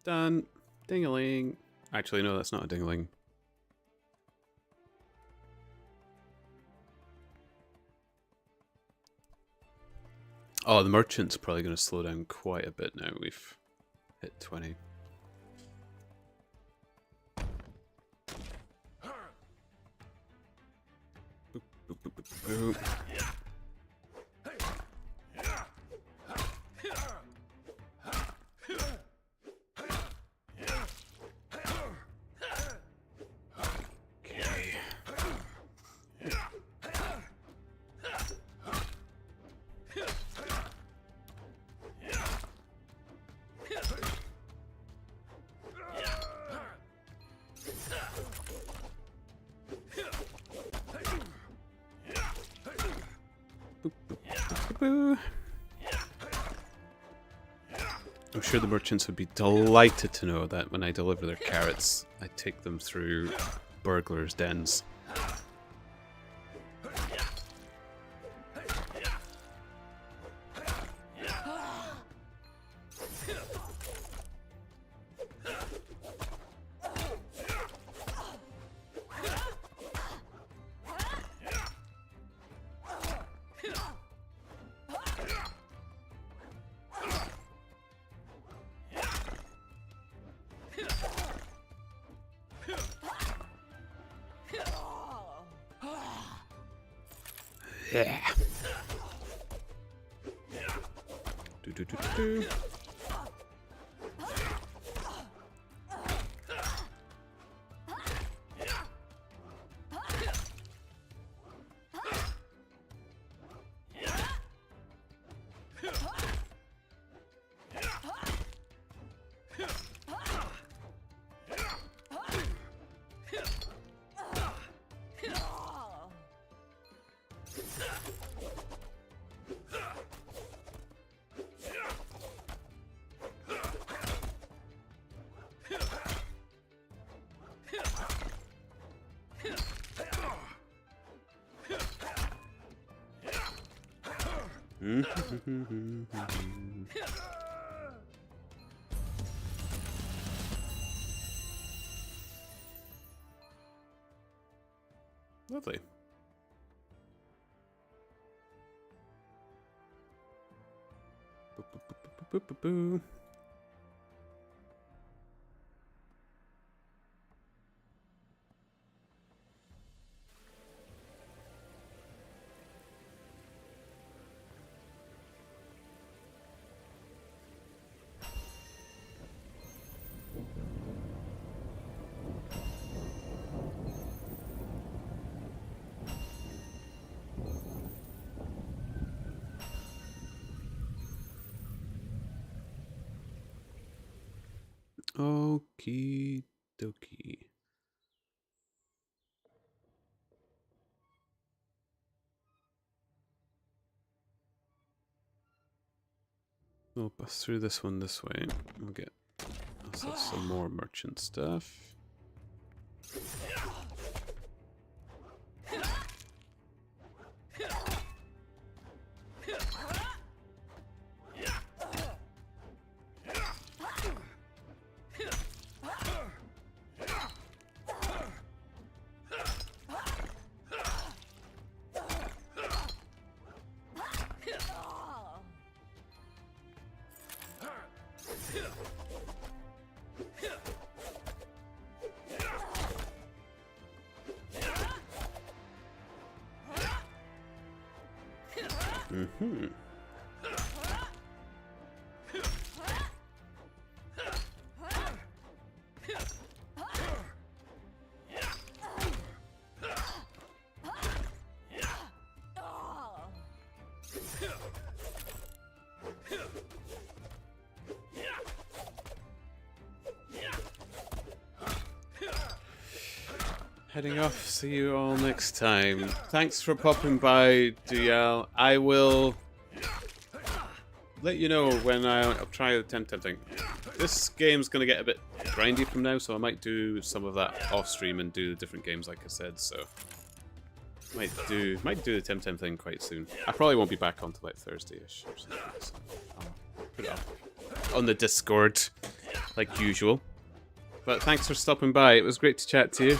Done. Ding-a-ling. Actually, no, that's not a ding-a-ling. Oh, the merchant's probably going to slow down quite a bit now. We've hit 20. Boop, boop, boop, boop, boop. I'm sure the merchants would be delighted to know that when I deliver their carrots, I take them through burglars' dens. Yeah. Do, do, do, do, do. Lovely. Boo, boo, boo, boo, boo, boo, boo. Okie dokie. We'll bust through this one this way. We'll get also some more merchant stuff. Mm-hmm. Heading off. See you all next time. Thanks for popping by, Duyal. I will let you know when I'll try the Temtem thing. This game's going to get a bit grindy from now, so I might do some of that off stream and do the different games like I said, so might do the Temtem thing quite soon. I probably won't be back on till like Thursday-ish or something, so I'll put it up on the Discord like usual. But thanks for stopping by. It was great to chat to you.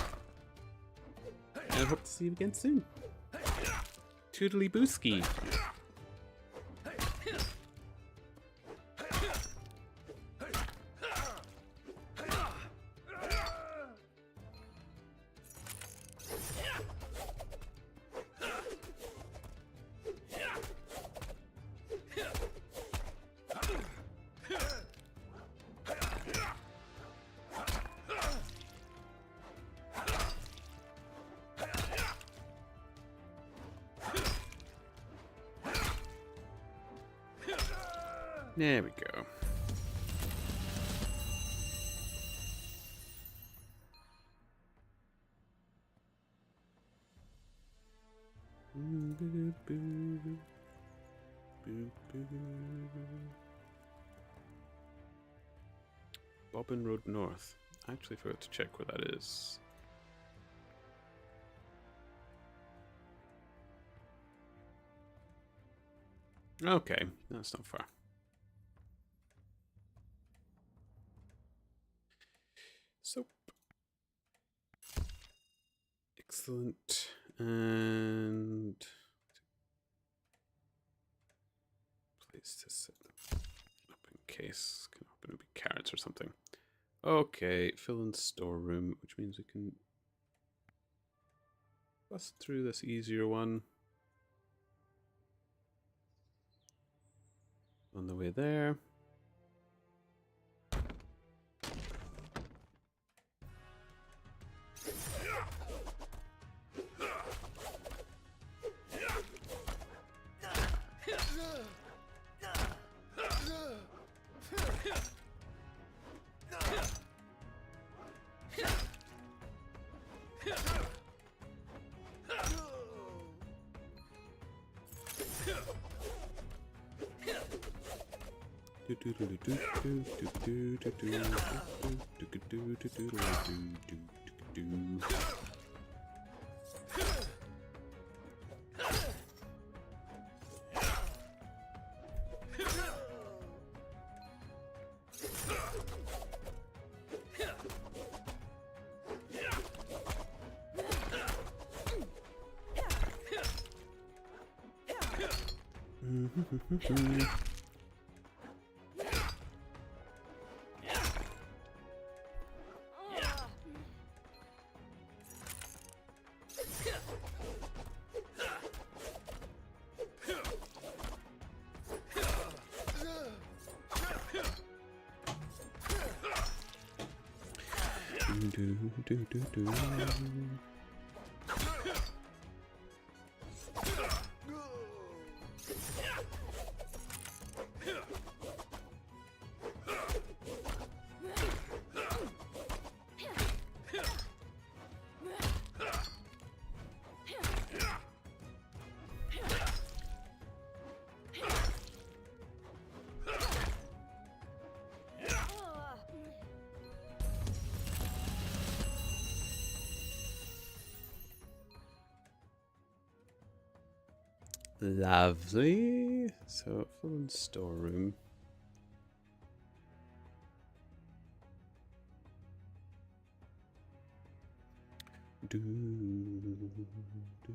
And I hope to see you again soon. Toodly booski. There we go. Bobbin Road North. I actually forgot to check where that is. Okay, that's not far. Soap. Excellent. And place to set them up in case. Can open it be carrots or something. Okay, fill in storeroom, which means we can bust through this easier one. On the way there. Lovely. So, full in storeroom. Do, do, do.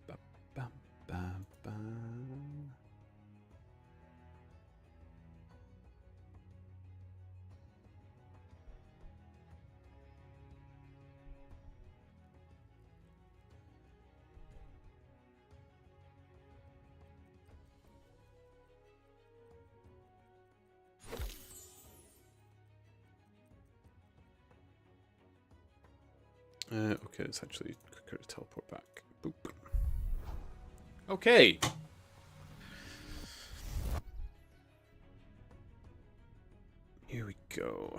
Ba, ba, ba, ba. Okay, it's actually quicker to teleport back. Boop. Okay. Here we go.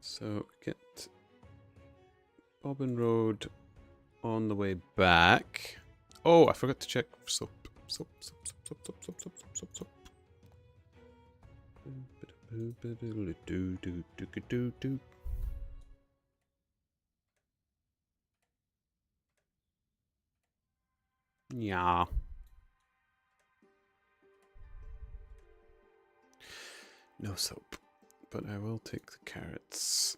So get Bobbin Road on the way back. Oh, I forgot to check for soap. Soap. Yeah. No soap. But I will take the carrots.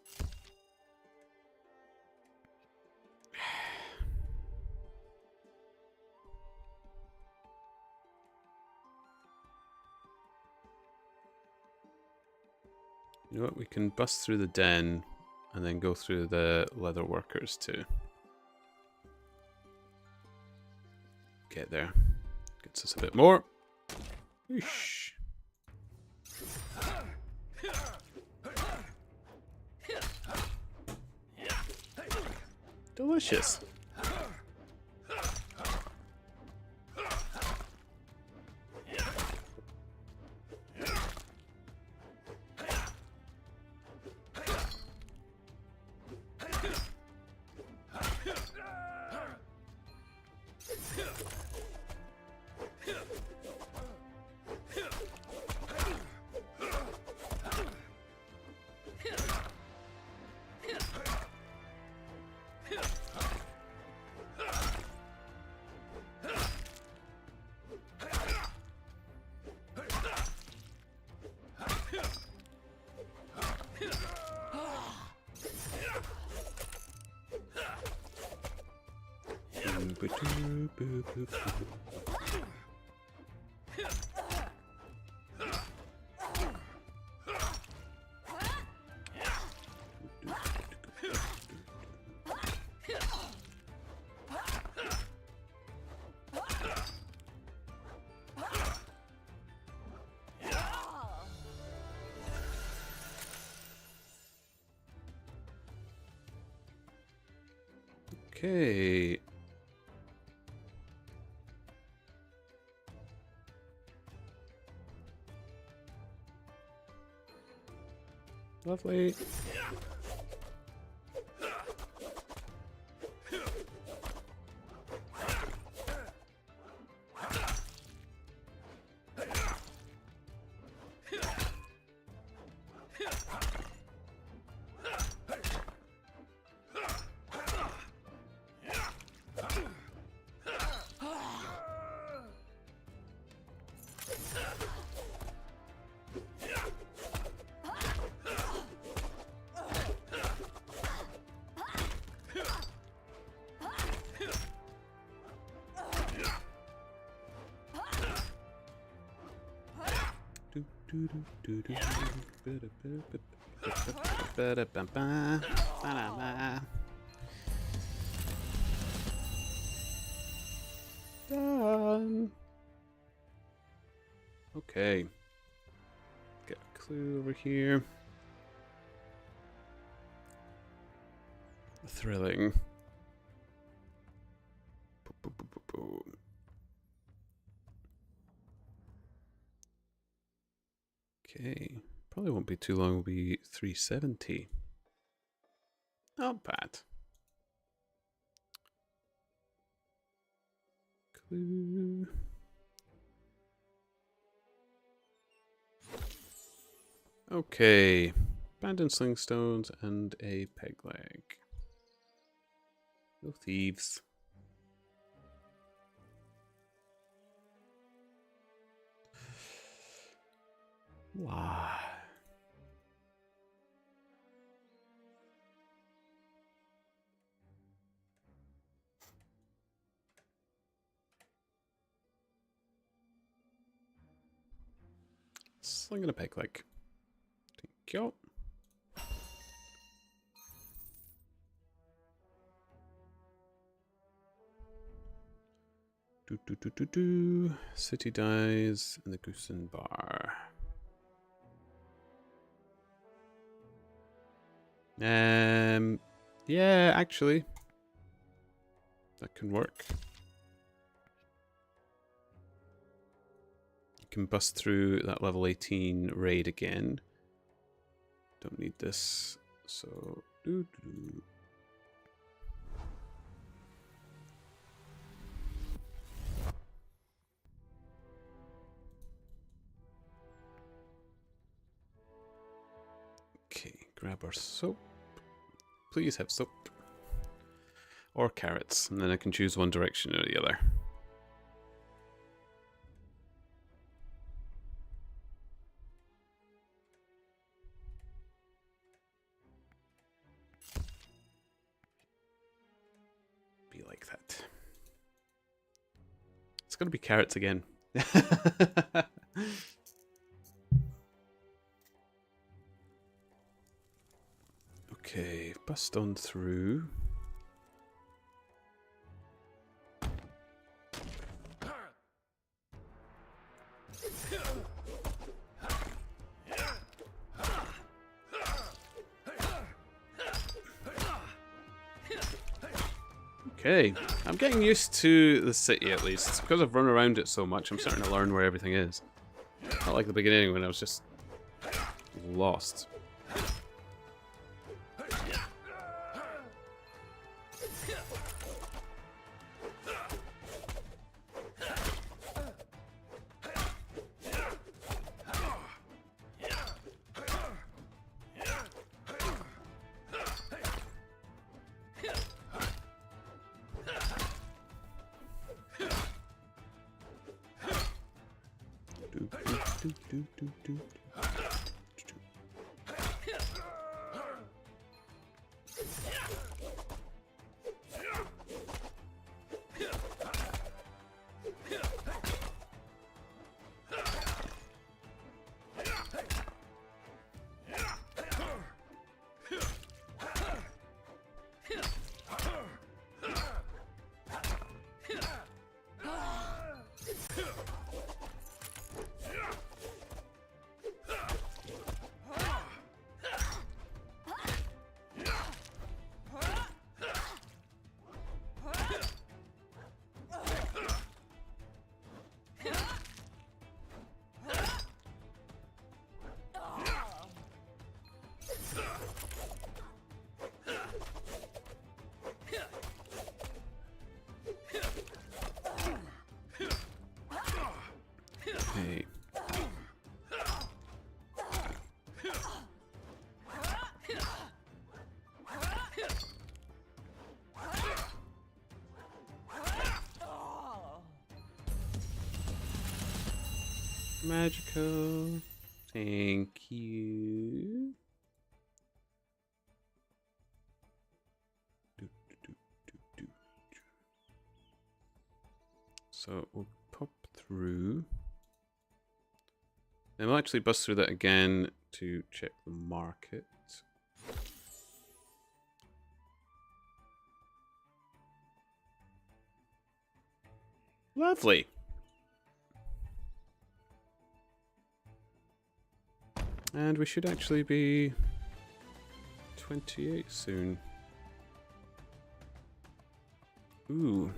You know what? We can bust through the den and then go through the leather workers too. Get there. Gets us a bit more. Eesh. Delicious. Okay. Lovely. Done. Okay. Get a clue over here. Thrilling. Okay. Probably won't be too long. It'll be 370. Not bad. Clue. Okay. Abandoned slingstones and a peg leg. No thieves. Wow. Sling and a peg leg. Thank you. City dies in the Goosen Bar. Yeah, actually, that can work. You can bust through that level 18 raid again. Don't need this, so okay, grab our soap. Please have soap. Or carrots, and then I can choose one direction or the other. Be like that. It's gonna be carrots again. Okay, bust on through. Okay, I'm getting used to the city at least. Because I've run around it so much, I'm starting to learn where everything is. Not like the beginning when I was just lost. Okay. Magical. Thank you. So we'll pop through. Then we'll actually bust through that again to check the market. Lovely. And we should actually be 28 soon. Ooh.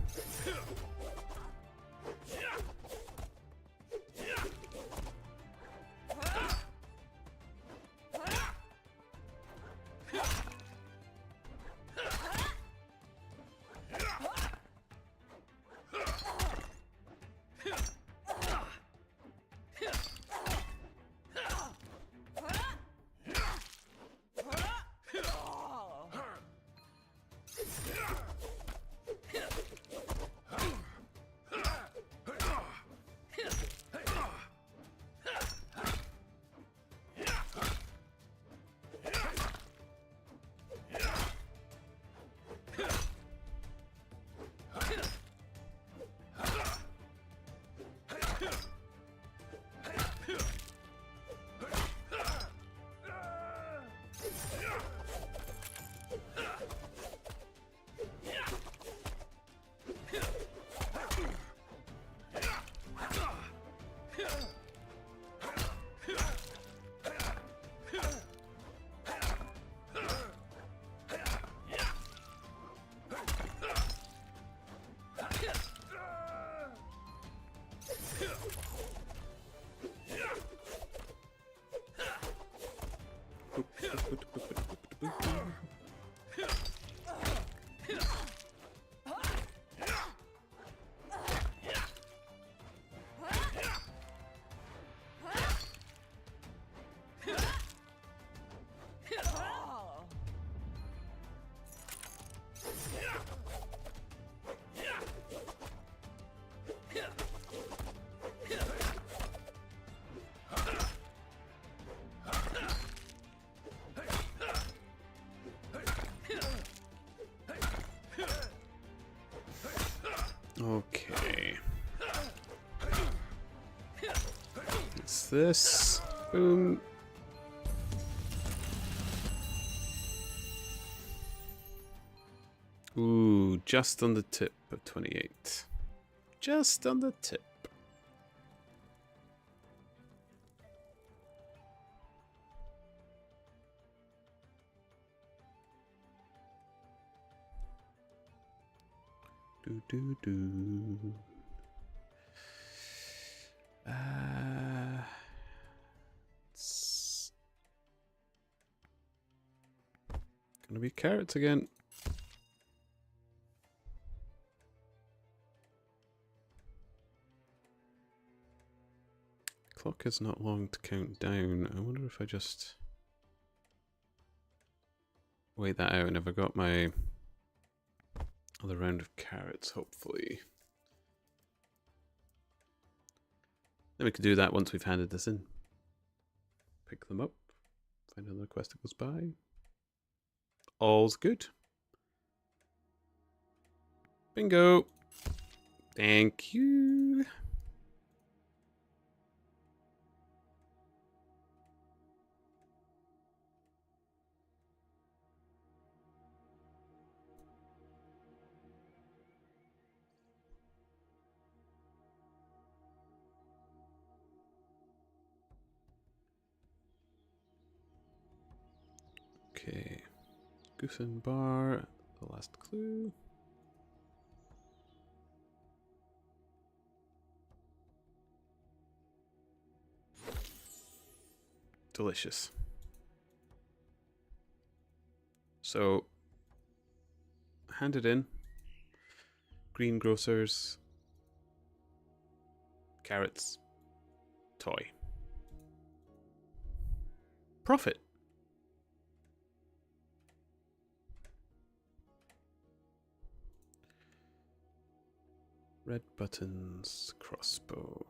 Okay. What's this? Boom. Ooh, just on the tip of 28. Just on the tip. Do. It's gonna be carrots again. Clock is not long to count down. I wonder if I just wait that out and if I got my other round of carrots, hopefully. Then we can do that once we've handed this in. Pick them up. Find another quest that goes by. All's good. Bingo. Thank you. Okay. Goose bar, the last clue. Delicious. So, hand it in. Greengrocers. Carrots. Toy. Profit. Red buttons, crossbow.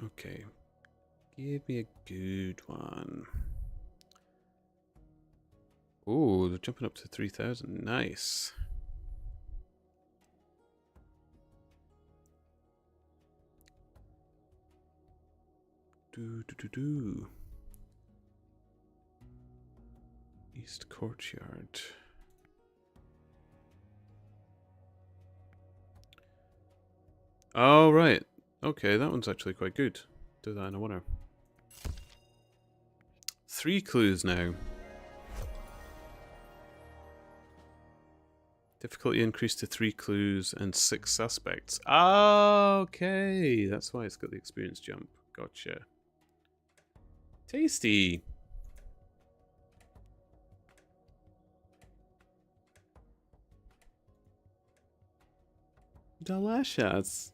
Okay. Give me a good one. Oh, they're jumping up to 3,000. Nice. Do. East Courtyard. Oh, right. Okay, that one's actually quite good. Do that in a winner. 3 clues now. Difficulty increased to 3 clues and 6 suspects. Okay, that's why it's got the experience jump. Gotcha. Tasty. Delicious.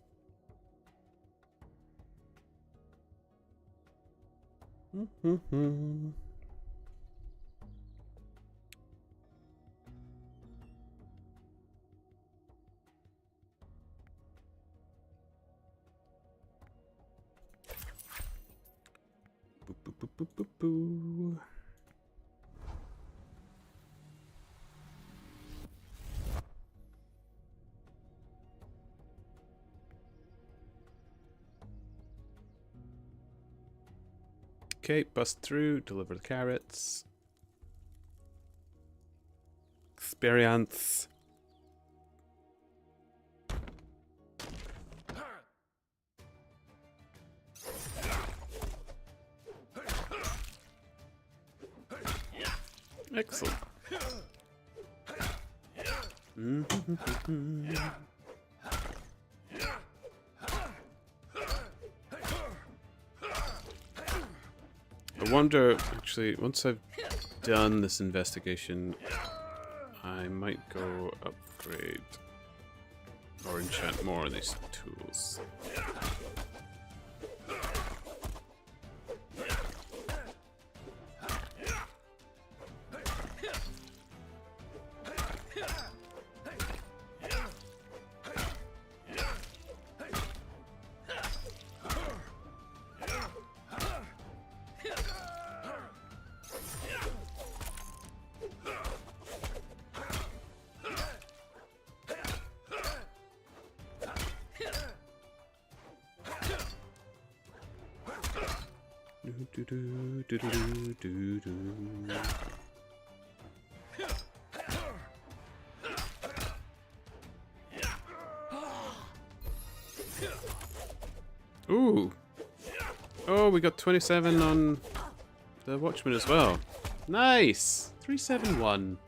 Boo. Okay, bust through, deliver the carrots. Experience. Excellent. I wonder, actually, once I've done this investigation, I might go upgrade or enchant more of these tools. do, do, do, do, do. Ooh. Oh, we got 27 on the Watchman as well. Nice! 371.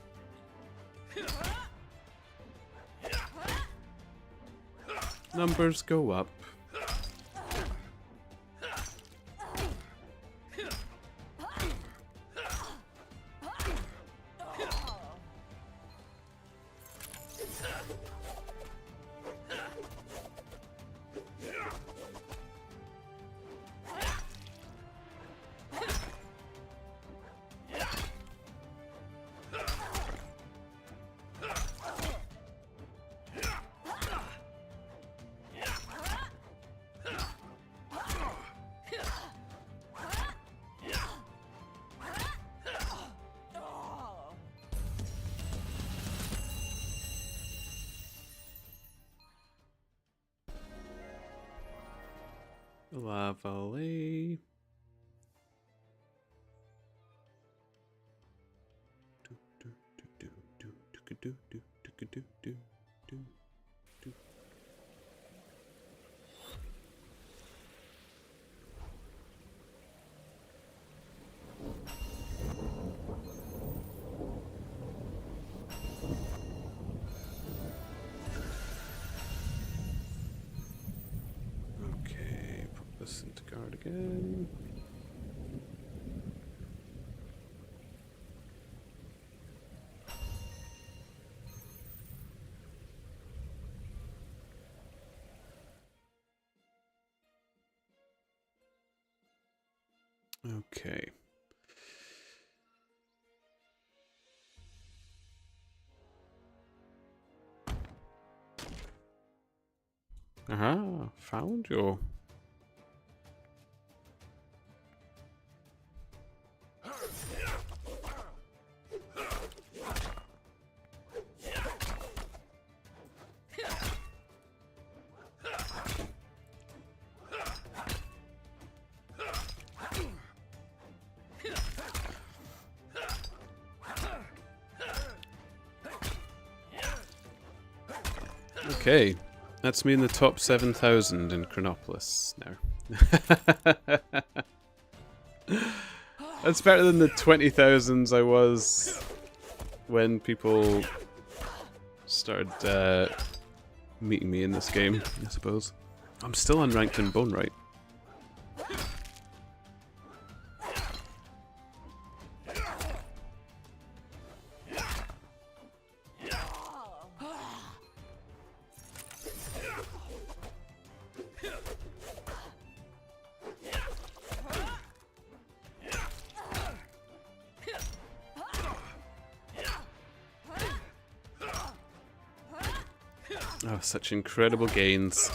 Numbers go up. Lovely. Okay, put this into guard again. Okay. Aha, found you. Okay, that's me in the top 7,000 in Chronopolis now. That's better than the 20,000s I was when people started meeting me in this game, I suppose. I'm still unranked in Bone Right. Oh, such incredible gains.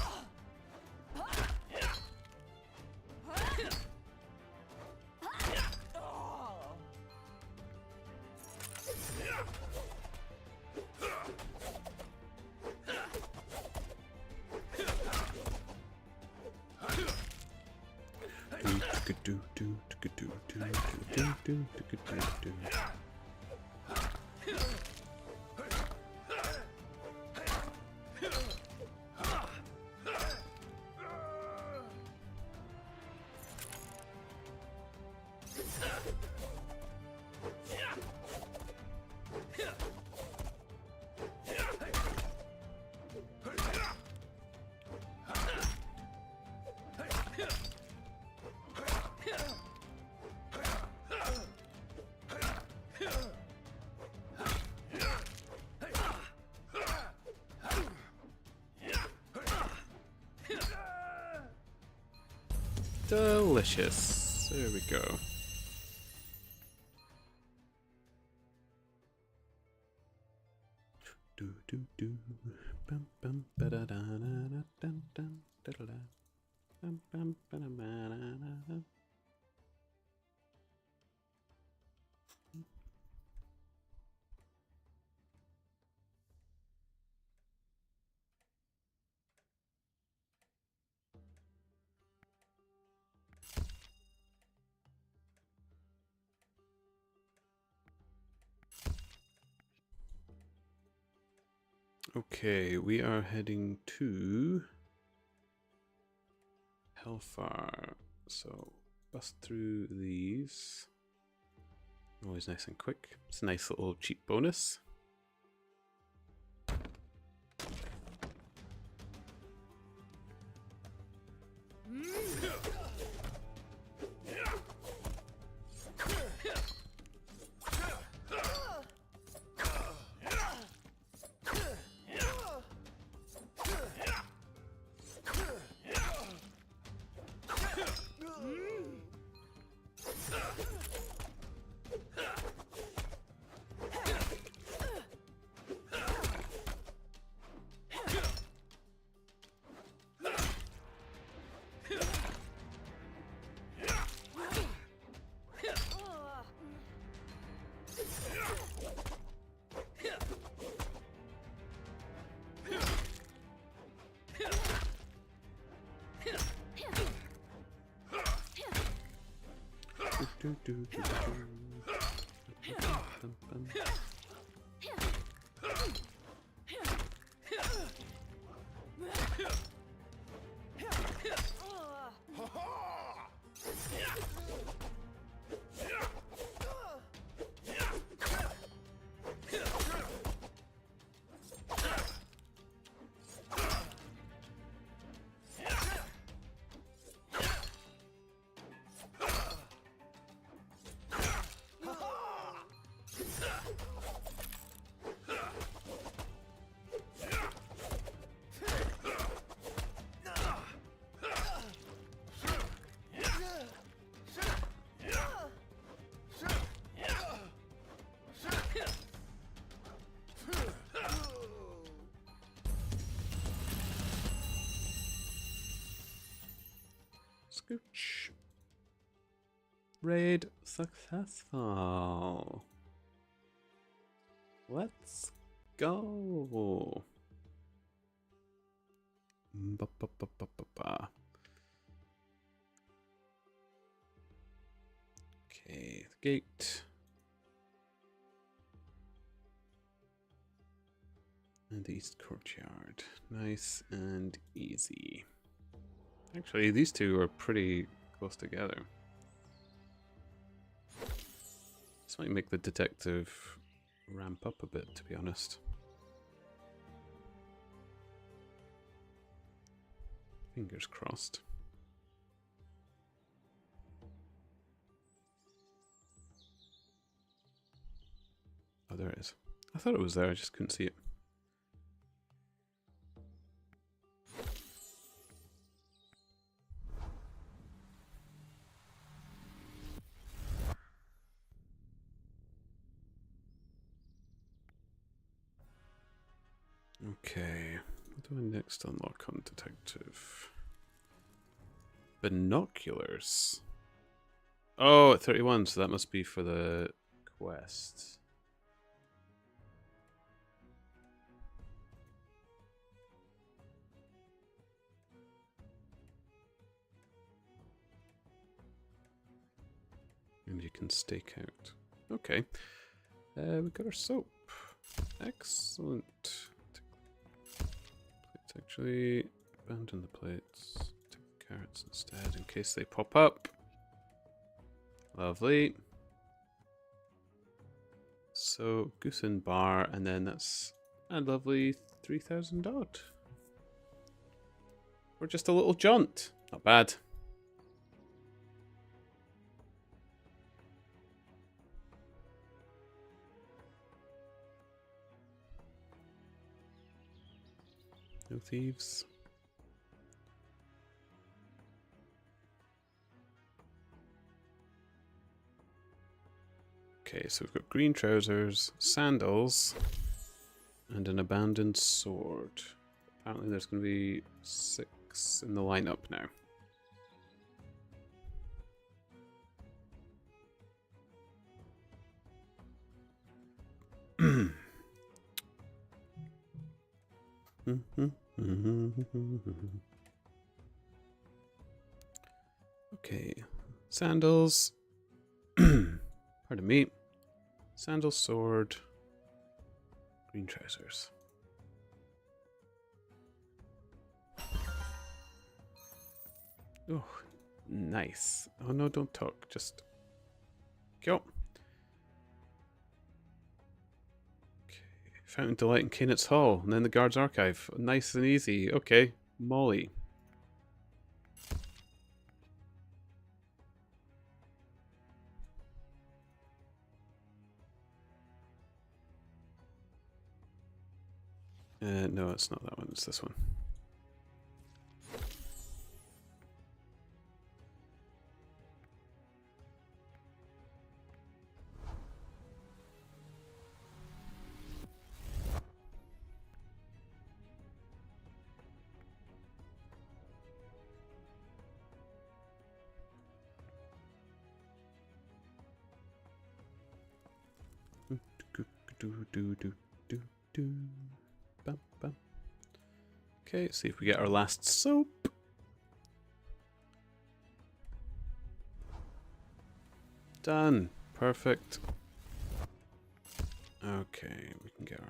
Delicious. There we go. Do do do. Bum bum ba da da da dum dum da da da. Bum bum ba da ba da da. Okay, we are heading to Hellfire. So, bust through these. Always nice and quick. It's a nice little cheap bonus. Scooch. Raid successful. Let's go. Ba-ba-ba-ba-ba-ba. Okay, the gate. And the east courtyard. Nice and easy. Actually, these two are pretty close together. This might make the detective ramp up a bit, to be honest. Fingers crossed. Oh, there it is. I thought it was there, I just couldn't see it. Okay, what do I next unlock on detective? Binoculars. Oh, at 31, so that must be for the quest. And you can stake out. Okay. We got our soap. Excellent. Plates actually. Abandon the plates. Take the carrots instead in case they pop up. Lovely. So, goose and bar, and then that's a lovely 3,000 odd. Or just a little jaunt. Not bad. No thieves. Okay, so we've got green trousers, sandals, and an abandoned sword. Apparently there's going to be 6 in the lineup now. Okay, sandals. Pardon me. Sandals, sword, green trousers. Oh, nice. Oh no, don't talk. Just go. Okay. Fountain Delight in Canett's Hall, and then the Guard's Archive. Nice and easy. Okay, Molly. No, it's not that one. It's this one. Bum, bum. Okay, see if we get our last soap. Done. Perfect. Okay, we can get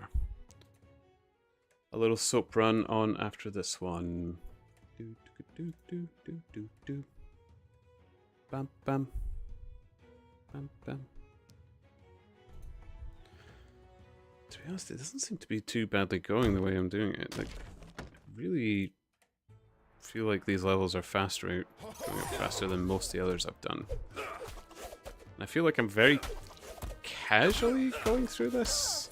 a little soap run on after this one. Do do do do do do. Bam bam. Bam bam. To be honest, it doesn't seem to be too badly going the way I'm doing it. Like, I really feel like these levels are going up faster than most of the others I've done. And I feel like I'm very casually going through this.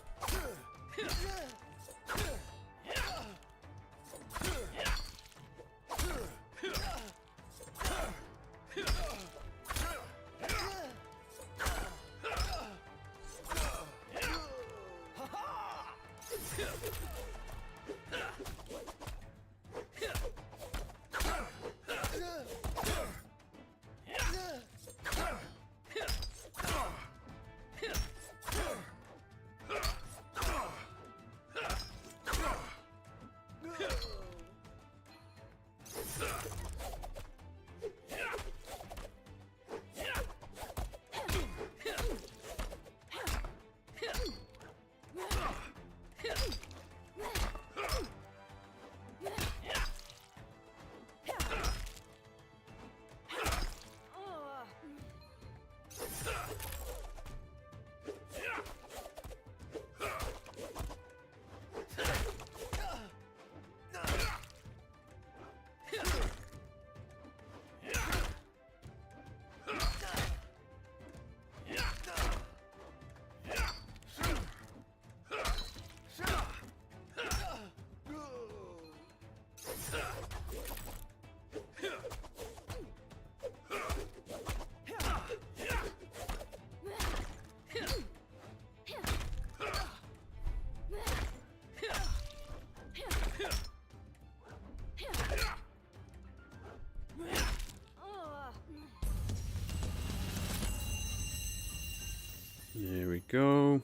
There we go.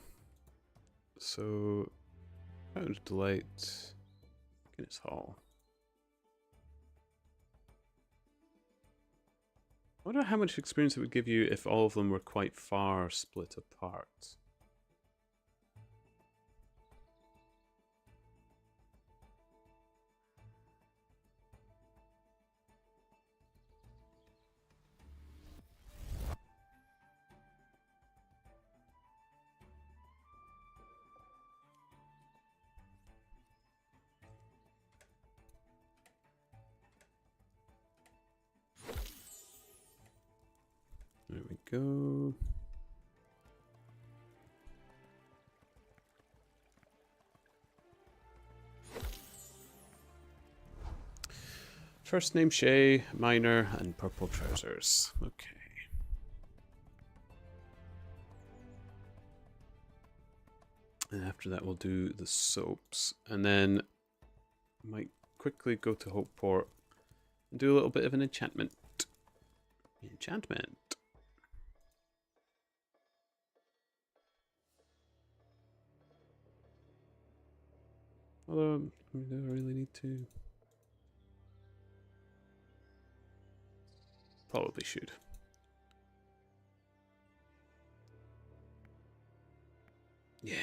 So, Fountain of Delight, Guinness Hall. I wonder how much experience it would give you if all of them were quite far split apart. There we go. First name Shay, minor, and purple trousers. Okay. And after that we'll do the soaps. And then might quickly go to Hopeport and do a little bit of an enchantment. Enchantment. Although, I mean, do I really need to? Probably should. Yeah.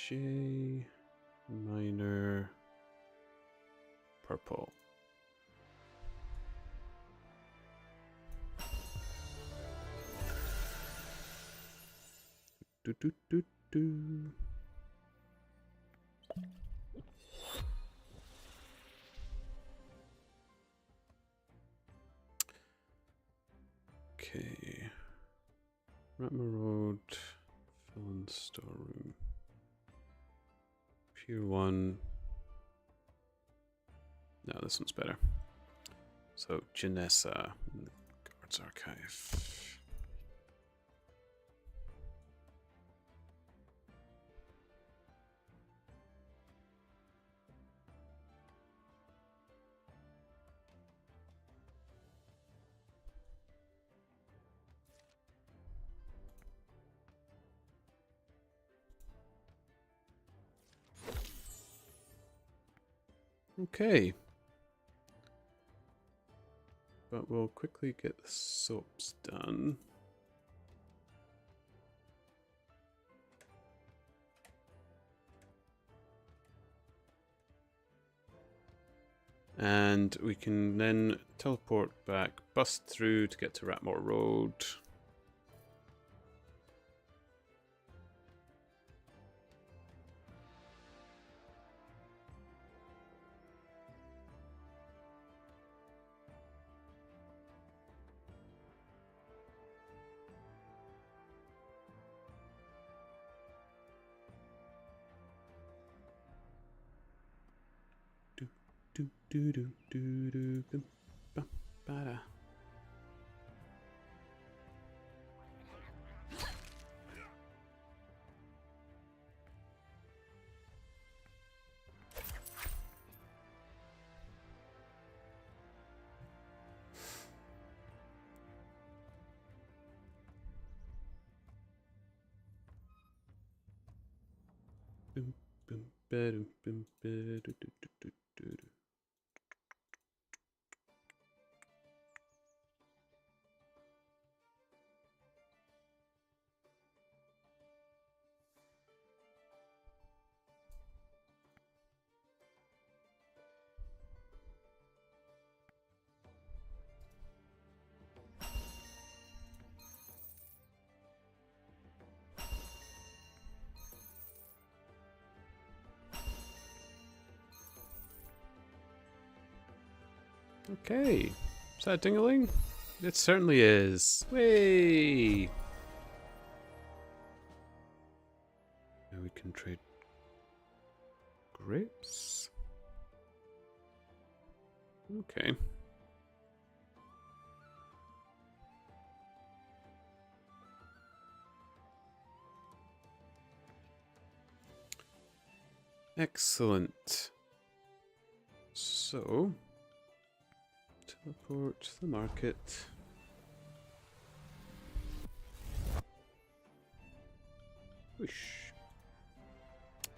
J minor purple. Do do do do. Okay. Ratma Road, Felon Storeroom. Pier 1. No, this one's better. So, Janessa, Guards Archive. Okay. But we'll quickly get the soaps done. And we can then teleport back, bust through to get to Ratmore Road. Do do do do do bum, bum, ba-da. Bum, bum, ba-dum, bum, ba-do, do, do, do, do, do. Okay, is that Dingaling? It certainly is. Way. Now we can trade grapes. Okay. Excellent. So, teleport to the market. Whoosh.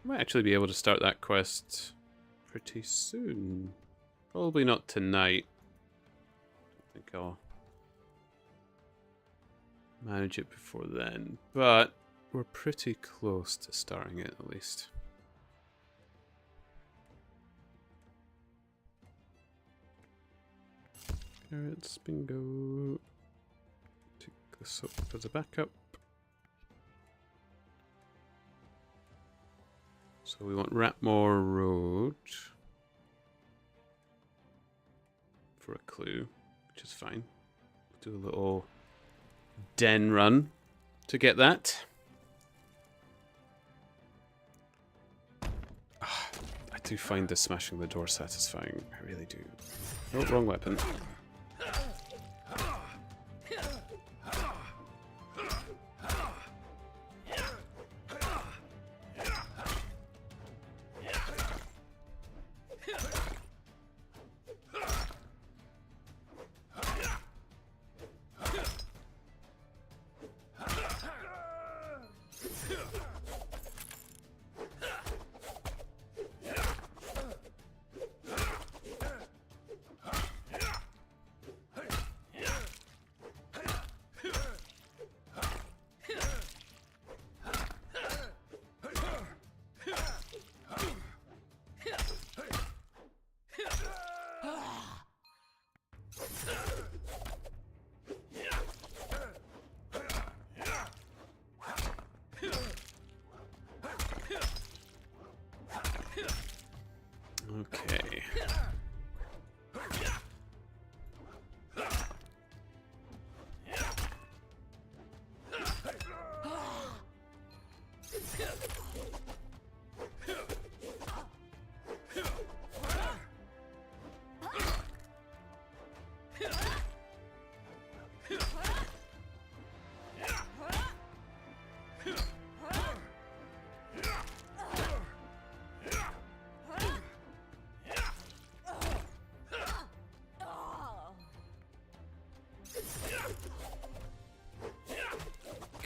Might actually be able to start that quest pretty soon. Probably not tonight. I think I'll manage it before then. But we're pretty close to starting it at least. Carrots, bingo. Take this up as a backup. So we want Ratmore Road for a clue, which is fine. Do a little den run to get that. I do find this smashing the door satisfying. I really do. Oh, wrong weapon. Okay.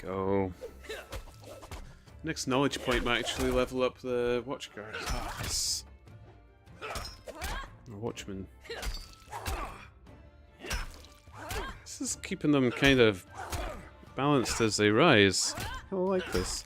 Go. Next knowledge point might actually level up the watchguard. Oh, yes. Or watchman. This is keeping them kind of balanced as they rise. I like this.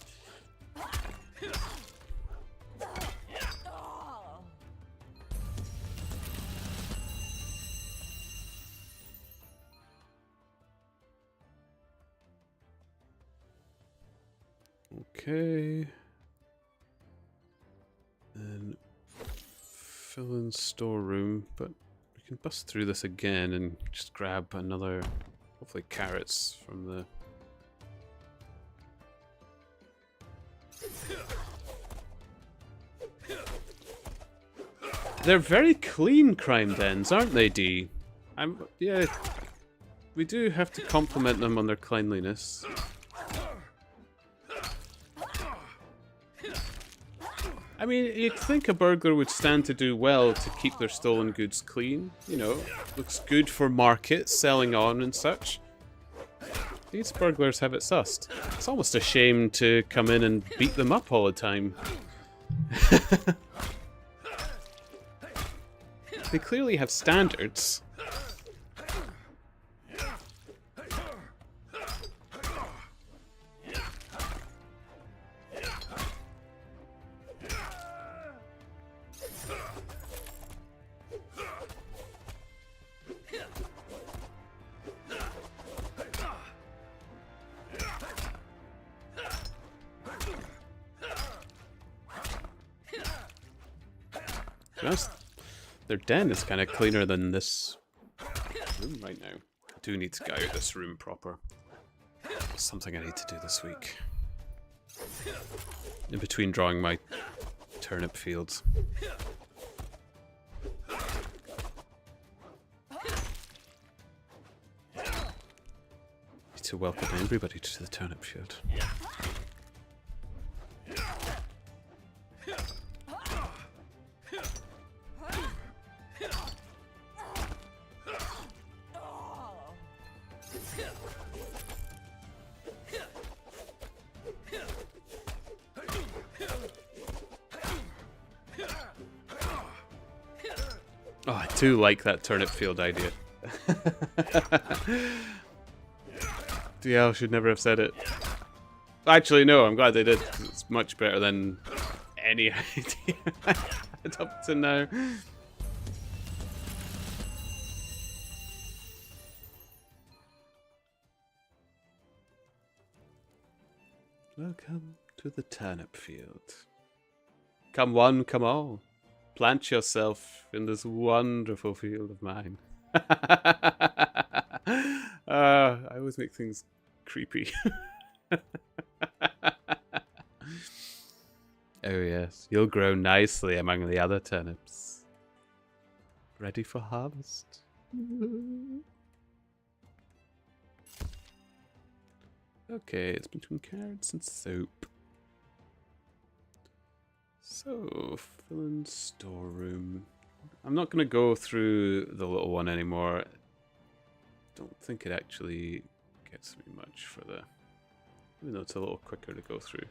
Okay. Then fill in storeroom, but we can bust through this again and just grab another, hopefully carrots from the... They're very clean crime dens, aren't they, D? Yeah, we do have to compliment them on their cleanliness. I mean, you'd think a burglar would stand to do well to keep their stolen goods clean. You know, looks good for market, selling on and such. These burglars have it sussed. It's almost a shame to come in and beat them up all the time. They clearly have standards. Their den is kind of cleaner than this room right now. I do need to get out this room proper. It's something I need to do this week. In between drawing my turnip fields. Need to welcome everybody to the turnip field. Oh, I do like that turnip field idea. DL should never have said it. Actually, no, I'm glad they did. It's much better than any idea I had up to now. Welcome to the turnip field. Come one, come all. Plant yourself in this wonderful field of mine. I always make things creepy. Oh yes, you'll grow nicely among the other turnips. Ready for harvest. Okay, it's between carrots and soap. So, fill in storeroom. I'm not going to go through the little one anymore. Don't think it actually gets me much for the... Even though it's a little quicker to go through.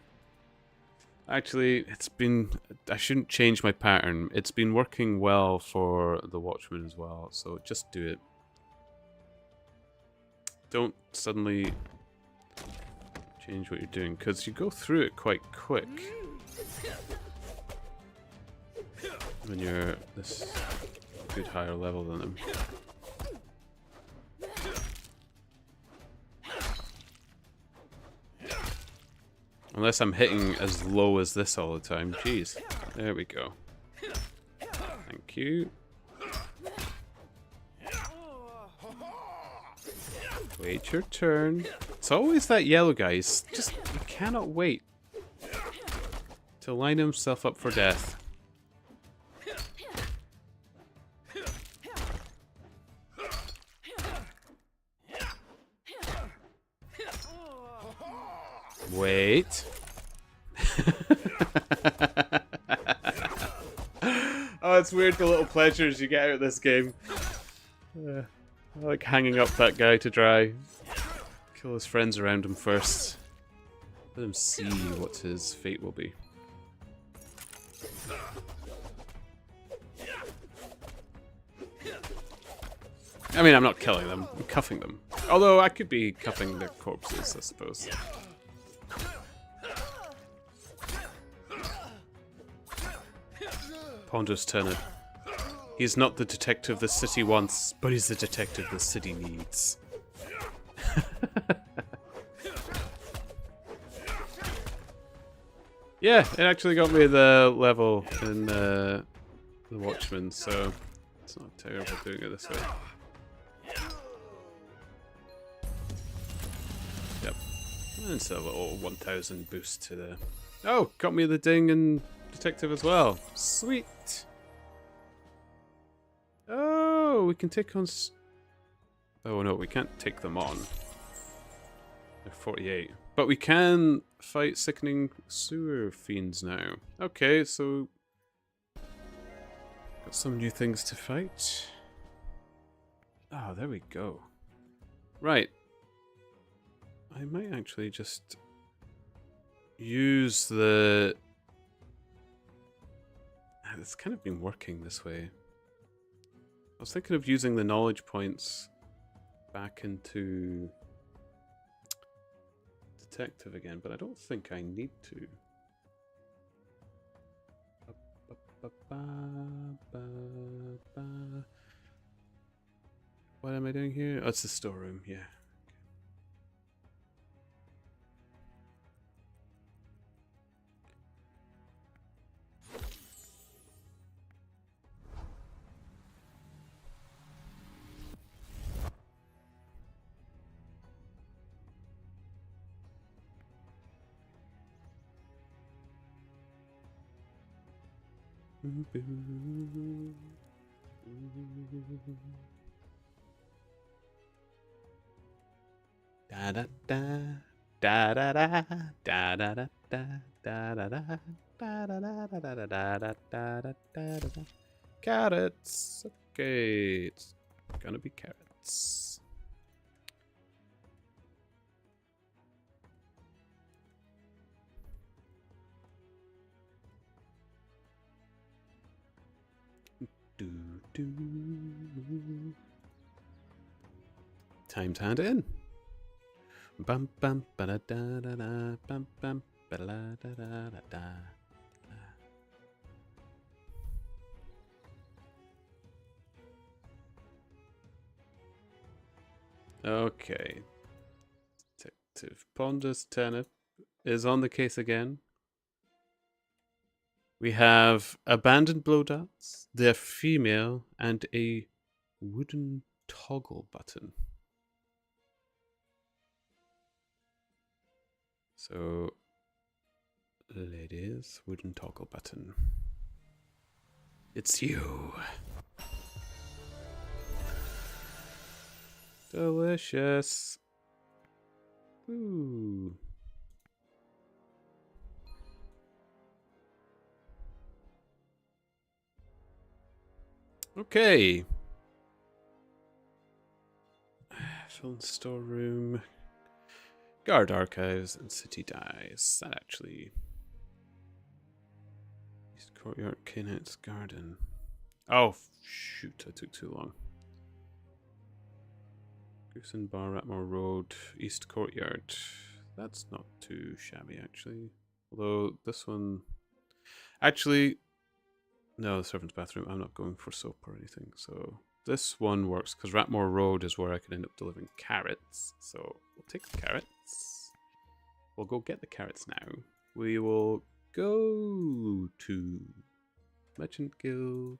Actually, it's been... I shouldn't change my pattern. It's been working well for the Watchman as well, so just do it. Don't suddenly change what you're doing, because you go through it quite quick. When you're this good higher level than them. Unless I'm hitting as low as this all the time. Jeez. There we go. Thank you. Wait your turn. It's always that yellow guy. He's just, he cannot wait to line himself up for death. Wait. Oh, it's weird the little pleasures you get out of this game. I like hanging up that guy to dry. Kill his friends around him first. Let him see what his fate will be. I mean, I'm not killing them. I'm cuffing them. Although I could be cuffing their corpses, I suppose. Ponder's Turnip. He's not the detective the city wants, but he's the detective the city needs. Yeah, it actually got me the level in the Watchmen, so it's not terrible doing it this way. Yep. And it's a little 1000 boost to the... Oh, got me the ding and detective as well. Sweet. Oh, we can take on... Oh no, we can't take them on. They're 48. But we can fight sickening sewer fiends now. Okay, so... Got some new things to fight. Oh, there we go. Right. I might actually just use the... It's kind of been working this way. I was thinking of using the knowledge points back into detective again, but I don't think I need to. What am I doing here? Oh, it's the storeroom, yeah. Da da da da da da da da da da da da da da. Carrots. Okay, it's gonna be carrots. Do do. Time to hand it in. Bum bum ba da da da da bum bum ba da da da da da. Okay. Detective Ponder's Turnip is on the case again. We have abandoned blow darts, they're female, and a wooden toggle button. So, ladies, wooden toggle button. It's you. Delicious. Ooh. Okay. Film storeroom. Guard archives and city dies. That actually... East Courtyard, Kinnett's Garden. Oh, shoot, I took too long. Goose and Bar, Ratmore Road, East Courtyard. That's not too shabby, actually. Although, this one... Actually... No, the servant's bathroom. I'm not going for soap or anything, so... This one works, because Ratmore Road is where I could end up delivering carrots. So, we'll take the carrots. We'll go get the carrots now. We will go to Merchant Guild.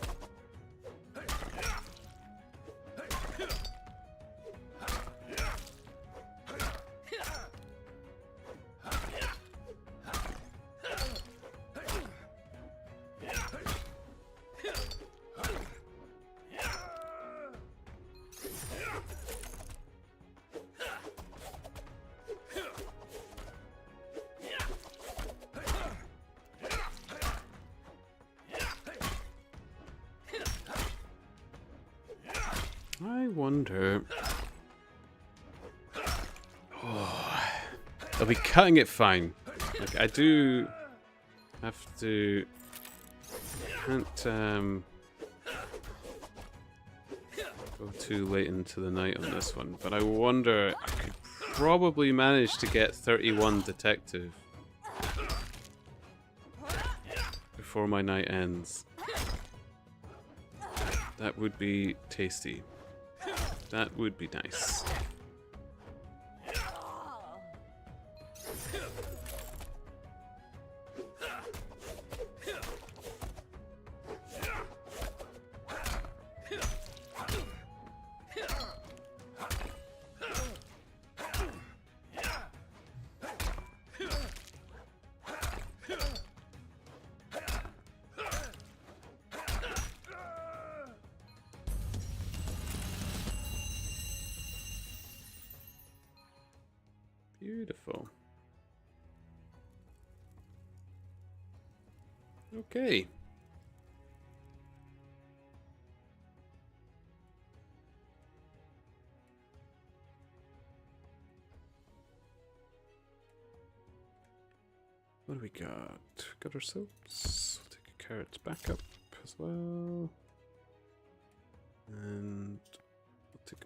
I wonder. Oh, I'll be cutting it fine. Like, I do have to. Can't go too late into the night on this one, but I wonder. I could probably manage to get 31 detective before my night ends. That would be tasty. That would be nice. Beautiful. Okay. What do we got? Got our soaps. We'll take a carrots back up as well. And we'll take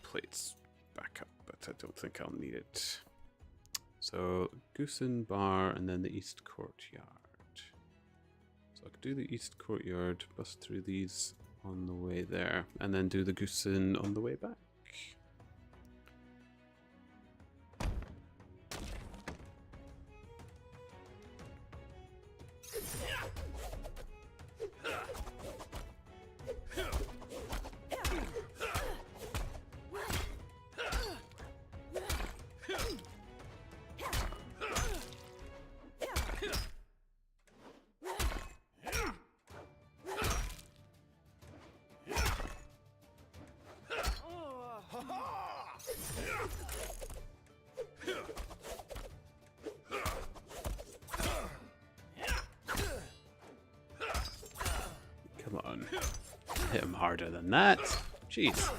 plates back up, but I don't think I'll need it. So, Goosen Bar and then the East Courtyard. So I could do the East Courtyard, bust through these on the way there, and then do the Goosen on the way back. Come on. Hit him harder than that. Jeez.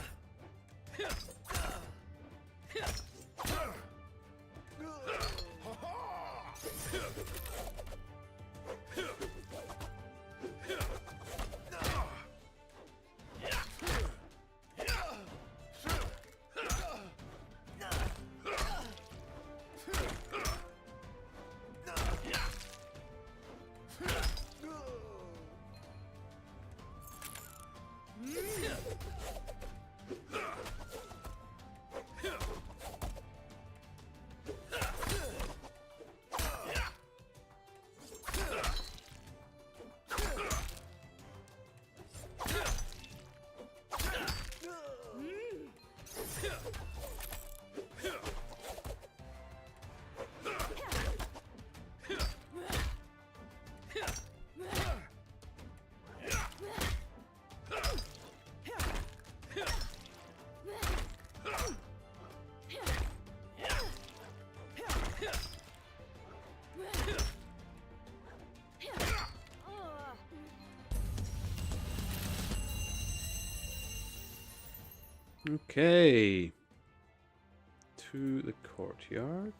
Okay. To the courtyard.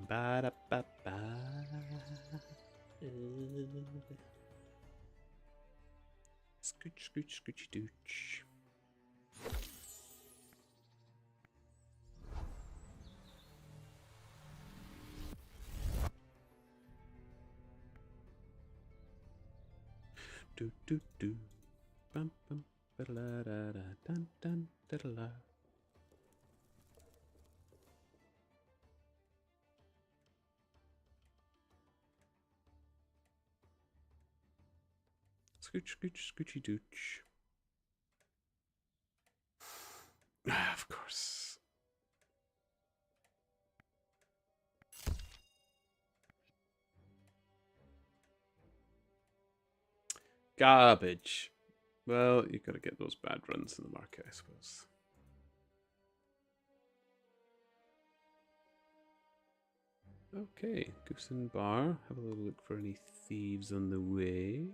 Ba-da-ba-ba. Scooch, scooch, scoochy dooch. Do do do. Bum bum. Ba-da-da-da. Dun dun da-da-da. Scooch, scooch, scoochy dooch. Of course. Garbage. Well, you've got to get those bad runs in the market, I suppose. Okay, Goose and Bar. Have a little look for any thieves on the way.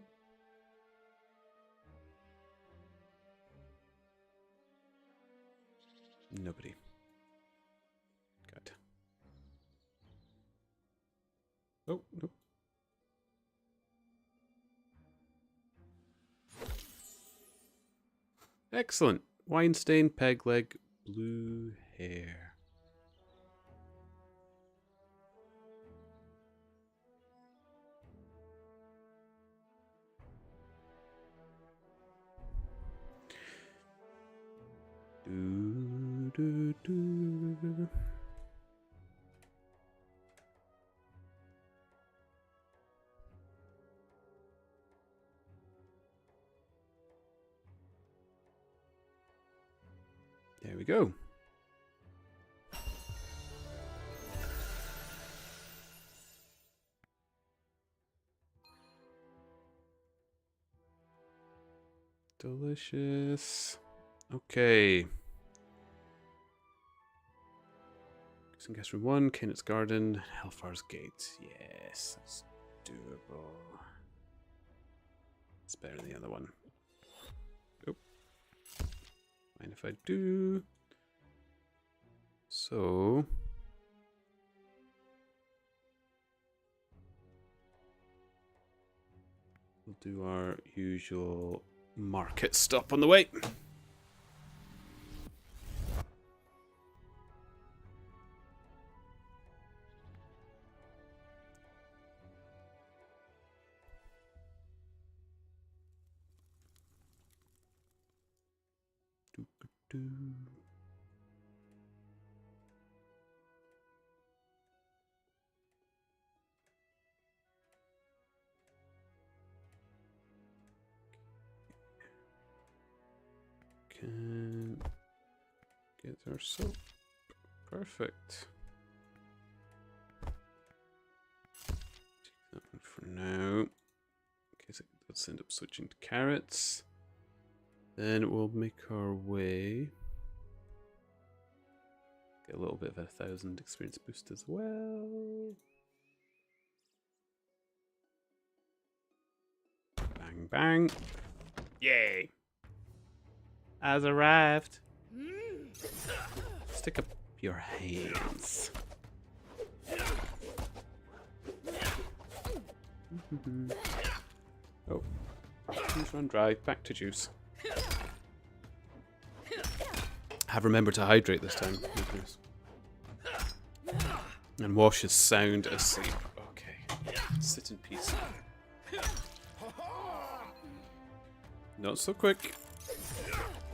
Nobody. Good. Oh, nope. Excellent. Wine stain, peg leg, blue hair. Do, do, do. There we go. Delicious. Okay. Some guest room 1, Kennett's Garden, Hellfire's Gate. Yes, that's doable. It's better than the other one. Oh. Mind if I do? So. We'll do our usual market stop on the way. Can get our soap. Perfect. Take that one for now. In case it does end up switching to carrots. Then we'll make our way. Get a little bit of a 1,000 experience boost as well. Bang, bang. Yay! Has arrived. Stick up your hands. Oh. Juice run dry. Back to juice. Have remembered to hydrate this time. And Wash is sound asleep. Okay. Sit in peace. Not so quick.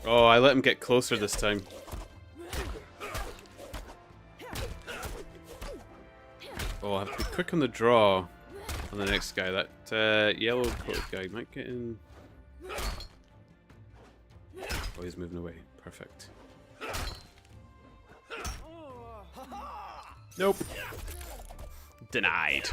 Oh, I let him get closer this time. Oh, I have to be quick on the draw on the next guy. That yellow coated guy might get in. Oh, he's moving away. Perfect. Nope. Denied.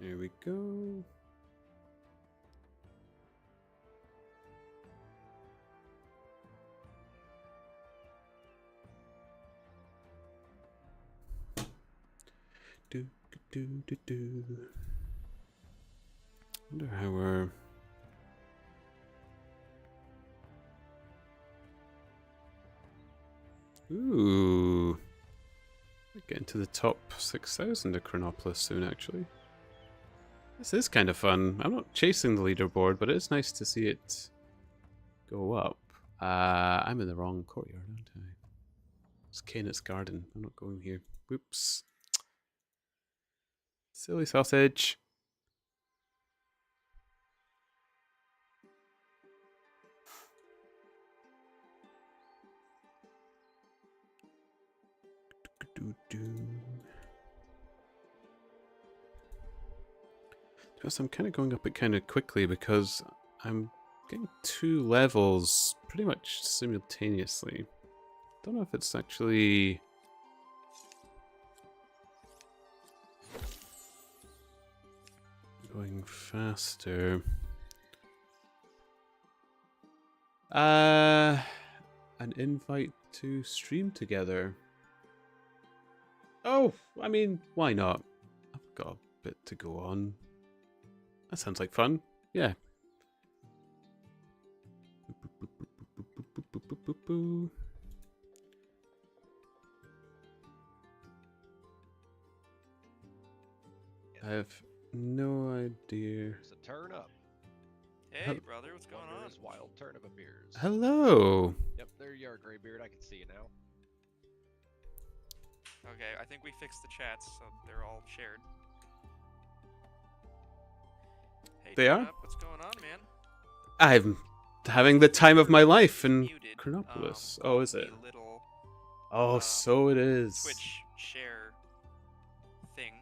There we go. do, do, do, do. Wonder how we're. Ooh. We're getting to the top 6,000 of Chronopolis soon, actually. This is kind of fun. I'm not chasing the leaderboard, but it's nice to see it go up. I'm in the wrong courtyard, aren't I? It's Canis Garden. I'm not going here. Whoops. Silly sausage. Just, I'm kind of going up it kind of quickly because I'm getting 2 levels pretty much simultaneously. Don't know if it's actually going faster. An invite to stream together. Oh, I mean, why not? I've got a bit to go on. That sounds like fun. Yeah. I have no idea. It's a Turnip. Hey, brother, what's going on? Wondrous wild turnip appears. Hello. Yep, there you are, Graybeard. I can see you now. Okay, I think we fixed the chats, so they're all shared. Hey, They are? Turnip, what's going on, man? I'm having the time of my life in Muted, Chronopolis. on Oh, is the it? Little Oh, so it is. Twitch share thing.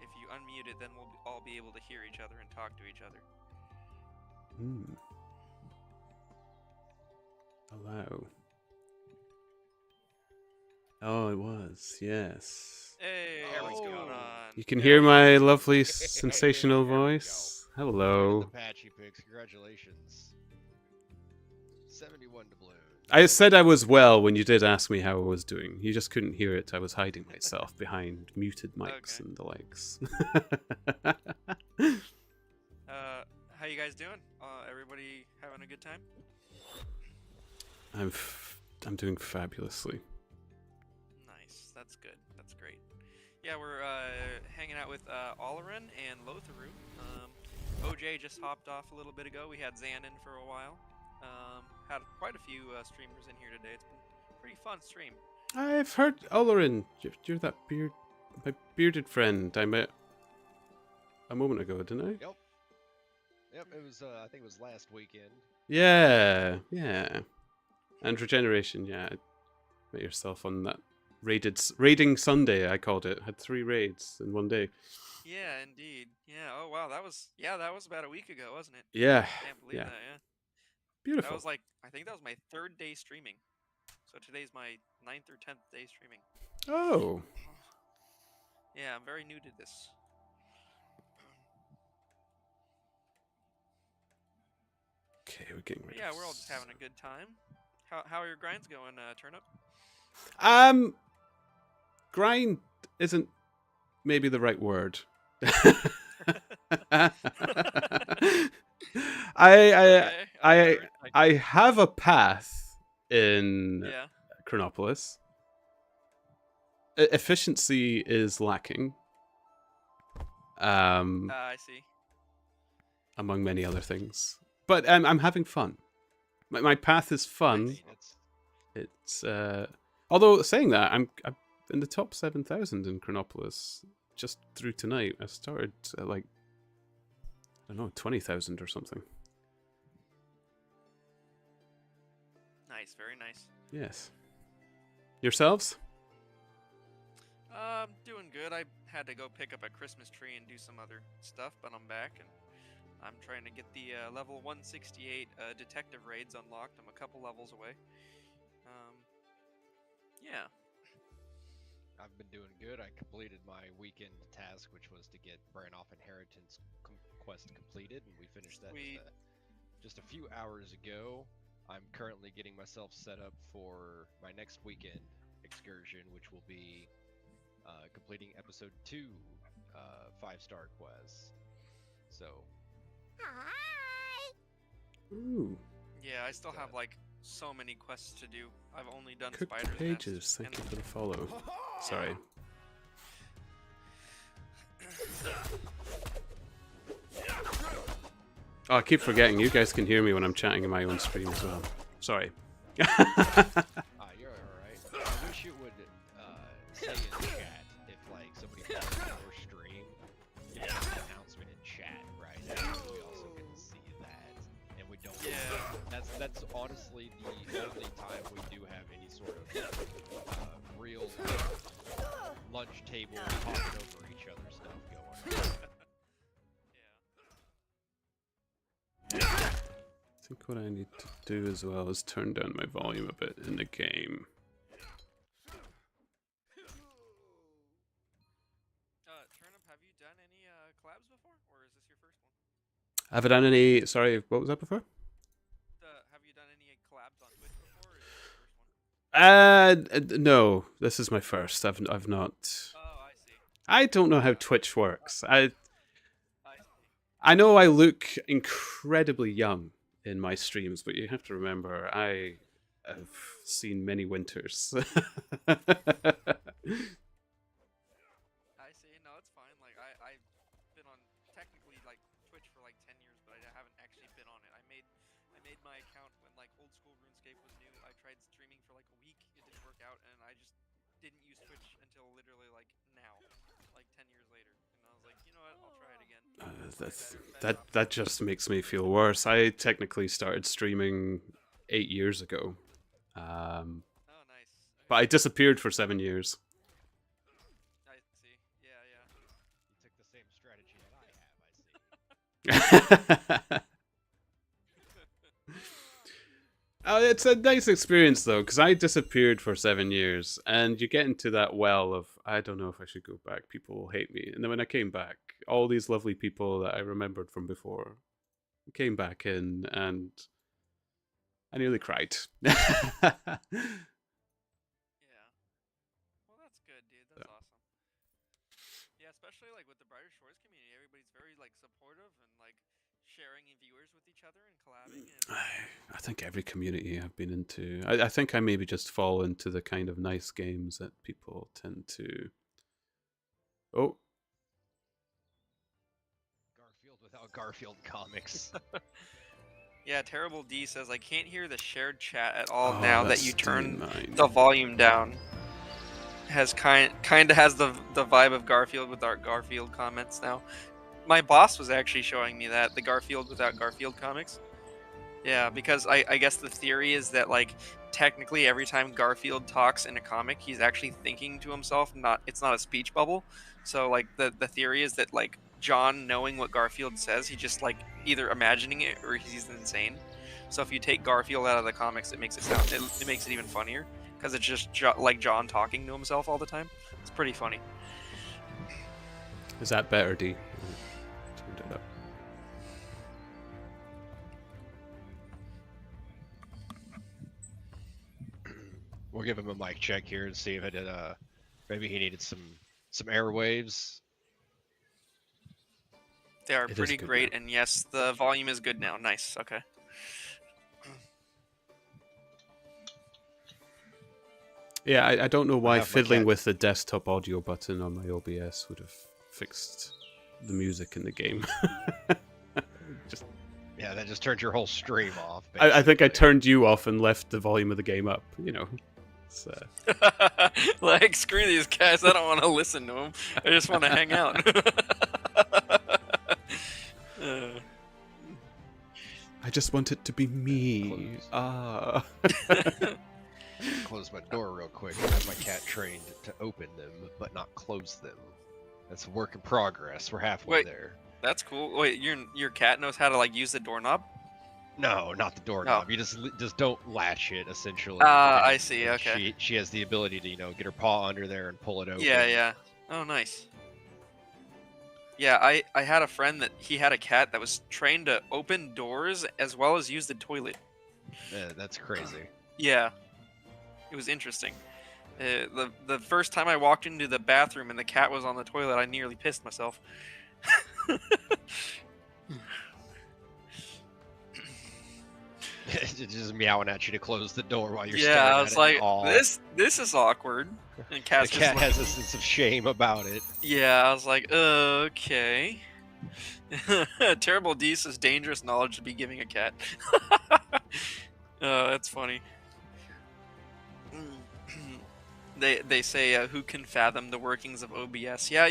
If you unmute it, then we'll all be able to hear each other and talk to each other. Hmm. Allow. Oh, it was. Yes. Hey, what's going on? You can hear my lovely Hey, sensational there we voice. Here's Hello. the patchy pigs. Congratulations. 71 doubloons. I said I was well when you did ask me how I was doing. You just couldn't hear it. I was hiding myself behind muted mics Okay. and the likes. How you guys doing? Everybody having a good time? I'm doing fabulously. Nice. That's good. That's great. Yeah, we're hanging out with Olerin and Lotharu. OJ just hopped off a little bit ago. We had Zan in for a while. Had quite a few streamers in here today. It's been a pretty fun stream. I've heard Olerin. You're that my bearded friend I met a moment ago, didn't I? Yep. Yep, it was, I think it was last weekend. Yeah. And Regeneration, yeah. Met yourself on that raiding Sunday, I called it. Had 3 raids in one day. Yeah, indeed. Yeah. Oh wow, that was about a week ago, wasn't it? Yeah. Can't believe that. Yeah. Beautiful. That was like, I think that was my 3rd day streaming. So today's my 9th or 10th day streaming. Oh. Yeah, I'm very new to this. Okay, we're getting rid Yeah, of we're all just having a good time. How are your grinds going, Turnip? Grind isn't maybe the right word. I have a path in Yeah. Chronopolis. Efficiency is lacking. I see. Among many other things. But I'm having fun. My path is fun. Nice. It's although saying that, I'm in the top 7,000 in Chronopolis just through tonight. I started at like, I don't know, 20,000 or something. Nice, very nice. Yes. Yourselves? Doing good. I had to go pick up a Christmas tree and do some other stuff, but I'm back and I'm trying to get the level 168 detective raids unlocked. I'm a couple levels away. Yeah. I've been doing good. I completed my weekend task, which was to get Brannoff Inheritance quest completed, and we finished that just a few hours ago. I'm currently getting myself set up for my next weekend excursion, which will be completing episode 2, 5-star quest. So, Ooh. Yeah, I still have like so many quests to do. I've only done Cooked Spider's Pages, Nest. thank you for the follow. Sorry. Oh, I keep forgetting. You guys can hear me when I'm chatting in my own stream as well. Sorry. you're alright. I wish it would say in chat if like somebody follows your stream, you know, an announcement in chat, right? So we also get to see that, and we don't. Yeah. That's honestly the only time we do have any sort of real lunch table talking over each other stuff going on. I think what I need to do as well is turn down my volume a bit in the game. Turnip, have you done any collabs before, or is this your first one? Have I done any... Sorry, what was that before? Have you done any collabs on Twitch before, or is this your first one? No. This is my first. I've not... Oh, I see. I don't know how Twitch works. I see. I know I look incredibly young in my streams, but you have to remember, I have seen many winters. I see. No, it's fine. Like I've been on technically like Twitch for like 10 years, but I haven't actually been on it. I made my account when like old school RuneScape was new. I tried streaming for like a week. It didn't work out, and I just didn't use Twitch until literally like now, like 10 years later. And I was like, you know what? I'll try it again. That just makes me feel worse. I technically started streaming 8 years ago. Oh, nice. But I disappeared for 7 years. I see. Yeah, yeah. You took the same strategy that I have, I see. It's a nice experience though, because I disappeared for 7 years, and you get into that well of, I don't know if I should go back, people will hate me. And then when I came back, all these lovely people that I remembered from before came back in, and I nearly cried. Yeah. Well, that's good, dude. That's awesome. Yeah, especially like with the Brighter Shores community, everybody's very like supportive and like sharing viewers with each other and collabing. And... I think every community I've been into, I think I maybe just fall into the kind of nice games that people tend to... Oh. Garfield without Garfield comics. Yeah, Terrible D says, I can't hear the shared chat at all Oh, now that that's you turn mine. the volume down. Has kind of has the vibe of Garfield with our Garfield comments now. My boss was actually showing me that, the Garfield without Garfield comics. Yeah, because I guess the theory is that like technically every time Garfield talks in a comic, he's actually thinking to himself, it's not a speech bubble. So like the theory is that like John knowing what Garfield says, he just like either imagining it or he's insane. So if you take Garfield out of the comics, it makes it makes it even funnier because it's just like John talking to himself all the time. It's pretty funny. Is that better, D? Turned it up. We'll give him a mic check here and see if it maybe he needed some airwaves. They are It is pretty good great, now. and yes, the volume is good now. Nice. Okay. Yeah, I don't know why have my fiddling cat. with the desktop audio button on my OBS would have fixed the music in the game. Yeah, that just turned your whole stream off. I think I basically. turned you off and left the volume of the game up, you know. It's, Like, screw these guys. I don't want to listen to them. I just want to hang out. I just want it to be me. Ah. Close my door real quick. I have my cat trained to open them, but not close them. That's a work in progress. We're halfway Wait. there. That's cool. Wait, your cat knows how to like use the doorknob? No, not the doorknob. You just don't latch it. Essentially. I see. And Okay. She has the ability to get her paw under there and pull it open. Yeah, yeah. Oh, nice. Yeah, I had a friend that he had a cat that was trained to open doors as well as use the toilet. That's crazy. Yeah. It was interesting. The first time I walked into the bathroom and the cat was on the toilet, I nearly pissed myself. Just meowing at you to close the door while you're Yeah, staring I at was it. like, Aw. this is awkward. And The cat's just cat has looking- a sense of shame about it. Yeah, I was like, okay. Terrible D says dangerous knowledge to be giving a cat. Oh, that's funny. They say who can fathom the workings of OBS? Yeah,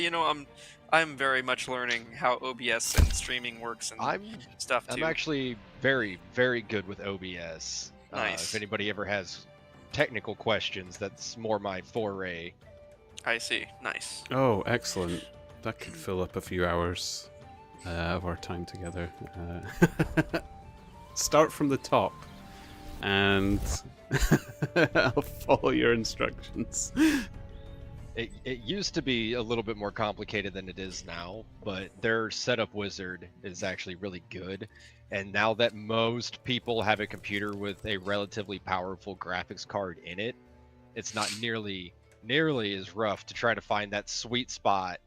I'm very much learning how OBS and streaming works and I'm stuff too. actually very, very good with OBS. Nice. If anybody ever has technical questions, that's more my foray. I see. Nice. Oh, excellent. That could fill up a few hours of our time together. Start from the top, and I'll follow your instructions. It used to be a little bit more complicated than it is now, but their setup wizard is actually really good. And now that most people have a computer with a relatively powerful graphics card in it, it's not nearly as rough to try to find that sweet spot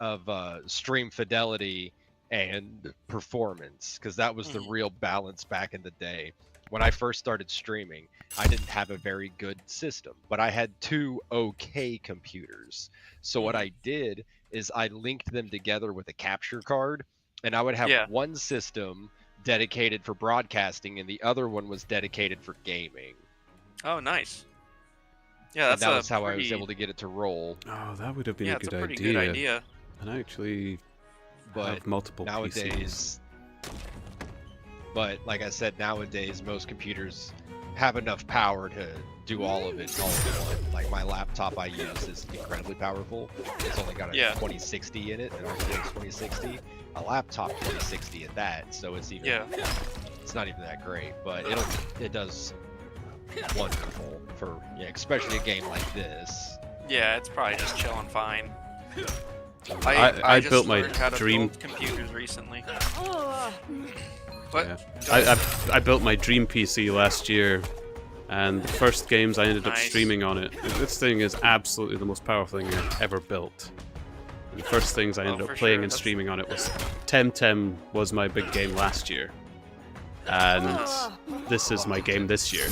of stream fidelity and performance, because that was the real balance back in the day. When I first started streaming, I didn't have a very good system, but I had 2 okay computers. So what I did is I linked them together with a capture card, and I would have one system dedicated for broadcasting and the other one was dedicated for gaming. Oh, nice. Yeah, and that was how I was able to get it to roll. Oh, that would have been a good pretty idea. good idea. And I actually But have multiple nowadays, PCs. but like I said, nowadays most computers have enough power to do all of it all in one. Like my laptop I use is incredibly powerful. It's only got a 2060 in it, an RTX 2060. A laptop 2060 at that, so it's even it's not even that great, but it does wonderful for especially a game like this. Yeah, it's probably just chilling fine. I just built my learned how to dream build computers recently. What? Yeah. I built my dream PC last year, and the first games I ended up streaming on it. This thing is absolutely the most powerful thing I've ever built. And the first things I ended up playing and streaming on it was Temtem was my big game last year, and this is my game this year.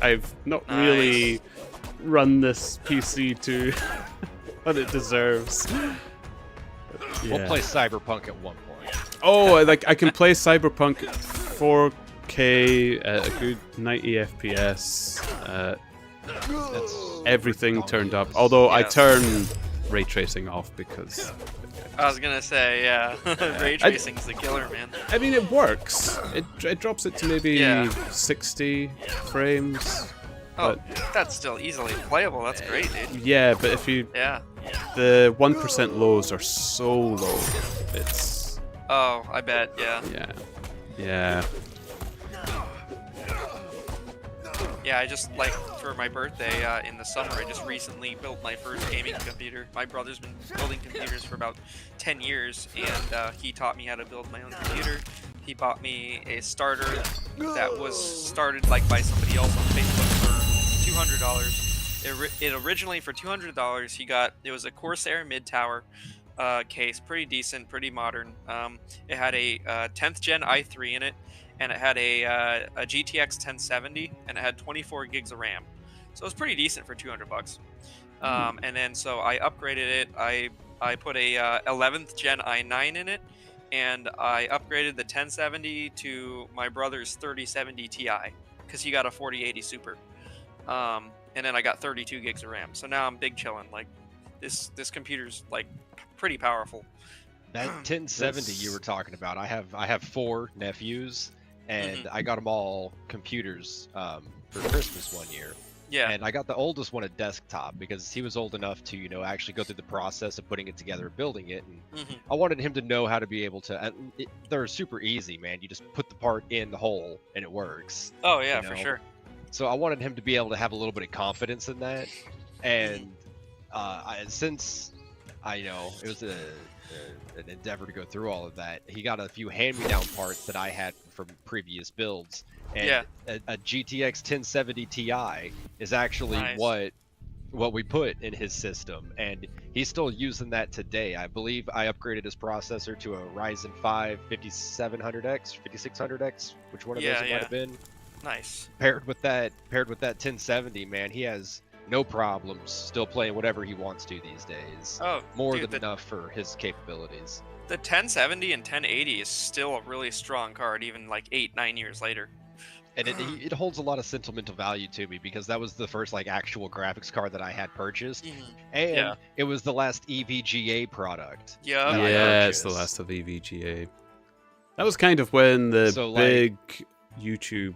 I've not really run this PC to what it deserves. We'll play Cyberpunk at one point. Oh, I can play Cyberpunk 4K at a good 90 FPS. That's Everything turned up. Although I turn ray tracing off because I was gonna say, ray tracing's the killer, man. I mean, it works. It drops it to maybe 60 frames. Oh, that's still easily playable. That's great, dude. Yeah, but if you the 1% lows are so low. It's I bet. yeah. Yeah, I just, for my birthday in the summer, I just recently built my first gaming computer. My brother's been building computers for about 10 years, and he taught me how to build my own computer. He bought me a starter that was started, by somebody else on Facebook for $200. It originally, for $200, it was a Corsair mid-tower case, pretty decent, pretty modern. It had a 10th gen i3 in it, and it had a GTX 1070, and it had 24 gigs of RAM. So it was pretty decent for $200. And then so I upgraded it. I put a 11th gen i9 in it, and I upgraded the 1070 to my brother's 3070 Ti because he got a 4080 Super. And then I got 32 gigs of RAM. So now I'm big chillin'. This computer's pretty powerful. That 1070 you were talking about, I have 4 nephews, and I got them all computers for Christmas one year. Yeah. And I got the oldest one a desktop because he was old enough to, actually go through the process of putting it together, building it. And I wanted him to know how to be able to. They're super easy, man. You just put the part in the hole and it works. Oh yeah, for sure. So I wanted him to be able to have a little bit of confidence in that. And since I know it was an endeavor to go through all of that, he got a few hand-me-down parts that I had from previous builds. And a GTX 1070 Ti is actually what what we put in his system, and he's still using that today. I believe I upgraded his processor to a Ryzen 5 5700X, 5600X, which one of those Yeah, it might yeah. have been. Nice. Paired with that 1070, man, he has no problems still playing whatever he wants to these days. Oh, More dude, than enough for his capabilities. the 1070 and 1080 is still a really strong card, even like 8-9 years later. And it holds a lot of sentimental value to me because that was the first like actual graphics card that I had purchased, and Yeah. it was the last EVGA product. Yeah. that I Yeah, it's the purchased. last of EVGA. That was kind of when the So, like- big YouTube,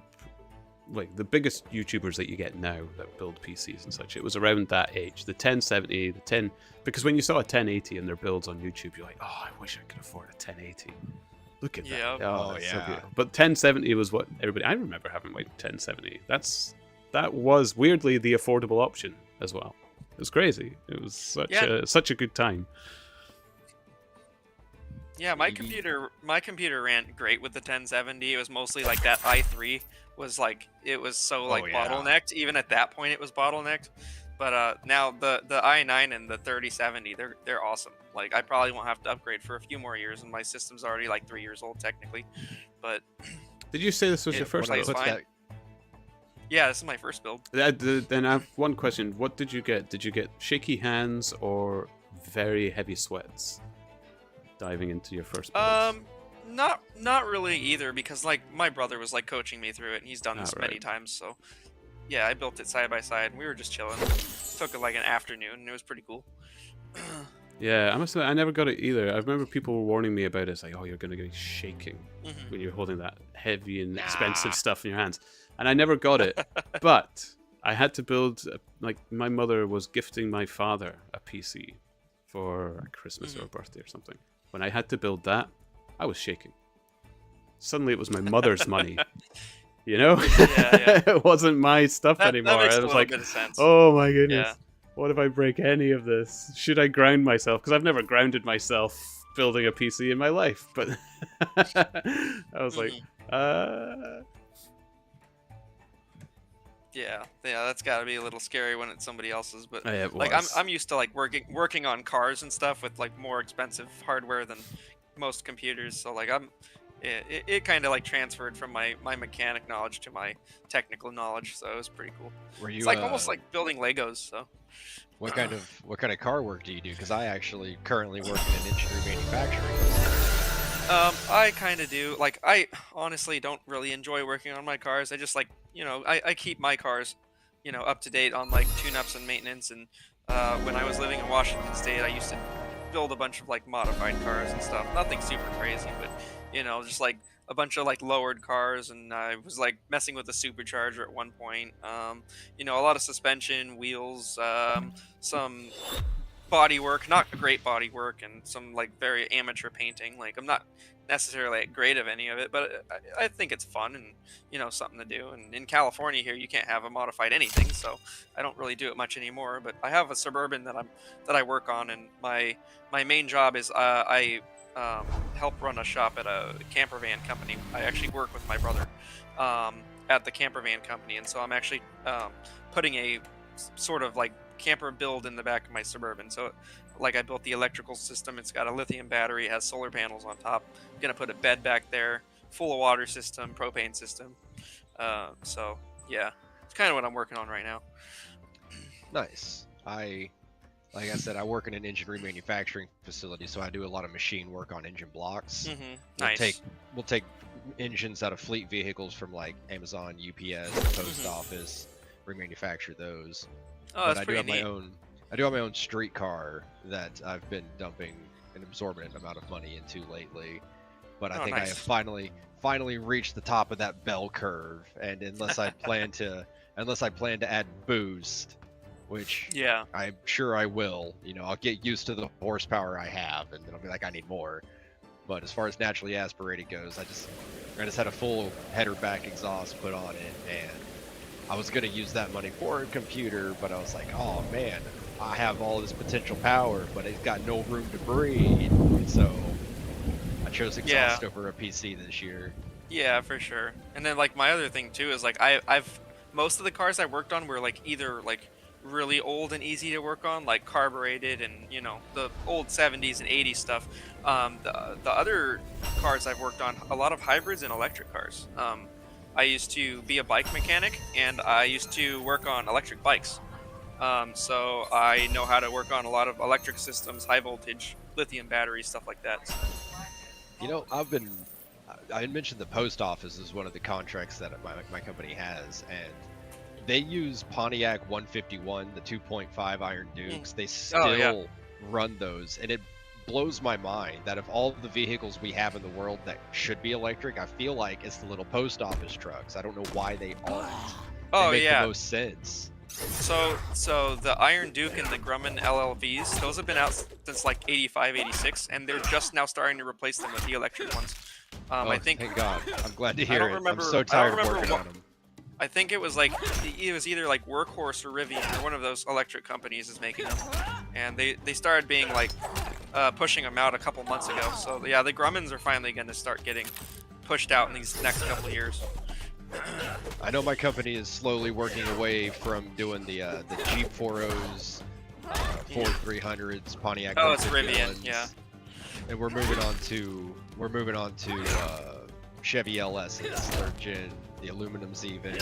like the biggest YouTubers that you get now that build PCs and such, it was around that age. The 1070, the 10, because when you saw a 1080 and their builds on YouTube, you're like, oh, I wish I could afford a 1080. Look at Yeah. that. Oh, Oh, that's so yeah. beautiful. But 1070 was what everybody, I remember having like 1070. That was weirdly the affordable option as well. It was crazy. It was such a good time. Yeah, my Maybe- computer ran great with the 1070. It was mostly like that i3 was like it was so like yeah. bottlenecked. Even at that point, it was bottlenecked. But now the i9 and the 3070, they're awesome. Like I probably won't have to upgrade for a few more years, and my system's already like 3 years old technically. But Did you say this was It your first plays build? What's fine. that? yeah, this is my first build. Then I have one question. What did you get? Did you get shaky hands or very heavy sweats diving into your first build? Not really either, because like my brother was like coaching me through it, and he's done this many Alright. times. So yeah, I built it side by side, and we were just chilling. Took it like an afternoon, and it was pretty cool. Yeah, I must admit, I never got it either. I remember people were warning me about it. It's like, oh, you're going to get shaking Mhm. when you're holding that heavy and Nah. expensive stuff in your hands. And I never got it. But I had to build, like, my mother was gifting my father a PC for a Christmas or a birthday or something. When I had to build that, I was shaking. Suddenly it was my mother's money. You know? Yeah. It wasn't my stuff That anymore. makes I a was little like, bit of sense. oh my goodness. Yeah. What if I break any of this? Should I ground myself? Because I've never grounded myself building a PC in my life. But I was like, Yeah, that's got to be a little scary when it's somebody else's. But yeah, it like was. I'm used to like working on cars and stuff with like more expensive hardware than most computers. So like it kind of like transferred from my mechanic knowledge to my technical knowledge. So it was pretty cool. Were you It's like almost like building Legos. So what kind of car work do you do? Because I actually currently work in engineering manufacturing. I kind of do. Like I honestly don't really enjoy working on my cars. I just like I keep my cars up to date on like tune-ups and maintenance. And when I was living in Washington State, I used to build a bunch of like modified cars and stuff. Nothing super crazy, but just like a bunch of like lowered cars. And I was like messing with the supercharger at one point. A lot of suspension, wheels, some body work, not great body work, and some like very amateur painting. Like I'm not necessarily great of any of it, but I think it's fun and something to do. And in California here, you can't have a modified anything, so I don't really do it much anymore. But I have a Suburban that I work on, and my main job is I help run a shop at a camper van company. I actually work with my brother at the camper van company, and so I'm actually putting a sort of like camper build in the back of my Suburban. So like I built the electrical system. It's got a lithium battery, it has solar panels on top. I'm gonna put a bed back there, full of water system, propane system. So yeah, it's kind of what I'm working on right now. Nice. Like I said, I work in an engineering manufacturing facility, so I do a lot of machine work on engine blocks. Nice. We'll take engines out of fleet vehicles from like Amazon, UPS, post office, remanufacture those. Oh, But that's I do pretty have neat. I do have my own street car that I've been dumping an absorbent amount of money into lately. But I Oh, think I nice. have finally reached the top of that bell curve, and unless I plan to add boost, which Yeah. I'm sure I will, I'll get used to the horsepower I have, and then I'll be like, I need more. But as far as naturally aspirated goes, I just had a full header back exhaust put on it, and I was gonna use that money for a computer, but I was like, oh man, I have all this potential power, but it's got no room to breathe. So I chose exhaust over a PC this year. Yeah, for sure. And then like my other thing too is like I've most of the cars I worked on were like either like really old and easy to work on, like carbureted and the old 70s and 80s stuff. The other cars I've worked on, a lot of hybrids and electric cars. I used to be a bike mechanic, and I used to work on electric bikes. So I know how to work on a lot of electric systems, high voltage, lithium batteries, stuff like that. So. You know, I had mentioned the post office is one of the contracts that my company has, and they use Pontiac 151, the 2.5 Iron Dukes. They still run those, and it blows my mind that of all the vehicles we have in the world that should be electric, I feel like it's the little post office trucks. I don't know why they aren't. They make the most sense. So the Iron Duke and the Grumman LLVs, those have been out since like 85, 86, and they're just now starting to replace them with the electric ones. I think. Thank God. I'm glad to hear it. I'm so tired of working on them. I think it was either like Workhorse or Rivian or one of those electric companies is making them, and they started being like pushing them out a couple months ago. So yeah, the Grummans are finally going to start getting pushed out in these next couple of years. I know my company is slowly working away from doing the Jeep 4.0s, Ford 300s, Pontiac. Oh, it's Rivian, yeah. And we're moving on to Chevy LSs, third gen, the aluminums even.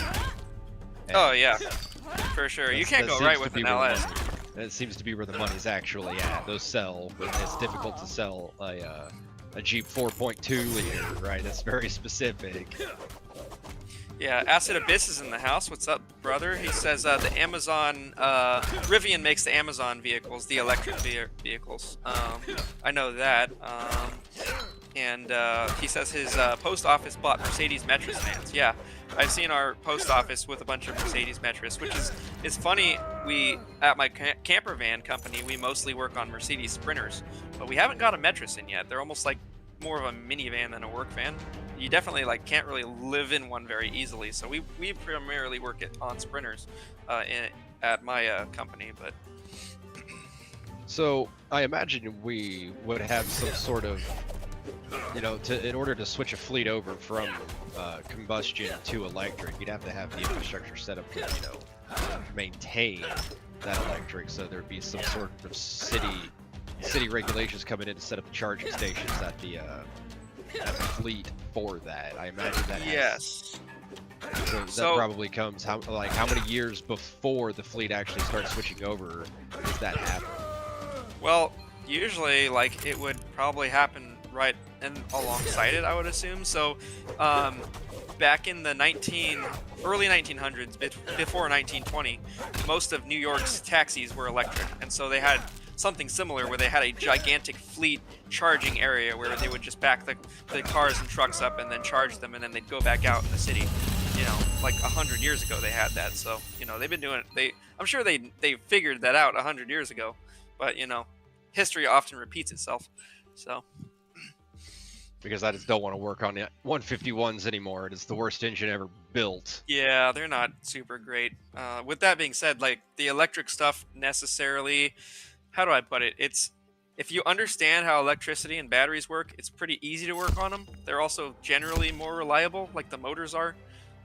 Oh yeah, for sure. You can't go right with an LS. That seems to be where the money's actually at. Those sell, but it's difficult to sell a Jeep 4.2 liter, right? That's very specific. Yeah, Acid Abyss is in the house. What's up, brother? He says the Amazon, Rivian makes the Amazon vehicles, the electric vehicles. I know that. And he says his post office bought Mercedes Metris vans. Yeah, I've seen our post office with a bunch of Mercedes Metris, which is funny. We, at my camper van company, we mostly work on Mercedes Sprinters, but we haven't got a Metris in yet. They're almost like more of a minivan than a work van. You definitely can't really live in one very easily. So we primarily work on Sprinters at my company. But so I imagine we would have some sort of, in order to switch a fleet over from combustion to electric, you'd have to have the infrastructure set up to maintain that electric. So there'd be some sort of city regulations coming in to set up the charging stations at the fleet for that. I imagine that. Yes. So that probably comes how many years before the fleet actually starts switching over does that happen? Well, usually it would probably happen right and alongside it, I would assume. So back in the early 1900s, before 1920, most of New York's taxis were electric, and so they had something similar where they had a gigantic fleet charging area where they would just back the cars and trucks up and then charge them, and then they'd go back out in the city. Like 100 years ago they had that. So they've been doing it. I'm sure they figured that out 100 years ago, but history often repeats itself. So because I just don't want to work on the 151s anymore. It is the worst engine ever built. Yeah, they're not super great. With that being said, the electric stuff necessarily, how do I put it? It's, if you understand how electricity and batteries work, it's pretty easy to work on them. They're also generally more reliable, like the motors are.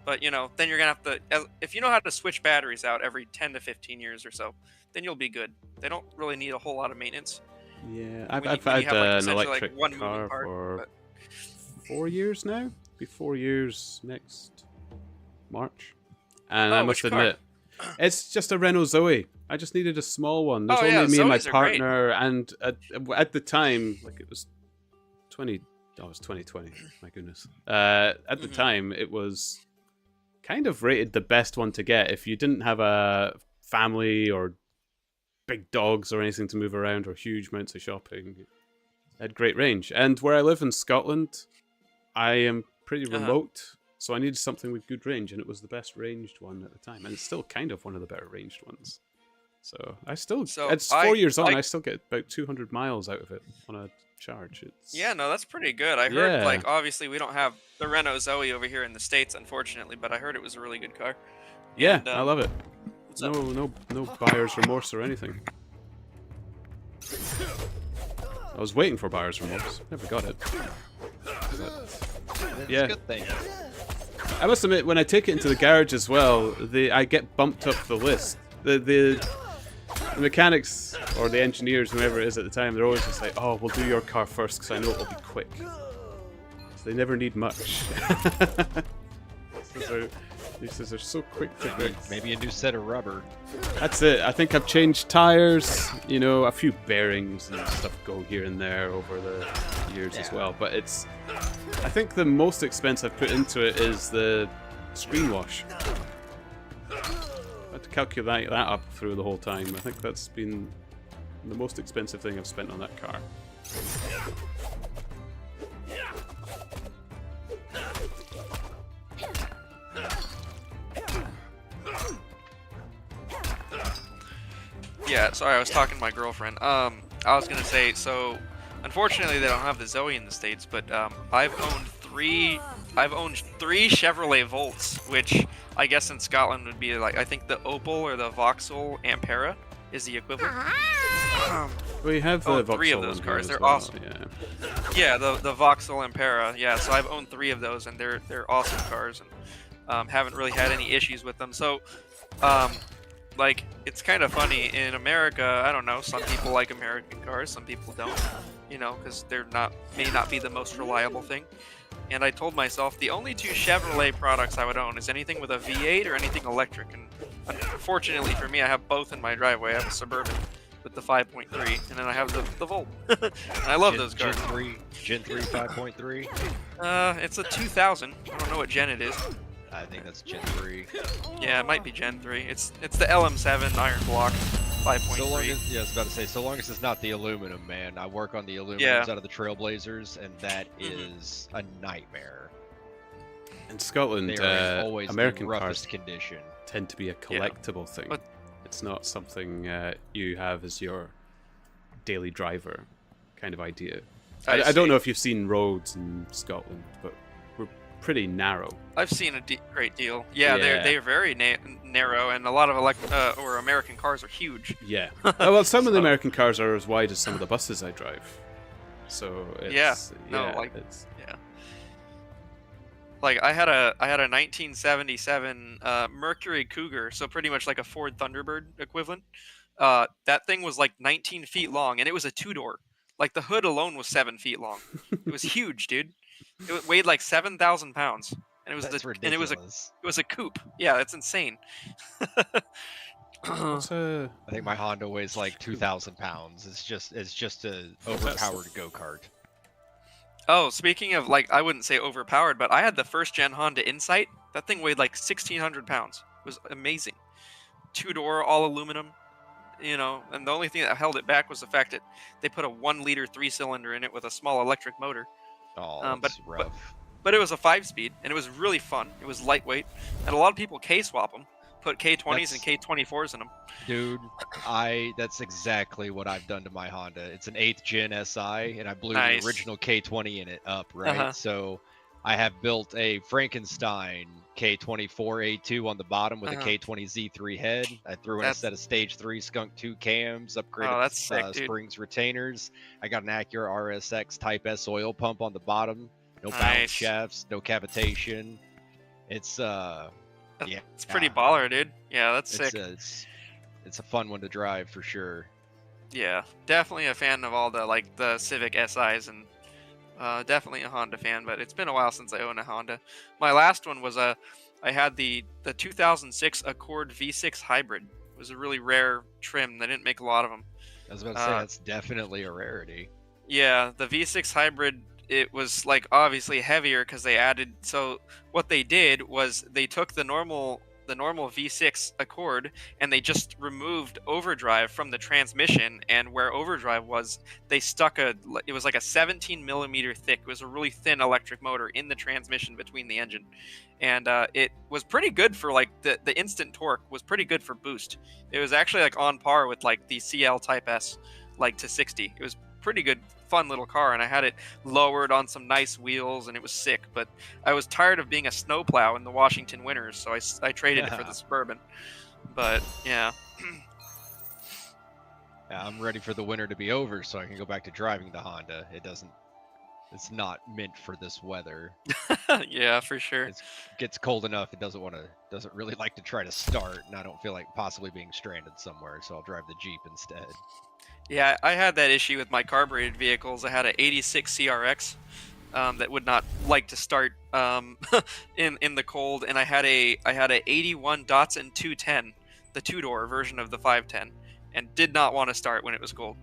But, then you're going to have to, if you know how to switch batteries out every 10 to 15 years or so, then you'll be good. They don't really need a whole lot of maintenance. Yeah, I've had an electric car for 4 years now. It'll be 4 years next March. And I must admit, it's just a Renault Zoe. I just needed a small one. There's only me and my partner, and at the time, it was 2020. My goodness. At the time, it was kind of rated the best one to get if you didn't have a family or big dogs or anything to move around or huge amounts of shopping. It had great range. And where I live in Scotland, I am pretty remote, so I needed something with good range, and it was the best ranged one at the time, and it's still kind of one of the better ranged ones. So it's 4 years on, I still get about 200 miles out of it on a charge. Yeah, no, that's pretty good. I heard, obviously we don't have the Renault Zoe over here in the States, unfortunately, but I heard it was a really good car. Yeah, and, I love it. No buyer's remorse or anything. I was waiting for buyer's remorse. Never got it. But, yeah. Good thing. I must admit, when I take it into the garage as well, I get bumped up the list the mechanics or the engineers, whoever it is at the time, they're always just like, "Oh, we'll do your car first because I know it'll be quick." So they never need much. These are so quick to fix. Maybe a new set of rubber. That's it. I think I've changed tires. You know, a few bearings and stuff go here and there over the years as well. But it's, I think the most expense I've put into it is the screen wash. I had to calculate that up through the whole time. I think that's been the most expensive thing I've spent on that car. Yeah, sorry, I was talking to my girlfriend. I was gonna say, so unfortunately they don't have the Zoe in the States, but I've owned three Chevrolet Volts, which I guess in Scotland would be like, I think the Opel or the Vauxhall Ampera is the equivalent. We have the three of Vauxhall those in cars. here as They're well, awesome. Yeah. Yeah, the Vauxhall Ampera. Yeah, so I've owned 3 of those, and they're awesome cars, and haven't really had any issues with them. So, like, it's kind of funny in America. I don't know. Some people like American cars, some people don't. You know, because may not be the most reliable thing. And I told myself the only 2 Chevrolet products I would own is anything with a V8 or anything electric. And unfortunately for me, I have both in my driveway. I have a Suburban with the 5.3, and then I have the Volt. And I love those cars. Gen 3 5.3. It's a 2000. I don't know what gen it is. I think that's Gen 3. Yeah, it might be Gen 3. It's the LM7 Iron Block 5.3. So long as, yeah, I was about to say, so long as it's not the aluminum, man. I work on the aluminums Yeah. out of the Trailblazers, and that is a nightmare. In Scotland, They are always American the roughest cars condition. tend to be a collectible thing. But- It's not something you have as your daily driver kind of idea. I don't see. know if you've seen roads in Scotland, but we're pretty narrow. I've seen a great deal. Yeah, Yeah. they're very narrow, and a lot of or American cars are huge. Yeah. Well, some of the American cars are as wide as some of the buses I drive. So it's, Yeah. No, yeah, like- it's, Yeah. Like I had a 1977 Mercury Cougar, so pretty much like a Ford Thunderbird equivalent. That thing was like 19 feet long, and it was a 2-door. Like the hood alone was 7 feet long. It was huge, dude. It weighed like 7,000 pounds, and it was That's and ridiculous. it was a coupe. Yeah, that's insane. what's a I think my Honda weighs like 2,000 pounds. It's just a overpowered go-kart. Oh, speaking of, like, I wouldn't say overpowered, but I had the first gen Honda Insight. That thing weighed like 1,600 pounds. It was amazing. 2-door, all aluminum, you know, and the only thing that held it back was the fact that they put a 1-liter 3-cylinder in it with a small electric motor. Oh, But- that's rough. But it was a 5-speed, and it was really fun. It was lightweight, and a lot of people K-swap them, put K20s and K24s in them. Dude, that's exactly what I've done to my Honda. It's an 8th gen SI, and I blew Nice. the original K20 in it up, right? Uh-huh. So I have built a Frankenstein K24A2 on the bottom with Uh-huh. a K20 Z3 head. I threw in That's- a set of Stage 3 Skunk 2 cams, upgraded Oh, that's sick, dude. springs retainers. I got an Acura RSX Type S oil pump on the bottom. No balance Nice. shafts, no cavitation. It's yeah, It's pretty baller, dude. Yeah, that's sick. it's a fun one to drive for sure. Yeah, definitely a fan of all the Civic SIs, and definitely a Honda fan. But it's been a while since I owned a Honda. My last one was I had the 2006 Accord V6 Hybrid. It was a really rare trim. They didn't make a lot of them. I was about to say that's definitely a rarity. Yeah, the V6 Hybrid, it was like obviously heavier because they added. So what they did was they took the normal V6 Accord and they just removed overdrive from the transmission, and where overdrive was, they stuck it was like a 17 millimeter thick. It was a really thin electric motor in the transmission between the engine, and it was pretty good for like the instant torque was pretty good for boost. It was actually like on par with like the CL Type S, like to 60. It was pretty good, fun little car, and I had it lowered on some nice wheels, and it was sick. But I was tired of being a snowplow in the Washington winters, so I traded it for the Suburban. But yeah, Yeah, I'm ready for the winter to be over so I can go back to driving the Honda. It doesn't It's not meant for this weather. Yeah, for sure. It gets cold enough. It doesn't really like to try to start, and I don't feel like possibly being stranded somewhere, so I'll drive the Jeep instead. Yeah, I had that issue with my carbureted vehicles. I had an 86 CRX that would not like to start in the cold, and I had a 81 Datsun 210, the two-door version of the 510, and did not want to start when it was cold.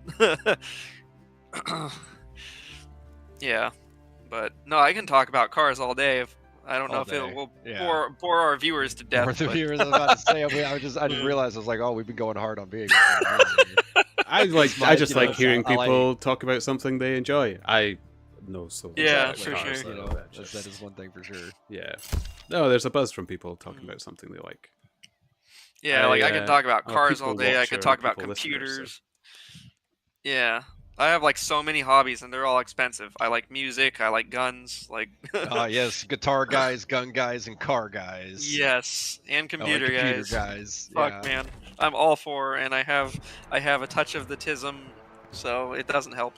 Yeah, but no, I can talk about cars all day. I don't know All if it day, will yeah. bore our viewers to death. Or the but- viewers, I was about to say. I just realized, I was like, oh, we've been going hard on vehicles. I just like hearing I like- people talk about something they enjoy. I know so much Yeah, about for cars, sure. You though, know, that that just- is one thing for sure. Yeah. No, there's a buzz from people talking about something they like. Yeah, like I can talk about I'm a cars all people day. I watcher can and talk about people listener, so- computers. Yeah, I have like so many hobbies, and they're all expensive. I like music. I like guns. Like Yes, guitar guys, gun guys, and car guys. yes, and Oh, and computer, computer guys. guys. Fuck, Yeah. man, I'm all for, and I have a touch of the tism, so it doesn't help.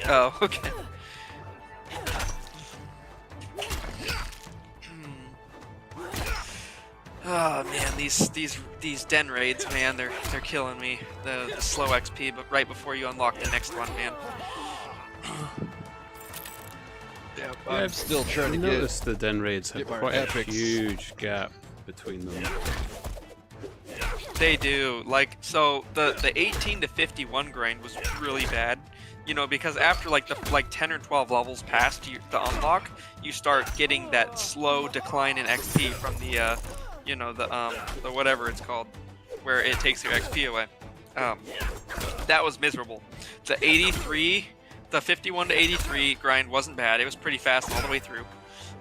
Oh, okay. Oh man, these den raids, man, they're killing me. The slow XP, but right before you unlock the next one, man. Yep, Yeah, I'm still trying to I get. noticed the den raids had get my quite a epics. huge gap between them. They do. Like, so the 18 to 51 grind was really bad. You know, because after like 10 or 12 levels past the unlock, you start getting that slow decline in XP from the you know, the whatever it's called, where it takes your XP away. That was miserable. The 51 to 83 grind wasn't bad. It was pretty fast all the way through.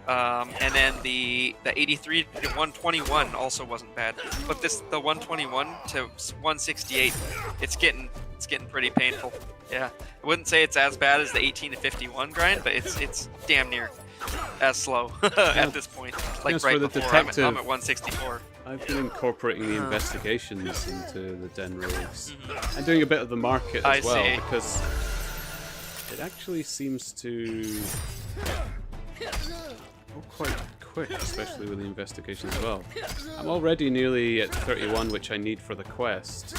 And then the 83 to 121 also wasn't bad. But the 121 to 168, it's getting pretty painful. Yeah, I wouldn't say it's as bad as the 18 to 51 grind, but it's damn near as slow at this point. Like Yes, right for the before I'm detective- at 164. I've been incorporating the investigations into the den raids. And doing a bit of the market I as well, see. because it actually seems to go quite quick, especially with the investigation as well. I'm already nearly at 31, which I need for the quest.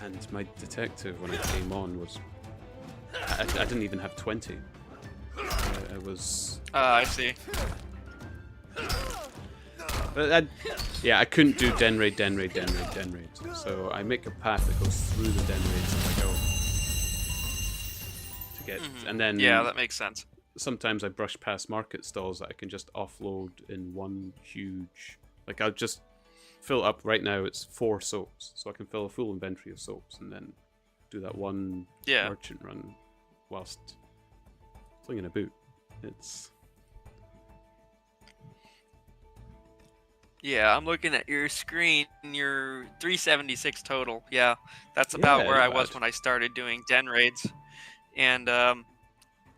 And my detective, when I came on, was... I didn't even have 20. I was... I see. But yeah, I couldn't do den raid. So I make a path that goes through the den raids as I go. To get... And then... Yeah, that makes sense. Sometimes I brush past market stalls that I can just offload in one huge... Like, I'll just fill up. Right now it's 4 soaps, so I can fill a full inventory of soaps and then do that one Yeah. merchant run whilst flinging a boot. It's... Yeah, I'm looking at your screen. You're 376 total. Yeah, that's about Yeah, where I not was bad. when I started doing den raids. And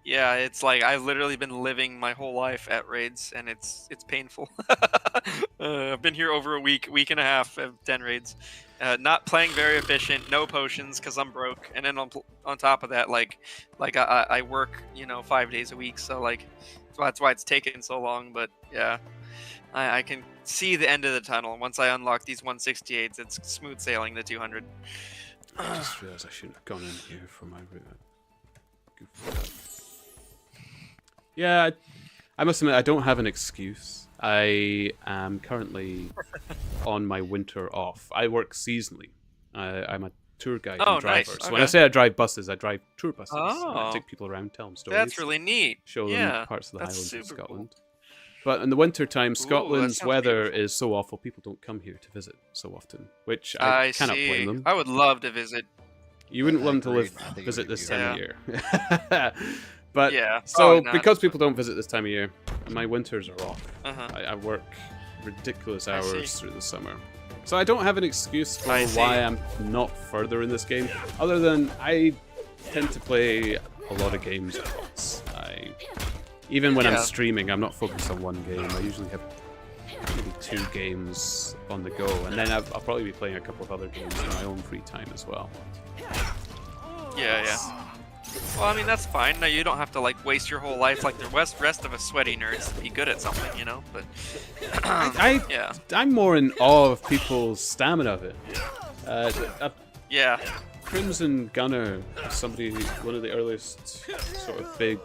yeah, it's like I've literally been living my whole life at raids, and it's painful. I've been here over a week and a half of den raids. Not playing very efficient, no potions because I'm broke, and then on top of that, like I work, 5 days a week, so like that's why it's taken so long. But yeah, I can see the end of the tunnel. Once I unlock these 168s, it's smooth sailing the 200. I just realised I shouldn't have gone in here for my route. Goofed it up. Yeah, I must admit, I don't have an excuse. I am currently on my winter off. I work seasonally. I'm a tour guide Oh, and driver. nice. So when I Okay. say I drive buses, I drive tour buses. And I Oh. take people around, tell them stories. That's really neat. show them yeah, parts of the that's Highlands of super cool. Scotland. But in the winter time, Scotland's sounds weather beautiful. is so awful, people don't come here to visit so often, which I cannot see. blame them. I would love to visit. You wouldn't I want to agreed. live I think it visit would be this time of beautiful. year. But Yeah, so probably not, because people don't visit this time of year, my winters are off. Uh-huh. I work ridiculous I hours see. through the summer. So I don't have an excuse for I see. why I'm not further in this game, other than I tend to play a lot of games at once. Even when I'm Yeah. streaming, I'm not focused on one game. I usually have maybe 2 games on the go, and then I'll probably be playing a couple of other games in my own free time as well. Yeah, yeah. Well, I mean, that's fine. No, you don't have to like waste your whole life like the rest of us sweaty nerds to be good at something, you know. But yeah, I'm more in awe of people's stamina of it. yeah, Crimson Gunner, one of the earliest sort of big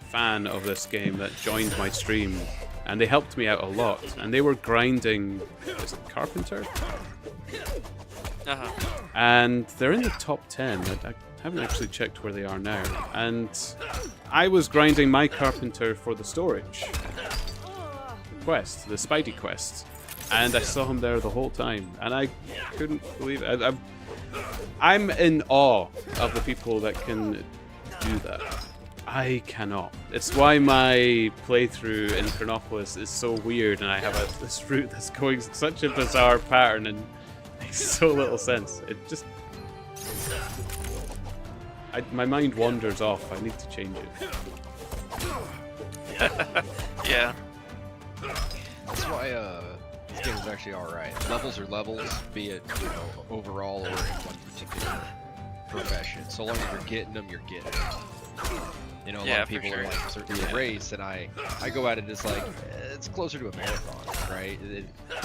fan of this game that joined my stream, and they helped me out a lot. And they were grinding, is it Carpenter? And they're in the top 10. I haven't actually checked where they are now. And I was grinding my Carpenter for the storage quest, the Spidey quest, and I saw him there the whole time, and I couldn't believe it. I'm in awe of the people that can do that. I cannot. It's why my playthrough in Chronopolis is so weird, and I have this route that's going such a bizarre pattern and makes so little sense. It just... my mind wanders off. I need to change it. yeah. That's why this game is actually alright. Levels are levels, be it overall or in one particular profession. So long as you're getting them, you're getting them. You know, a lot of people are like certainly a race, and I go at it as like it's closer to a marathon, right?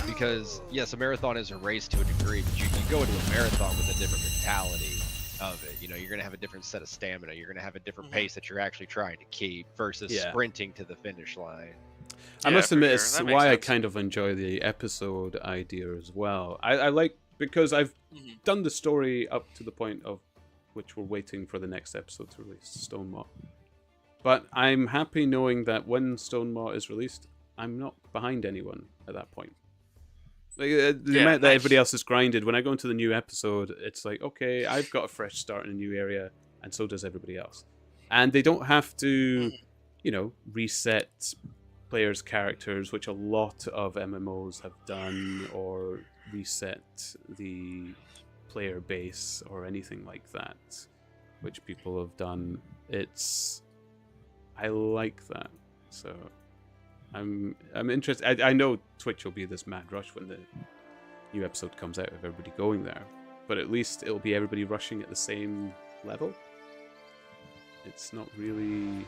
Because yes, a marathon is a race to a degree, but you go into a marathon with a different mentality of it. You know, you're gonna have a different set of stamina. You're gonna have a different pace that you're actually trying to keep versus sprinting to the finish line. I must admit, it's why I kind of enjoy the episode idea as well. I like, because I've done the story up to the point of which we're waiting for the next episode to release, Stonemaw. But I'm happy knowing that when Stonemaw is released, I'm not behind anyone at that point. Like, the amount that everybody else has grinded, when I go into the new episode, it's like, okay, I've got a fresh start in a new area, and so does everybody else. And they don't have to, reset players' characters, which a lot of MMOs have done, or reset the player base or anything like that, which people have done. I like that, so I'm interested. I know Twitch will be this mad rush when the new episode comes out of everybody going there, but at least it'll be everybody rushing at the same level. It's not really...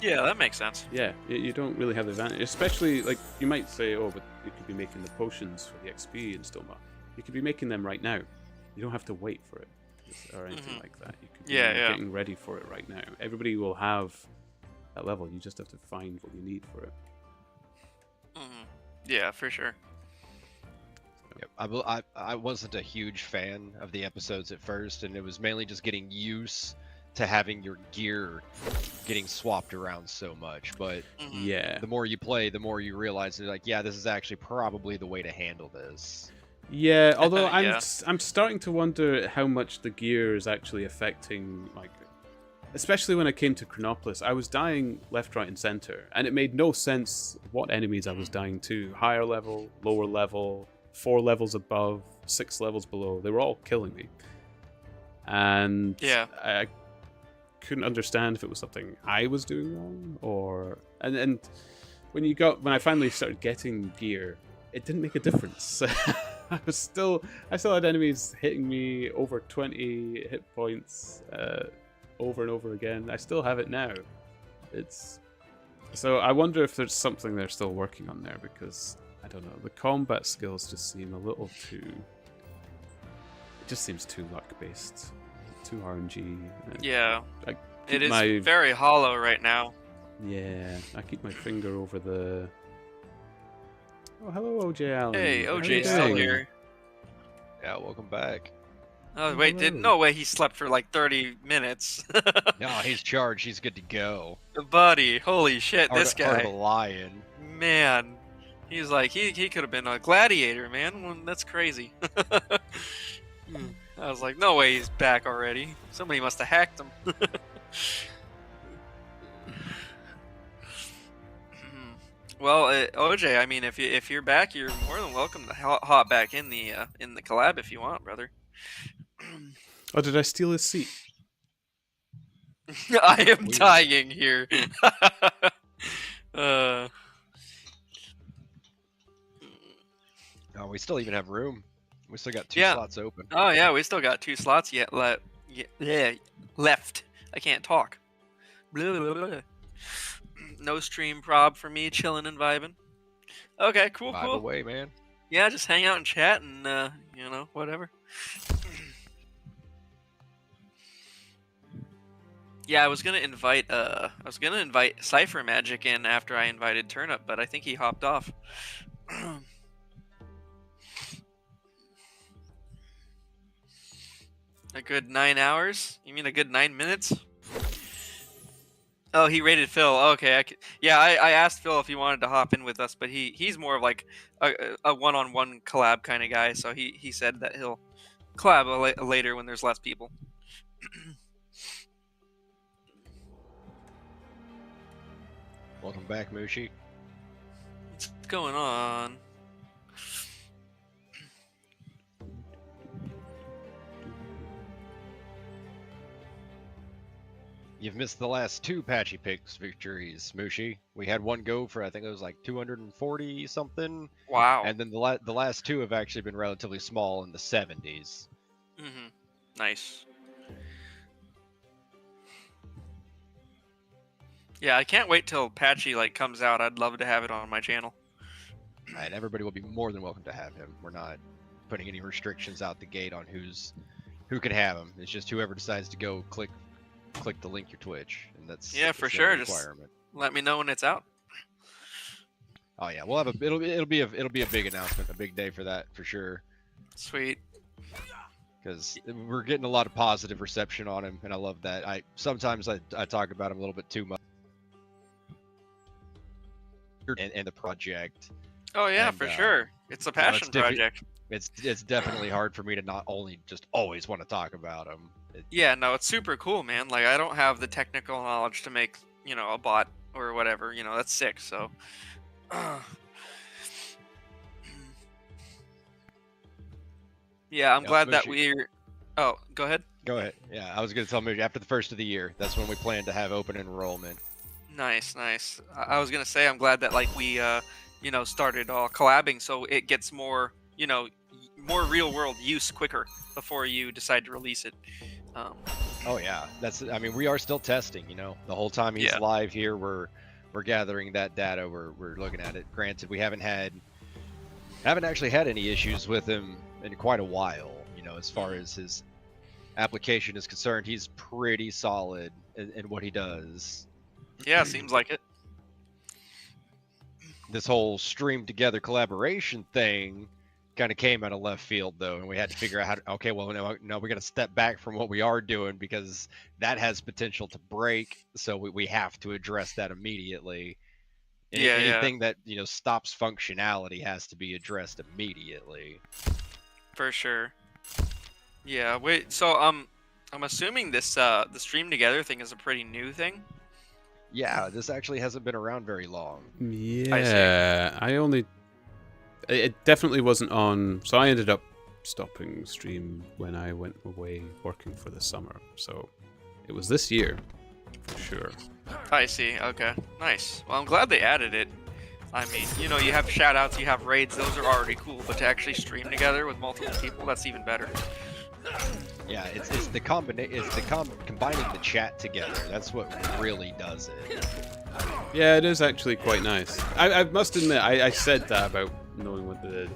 Yeah, that makes sense. Yeah, you don't really have the advantage, especially, like, you might say, oh, but you could be making the potions for the XP and Stonemaw. You could be making them right now. You don't have to wait for it or anything like that. You could be getting ready for it right now. Everybody will have that level. You just have to find what you need for it. Yeah, for sure. Yep. I wasn't a huge fan of the episodes at first, and it was mainly just getting used to having your gear getting swapped around so much. But yeah, the more you play, the more you realize that, like, yeah, this is actually probably the way to handle this. Yeah, although I'm starting to wonder how much the gear is actually affecting, like, especially when I came to Chronopolis, I was dying left, right, and center, and it made no sense what enemies I was dying to. Higher level, lower level, 4 levels above, 6 levels below. They were all killing me. And I couldn't understand if it was something I was doing wrong, or... And when I finally started getting gear, it didn't make a difference. I still had enemies hitting me over 20 hit points over and over again. I still have it now. So I wonder if there's something they're still working on there, because I don't know, the combat skills just seem a little too... It just seems too luck based, too RNG. Yeah, it is very hollow right now. Yeah, I keep my finger over the... Oh, hello, OJ Allen. Hey, OJ's still here. Yeah, welcome back. Oh, wait, no way he slept for like 30 minutes. No, he's charged. He's good to go. Buddy, holy shit, this guy. Heart of a lion. Man, he's like, he could have been a gladiator, man. Well, that's crazy. I was like, no way he's back already. Somebody must have hacked him. Well, OJ, I mean, if you're back, you're more than welcome to hop back in the collab if you want, brother. Oh, did I steal his seat? I am dying here. Oh, we still even have room. We still got 2 Yeah. slots open. Oh yeah, we still got 2 slots yet left. I can't talk. Blah, blah, blah. No stream prob for me, chilling and vibing. Okay, cool, Vibe cool. away, man. Yeah, just hang out and chat and whatever. Yeah, I was gonna invite Cypher Magic in after I invited Turnip, but I think he hopped off. A good 9 hours? You mean a good 9 minutes? Oh, he rated Phil. Okay, I asked Phil if he wanted to hop in with us, but he's more of like a one-on-one collab kind of guy. So he said that he'll collab later when there's less people. Welcome back, Mushi. What's going on? You've missed the last 2 Patchy Picks victories, Mushi. We had one go for, I think it was like 240 something. Wow. And then the last 2 have actually been relatively small in the 70s. Mm-hmm. Nice. Yeah, I can't wait till Patchy comes out. I'd love to have it on my channel. And everybody will be more than welcome to have him. We're not putting any restrictions out the gate on who can have him. It's just whoever decides to go click the link your Twitch, and that's For the sure. only Just requirement. let me know when it's out. Oh yeah, we'll have it'll be a big announcement, a big day for that for sure. Sweet. Because we're getting a lot of positive reception on him, and I love that. Sometimes I talk about him a little bit too much, and the project. Oh yeah, And, for sure. It's a passion project. It's definitely hard for me to not only just always want to talk about him. Yeah, no, it's super cool, man. Like, I don't have the technical knowledge to make, a bot or whatever. That's sick, so. Yeah, I'm glad that we're... Oh, go ahead. Go ahead. Yeah, I was going to tell Muji, after the first of the year, that's when we plan to have open enrollment. Nice, nice. I was going to say, I'm glad that, we, started all collabing so it gets more, more real-world use quicker before you decide to release it. Oh yeah, we are still testing, the whole time he's live here, we're gathering that data, we're looking at it. Granted, we haven't actually had any issues with him in quite a while, as far as his application is concerned. He's pretty solid in what he does. Yeah, seems like it. This whole stream together collaboration thing kind of came out of left field though, and we had to figure out no, we got to step back from what we are doing because that has potential to break, so we have to address that immediately. Anything that stops functionality has to be addressed immediately. For sure. Yeah, wait, so I'm assuming this the stream together thing is a pretty new thing. Yeah, this actually hasn't been around very long. Yeah, it definitely wasn't on, so I ended up stopping stream when I went away working for the summer, so it was this year, for sure. I see, okay, nice. Well, I'm glad they added it. I mean, you have shoutouts, you have raids, those are already cool, but to actually stream together with multiple people, that's even better. Yeah, it's the combining the chat together. That's what really does it. Yeah, it is actually quite nice. I must admit, I said that about knowing when it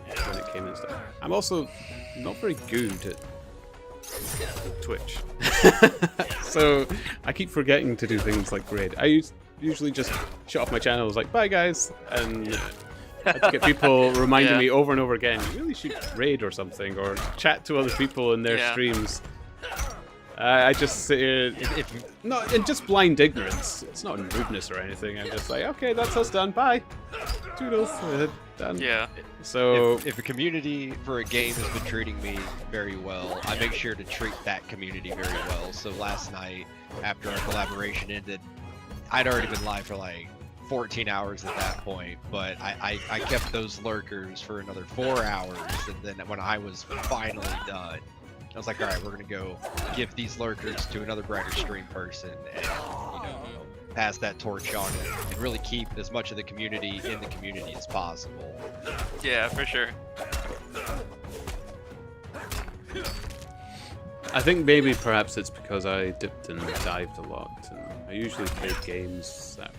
came and stuff. I'm also not very good at Twitch. So I keep forgetting to do things like raid. I usually just shut off my channels like, bye guys, and I have to get people reminding me over and over again, you really should raid or something, or chat to other people in their streams. I just sit here, not in just blind ignorance. It's not in rudeness or anything. I'm just like, okay, that's us done. Bye. Toodles. Done. Yeah. So if a community for a game has been treating me very well, I make sure to treat that community very well. So last night, after our collaboration ended, I'd already been live for like 14 hours at that point, but I kept those lurkers for another 4 hours, and then when I was finally done, I was like, all right, we're gonna go give these lurkers to another brighter stream person, and pass that torch on and really keep as much of the community in the community as possible. Yeah, for sure. I think maybe perhaps it's because I dipped and dived a lot, and I usually play games that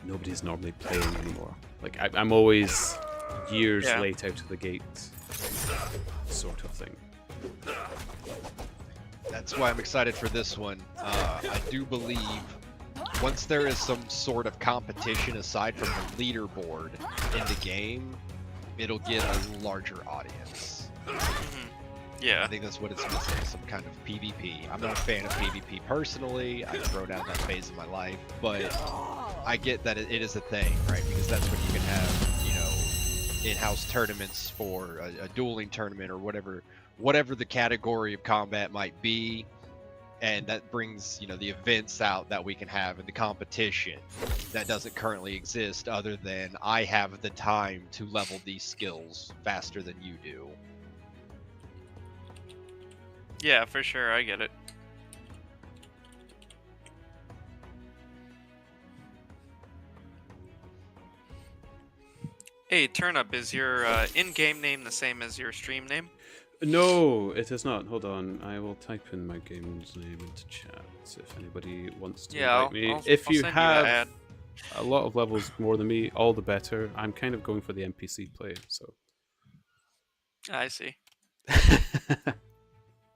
nobody's normally playing anymore. Like I'm always years late out of the gate, sort of thing. That's why I'm excited for this one. I do believe once there is some sort of competition aside from the leaderboard in the game, it'll get a larger audience. Yeah. I think that's what it's missing, some kind of PvP. I'm not a fan of PvP personally. I've thrown out that phase of my life, but I get that it is a thing, right? Because that's when you can have, you know, in-house tournaments for a dueling tournament or whatever the category of combat might be, and that brings, you know, the events out that we can have in the competition that doesn't currently exist, other than I have the time to level these skills faster than you do. Yeah, for sure. I get it. Hey, Turnip, is your in-game name the same as your stream name? No, it is not. Hold on, I will type in my game's name into chat if anybody wants to invite me. If you have a lot of levels more than me, all the better. I'm kind of going for the NPC play, so. I see.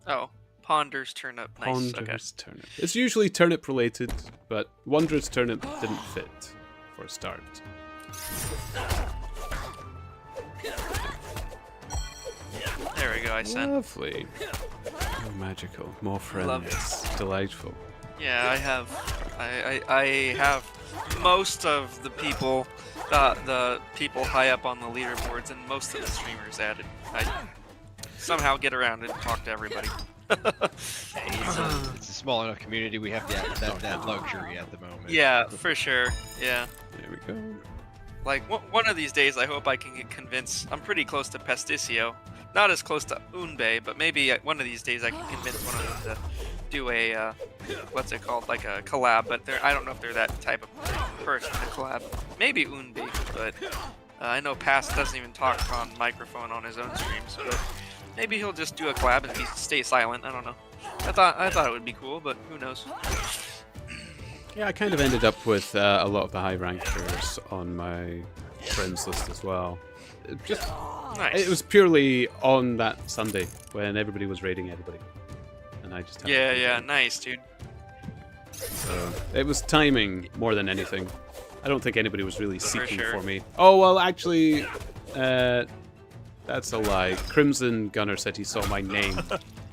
Oh, Ponder's Turnip. Nice. Ponder's Turnip. It's usually turnip related, but Wondrous Turnip didn't fit for a start. There we go. I sent. Lovely. Oh, magical. More friends. Love it. Delightful. Yeah, I have. I have most of the people high up on the leaderboards, and most of the streamers added. I somehow get around and talk to everybody. It's a small enough community. We have that luxury at the moment. Yeah, for sure. Yeah. There we go. Like one of these days, I hope I can get convinced. I'm pretty close to Pesticio, not as close to Unbe, but maybe one of these days I can convince one of them to do a what's it called, like a collab. But I don't know if they're that type of person to collab. Maybe Unbe, but I know Past doesn't even talk on microphone on his own streams. But maybe he'll just do a collab and stay silent. I don't know. I thought it would be cool, but who knows? Yeah, I kind of ended up with a lot of the high rankers on my friends list as well. Nice. It was purely on that Sunday when everybody was raiding everybody, and I just had Yeah, nice, dude. So it was timing more than anything. I don't think anybody was really seeking sure. for me. Oh well, actually, that's a lie. Crimson Gunner said he saw my name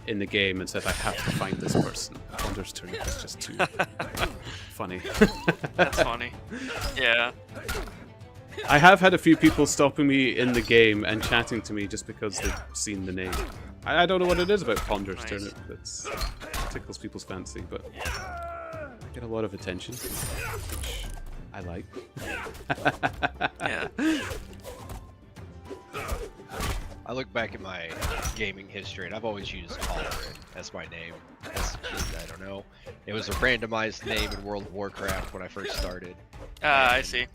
in the game and said I have to find this person. Ponder's Turnip is just too funny. That's funny. Yeah. I have had a few people stopping me in the game and chatting to me just because they've seen the name. I don't know what it is about Ponder's Turnip that tickles people's fancy, but I get a lot of attention, which I like. Yeah. I look back at my gaming history, and I've always used Oliver as my name. I don't know. It was a randomized name in World of Warcraft when I first started. I see.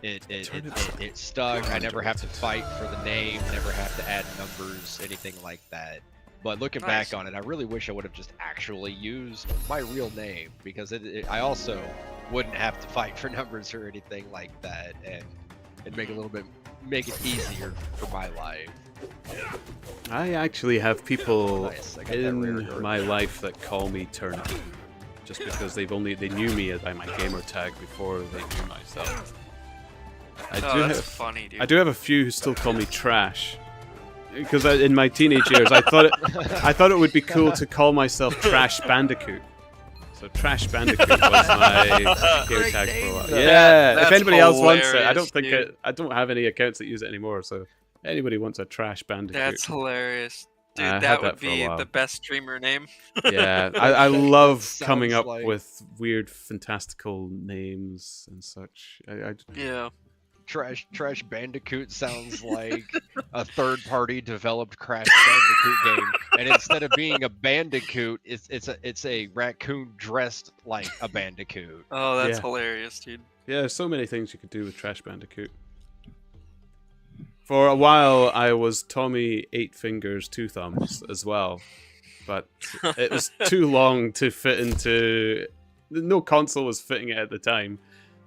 It stuck. I never have to fight for the name, never have to add numbers, anything like that. But looking back on it, I really wish I would have just actually used my real name, because I also wouldn't have to fight for numbers or anything like that, and it'd make it easier for my life. I actually have people Nice. in my life that call me Turnip, just because they knew me by my gamer tag before they knew myself. That's funny, dude. I do have a few who still call me Trash, because in my teenage years I thought it would be cool to call myself Trash Bandicoot. So Trash Bandicoot was my gamer tag for a while. Yeah, if anybody else wants it, I don't have any accounts that use it anymore. So anybody wants a Trash Bandicoot. That's hilarious. Dude, that would be the best streamer name. Yeah, I love coming up with weird, fantastical names and such. Yeah. Trash Bandicoot sounds like a third-party developed Crash Bandicoot game, and instead of being a bandicoot, it's a raccoon dressed like a bandicoot. Oh, that's hilarious, dude. Yeah, so many things you could do with Trash Bandicoot. For a while, I was Tommy 8 Fingers 2 Thumbs as well, but it was too long to fit into. No console was fitting it at the time.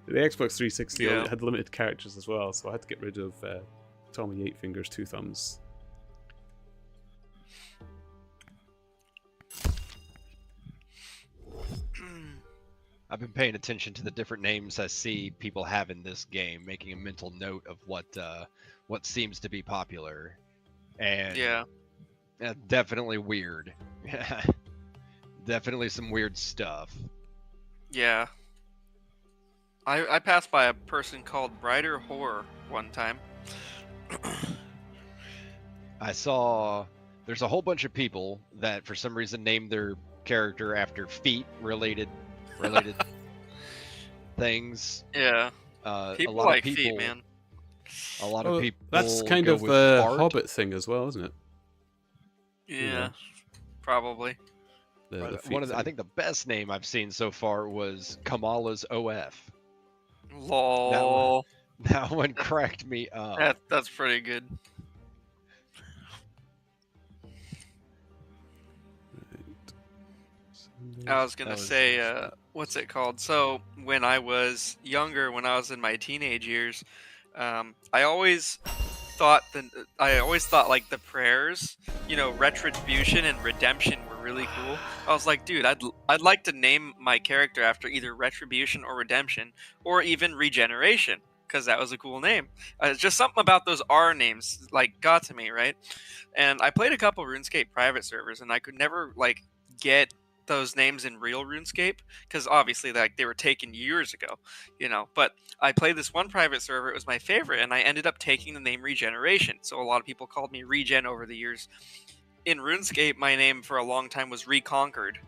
The Xbox 360 Yeah. had limited characters as well, so I had to get rid of Tommy 8 Fingers 2 Thumbs. I've been paying attention to the different names I see people have in this game, making a mental note of what seems to be popular, and Yeah. definitely weird. Definitely some weird stuff. Yeah. I passed by a person called Brighter Horror one time. I saw there's a whole bunch of people that for some reason named their character after feet related things. Yeah. A People lot like of people, feet, man. a lot Well, of people. that's kind go of with the art. Hobbit thing as well, isn't it? Yeah. Probably. The feet One of the, I thing. think the best name I've seen so far was Kamala's OF. Lol. That one cracked me up. That's pretty good. I was gonna That was say, interesting. what's it called? So when I was younger, when I was in my teenage years, I always thought like the prayers, retribution and redemption were really cool. I was like, dude, I'd like to name my character after either retribution or redemption, or even regeneration, because that was a cool name. Just something about those R names like got to me, right? And I played a couple RuneScape private servers, and I could never like get those names in real RuneScape because obviously they were taken years ago, But I played this one private server; it was my favorite, and I ended up taking the name Regeneration. So a lot of people called me Regen over the years. In RuneScape, my name for a long time was Reconquered,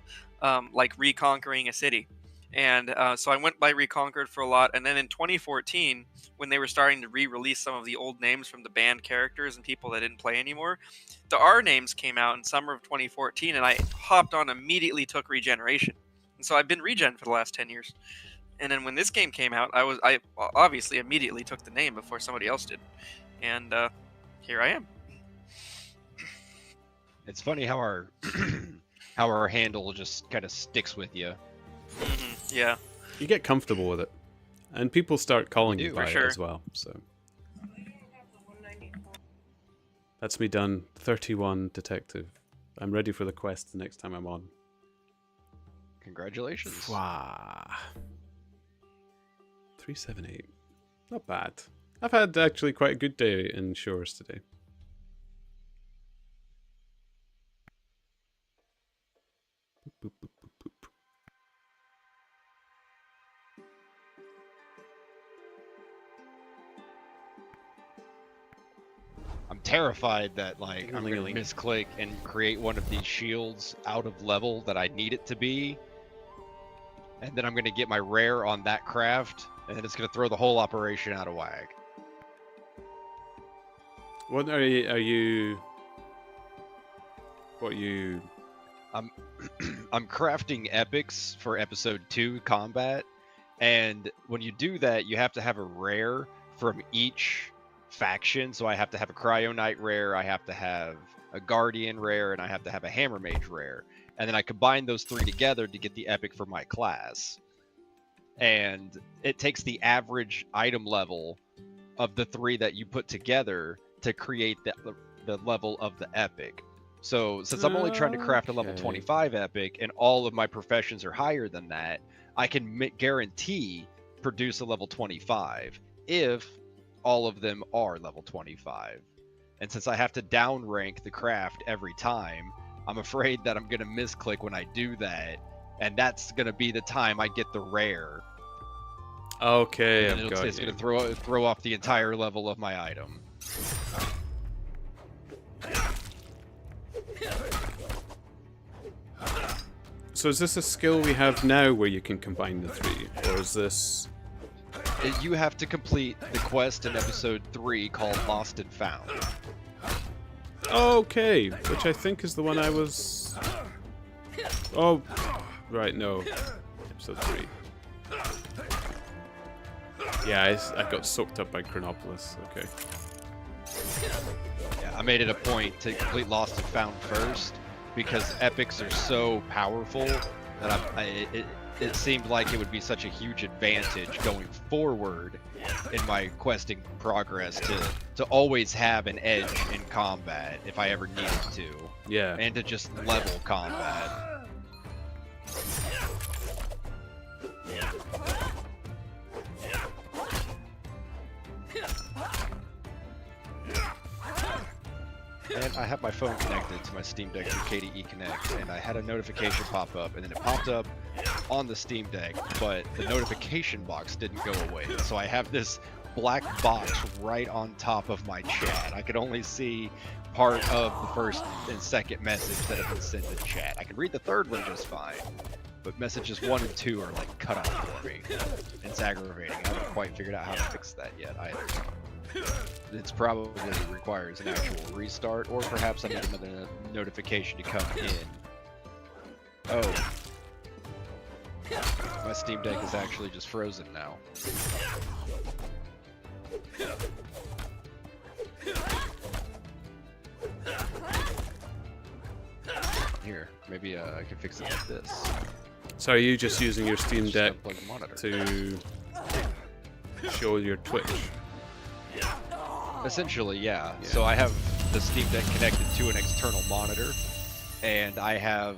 like reconquering a city. And so I went by Reconquered for a lot. And then in 2014, when they were starting to re-release some of the old names from the banned characters and people that didn't play anymore, the R names came out in summer of 2014, and I hopped on immediately, took Regeneration. And so I've been Regen for the last 10 years. And then when this game came out, I obviously immediately took the name before somebody else did. And here I am. It's funny how our how our handle just kind of sticks with you. Yeah. You get comfortable with it, and people start calling You you do, by for it sure. as well. So that's me done. 31 detective. I'm ready for the quest the next time I'm on. Congratulations. Wow. 378. Not bad. I've had actually quite a good day in Shores today. Boop, boop, boop, boop, boop. I'm terrified that like I'm Really? gonna misclick and create one of these shields out of level that I need it to be, and then I'm gonna get my rare on that craft, and then it's gonna throw the whole operation out of whack. What are you? What are you? I'm crafting epics for episode 2 combat, and when you do that, you have to have a rare from each faction. So I have to have a Cryo Knight rare, I have to have a Guardian rare, and I have to have a Hammer Mage rare. And then I combine those 3 together to get the epic for my class. And it takes the average item level of the 3 that you put together to create the level of the epic. So since I'm only trying to craft a level Okay. 25 epic and all of my professions are higher than that, I can guarantee produce a level 25 if all of them are level 25. And since I have to downrank the craft every time, I'm afraid that I'm going to misclick when I do that, and that's going to be the time I get the rare. Okay, And I've then got it's you. going to throw off the entire level of my item. So is this a skill we have now where you can combine the 3, or is this? You have to complete the quest in episode 3 called Lost and Found. Okay, which I think is the one I was. Oh, right, no, episode 3. Yeah, I got soaked up by Chronopolis. Okay. Yeah, I made it a point to complete Lost and Found first because epics are so powerful that it seemed like it would be such a huge advantage going forward in my questing progress to always have an edge in combat if I ever needed to. Yeah. And to just level combat. And I have my phone connected to my Steam Deck through KDE Connect, and I had a notification pop up, and then it popped up on the Steam Deck, but the notification box didn't go away. So I have this black box right on top of my chat. I could only see part of the first and second message that have been sent to chat. I can read the third one just fine, but messages 1 and 2 are like cut off for me. It's aggravating. I haven't quite figured out how to fix that yet either. It's probably requires an actual restart, or perhaps I need another notification to come in. Oh. My Steam Deck is actually just frozen now. Here, maybe I can fix it like this. So are you just using your Steam Just Deck unplug the monitor. to show your Twitch? Essentially, yeah. So I have the Steam Deck connected to an external monitor, and I have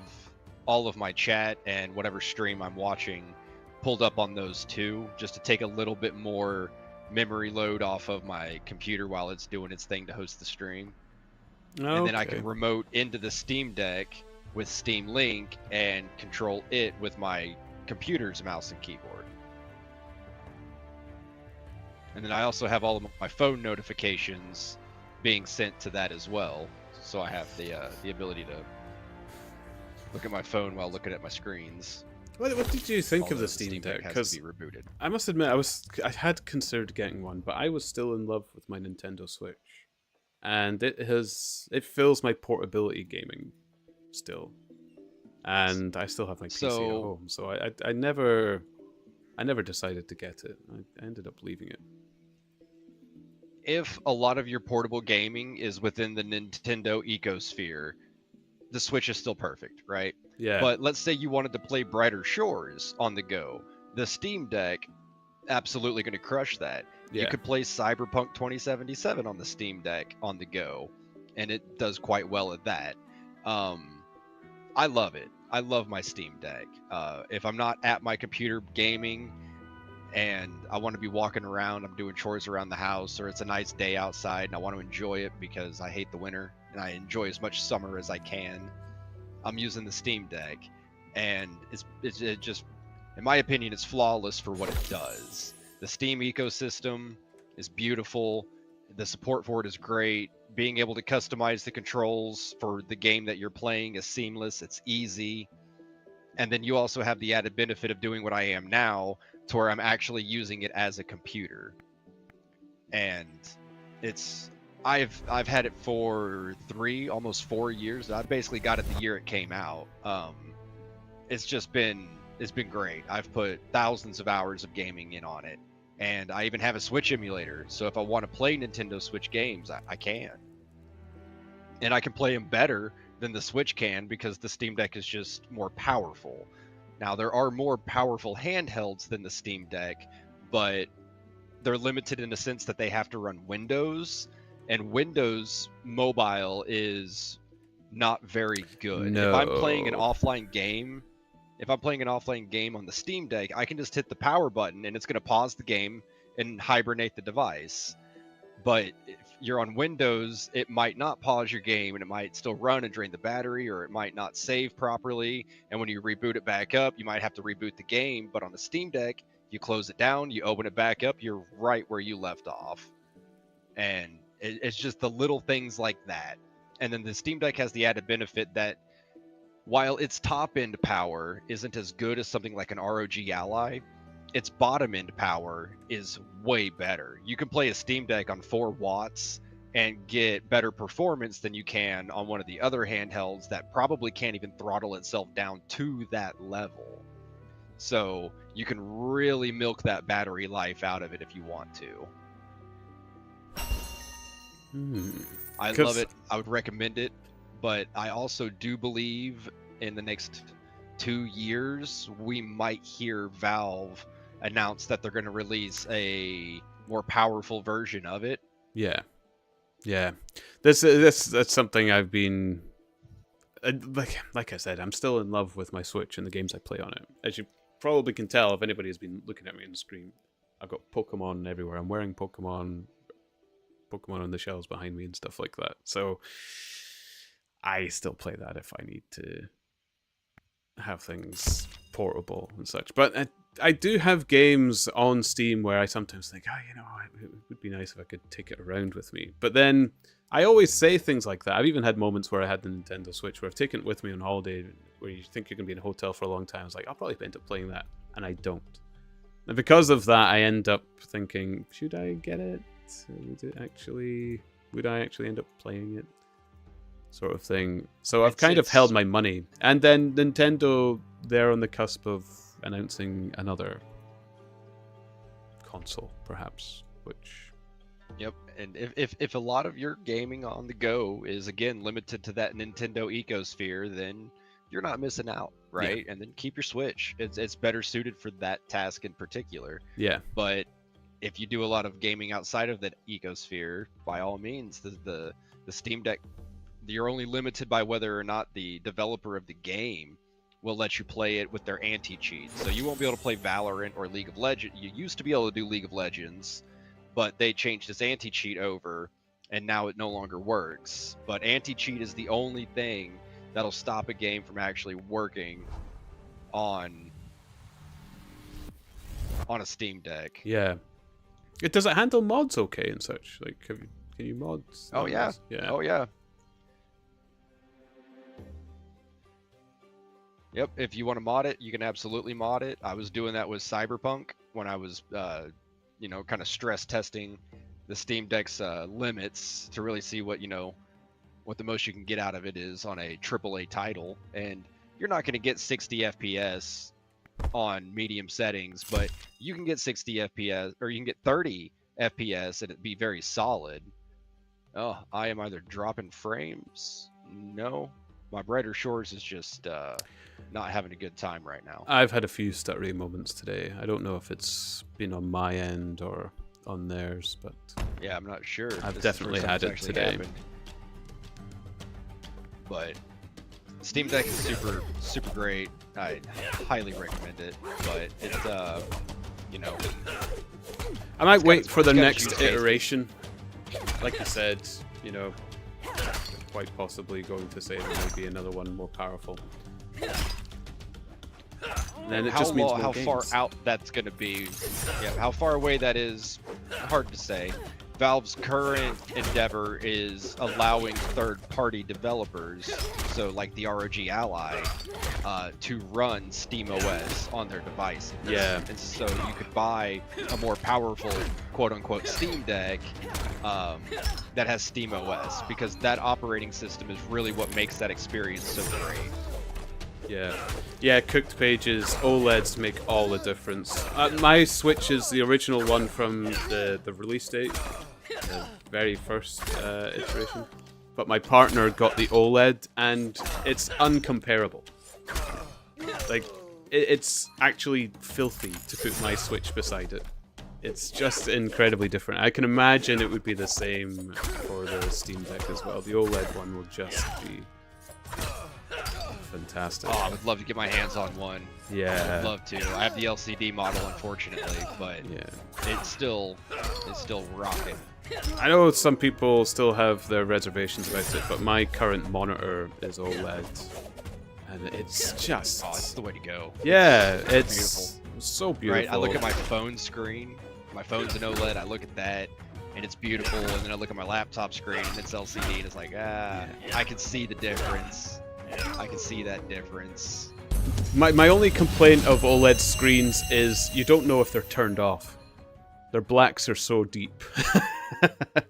all of my chat and whatever stream I'm watching pulled up on those two, just to take a little bit more memory load off of my computer while it's doing its thing to host the stream. Okay. And then I can remote into the Steam Deck with Steam Link and control it with my computer's mouse and keyboard. And then I also have all of my phone notifications being sent to that as well. So I have the ability to look at my phone while looking at my screens. What did you think of Although the Steam Deck? has Because to be rebooted. I must admit, I had considered getting one, but I was still in love with my Nintendo Switch, and it fills my portability gaming still, and I still have my PC at home. So I never decided to get it. I ended up leaving it. If a lot of your portable gaming is within the Nintendo ecosphere, the Switch is still perfect, right? Yeah. But let's say you wanted to play Brighter Shores on the go. The Steam Deck, absolutely going to crush that. Yeah. You could play Cyberpunk 2077 on the Steam Deck on the go, and it does quite well at that. I love it. I love my Steam Deck. If I'm not at my computer gaming and I want to be walking around, I'm doing chores around the house, or it's a nice day outside and I want to enjoy it because I hate the winter and I enjoy as much summer as I can, I'm using the Steam Deck, and it just, in my opinion, it's flawless for what it does. The Steam ecosystem is beautiful. The support for it is great. Being able to customize the controls for the game that you're playing is seamless. It's easy. And then you also have the added benefit of doing what I am now, to where I'm actually using it as a computer. And I've had it for almost 4 years. I basically got it the year it came out. It's been great. I've put thousands of hours of gaming in on it. And I even have a Switch emulator, so if I want to play Nintendo Switch games, I can. And I can play them better than the Switch can because the Steam Deck is just more powerful. Now, there are more powerful handhelds than the Steam Deck, but they're limited in the sense that they have to run Windows, and Windows Mobile is not very good. No. If I'm playing an offline game on the Steam Deck, I can just hit the power button and it's going to pause the game and hibernate the device. But if you're on Windows, it might not pause your game and it might still run and drain the battery, or it might not save properly. And when you reboot it back up, you might have to reboot the game. But on the Steam Deck, you close it down, you open it back up, you're right where you left off. And it's just the little things like that. And then the Steam Deck has the added benefit that while its top-end power isn't as good as something like an ROG Ally, its bottom-end power is way better. You can play a Steam Deck on 4 watts and get better performance than you can on one of the other handhelds that probably can't even throttle itself down to that level. So you can really milk that battery life out of it if you want to. I love it. I would recommend it, but I also do believe in the next 2 years we might hear Valve announce that they're going to release a more powerful version of it. Yeah. That's something I've been like I said, I'm still in love with my Switch and the games I play on it. As you probably can tell, if anybody has been looking at me on the screen, I've got Pokemon everywhere. I'm wearing Pokemon on the shelves behind me and stuff like that. So I still play that if I need to have things portable and such. But I do have games on Steam where I sometimes think, it would be nice if I could take it around with me. But then I always say things like that. I've even had moments where I had the Nintendo Switch where I've taken it with me on holiday, where you think you're going to be in a hotel for a long time. I was like, I'll probably end up playing that. And I don't. And because of that, I end up thinking, should I get it? Would I actually end up playing it? Sort of thing. So I've kind of held my money. And then Nintendo, they're on the cusp of announcing another console, perhaps, which... Yep, and if a lot of your gaming on the go is, again, limited to that Nintendo ecosphere, then you're not missing out, right? Yeah. And then keep your Switch. It's better suited for that task in particular. Yeah. But if you do a lot of gaming outside of that ecosphere, by all means, the Steam Deck, you're only limited by whether or not the developer of the game will let you play it with their anti-cheat. So you won't be able to play Valorant or League of Legends. You used to be able to do League of Legends, but they changed this anti-cheat over, and now it no longer works. But anti-cheat is the only thing that'll stop a game from actually working on a Steam Deck. Yeah. Does it handle mods okay and such? Like, can you mod? Oh yeah. Oh yeah. Yep, if you want to mod it, you can absolutely mod it. I was doing that with Cyberpunk when I was, kind of stress testing the Steam Deck's limits to really see what the most you can get out of it is on a AAA title. And you're not going to get 60 FPS on medium settings, but you can get 60 FPS, or you can get 30 FPS, and it'd be very solid. Oh, I am either dropping frames. No, my Brighter Shores is just not having a good time right now. I've had a few stuttery moments today. I don't know if it's been on my end or on theirs, but yeah, I'm not sure. I've definitely had it today. Happened. But Steam Deck is super great. I highly recommend it, but it's I might wait for the next iteration. Like you said, quite possibly going to say there may be another one more powerful. Then it just means how far out that's going to be. Yeah, how far away that is, hard to say. Valve's current endeavor is allowing third-party developers, so like the ROG Ally, to run SteamOS on their devices. Yeah. And so you could buy a more powerful, quote-unquote, Steam Deck that has SteamOS, because that operating system is really what makes that experience so great. Yeah, cooked pages, OLEDs make all the difference. My Switch is the original one from the release date, the very first iteration. But my partner got the OLED, and it's uncomparable. Like, it's actually filthy to put my Switch beside it. It's just incredibly different. I can imagine it would be the same for the Steam Deck as well. The OLED one will just be fantastic. Oh, I would love to get my hands on one. Yeah. I would love to. I have the LCD model, unfortunately, but yeah, it's still rocking. I know some people still have their reservations about it, but my current monitor is OLED, and it's just... Oh, it's the way to go. Yeah, it's beautiful. So beautiful. Right, I look at my phone screen. My phone's an OLED. I look at that, and it's beautiful. And then I look at my laptop screen, and it's LCD, and it's like, I can see the difference. I can see that difference. My only complaint of OLED screens is you don't know if they're turned off. Their blacks are so deep.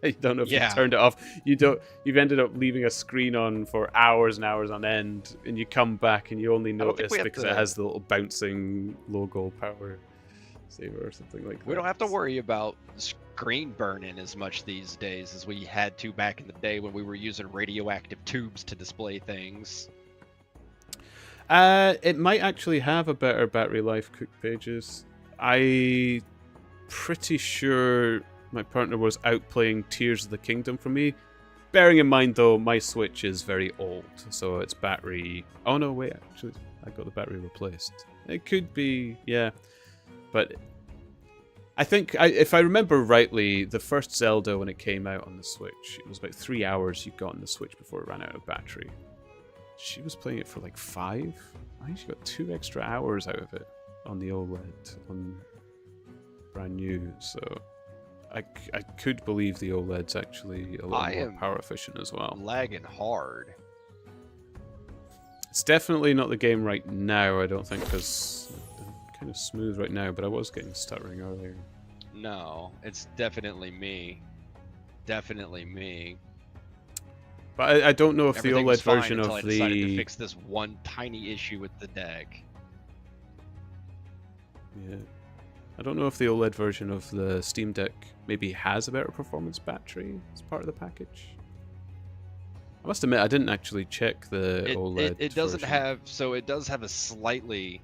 You don't know if you've turned it off. You've ended up leaving a screen on for hours and hours on end, and you come back and you only notice because it has the little bouncing logo, power saver or something like that. We don't have to worry about screen burn-in as much these days as we had to back in the day when we were using radioactive tubes to display things. It might actually have a better battery life, Cook Pages. I pretty sure my partner was out playing Tears of the Kingdom for me. Bearing in mind, though, my Switch is very old, so its battery... Oh, no, wait, actually, I got the battery replaced. It could be, yeah. But I think, if I remember rightly, the first Zelda, when it came out on the Switch, it was about 3 hours you got on the Switch before it ran out of battery. She was playing it for like 5. I think she got 2 extra hours out of it on the OLED, on brand new, so... I could believe the OLED's actually a lot more power efficient as well. Lagging hard. It's definitely not the game right now, I don't think, because I'm kind of smooth right now, but I was getting stuttering earlier. No, it's definitely me. Definitely me. But I don't know if the Everything OLED was fine version until of I decided to the... fix this one tiny issue with the deck. Yeah. I don't know if the OLED version of the Steam Deck maybe has a better performance battery as part of the package. I must admit, I didn't actually check the OLED It doesn't version. have... So it does have a slightly...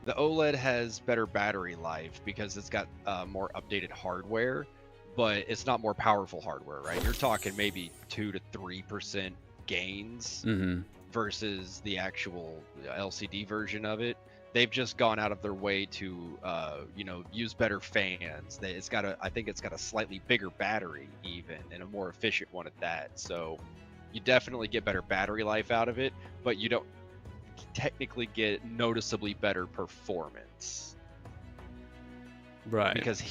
The OLED has better battery life because it's got more updated hardware, but it's not more powerful hardware, right? You're talking maybe 2 to 3% gains versus the actual LCD version of it. They've just gone out of their way to, use better fans. I think it's got a slightly bigger battery even, and a more efficient one at that. So you definitely get better battery life out of it, but you don't technically get noticeably better performance. Right. Because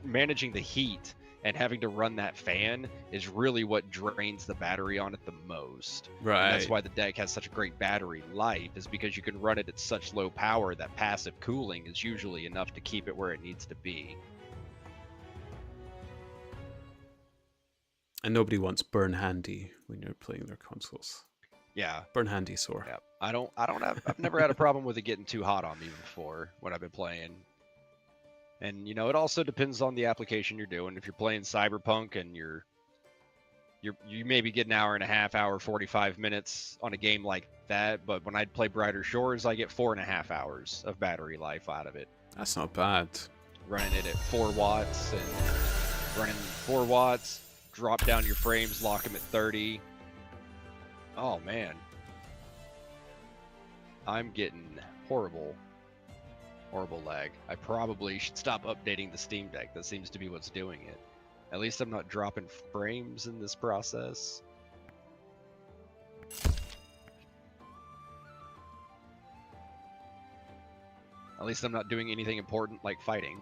managing the heat and having to run that fan is really what drains the battery on it the most. Right. And that's why the deck has such a great battery life, is because you can run it at such low power that passive cooling is usually enough to keep it where it needs to be. And nobody wants burn handy when you're playing their consoles. Yeah. Burn handy sore. Yeah. I've never had a problem with it getting too hot on me before when I've been playing. And it also depends on the application you're doing. If you're playing Cyberpunk and you maybe get an hour and a half, 45 minutes on a game like that, but when I play Brighter Shores, I get 4.5 hours of battery life out of it. That's not bad. Running it at 4 watts and running 4 watts, drop down your frames, lock them at 30. Oh man, I'm getting horrible lag. I probably should stop updating the Steam Deck. That seems to be what's doing it. At least I'm not dropping frames in this process. At least I'm not doing anything important like fighting.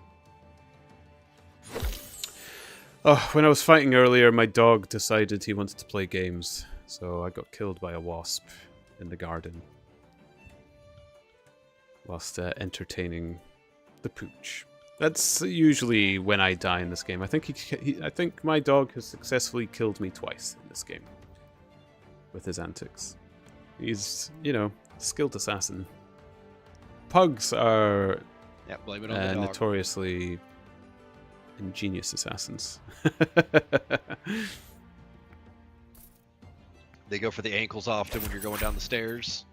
Oh, when I was fighting earlier, my dog decided he wanted to play games, so I got killed by a wasp in the garden whilst entertaining the pooch. That's usually when I die in this game. I think I think my dog has successfully killed me twice in this game with his antics. He's, skilled assassin. Pugs are blame it on the dog. notoriously ingenious assassins. They go for the ankles often when you're going down the stairs.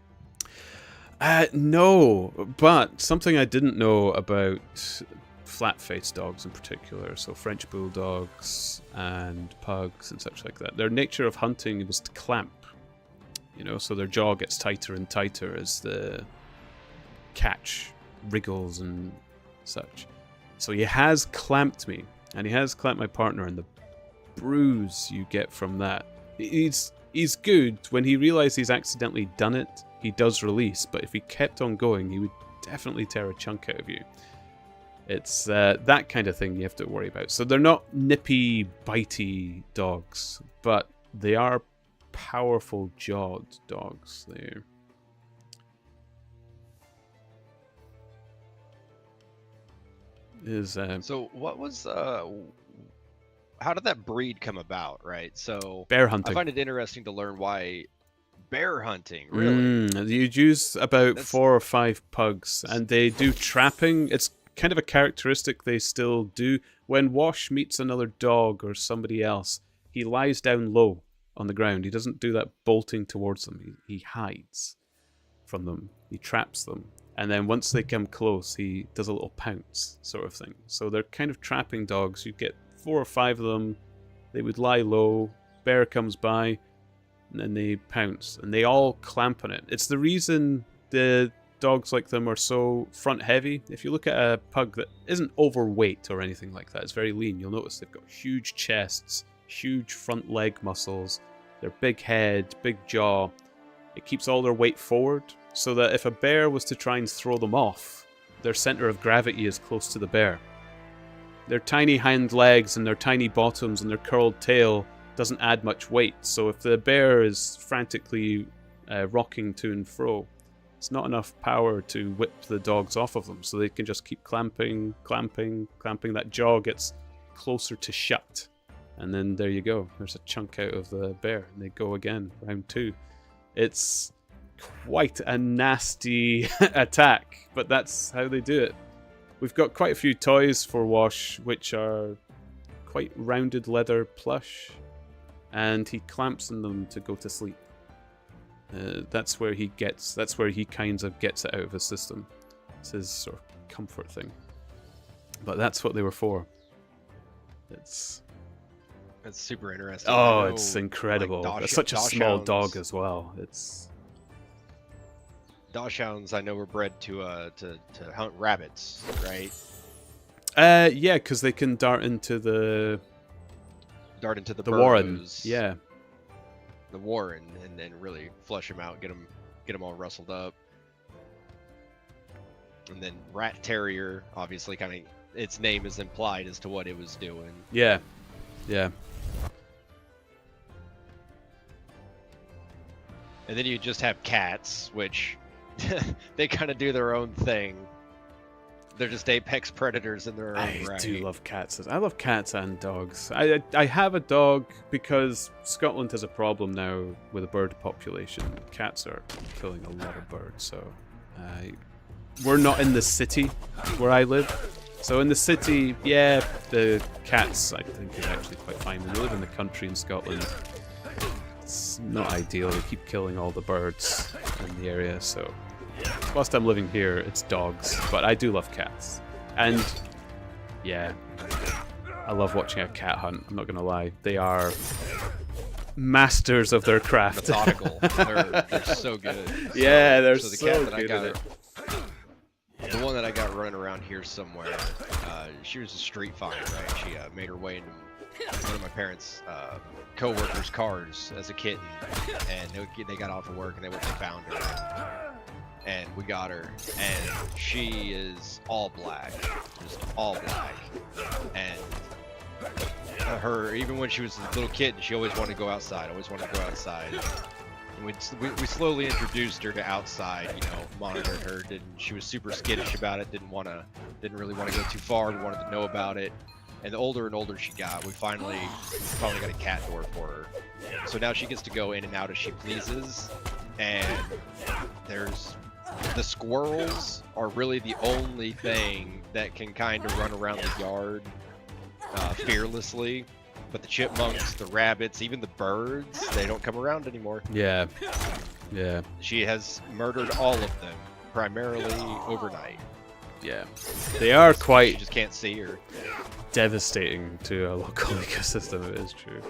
No, but something I didn't know about flat-faced dogs in particular, so French bulldogs and pugs and such like that, their nature of hunting was to clamp, so their jaw gets tighter and tighter as the catch wriggles and such. So he has clamped me, and he has clamped my partner, and the bruise you get from that. He's good. When he realizes he's accidentally done it, he does release, but if he kept on going, he would definitely tear a chunk out of you. It's that kind of thing you have to worry about. So they're not nippy, bitey dogs, but they are powerful jawed dogs. They're... So what was how did that breed come about, right? So bear hunting. I find it interesting to learn why bear hunting, really. You'd use about 4 or 5 pugs, and they do trapping. It's kind of a characteristic they still do. When Wash meets another dog or somebody else, he lies down low on the ground. He doesn't do that bolting towards them. He hides from them. He traps them. And then once they come close, he does a little pounce sort of thing. So they're kind of trapping dogs. You'd get 4 or 5 of them. They would lie low. Bear comes by, and then they pounce. And they all clamp on it. It's the reason the dogs like them are so front heavy. If you look at a pug that isn't overweight or anything like that, it's very lean, you'll notice they've got huge chests, huge front leg muscles, their big head, big jaw. It keeps all their weight forward, so that if a bear was to try and throw them off, their center of gravity is close to the bear. Their tiny hind legs and their tiny bottoms and their curled tail doesn't add much weight, so if the bear is frantically rocking to and fro, it's not enough power to whip the dogs off of them, so they can just keep clamping. That jaw gets closer to shut. And then there you go. There's a chunk out of the bear, and they go again, round 2. It's quite a nasty attack, but that's how they do it. We've got quite a few toys for Wash, which are quite rounded leather plush, and he clamps on them to go to sleep. That's where he kind of gets it out of his system. It's his sort of comfort thing. But that's what they were for. That's super interesting. Oh, it's incredible. Like It's such a small dog as well. Dachshunds, I know, were bred to hunt rabbits, right? Yeah, because they can dart into the burrows. warren. Yeah. The warren, and then really flush them out, get them all rustled up. And then rat terrier, obviously, kind of its name is implied as to what it was doing. Yeah. And then you just have cats, which they kind of do their own thing. They're just apex predators in their own right. I do love cats. I love cats and dogs. I have a dog because Scotland has a problem now with a bird population. Cats are killing a lot of birds, so we're not in the city where I live. So in the city, yeah, the cats I think is actually quite fine. When we live in the country in Scotland, it's not ideal. They keep killing all the birds in the area, so whilst I'm living here, it's dogs, but I do love cats. And yeah, I love watching a cat hunt, I'm not gonna lie. They are masters of their craft. Methodical. They're so good. Yeah, they're so the so cat that good I at it. The one that I got running around here somewhere, she was a street find, right? She made her way into one of my parents' co-workers' cars as a kitten, and they got off of work and they found her. And we got her, and she is all black, just all black. And her, even when she was a little kitten, she always wanted to go outside, And we slowly introduced her to outside, monitored her. She was super skittish about it, didn't really want to go too far. We wanted to know about it. And the older and older she got, we finally got a cat door for her. So now she gets to go in and out as she pleases. And the squirrels are really the only thing that can kind of run around the yard fearlessly. But the chipmunks, the rabbits, even the birds, they don't come around anymore. Yeah. She has murdered all of them, primarily overnight. Yeah. They are You quite just can't see her. devastating to a local ecosystem, it is true.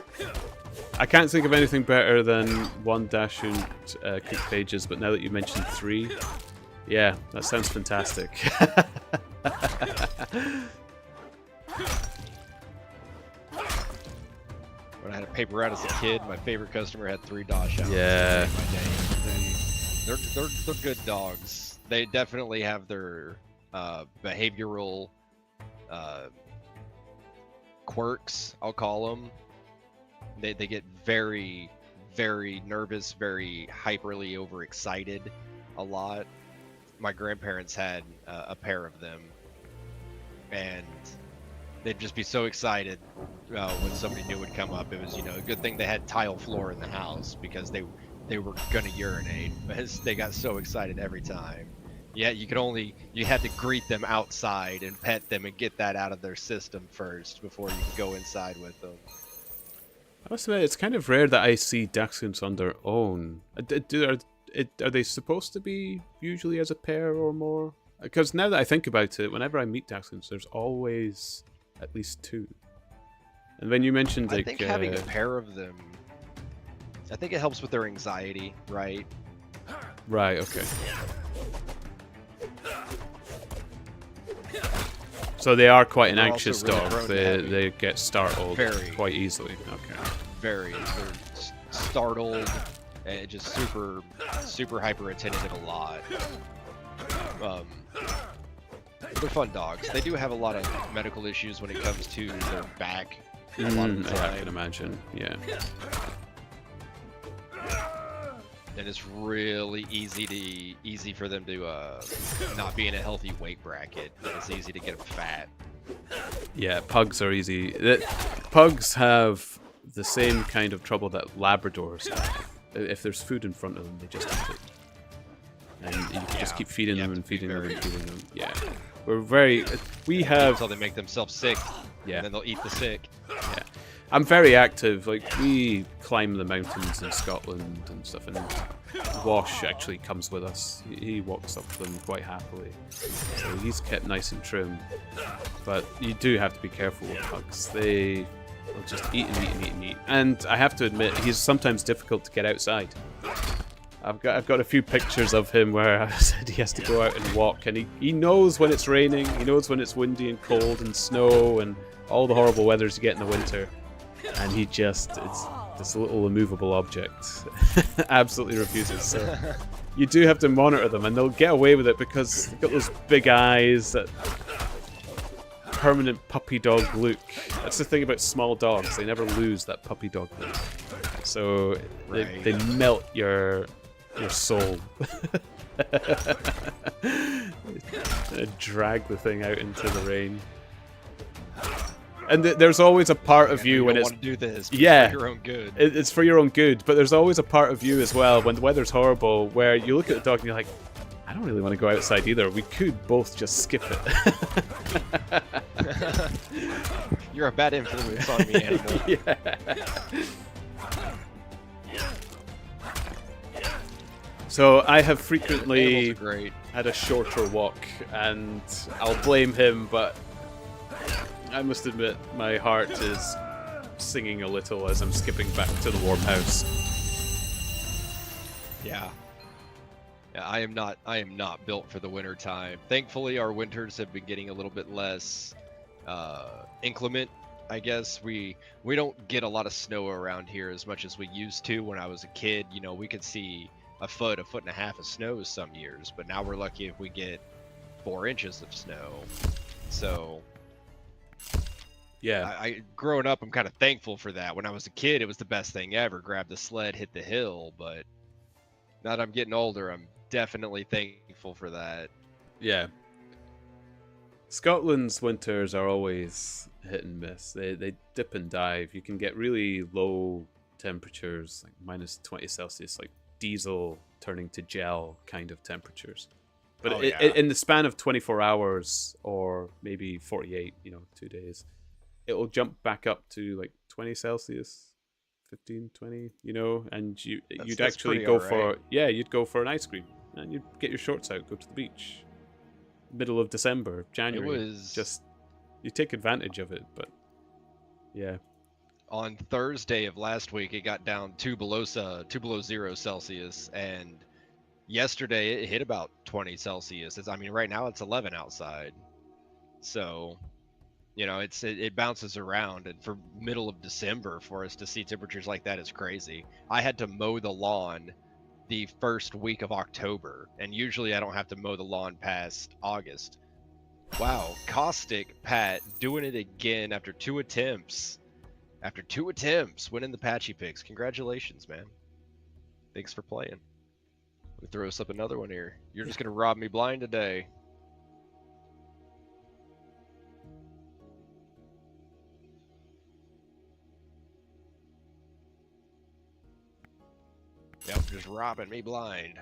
I can't think of anything better than one Dachshund cook pages, but now that you mentioned 3, yeah, that sounds fantastic. When I had a paper route as a kid, my favorite customer had 3 Dachshunds. Yeah. They're good dogs. They definitely have their behavioral quirks, I'll call them. They get very, very nervous, very hyperly overexcited a lot. My grandparents had a pair of them, and they'd just be so excited when somebody new would come up. It was, a good thing they had tile floor in the house, because they were gonna urinate because they got so excited every time. Yeah, you had to greet them outside and pet them and get that out of their system first before you could go inside with them. I must admit, it's kind of rare that I see dachshunds on their own. Are they supposed to be usually as a pair or more? Because now that I think about it, whenever I meet dachshunds, there's always at least two. And when you mentioned, I like, think having a pair of them, I think it helps with their anxiety, right? right, okay. So they are quite an They're also anxious really dog. prone to having- They get startled Very. quite easily. Okay. They're startled and just super hyper attentive a lot. They're fun dogs. They do have a lot of medical issues when it comes to their back. A lot of the Yeah, I time. can imagine. Yeah. And it's really easy for them to not be in a healthy weight bracket. It's easy to get them fat. Yeah, pugs are easy. Pugs have the same kind of trouble that Labradors have. If there's food in front of them, they just eat it. And you can just keep feeding them and feeding them and feeding them. Yeah. We have... Until they make themselves sick. Yeah. And then they'll eat the sick. Yeah. I'm very active. Like, we climb the mountains in Scotland and stuff, and Wash actually comes with us. He walks up them quite happily. So he's kept nice and trim. But you do have to be careful with pugs. They'll just eat and eat and eat and eat. And I have to admit, he's sometimes difficult to get outside. I've got a few pictures of him where I said he has to go out and walk, and he knows when it's raining, he knows when it's windy and cold and snow and all the horrible weathers you get in the winter, and it's this little immovable object. Absolutely refuses. So you do have to monitor them, and they'll get away with it because they've got those big eyes, that permanent puppy dog look. That's the thing about small dogs, they never lose that puppy dog look. So they melt your soul. Drag the thing out into the rain. And there's always a part of you when it's... want to do this, but yeah, for your own good. It's for your own good, but there's always a part of you as well when the weather's horrible where you look at the dog and you're like, I don't really want to go outside either. We could both just skip it. You're a bad influence on me, animal. Yeah. So I have frequently Animals are great. had a shorter walk, and I'll blame him, but I must admit my heart is singing a little as I'm skipping back to the warm house. Yeah. Yeah, I am not built for the winter time. Thankfully, our winters have been getting a little bit less inclement. I guess we don't get a lot of snow around here as much as we used to when I was a kid. You know, we could see a foot and a half of snow some years, but now we're lucky if we get 4 inches of snow. So Yeah. I growing up, I'm kind of thankful for that. When I was a kid, it was the best thing ever. Grab the sled, hit the hill. But now that I'm getting older, I'm definitely thankful for that. Yeah. Scotland's winters are always hit and miss. They dip and dive. You can get really low temperatures, like minus 20 Celsius, like diesel turning to gel kind of temperatures. But in the span of 24 hours or maybe 48, 2 days, it'll jump back up to like 20 Celsius, 15, 20, and you'd actually go for, you'd go for an ice cream and you'd get your shorts out, go to the beach. Middle of December, January. It was just, you take advantage of it, but yeah. On Thursday of last week, it got down 2 below 0 Celsius, and yesterday it hit about 20 Celsius. Right now it's 11 outside, so it bounces around. And for middle of December, for us to see temperatures like that is crazy. I had to mow the lawn the first week of October, and usually I don't have to mow the lawn past August. Wow, Caustic Pat doing it again after 2 attempts. After 2 attempts, winning the Patchy Picks. Congratulations, man. Thanks for playing. Let me throw us up another one here. You're just going to rob me blind today. Yep, just robbing me blind.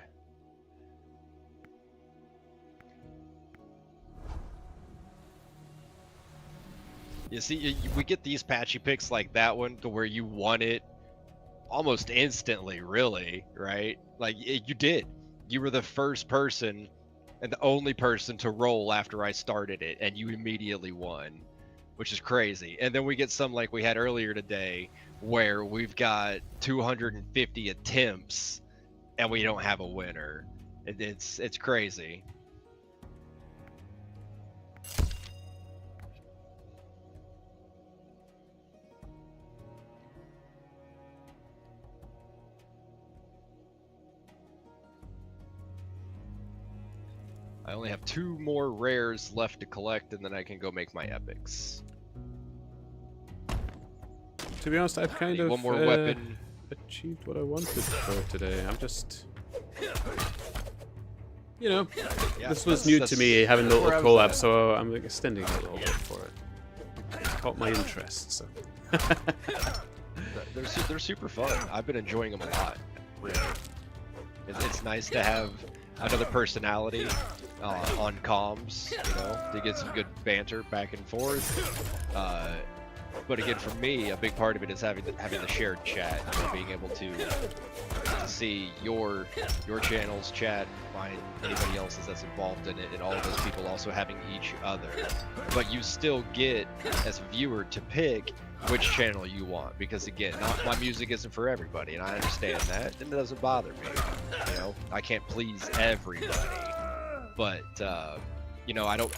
You see, we get these patchy picks like that one to where you won it almost instantly, really, right? Like you did. You were the first person and the only person to roll after I started it, and you immediately won, which is crazy. And then we get some like we had earlier today, where we've got 250 attempts and we don't have a winner. It's crazy. I only have 2 more rares left to collect, and then I can go make my epics. To be honest, I've kind of one more weapon. achieved what I wanted for today. I'm just, you know, this was new to me, having the little collab, so I'm like extending it a little bit for it. Caught my interest, so. They're super fun. I've been enjoying them a lot. Really. It's nice to have another personality on comms, you know, to get some good banter back and forth. But again, for me, a big part of it is having the shared chat, you know, being able to see your channel's chat, mine, anybody else's that's involved in it, and all of those people also having each other. But you still get, as a viewer, to pick which channel you want, because again, my music isn't for everybody, and I understand that, and it doesn't bother me. You know, I can't please everybody, but you know, I don't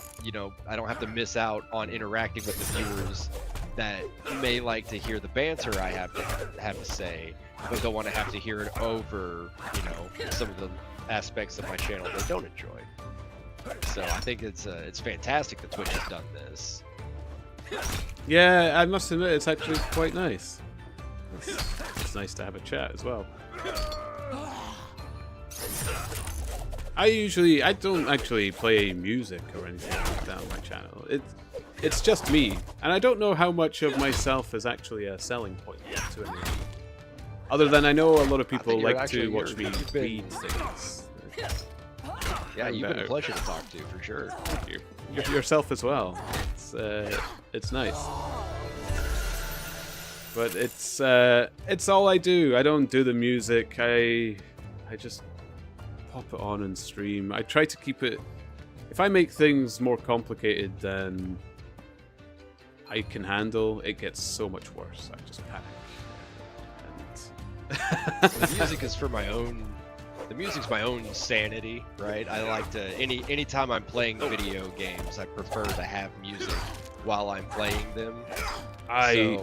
have to miss out on interacting with the viewers that may like to hear the banter I have to say, but don't want to have to hear it over, you know, some of the aspects of my channel they don't enjoy. So I think it's fantastic that Twitch has done this. Yeah, I must admit, it's actually quite nice. It's nice to have a chat as well. I don't actually play music or anything like that on my channel. It's just me, and I don't know how much of myself is actually a selling point to anyone. Other than I know a lot of people like to watch me read things. Yeah, you've been a pleasure to talk to, for sure. Thank you. Yourself as well. It's nice. But it's all I do. I don't do the music. I just pop it on and stream. I try to keep it. If I make things more complicated than I can handle, it gets so much worse. I just panic. The music is for my own. The music's my own sanity, right? I like to anytime I'm playing video games, I prefer to have music while I'm playing them. I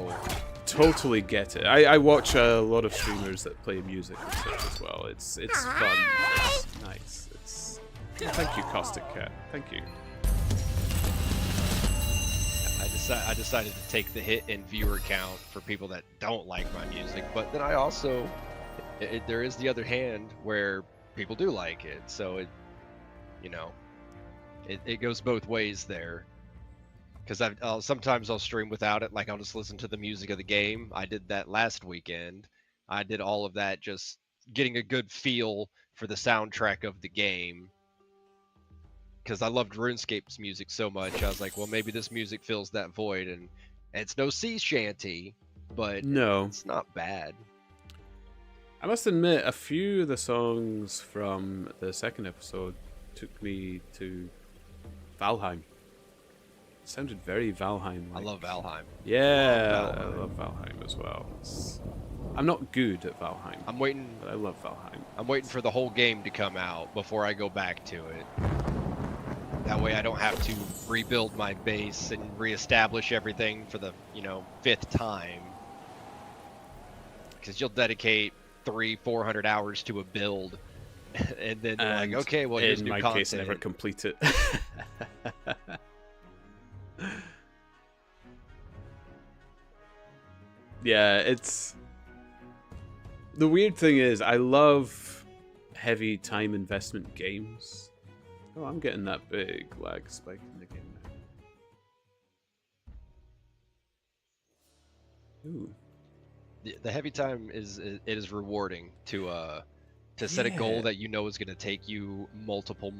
totally get it. I watch a lot of streamers that play music and stuff as well. It's fun. It's nice. Thank you, Caustic Cat. Thank you. I decided to take the hit in viewer count for people that don't like my music, but then I also there is the other hand where people do like it, so it goes both ways there. Because sometimes I'll stream without it, like I'll just listen to the music of the game. I did that last weekend. I did all of that just getting a good feel for the soundtrack of the game. Because I loved RuneScape's music so much, I was like, well, maybe this music fills that void, and it's no sea shanty, but no, it's not bad. I must admit, a few of the songs from the second episode took me to Valheim. It sounded very Valheim-like. I love Valheim. Yeah, I love Valheim as well. I'm not good at Valheim. I'm waiting. But I love Valheim. I'm waiting for the whole game to come out before I go back to it. That way I don't have to rebuild my base and reestablish everything for the, 5th time. Because you'll dedicate 300-400 hours to a build, and then you're like, okay, well, here's new content. In my case, never complete it. Yeah, it's... The weird thing is, I love heavy time investment games. Oh, I'm getting that big lag spike in the game now. Ooh. The heavy time is rewarding to set a goal that is going to take you multiple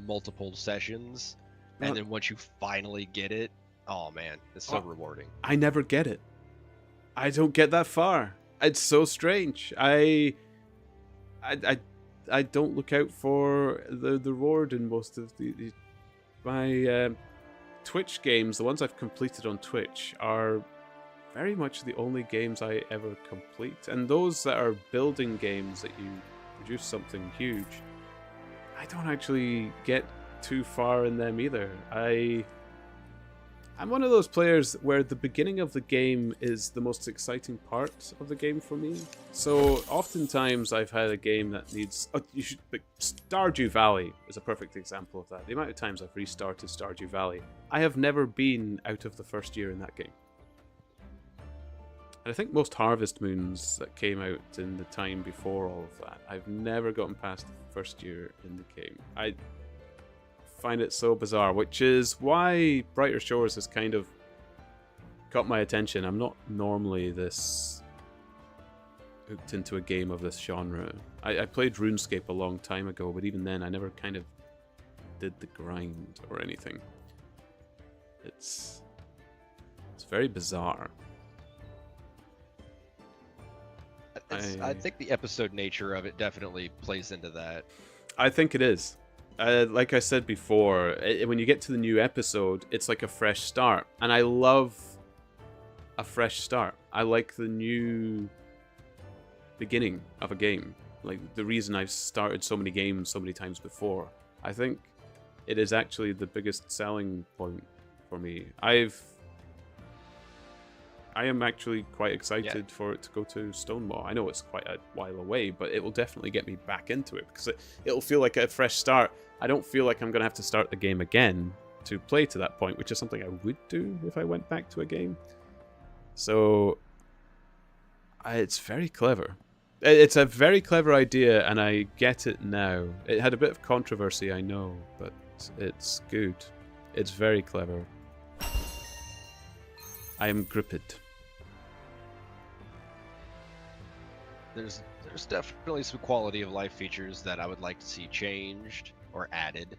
sessions, and then once you finally get it, Oh man, it's so Oh. rewarding. I never get it. I don't get that far. It's so strange. I don't look out for the reward in most of my Twitch games. The ones I've completed on Twitch are very much the only games I ever complete, and those that are building games that you produce something huge, I don't actually get too far in them either. I'm one of those players where the beginning of the game is the most exciting part of the game for me. So oftentimes I've had a game that needs... Stardew Valley is a perfect example of that. The amount of times I've restarted Stardew Valley, I have never been out of the first year in that game. And I think most Harvest Moons that came out in the time before all of that, I've never gotten past the first year in the game. I find it so bizarre, which is why Brighter Shores has kind of got my attention. I'm not normally this hooked into a game of this genre. I played RuneScape a long time ago, but even then I never kind of did the grind or anything. It's very bizarre. I think the episode nature of it definitely plays into that. I think it is. Like I said before, when you get to the new episode, it's like a fresh start. And I love a fresh start. I like the new beginning of a game. Like the reason I've started so many games so many times before. I think it is actually the biggest selling point for me. I am actually quite excited for it to go to Stonemaw. I know it's quite a while away, but it will definitely get me back into it because it'll feel like a fresh start. I don't feel like I'm going to have to start the game again to play to that point, which is something I would do if I went back to a game. So it's very clever. It's a very clever idea, and I get it now. It had a bit of controversy, I know, but it's good. It's very clever. I am gripped. There's definitely some quality of life features that I would like to see changed or added,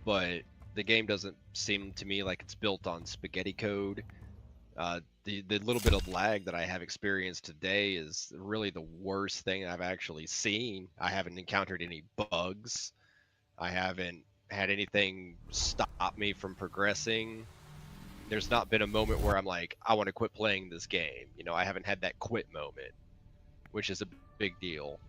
but the game doesn't seem to me like it's built on spaghetti code. The little bit of lag that I have experienced today is really the worst thing I've actually seen. I haven't encountered any bugs. I haven't had anything stop me from progressing. There's not been a moment where I'm like, I want to quit playing this game. You know, I haven't had that quit moment, which is a big deal.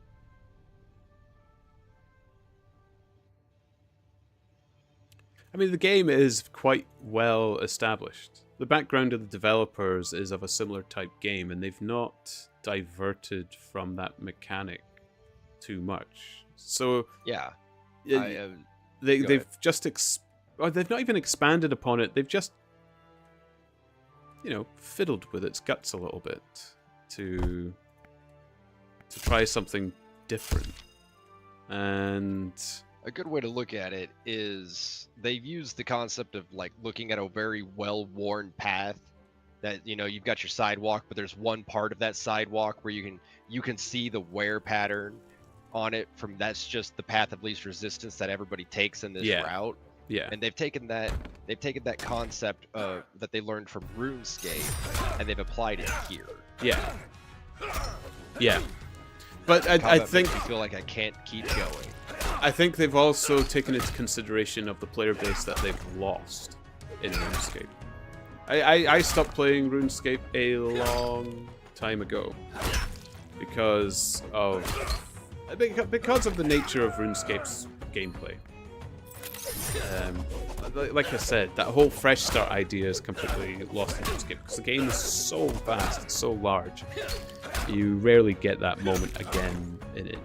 I mean, the game is quite well established. The background of the developers is of a similar type game, and they've not diverted from that mechanic too much. So Yeah. they've just they've not even expanded upon it. They've just fiddled with its guts a little bit to try something different. And a good way to look at it is they've used the concept of like looking at a very well-worn path that, you've got your sidewalk, but there's one part of that sidewalk where you can see the wear pattern on it from that's just the path of least resistance that everybody takes in this route. Yeah. And they've taken that concept that they learned from RuneScape and they've applied it here. Yeah. Yeah. But I think I feel like I can't keep going. I think they've also taken into consideration of the player base that they've lost in RuneScape. I stopped playing RuneScape a long time ago because of the nature of RuneScape's gameplay. Like I said, that whole fresh start idea is completely lost in RuneScape because the game is so vast, it's so large. You rarely get that moment again in it.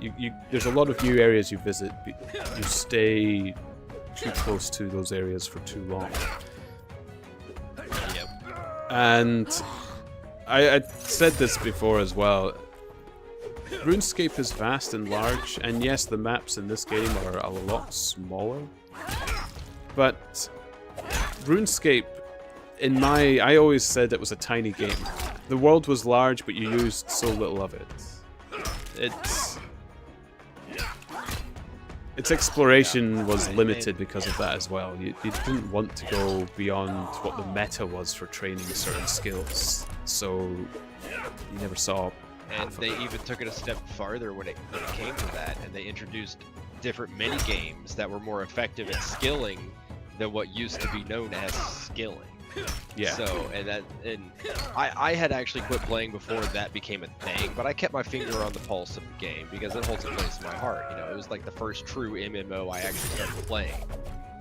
There's a lot of new areas you visit, but you stay too close to those areas for too long. Yep. And I said this before as well. RuneScape is vast and large, and yes, the maps in this game are a lot smaller. But RuneScape, I always said it was a tiny game. The world was large, but you used so little of it. its exploration was limited because of that as well. You didn't want to go beyond what the meta was for training certain skills, so you never saw. And they even took it a step farther when it came to that, and they introduced different mini games that were more effective at skilling than what used to be known as skilling. Yeah. So, I had actually quit playing before that became a thing, but I kept my finger on the pulse of the game because it holds a place in my heart. You know, it was like the first true MMO I actually started playing,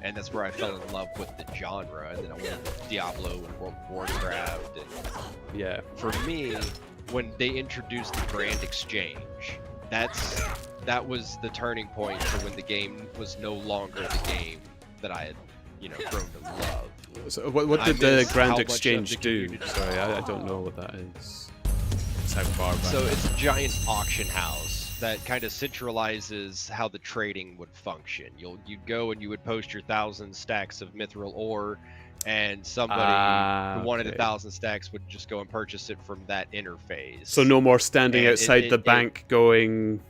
and that's where I fell in love with the genre. And then I went into Diablo and World of Warcraft. And Yeah. for me, when they introduced the Grand Exchange, that was the turning point to when the game was no longer the game that I had, grown to love. So what did the Grand how much of Exchange the do? community- Sorry, I don't know what that is. It's how far back. So it's a giant auction house that kind of centralizes how the trading would function. You'd go and you would post your 1,000 stacks of mithril ore, and somebody who wanted 1,000 stacks would just go and purchase it from that interface. So no more standing And outside the bank going,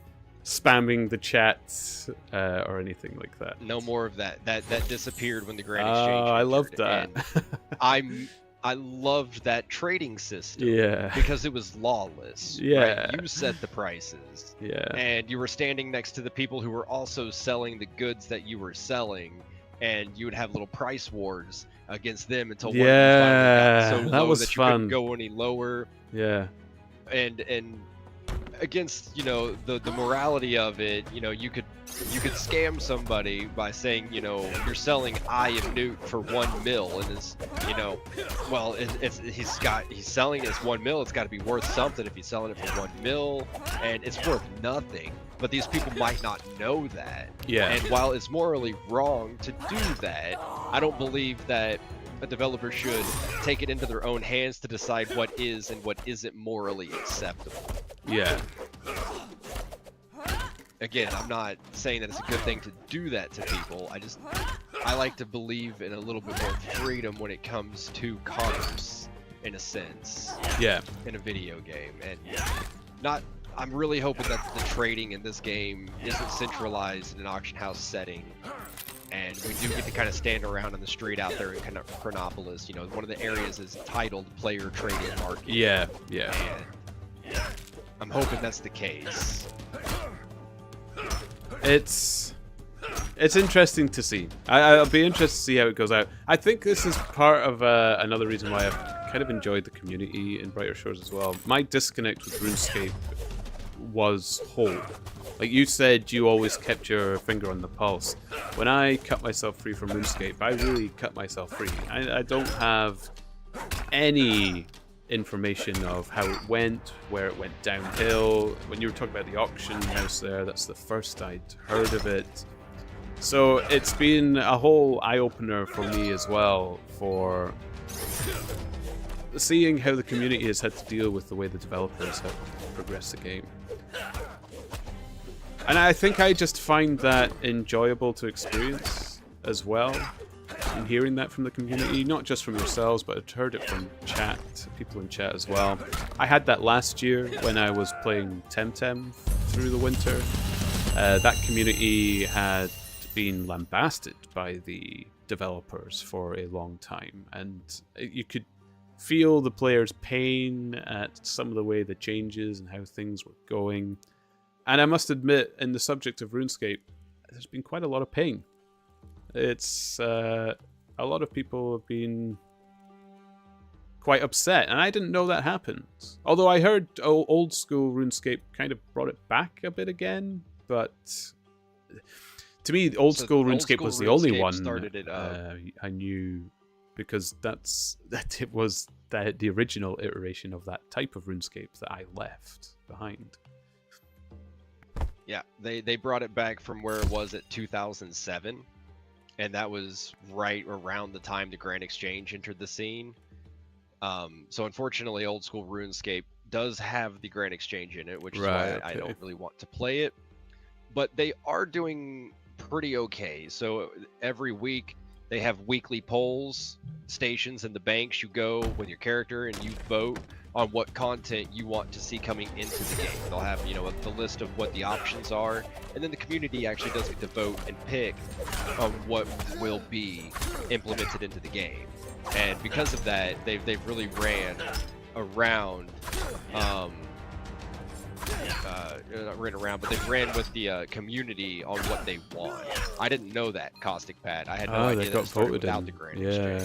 spamming the chat or anything like that. No more of that. That disappeared when the Grand Exchange. Oh, I loved entered, that. and I loved that trading system. Yeah. Because it was lawless. Yeah. Right? You set the prices. Yeah. And you were standing next to the people who were also selling the goods that you were selling, and you would have little price wars against them until one of them finally got so that low was that you fun. couldn't go any lower. Yeah. And against the morality of it, you could scam somebody by saying you're selling Eye of Newt for 1 mil, and it's well he's selling it as 1 mil. It's got to be worth something if he's selling it for 1 mil, and it's worth nothing. But these people might not know that. Yeah. And while it's morally wrong to do that, I don't believe that a developer should take it into their own hands to decide what is and what isn't morally acceptable. Yeah. Again, I'm not saying that it's a good thing to do that to people. I like to believe in a little bit more freedom when it comes to commerce, in a sense. Yeah. In a video game, and I'm really hoping that the trading in this game isn't centralized in an auction house setting, and we do get to kind of stand around in the street out there in Chronopolis. One of the areas is titled Player Trading Market. Yeah. Yeah. And I'm hoping that's the case. It's interesting to see. I'll be interested to see how it goes out. I think this is part of another reason why I've kind of enjoyed the community in Brighter Shores as well. My disconnect with RuneScape was whole. Like you said, you always kept your finger on the pulse. When I cut myself free from RuneScape, I really cut myself free. I don't have any information of how it went, where it went downhill. When you were talking about the auction house there, that's the first I'd heard of it. So it's been a whole eye-opener for me as well, for seeing how the community has had to deal with the way the developers have progressed the game. And I think I just find that enjoyable to experience as well. And hearing that from the community, not just from yourselves, but I've heard it from chat, people in chat as well. I had that last year when I was playing Temtem through the winter. That community had been lambasted by the developers for a long time, and you could feel the players' pain at some of the way the changes and how things were going. And I must admit, in the subject of RuneScape, there's been quite a lot of pain. It's a lot of people have been quite upset, and I didn't know that happened. Although I heard old school RuneScape kind of brought it back a bit again, but to me, old school RuneScape was the only one started it I knew, because it was the original iteration of that type of RuneScape that I left behind. Yeah, they brought it back from where it was at 2007. And that was right around the time the Grand Exchange entered the scene. So unfortunately, old school RuneScape does have the Grand Exchange in it, which is why I don't really want to play it. But they are doing pretty okay. So every week They have weekly polls stations in the banks. You go with your character and you vote on what content you want to see coming into the game. They'll have, the list of what the options are, and then the community actually does get to vote and pick on what will be implemented into the game. And because of that, they've really ran around, not ran around, but they've ran with the community on what they want. I didn't know that, Caustic Pad. I had no idea that it started without the Grand Exchange.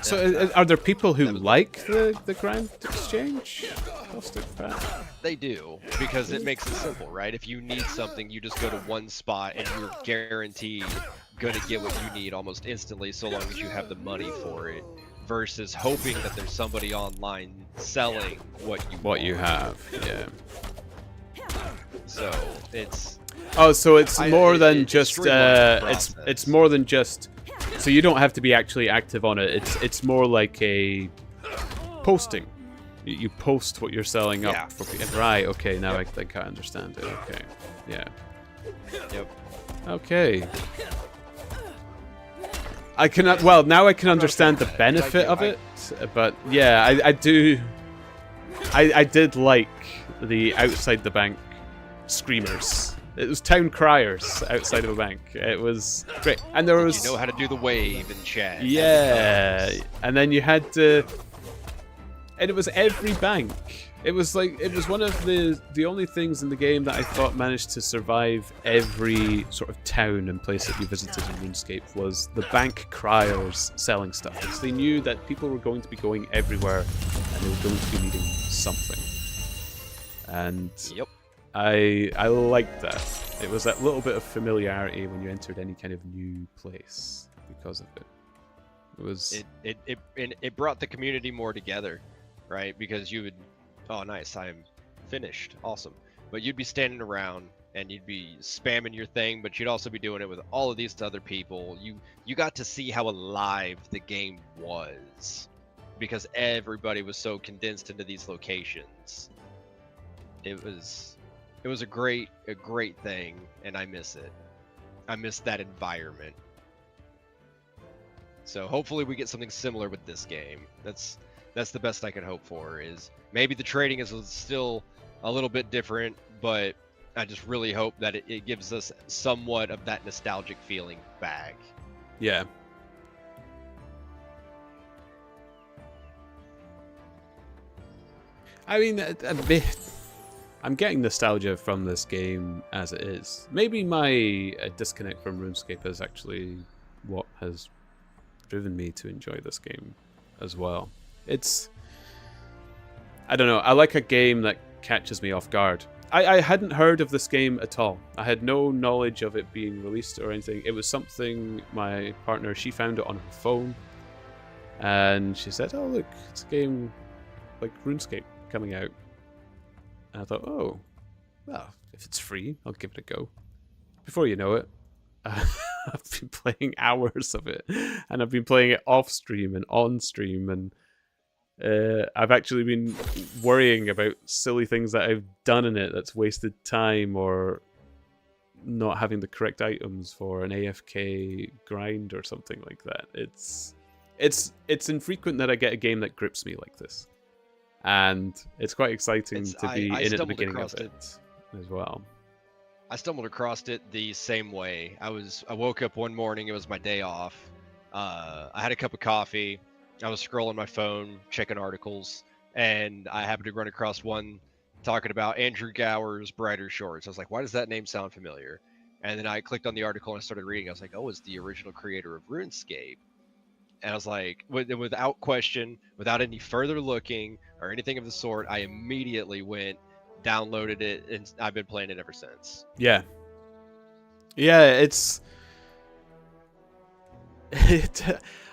So are there people who like the Grand Exchange? Caustic Pad? They do, because it makes it simple, right? If you need something, you just go to one spot and you're guaranteed going to get what you need almost instantly, so long as you have the money for it, versus hoping that there's somebody online selling what you have. Yeah. So it's so it's more than just it's more than just, so you don't have to be actually active on it. It's more like a posting. You post what you're selling up for people. Right, okay, now I think I understand it. Okay. Yeah. Yep. Okay. I cannot. Well, now I can understand the benefit of it, but yeah, I do. I did like the outside the bank screamers. It was town criers outside of a bank. It was great, and there was. You know how to do the wave in chat. Yeah, and then you had to, and it was every bank. It was one of the only things in the game that I thought managed to survive every sort of town and place that you visited in RuneScape, was the bank criers selling stuff. Because they knew that people were going to be going everywhere and they were going to be needing something. And yep. I liked that. It was that little bit of familiarity when you entered any kind of new place because of it. It was it brought the community more together, right? Because you would, oh nice, I'm finished, awesome. But you'd be standing around and you'd be spamming your thing, but you'd also be doing it with all of these other people. You got to see how alive the game was, because everybody was so condensed into these locations. It was a great thing, and I miss it. I miss that environment. So hopefully we get something similar with this game. That's the best I can hope for. Is maybe the trading is still a little bit different, but I just really hope that it gives us somewhat of that nostalgic feeling back. Yeah. I mean, I'm getting nostalgia from this game as it is. Maybe my disconnect from RuneScape is actually what has driven me to enjoy this game as well. It's, I don't know, I like a game that catches me off guard. I hadn't heard of this game at all. I had no knowledge of it being released or anything. It was something my partner, she found it on her phone, and she said, oh look, it's a game like RuneScape coming out. And I thought, oh, well, if it's free, I'll give it a go. Before you know it, I've been playing hours of it, and I've been playing it off stream and on stream, and I've actually been worrying about silly things that I've done in it that's wasted time, or not having the correct items for an AFK grind or something like that. It's infrequent that I get a game that grips me like this, and it's quite exciting to be in at the beginning of it as well. I stumbled across it the same way. I woke up one morning, it was my day off. I had a cup of coffee. I was scrolling my phone, checking articles, and I happened to run across one talking about Andrew Gower's Brighter Shorts. I was like, why does that name sound familiar? And then I clicked on the article and I started reading. I was like, oh, it's the original creator of RuneScape. And I was like, without question, without any further looking or anything of the sort, I immediately went, downloaded it, and I've been playing it ever since. Yeah. Yeah, it's...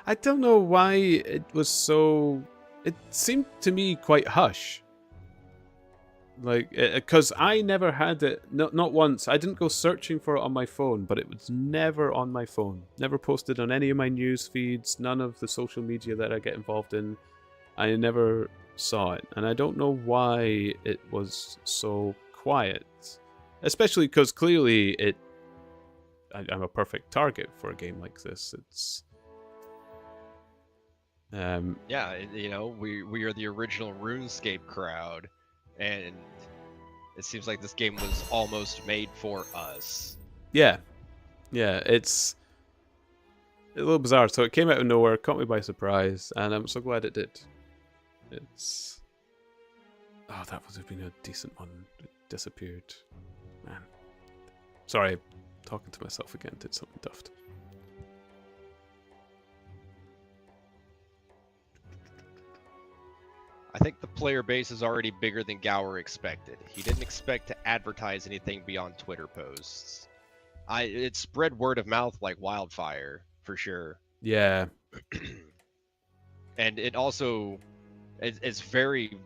I don't know why it was so... It seemed to me quite hush. Like, because I never had it, not once. I didn't go searching for it on my phone, but it was never on my phone. Never posted on any of my news feeds, none of the social media that I get involved in. I never saw it, and I don't know why it was so quiet. Especially because clearly I'm a perfect target for a game like this. It's Yeah, you know, we are the original RuneScape crowd, and it seems like this game was almost made for us. yeah, it's a little bizarre. So it came out of nowhere, caught me by surprise, and I'm so glad it did. It's that would have been a decent one. It disappeared, man. Sorry, talking to myself again. Did something daft. I think the player base is already bigger than Gower expected. He didn't expect to advertise anything beyond Twitter posts. It spread word of mouth like wildfire, for sure. Yeah. And it also it's very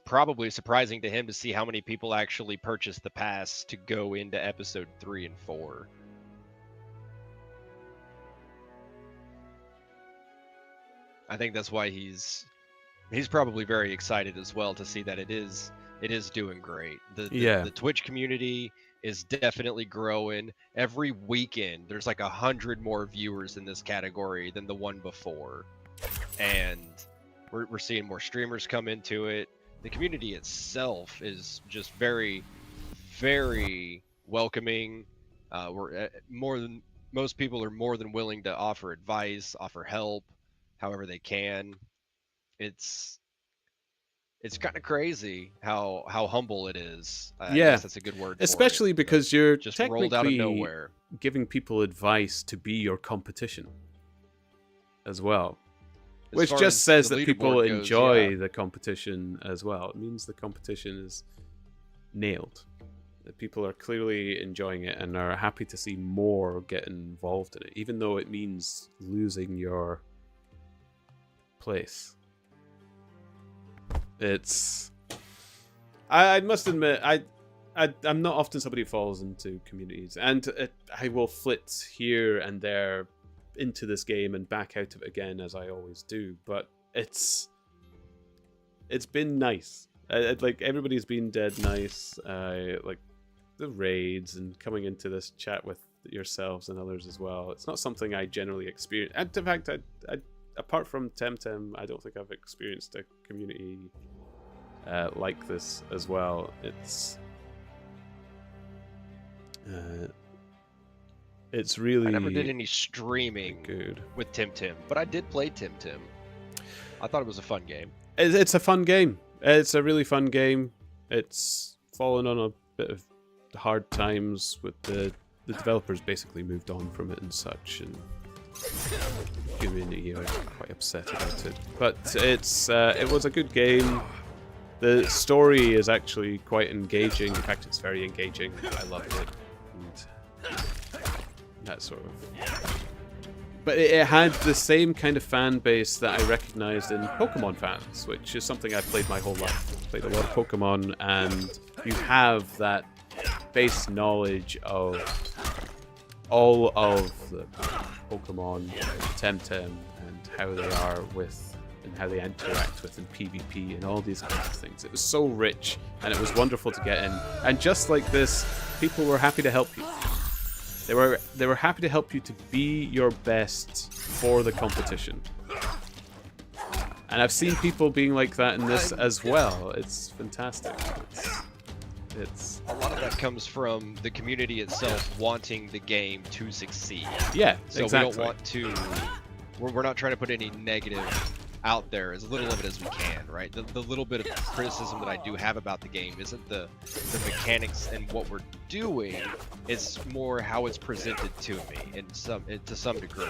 probably surprising to him to see how many people actually purchased the pass to go into episode 3 and 4. I think that's why he's probably very excited as well to see that it is doing great. The Twitch community is definitely growing. Every weekend there's like 100 more viewers in this category than the one before, and we're seeing more streamers come into it. The community itself is just very, very welcoming. Most people are more than willing to offer advice, offer help, however they can. It's kind of crazy how humble it is. I guess that's a good word for especially it, because you're just technically rolled out of nowhere. giving people advice to be your competition as well. Which just says that people enjoy the competition as well. It means the competition is nailed. That people are clearly enjoying it and are happy to see more get involved in it, even though it means losing your place. It's... I must admit, I'm not often somebody who falls into communities, and I will flit here and there into this game and back out of it again, as I always do, but it's been nice. Like, everybody's been dead nice. Like the raids and coming into this chat with yourselves and others as well. It's not something I generally experience, and in fact, I apart from Temtem, I don't think I've experienced a community like this as well. It's really... I never did any streaming good with Temtem, but I did play Temtem. I thought it was a fun game. It's a fun game. It's a really fun game. It's fallen on a bit of hard times with the developers basically moved on from it and such, and the community are quite upset about it. But it was a good game. The story is actually quite engaging. In fact, it's very engaging. I loved it. And that sort of... But it had the same kind of fan base that I recognized in Pokemon fans, which is something I've played my whole life. I've played a lot of Pokemon, and you have that base knowledge of all of the Pokemon, Temtem, and how they are with, and how they interact with in PvP and all these kinds of things. It was so rich, and it was wonderful to get in. And just like this, people were happy to help you. They were happy to help you to be your best for the competition. And I've seen people being like that in this as well. It's fantastic. It's a lot of that comes from the community itself wanting the game to succeed. Yeah, so exactly. We don't want to... We're not trying to put any negative out there, as little of it as we can, right? The little bit of criticism that I do have about the game isn't the mechanics and what we're doing, it's more how it's presented to me to some degree.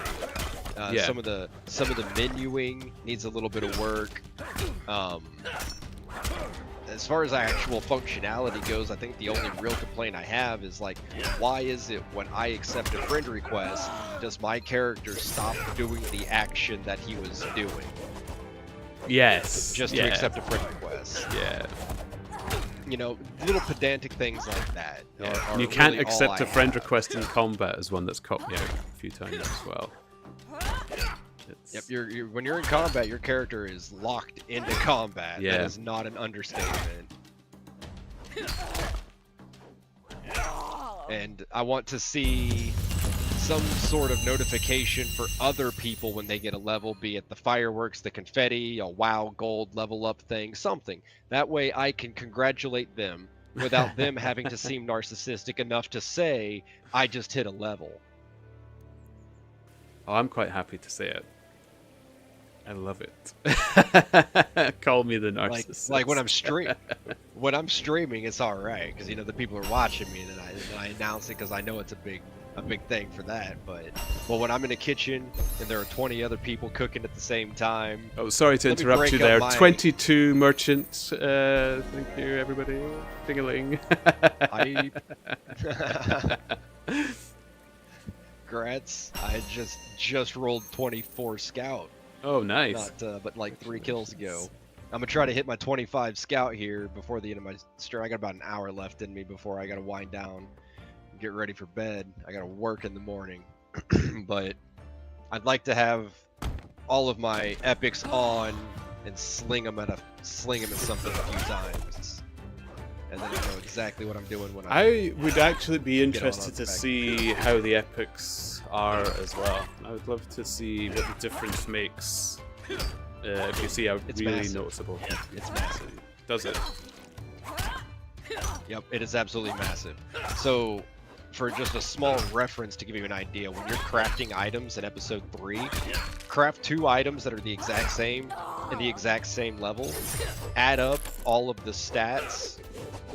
Yeah. Some of the menuing needs a little bit of work. As far as actual functionality goes, I think the only real complaint I have is, like, why is it when I accept a friend request, does my character stop doing the action that he was doing? Yes. Just to accept a friend request. Yeah. You know, little pedantic things like that. Yeah. Are You can't really accept all a friend request in combat is one that's caught me out a few times as well. Yep, when you're in combat, your character is locked into combat. Yeah. That is not an understatement. And I want to see some sort of notification for other people when they get a level, be it the fireworks, the confetti, a WoW gold level up thing, something. That way I can congratulate them without them having to seem narcissistic enough to say, I just hit a level. Oh, I'm quite happy to say it. I love it. Call me the narcissist. Like when I'm streaming, it's all right because the people are watching me, and then I announce it because I know it's a big thing for that. But when I'm in a kitchen and there are 20 other people cooking at the same time. Oh, sorry to interrupt you there. 22 merchants. Thank you, everybody. Ding-a-ling. Grats. I just rolled 24 scout. Oh, nice. But like 3 kills ago. I'm gonna try to hit my 25 scout here before the end of my stream. I got about an hour left in me before I gotta wind down, get ready for bed. I gotta work in the morning, but I'd like to have all of my epics on and sling them at something a few times, and then I know exactly what I'm doing when I would actually be interested to see how the epics are as well. I would love to see what the difference makes. If you see how it's really massive. noticeable. It's massive. Does it? Yep, it is absolutely massive. So, for just a small reference to give you an idea, when you're crafting items in episode 3, craft 2 items that are the exact same in the exact same level, add up all of the stats.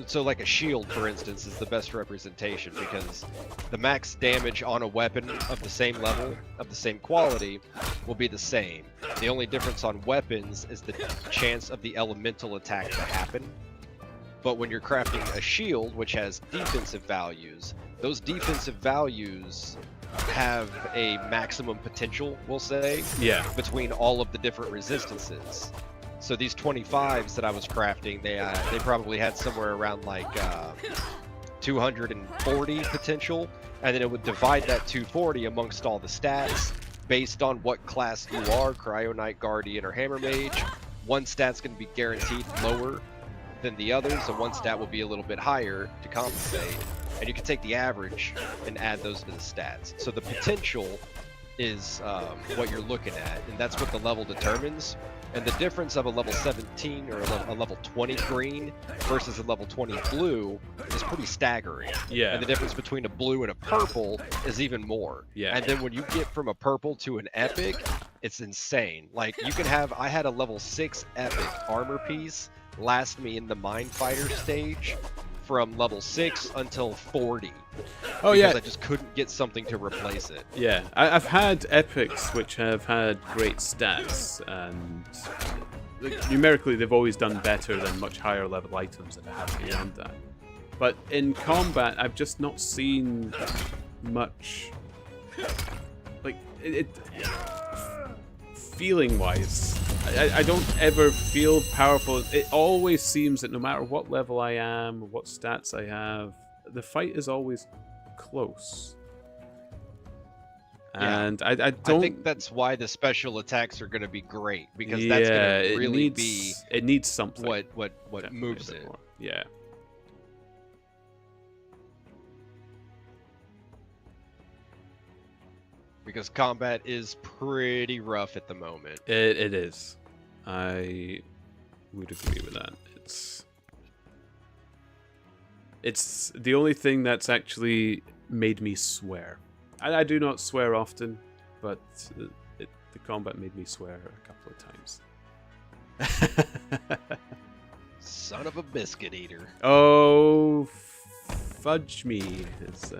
So like a shield, for instance, is the best representation because the max damage on a weapon of the same level, of the same quality, will be the same. The only difference on weapons is the chance of the elemental attack to happen. But when you're crafting a shield, which has defensive values, those defensive values have a maximum potential, we'll say, between all of the different resistances. So these 25s that I was crafting, they probably had somewhere around like 240 potential, and then it would divide that 240 amongst all the stats based on what class you are, Cryo Knight, Guardian, or Hammer Mage. One stat's going to be guaranteed lower than the others, and one stat will be a little bit higher to compensate. And you can take the average and add those to the stats. So the potential is what you're looking at, and that's what the level determines. And the difference of a level 17 or a level 20 green versus a level 20 blue is pretty staggering. Yeah. And the difference between a blue and a purple is even more. Yeah. And then when you get from a purple to an epic, it's insane. Like you can have, I had a level 6 epic armor piece last me in the Mind Fighter stage from level 6 until 40. Oh because yeah, I just couldn't get something to replace it. Yeah, I've had epics which have had great stats, and numerically they've always done better than much higher level items that have beyond that. But in combat, I've just not seen much, like feeling-wise. I don't ever feel powerful. It always seems that no matter what level I am, what stats I have, the fight is always close. And I don't... I think that's why the special attacks are going to be great, because that's going to really be... It needs something. What moves it. More. Yeah. Because combat is pretty rough at the moment. It is. I would agree with that. It's the only thing that's actually made me swear. I do not swear often, but the combat made me swear a couple of times. Son of a biscuit eater. Oh, fudge me. It's,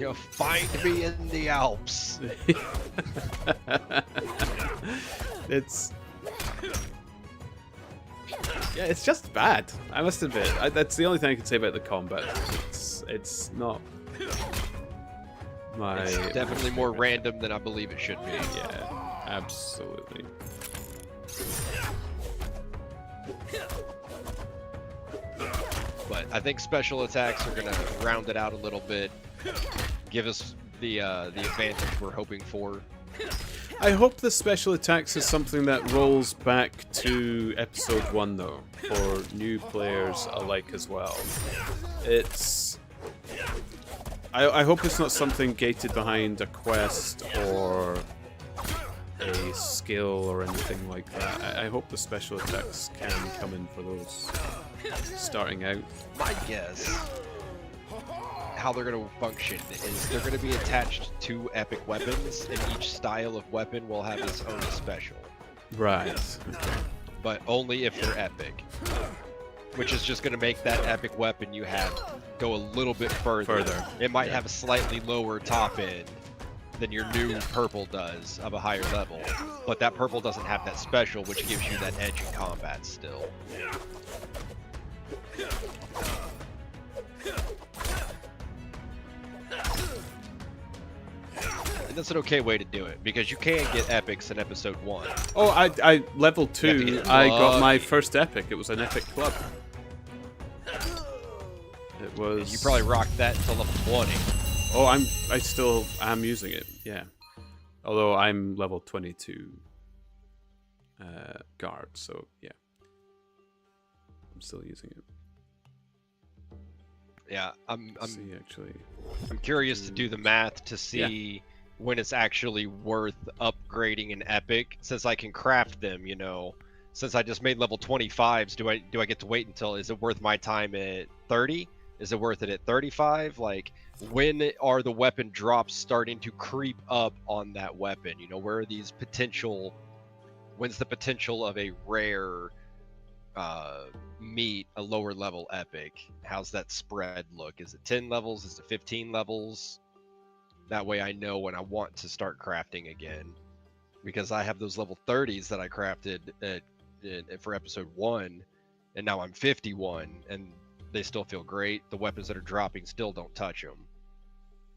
You'll find me in the Alps. Yeah, it's just bad. I must admit. That's the only thing I can say about the combat. It's not my... It's definitely more random than I believe it should be. Yeah, absolutely. But I think special attacks are going to round it out a little bit, give us the advantage we're hoping for. I hope the special attacks is something that rolls back to episode 1 though, for new players alike as well. It's... I hope it's not something gated behind a quest or a skill or anything like that. I hope the special attacks can come in for those starting out. My guess, how they're going to function is they're going to be attached to epic weapons, and each style of weapon will have its own special. Right. Okay. But only if they're epic. Which is just going to make that epic weapon you have go a little bit further. It might have a slightly lower top end than your new purple does of a higher level, but that purple doesn't have that special, which gives you that edge in combat still. And that's an okay way to do it, because you can get epics in episode 1. Oh, I level 2, I got my lucky. first epic. It was an epic club. It was... You probably rocked that until level 20. Oh, I still am using it, yeah. Although I'm level 22 guard, so yeah. I'm still using it. Yeah, I'm See, actually. curious to do the math to see when it's actually worth upgrading an epic, since I can craft them, you know. Since I just made level 25s, do I get to wait until, is it worth my time at 30? Is it worth it at 35? Like, when are the weapon drops starting to creep up on that weapon? You know, where are these potential, when's the potential of a rare meet a lower level epic? How's that spread look? Is it 10 levels? Is it 15 levels? That way I know when I want to start crafting again. Because I have those level 30s that I crafted for episode 1, and now I'm 51, and they still feel great. The weapons that are dropping still don't touch them.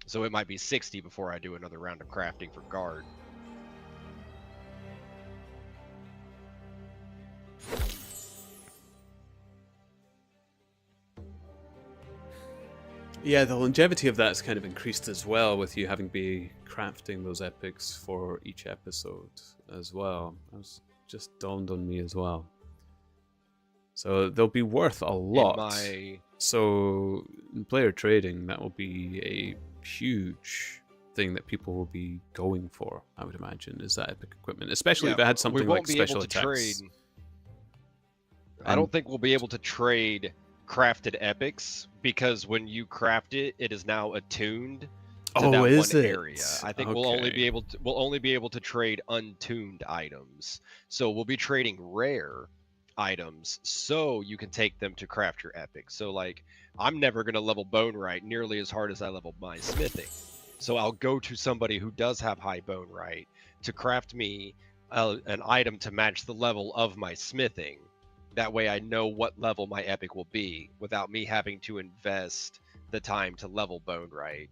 So it might be 60 before I do another round of crafting for guard. Yeah, the longevity of that's kind of increased as well, with you having to be crafting those epics for each episode as well. That's just dawned on me as well. So they'll be worth a lot. So in player trading, that will be a huge thing that people will be going for, I would imagine, is that epic equipment. Especially if it had something like special attacks. I don't think we'll be able to trade crafted epics, because when you craft it, it is now attuned to that one area. I think we'll only be able to trade untuned items. So we'll be trading rare items so you can take them to craft your epic. So like, I'm never going to level bone right nearly as hard as I level my smithing. So I'll go to somebody who does have high bone right to craft me an item to match the level of my smithing. That way I know what level my epic will be without me having to invest the time to level bone right.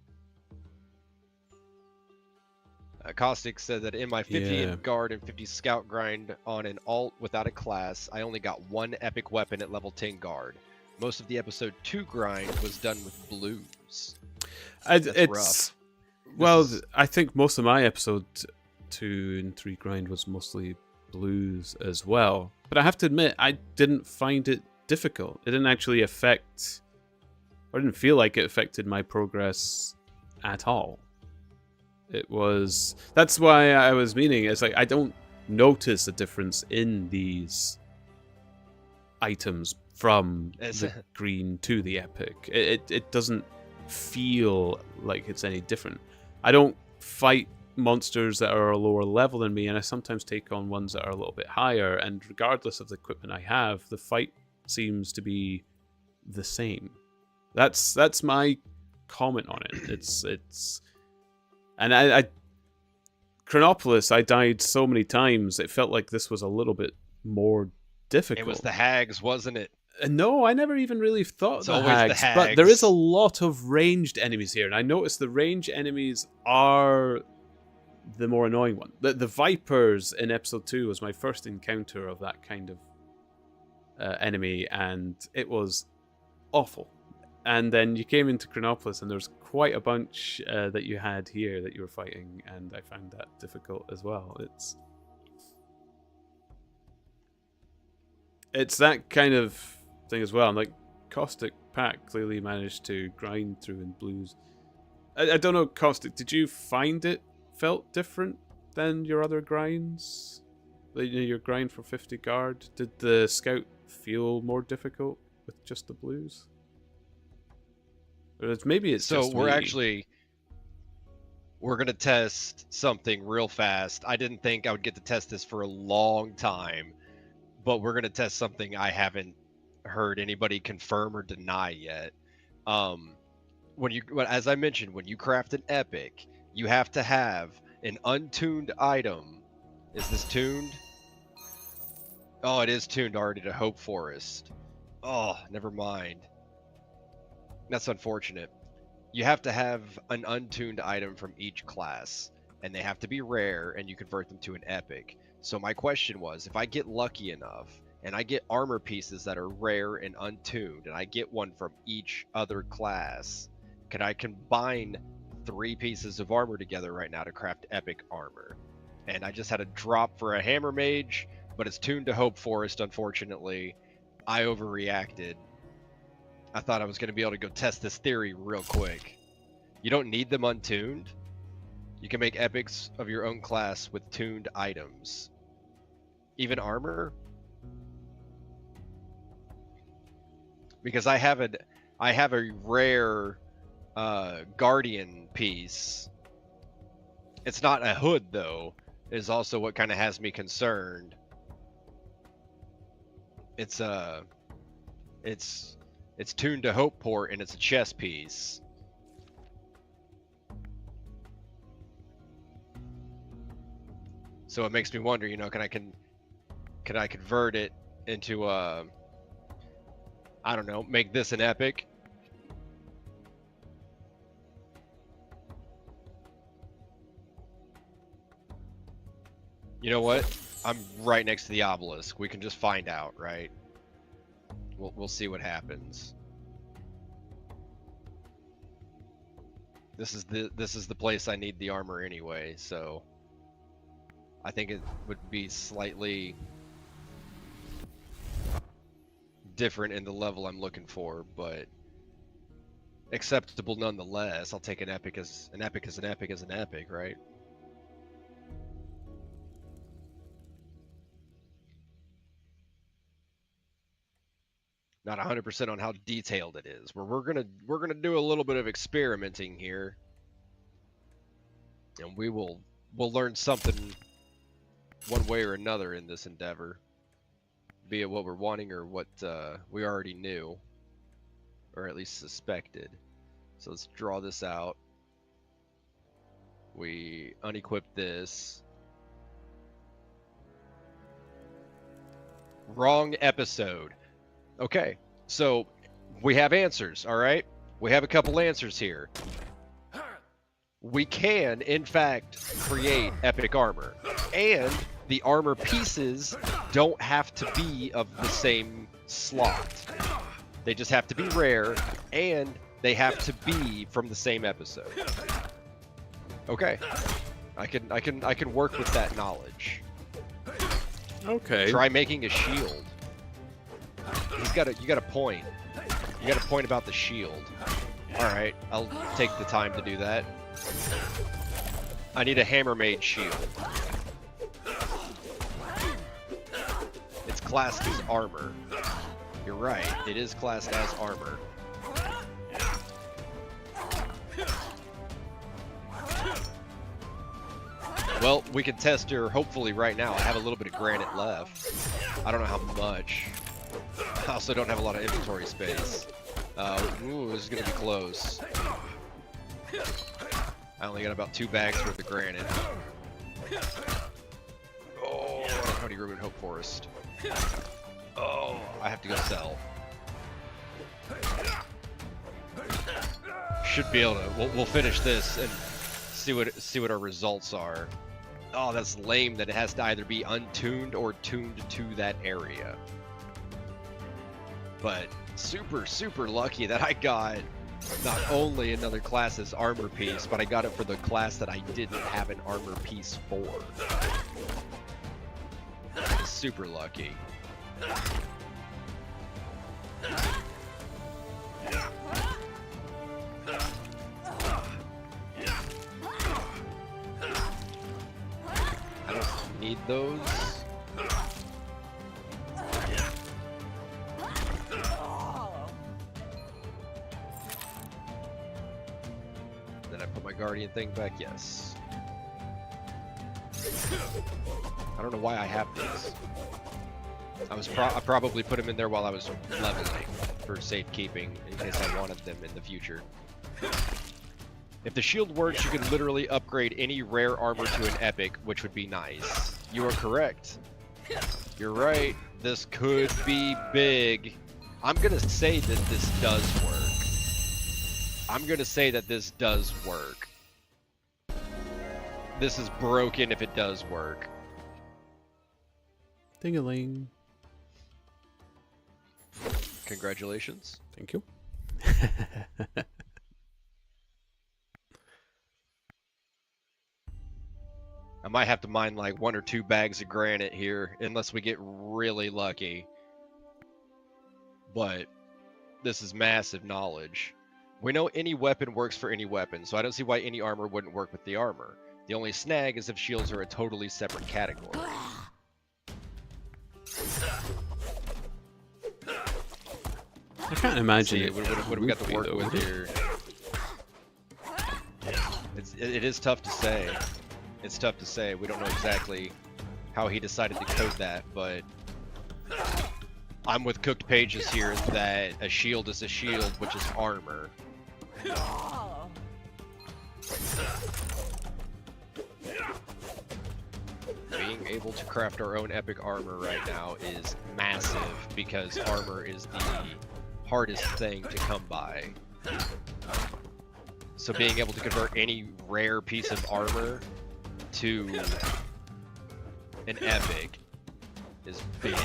Caustic said that in my 50 in guard and 50 scout grind on an alt without a class, I only got one epic weapon at level 10 guard. Most of the episode 2 grind was done with blues. It's rough. Well, I think most of my episode 2 and 3 grind was mostly blues as well. But I have to admit, I didn't find it difficult. It didn't actually affect, or didn't feel like it affected my progress at all. It was, that's why I was meaning, it's like, I don't notice a difference in these items from the green to the epic. It doesn't feel like it's any different. I don't fight monsters that are a lower level than me, and I sometimes take on ones that are a little bit higher, and regardless of the equipment I have, the fight seems to be the same. That's my comment on it. It's and I Chronopolis, I died so many times, it felt like this was a little bit more difficult. It was the hags, wasn't it? No, I never even really thought the hags, but there is a lot of ranged enemies here, and I noticed the ranged enemies are the more annoying one. The Vipers in episode 2 was my first encounter of that kind of enemy, and it was awful. and then you came into Chronopolis, and there's quite a bunch that you had here that you were fighting, and I found that difficult as well. It's that kind of thing as well. And like Caustic Pack clearly managed to grind through in blues. I don't know, Caustic, did you find it felt different than your other grinds? Like, your grind for 50 guard? Did the scout feel more difficult with just the blues? Or maybe it's So just we're going to test something real fast. I didn't think I would get to test this for a long time, but we're going to test something I haven't heard anybody confirm or deny yet. As I mentioned, when you craft an epic, you have to have an untuned item. Is this tuned? Oh, it is tuned already to Hope Forest. Oh, never mind. That's unfortunate. You have to have an untuned item from each class, and they have to be rare, and you convert them to an epic. So my question was, if I get lucky enough, and I get armor pieces that are rare and untuned, and I get one from each other class, can I combine 3 pieces of armor together right now to craft epic armor? And I just had a drop for a hammer mage, but it's tuned to Hope Forest, unfortunately. I overreacted. I thought I was going to be able to go test this theory real quick. You don't need them untuned. You can make epics of your own class with tuned items. Even armor? Because I have a rare guardian piece. It's not a hood though, is also what kind of has me concerned. It's tuned to Hope Port, and it's a chest piece. So it makes me wonder, you know, can I convert it into I don't know, make this an epic? You know what? I'm right next to the obelisk. We can just find out, right? We'll see what happens. This is the place I need the armor anyway, so I think it would be slightly different in the level I'm looking for, but acceptable nonetheless. I'll take an epic as an epic as an epic as an epic, right? Not 100% on how detailed it is. We're gonna do a little bit of experimenting here, and we'll learn something one way or another in this endeavor, be it what we're wanting or what we already knew, or at least suspected. So let's draw this out. We unequip this. Wrong episode. Okay, so we have answers, all right? We have a couple answers here. We can, in fact, create epic armor. And the armor pieces don't have to be of the same slot. They just have to be rare, and they have to be from the same episode. Okay. I can work with that knowledge. Okay. Try making a shield. You got a point. You got a point about the shield. Alright, I'll take the time to do that. I need a hammer made shield. It's classed as armor. You're right, it is classed as armor. Well, we can test her hopefully right now. I have a little bit of granite left. I don't know how much. I also don't have a lot of inventory space. Ooh, this is gonna be close. I only got about 2 bags worth of granite. Oh, I don't have any room in Hope Forest. Oh, I have to go sell. Should be able to. We'll finish this and see what our results are. Oh, that's lame that it has to either be untuned or tuned to that area. But super lucky that I got not only another class's armor piece, but I got it for the class that I didn't have an armor piece for. Super lucky. I don't need those. Then I put my guardian thing back, yes. I don't know why I have these. I probably put them in there while I was leveling for safekeeping in case I wanted them in the future. If the shield works, you can literally upgrade any rare armor to an epic, which would be nice. You are correct. You're right. This could be big. I'm gonna say that this does work. I'm gonna say that this does work. This is broken if it does work. Ding-a-ling. Congratulations. Thank you. I might have to mine like 1 or 2 bags of granite here, unless we get really lucky. But this is massive knowledge. We know any weapon works for any weapon, so I don't see why any armor wouldn't work with the armor. The only snag is if shields are a totally separate category. I can't imagine See, it. what do we got to work though, with here? It is tough to say. It's tough to say. We don't know exactly how he decided to code that, but I'm with Cooked Pages here that a shield is a shield, which is armor. Being able to craft our own epic armor right now is massive because armor is the hardest thing to come by. So being able to convert any rare piece of armor to an epic is big.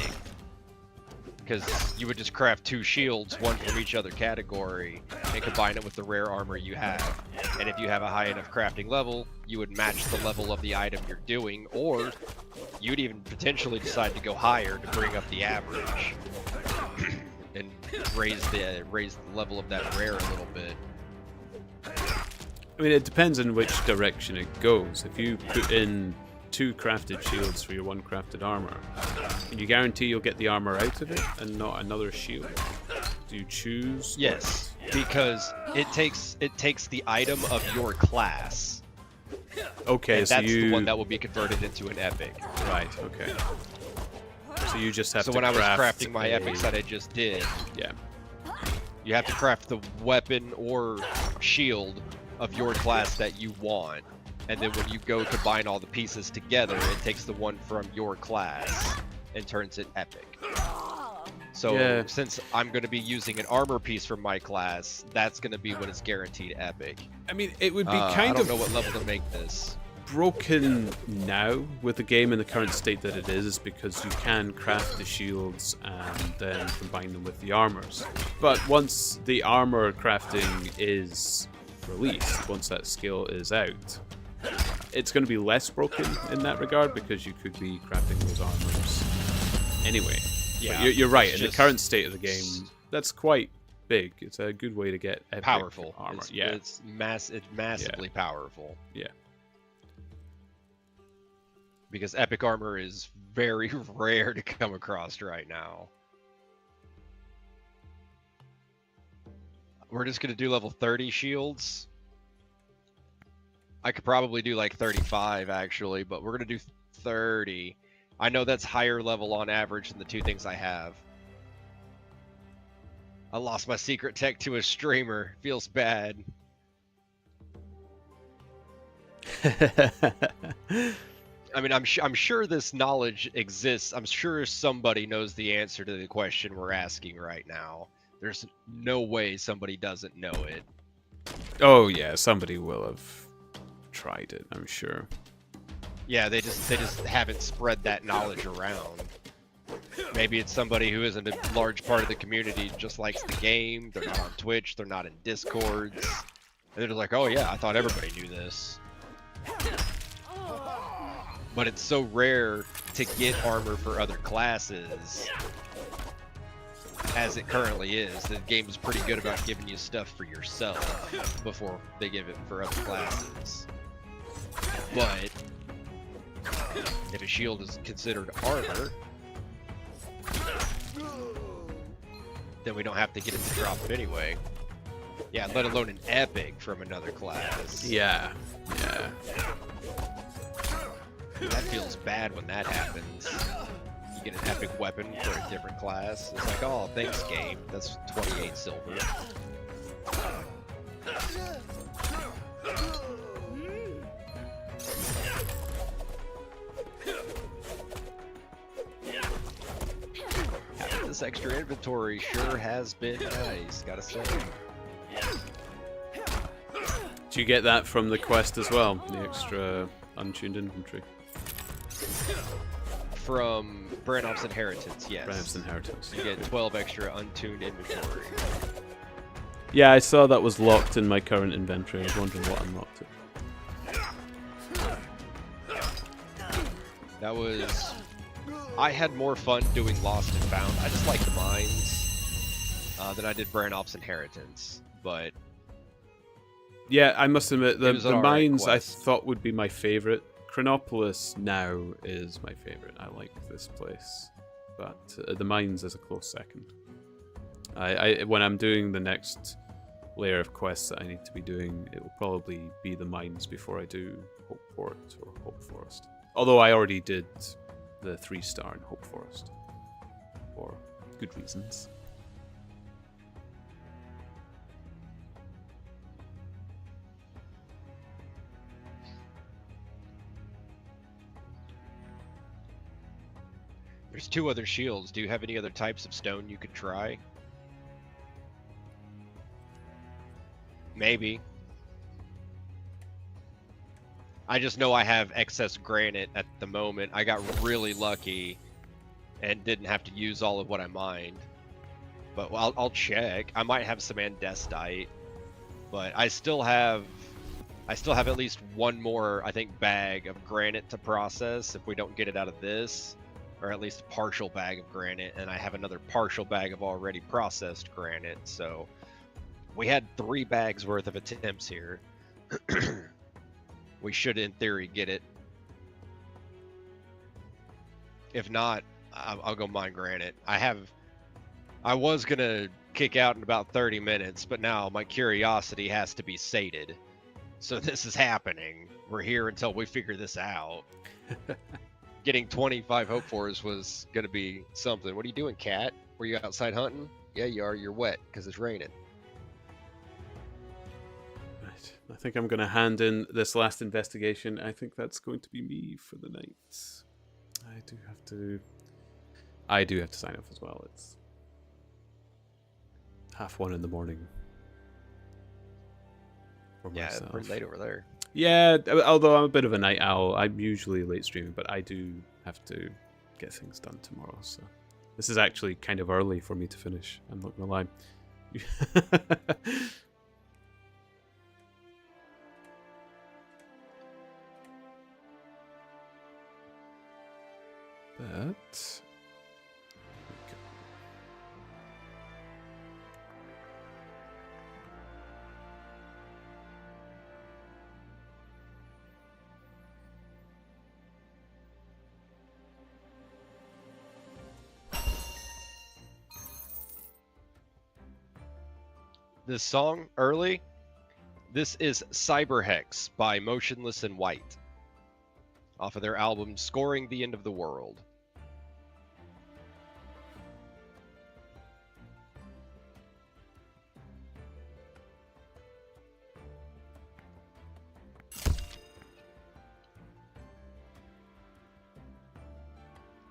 Because you would just craft 2 shields, one from each other category, and combine it with the rare armor you have. And if you have a high enough crafting level, you would match the level of the item you're doing, or you'd even potentially decide to go higher to bring up the average. And raise the level of that rare a little bit. I mean, it depends on which direction it goes. If you put in 2 crafted shields for your 1 crafted armor, can you guarantee you'll get the armor out of it and not another shield? Do you choose? Yes, because it takes the item of your class. Okay, and so that's you... the one that will be converted into an epic. Right, okay. So you just have to So when I was craft crafting my epics that I just did, yeah, you have to craft the weapon or shield of your class that you want. And then when you go combine all the pieces together, it takes the one from your class and turns it epic. So Yeah. since I'm going to be using an armor piece from my class, that's going to be when it's guaranteed epic. I mean, it would be I kind don't of know what level to make this. broken now with the game in the current state that it is, because you can craft the shields and then combine them with the armors. But once the armor crafting is released, once that skill is out, it's going to be less broken in that regard, because you could be crafting those armors anyway. Yeah, but you're right. it's In the just current state of the game, that's quite big. It's a good way to get epic powerful armor. It's massively powerful. Yeah. Because epic armor is very rare to come across right now. We're just gonna do level 30 shields. I could probably do like 35 actually, but we're gonna do 30. I know that's higher level on average than the 2 things I have. I lost my secret tech to a streamer. Feels bad. I mean, I'm sure this knowledge exists. I'm sure somebody knows the answer to the question we're asking right now. There's no way somebody doesn't know it. Oh yeah, somebody will have tried it, I'm sure. Yeah, they just haven't spread that knowledge around. Maybe it's somebody who isn't a large part of the community, just likes the game. They're not on Twitch. They're not in Discords. And they're just like, oh yeah, I thought everybody knew this. But it's so rare to get armor for other classes as it currently is. The game is pretty good about giving you stuff for yourself before they give it for other classes. But if a shield is considered armor, then we don't have to get it to drop it anyway. Yeah, let alone an epic from another class. Yeah, yeah. That feels bad when that happens. You get an epic weapon for a different class. It's like, oh, thanks, game. That's 28 silver. Having this extra inventory sure has been nice, gotta say. Do you get that from the quest as well? The extra untuned inventory? From Brannoff's Inheritance, yes. Brannoff's Inheritance. You get 12 extra untuned inventory. Yeah, I saw that was locked in my current inventory. I was wondering what unlocked it. That was... I had more fun doing Lost and Found. I just like the mines than I did Brannoff's Inheritance, but... Yeah, I must admit, the alright mines I quest. thought would be my favorite. Chronopolis now is my favorite. I like this place, but the mines is a close second. When I'm doing the next layer of quests that I need to be doing, it will probably be the mines before I do Hope Fort or Hope Forest. Although I already did the 3-star in Hope Forest for good reasons. There's 2 other shields. Do you have any other types of stone you could try? Maybe. I just know I have excess granite at the moment. I got really lucky and didn't have to use all of what I mined. But I'll check. I might have some andesite, but I still have at least one more, I think, bag of granite to process if we don't get it out of this. Or at least a partial bag of granite, and I have another partial bag of already processed granite, so we had 3 bags worth of attempts here. We should, in theory, get it. If not, I'll go mine granite. I was gonna kick out in about 30 minutes, but now my curiosity has to be sated. So this is happening. We're here until we figure this out. Getting 25 Hope Fours was going to be something. What are you doing, Cat? Were you outside hunting? Yeah, you are. You're wet because it's raining. Right. I think I'm going to hand in this last investigation. I think that's going to be me for the night. I do have to sign off as well. It's 1:30 in the morning. For Yeah, myself. it's pretty late over there. Yeah, although I'm a bit of a night owl, I'm usually late streaming, but I do have to get things done tomorrow, so this is actually kind of early for me to finish, I'm not gonna lie. But... This song, early, this is Cyberhex by Motionless in White, off of their album Scoring the End of the World.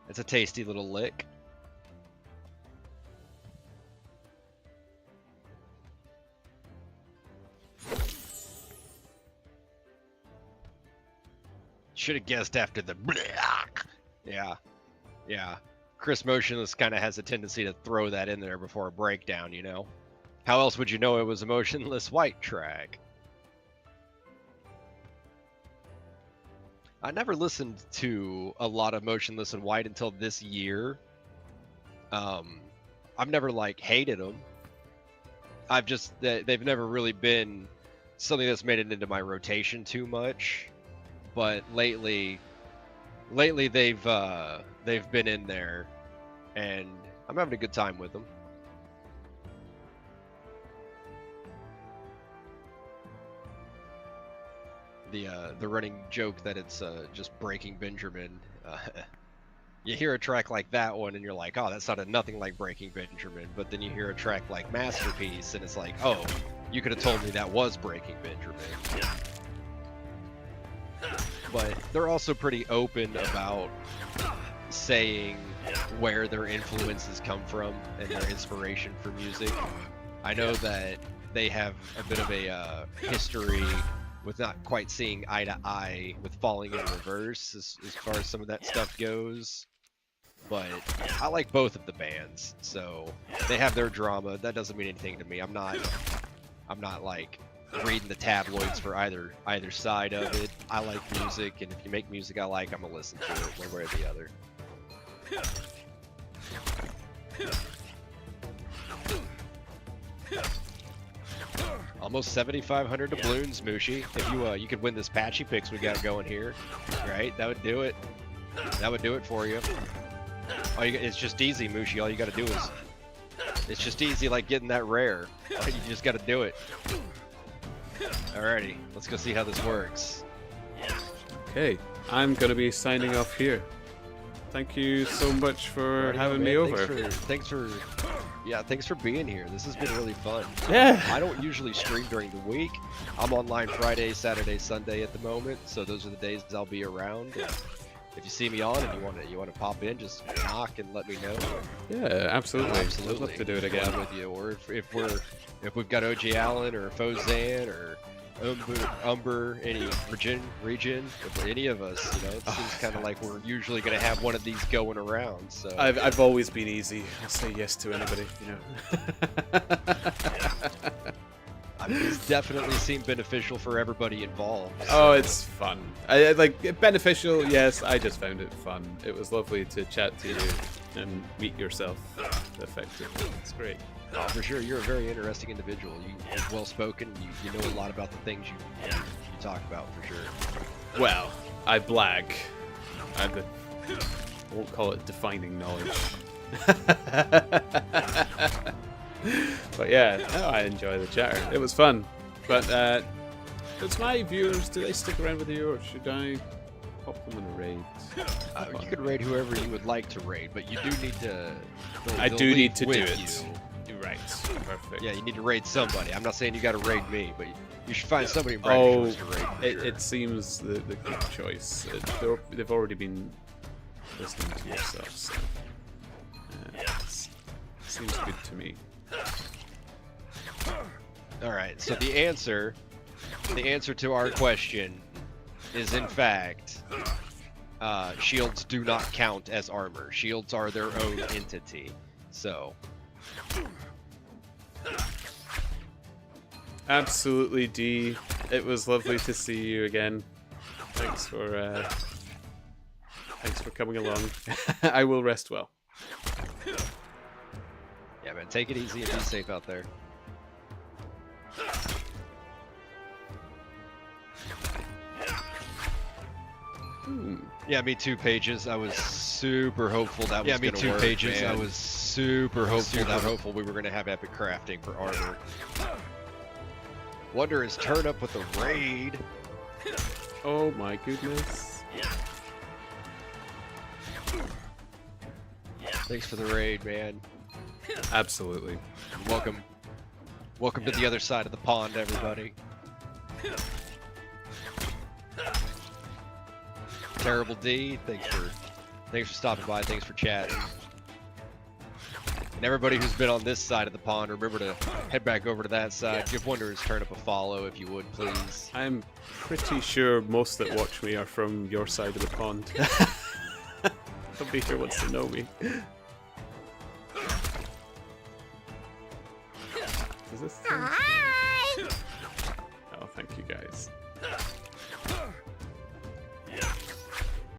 It's a tasty little lick. Should have guessed after the yeah. Chris Motionless kind of has a tendency to throw that in there before a breakdown, you know? How else would you know it was a Motionless White track? I never listened to a lot of Motionless in White until this year. I've never like hated them. I've just they've never really been something that's made it into my rotation too much. But lately they've been in there, and I'm having a good time with them. The running joke that it's just Breaking Benjamin. You hear a track like that one and you're like, oh, that sounded nothing like Breaking Benjamin. But then you hear a track like Masterpiece and it's like, oh, you could have told me that was Breaking Benjamin. But they're also pretty open about saying where their influences come from and their inspiration for music. I know that they have a bit of a history with not quite seeing eye to eye with Falling in Reverse as far as some of that stuff goes. But I like both of the bands, so they have their drama. That doesn't mean anything to me. I'm not like reading the tabloids for either side of it. I like music, and if you make music I like, I'm gonna listen to it one way or the other. Almost 7,500 doubloons, Mushi. If you could win this patchy picks we got going here, right? That would do it. That would do it for you. It's just easy, Mushi. All you got to do is, it's just easy like getting that rare. You just got to do it. Alrighty, let's go see how this works. Okay, I'm gonna be signing off here. Thank you so much for having me over. Thanks for being here. This has been really fun. Yeah. I don't usually stream during the week. I'm online Friday, Saturday, Sunday at the moment, so those are the days I'll be around. If you see me on and you want to pop in, just knock and let me know. Yeah, absolutely. Absolutely. I'd love to do it again with you. Or if we've got OJ Allen or Fozan or Umber, any region, if any of us, you know, it seems kind of like we're usually going to have one of these going around. So I've always been easy. I'll say yes to anybody, you know. I mean, it's definitely seemed beneficial for everybody involved. So. Oh, it's fun. I like beneficial. Yes, I just found it fun. It was lovely to chat to you and meet yourself effectively. It's great. Oh, for sure, you're a very interesting individual. You're well spoken. You know a lot about the things you talk about, for sure. Well, I blag. I won't call it defining knowledge. But yeah, no, I enjoy the chatter. It was fun. But does my viewers, do they stick around with you, or should I pop them in a raid? You could raid whoever you would like to raid, but you do need to. I do need to do with it. You. You're right. Perfect. Yeah, you need to raid somebody. I'm not saying you got to raid me, but you should find somebody in Brandon to raid. For sure. It seems the good choice. They've already been listening to yourself, so it seems good to me. All right. So the answer to our question is, in fact, shields do not count as armor. Shields are their own entity. So. Absolutely, D. It was lovely to see you again. Thanks for coming along. I will rest well. Yeah, man. Take it easy and be safe out there. Yeah, me too, Pages. I was super hopeful that was going to work. Pages. Man. I was super hopeful we were going to have epic crafting for armor. Wonder is Turnip with a raid. Oh my goodness. Thanks for the raid, man. Absolutely. Welcome to the other side of the pond, everybody. Terrible D, thanks for stopping by, thanks for chatting. And everybody who's been on this side of the pond, remember to head back over to that side. Give Wanderers Turnip a follow if you would, please. I'm pretty sure most that watch me are from your side of the pond. Nobody here wants to know me. Does this thing?